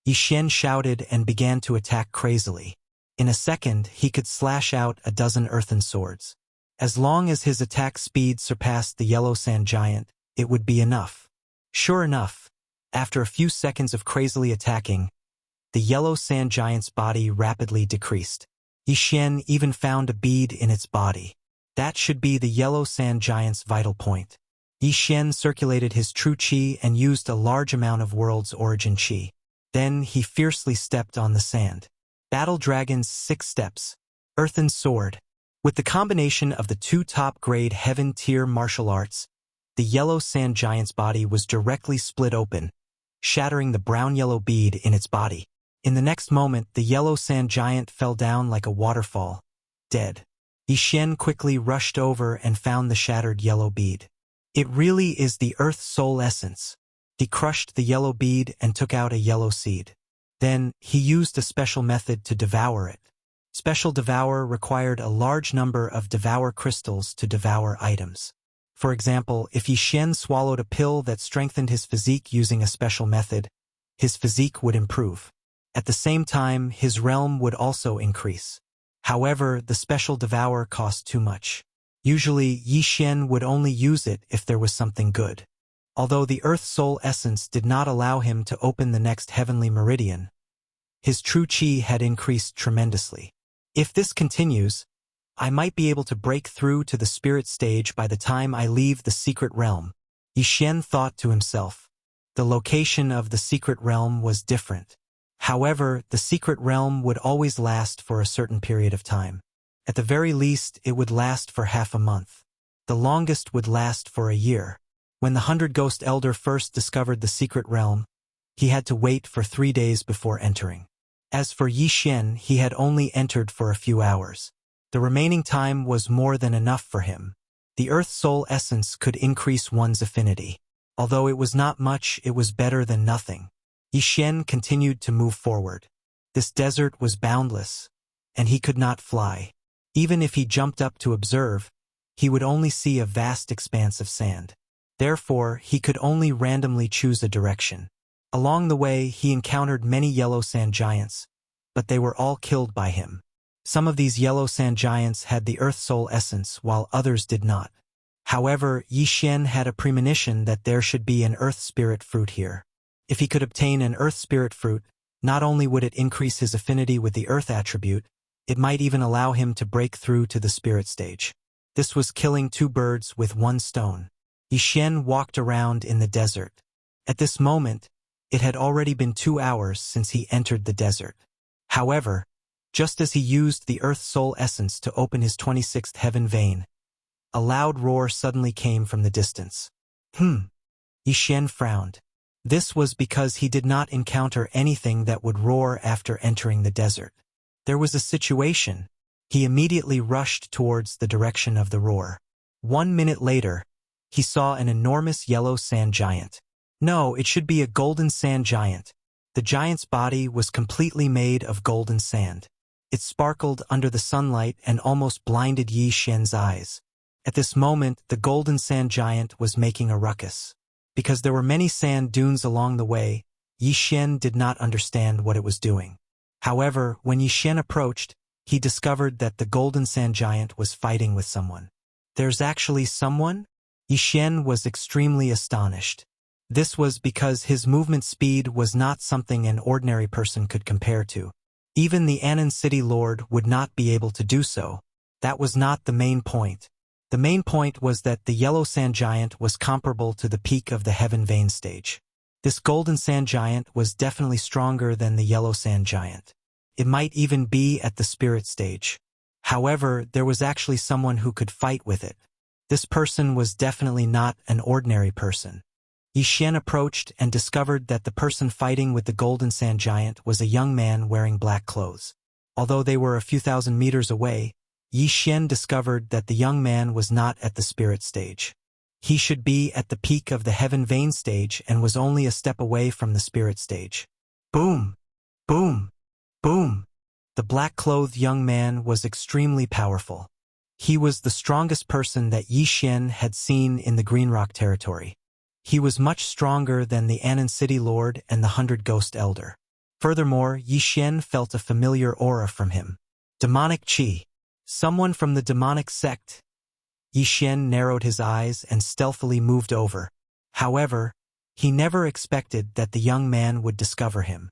Yixian shouted and began to attack crazily. In a second, he could slash out a dozen earthen swords. As long as his attack speed surpassed the yellow sand giant, it would be enough. Sure enough, after a few seconds of crazily attacking, the yellow sand giant's body rapidly decreased. Yi Xian even found a bead in its body. That should be the yellow sand giant's vital point. Yi Xian circulated his true qi and used a large amount of world's origin qi. Then he fiercely stepped on the sand. Battle Dragon's 6 steps. Earthen Sword. With the combination of the 2 top-grade heaven-tier martial arts, the yellow sand giant's body was directly split open, shattering the brown-yellow bead in its body. In the next moment, the yellow sand giant fell down like a waterfall, dead. Yi Xian quickly rushed over and found the shattered yellow bead. It really is the Earth's soul essence. He crushed the yellow bead and took out a yellow seed. Then, he used a special method to devour it. Special Devour required a large number of Devour crystals to devour items. For example, if Yi Xian swallowed a pill that strengthened his physique using a special method, his physique would improve. At the same time, his realm would also increase. However, the Special Devour cost too much. Usually, Yi Xian would only use it if there was something good. Although the Earth Soul Essence did not allow him to open the next heavenly meridian, his true qi had increased tremendously. If this continues, I might be able to break through to the spirit stage by the time I leave the secret realm. Yi Xian thought to himself. The location of the secret realm was different. However, the secret realm would always last for a certain period of time. At the very least, it would last for half a month. The longest would last for a year. When the 100 Ghost Elder first discovered the secret realm, he had to wait for 3 days before entering. As for Yi Xian, he had only entered for a few hours. The remaining time was more than enough for him. The Earth Soul Essence could increase one's affinity. Although it was not much, it was better than nothing. Yi Xian continued to move forward. This desert was boundless, and he could not fly. Even if he jumped up to observe, he would only see a vast expanse of sand. Therefore, he could only randomly choose a direction. Along the way, he encountered many yellow sand giants, but they were all killed by him. Some of these yellow sand giants had the Earth Soul Essence, while others did not. However, Yi Xian had a premonition that there should be an Earth Spirit fruit here. If he could obtain an Earth Spirit fruit, not only would it increase his affinity with the Earth attribute, it might even allow him to break through to the spirit stage. This was killing 2 birds with 1 stone. Yi Xian walked around in the desert. At this moment, it had already been 2 hours since he entered the desert. However, just as he used the Earth Soul Essence to open his 26th heaven vein, a loud roar suddenly came from the distance. Yi Xian frowned. This was because he did not encounter anything that would roar after entering the desert. There was a situation. He immediately rushed towards the direction of the roar. 1 minute later, he saw an enormous yellow sand giant. No, it should be a golden sand giant. The giant's body was completely made of golden sand. It sparkled under the sunlight and almost blinded Yi Xian's eyes. At this moment, the golden sand giant was making a ruckus. Because there were many sand dunes along the way, Yi Xian did not understand what it was doing. However, when Yi Xian approached, he discovered that the golden sand giant was fighting with someone. There's actually someone? Yi Xian was extremely astonished. This was because his movement speed was not something an ordinary person could compare to. Even the Anan City Lord would not be able to do so. That was not the main point. The main point was that the yellow sand giant was comparable to the peak of the heaven vein stage. This golden sand giant was definitely stronger than the yellow sand giant. It might even be at the spirit stage. However, there was actually someone who could fight with it. This person was definitely not an ordinary person. Yi Xian approached and discovered that the person fighting with the golden sand giant was a young man wearing black clothes. Although they were a few thousand meters away, Yi Xian discovered that the young man was not at the spirit stage. He should be at the peak of the heaven vein stage and was only a step away from the spirit stage. Boom! Boom! Boom! The black-clothed young man was extremely powerful. He was the strongest person that Yi Xian had seen in the Green Rock territory. He was much stronger than the Anan City Lord and the 100 Ghost Elder. Furthermore, Yi Xian felt a familiar aura from him. Demonic Qi. Someone from the demonic sect. Yi Xian narrowed his eyes and stealthily moved over. However, he never expected that the young man would discover him.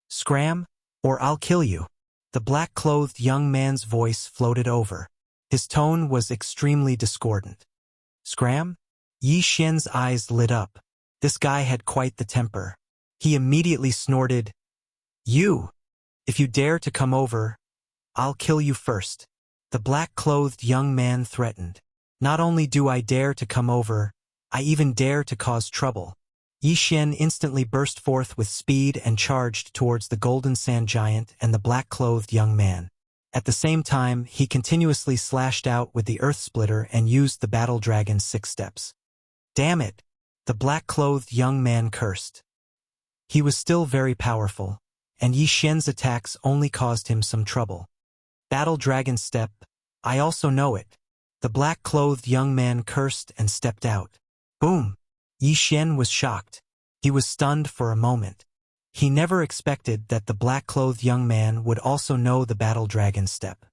"Scram, or I'll kill you." The black-clothed young man's voice floated over. His tone was extremely discordant. "Scram?" Yi Xian's eyes lit up. This guy had quite the temper. He immediately snorted, "You! If you dare to come over, I'll kill you first." The black-clothed young man threatened. "Not only do I dare to come over, I even dare to cause trouble." Yi Xian instantly burst forth with speed and charged towards the golden sand giant and the black-clothed young man. At the same time, he continuously slashed out with the earth splitter and used the battle dragon's 6 steps. "Damn it!" the black-clothed young man cursed. He was still very powerful, and Yi Xian's attacks only caused him some trouble. "Battle dragon step, I also know it." The black-clothed young man cursed and stepped out. Boom! Yi Xian was shocked. He was stunned for a moment. He never expected that the black-clothed young man would also know the battle dragon step.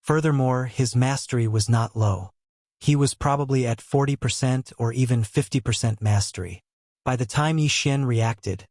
Furthermore, his mastery was not low. He was probably at 40% or even 50% mastery. By the time Yi Xian reacted,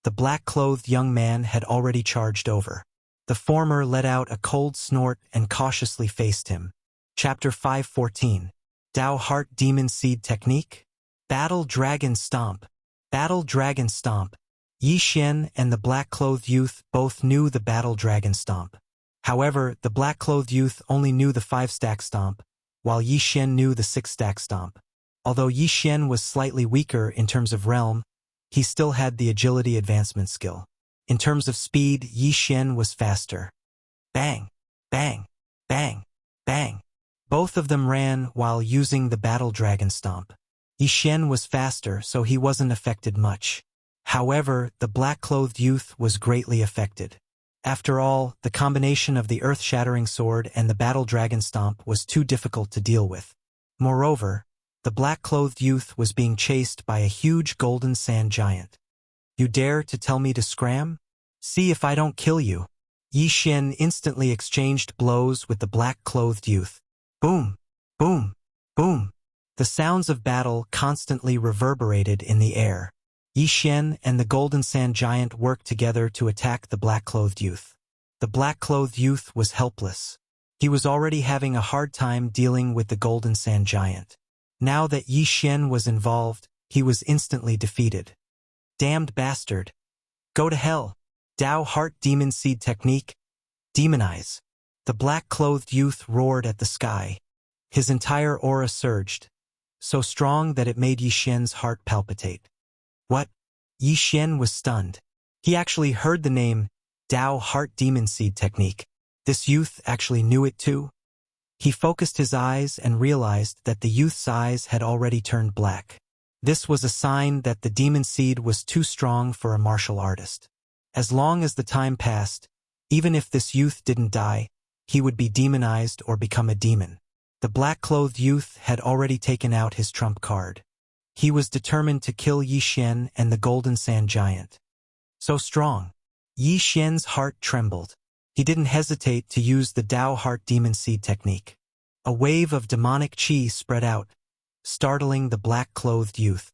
the black-clothed young man had already charged over. The former let out a cold snort and cautiously faced him. Chapter 514. Dao Heart Demon Seed Technique? Battle Dragon Stomp. Battle Dragon Stomp. Yi Xian and the black-clothed youth both knew the Battle Dragon Stomp. However, the black-clothed youth only knew the 5-stack stomp, while Yi Xian knew the 6-stack stomp. Although Yi Xian was slightly weaker in terms of realm, he still had the agility advancement skill. In terms of speed, Yi Xian was faster. Bang! Bang! Bang! Bang! Both of them ran while using the Battle Dragon Stomp. Yi Xian was faster, so he wasn't affected much. However, the black-clothed youth was greatly affected. After all, the combination of the earth-shattering sword and the Battle Dragon Stomp was too difficult to deal with. Moreover, the black-clothed youth was being chased by a huge golden sand giant. "You dare to tell me to scram? See if I don't kill you." Yi Xian instantly exchanged blows with the black-clothed youth. Boom! Boom! Boom! The sounds of battle constantly reverberated in the air. Yi Xian and the golden sand giant worked together to attack the black-clothed youth. The black-clothed youth was helpless. He was already having a hard time dealing with the golden sand giant. Now that Yi Xian was involved, he was instantly defeated. "Damned bastard! Go to hell!" Dao Heart Demon Seed Technique? Demonize. The black-clothed youth roared at the sky. His entire aura surged, so strong that it made Yi Xian's heart palpitate. What? Yi Xian was stunned. He actually heard the name Dao Heart Demon Seed Technique. This youth actually knew it too? He focused his eyes and realized that the youth's eyes had already turned black. This was a sign that the demon seed was too strong for a martial artist. As long as the time passed, even if this youth didn't die, he would be demonized or become a demon. The black-clothed youth had already taken out his trump card. He was determined to kill Yi Xian and the golden sand giant. So strong. Yi Xian's heart trembled. He didn't hesitate to use the Dao Heart Demon Seed Technique. A wave of demonic chi spread out, startling the black-clothed youth.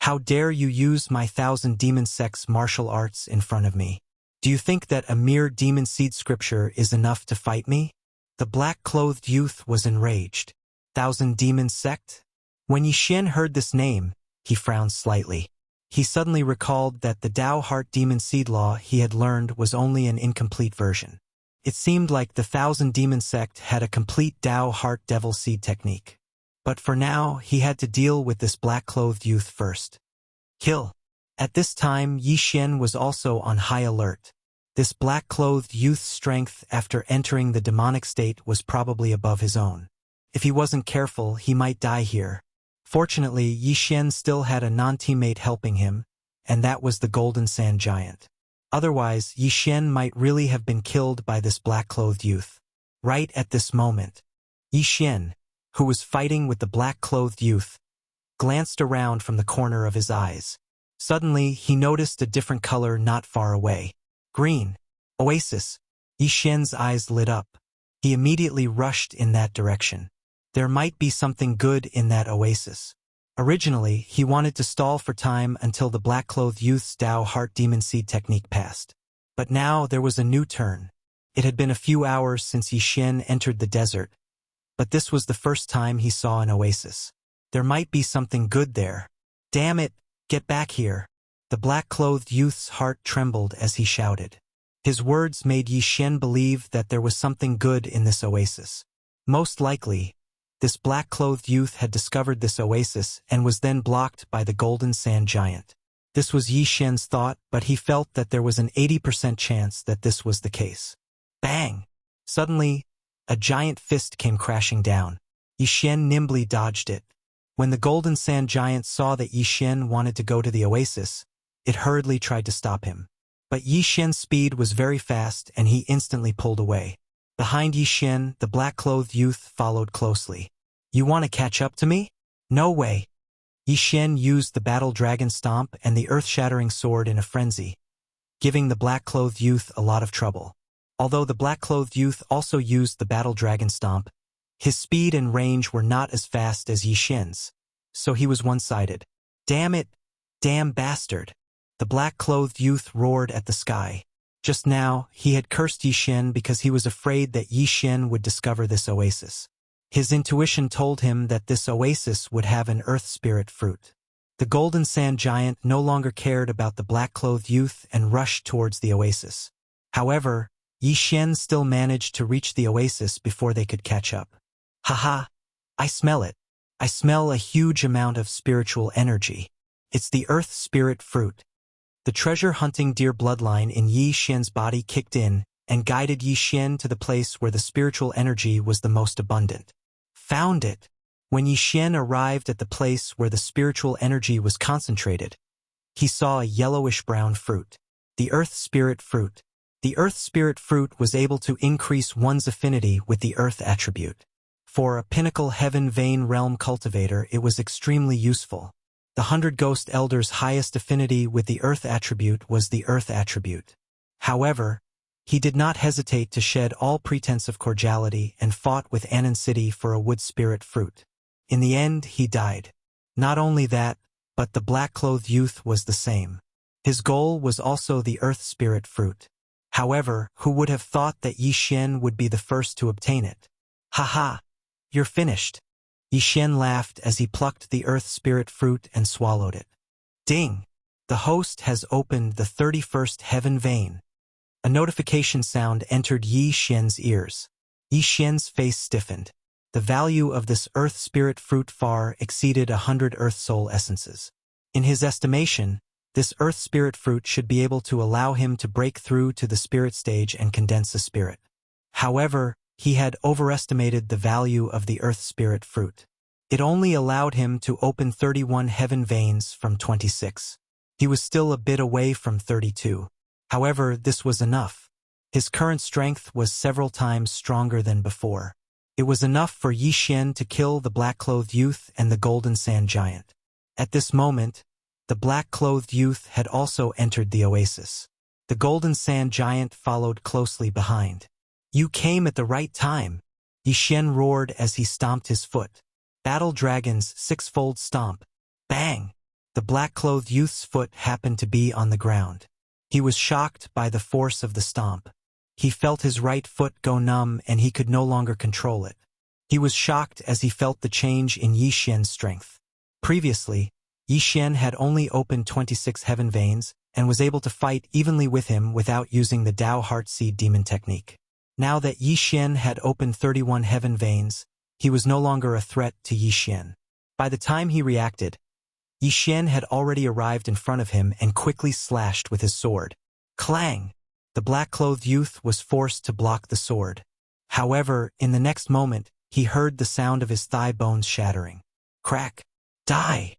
"How dare you use my 1,000 demon sex martial arts in front of me? Do you think that a mere demon seed scripture is enough to fight me?" The black-clothed youth was enraged. 1,000 demon sect? When Yi Xian heard this name, he frowned slightly. He suddenly recalled that the Dao Heart Demon Seed Law he had learned was only an incomplete version. It seemed like the 1,000 Demon Sect had a complete Dao Heart Devil Seed technique. But for now, he had to deal with this black-clothed youth first. Kill. At this time, Yi Xian was also on high alert. This black-clothed youth's strength after entering the demonic state was probably above his own. If he wasn't careful, he might die here. Fortunately, Yi Xian still had a non-teammate helping him, and that was the golden sand giant. Otherwise, Yi Xian might really have been killed by this black-clothed youth. Right at this moment, Yi Xian, who was fighting with the black-clothed youth, glanced around from the corner of his eyes. Suddenly, he noticed a different color not far away. Green. Oasis. Yi Xian's eyes lit up. He immediately rushed in that direction. There might be something good in that oasis. Originally, he wanted to stall for time until the black-clothed youth's Tao Heart Demon Seed technique passed. But now there was a new turn. It had been a few hours since Yi Xian entered the desert, but this was the first time he saw an oasis. There might be something good there. Damn it, get back here. The black-clothed youth's heart trembled as he shouted. His words made Yi Xian believe that there was something good in this oasis. Most likely, this black-clothed youth had discovered this oasis and was then blocked by the golden sand giant. This was Yi Xian's thought, but he felt that there was an 80% chance that this was the case. Bang! Suddenly, a giant fist came crashing down. Yi Xian nimbly dodged it. When the golden sand giant saw that Yi Xian wanted to go to the oasis, it hurriedly tried to stop him. But Yi Xian's speed was very fast and he instantly pulled away. Behind Yi Xian, the black-clothed youth followed closely. You want to catch up to me? No way. Yi Xian used the battle dragon stomp and the earth-shattering sword in a frenzy, giving the black-clothed youth a lot of trouble. Although the black-clothed youth also used the battle dragon stomp, his speed and range were not as fast as Yi Xian's, so he was one-sided. Damn it! Damn bastard! The black-clothed youth roared at the sky. Just now, he had cursed Yi Xian because he was afraid that Yi Xian would discover this oasis. His intuition told him that this oasis would have an earth spirit fruit. The golden sand giant no longer cared about the black-clothed youth and rushed towards the oasis. However, Yi Xian still managed to reach the oasis before they could catch up. Haha! I smell it. I smell a huge amount of spiritual energy. It's the earth spirit fruit. The treasure-hunting deer bloodline in Yi Xian's body kicked in and guided Yi Xian to the place where the spiritual energy was the most abundant. Found it! When Yi Xian arrived at the place where the spiritual energy was concentrated, he saw a yellowish-brown fruit. The earth spirit fruit. The earth spirit fruit was able to increase one's affinity with the earth attribute. For a pinnacle heaven vein realm cultivator, it was extremely useful. The 100 Ghost Elders' highest affinity with the earth attribute was the earth attribute. However, he did not hesitate to shed all pretense of cordiality and fought with Anan City for a wood spirit fruit. In the end, he died. Not only that, but the black-clothed youth was the same. His goal was also the earth spirit fruit. However, who would have thought that Yi Xian would be the first to obtain it? Haha! You're finished. Yi Xian laughed as he plucked the earth spirit fruit and swallowed it. Ding! The host has opened the 31st heaven vein. A notification sound entered Yi Xian's ears. Yi Xian's face stiffened. The value of this earth spirit fruit far exceeded 100 earth soul essences. In his estimation, this earth spirit fruit should be able to allow him to break through to the spirit stage and condense a spirit. However, he had overestimated the value of the earth spirit fruit. It only allowed him to open 31 heaven veins from 26. He was still a bit away from 32. However, this was enough. His current strength was several times stronger than before. It was enough for Yi Xian to kill the black-clothed youth and the golden sand giant. At this moment, the black-clothed youth had also entered the oasis. The golden sand giant followed closely behind. You came at the right time, Yi Xian roared as he stomped his foot. Battle Dragon's six-fold stomp. Bang! The black-clothed youth's foot happened to be on the ground. He was shocked by the force of the stomp. He felt his right foot go numb and he could no longer control it. He was shocked as he felt the change in Yi Xian's strength. Previously, Yi Xian had only opened 26 heaven veins and was able to fight evenly with him without using the Tao Heart Seed Demon technique. Now that Yi Xian had opened 31 heaven veins, he was no longer a threat to Yi Xian. By the time he reacted, Yi Xian had already arrived in front of him and quickly slashed with his sword. Clang! The black-clothed youth was forced to block the sword. However, in the next moment, he heard the sound of his thigh bones shattering. Crack! Die!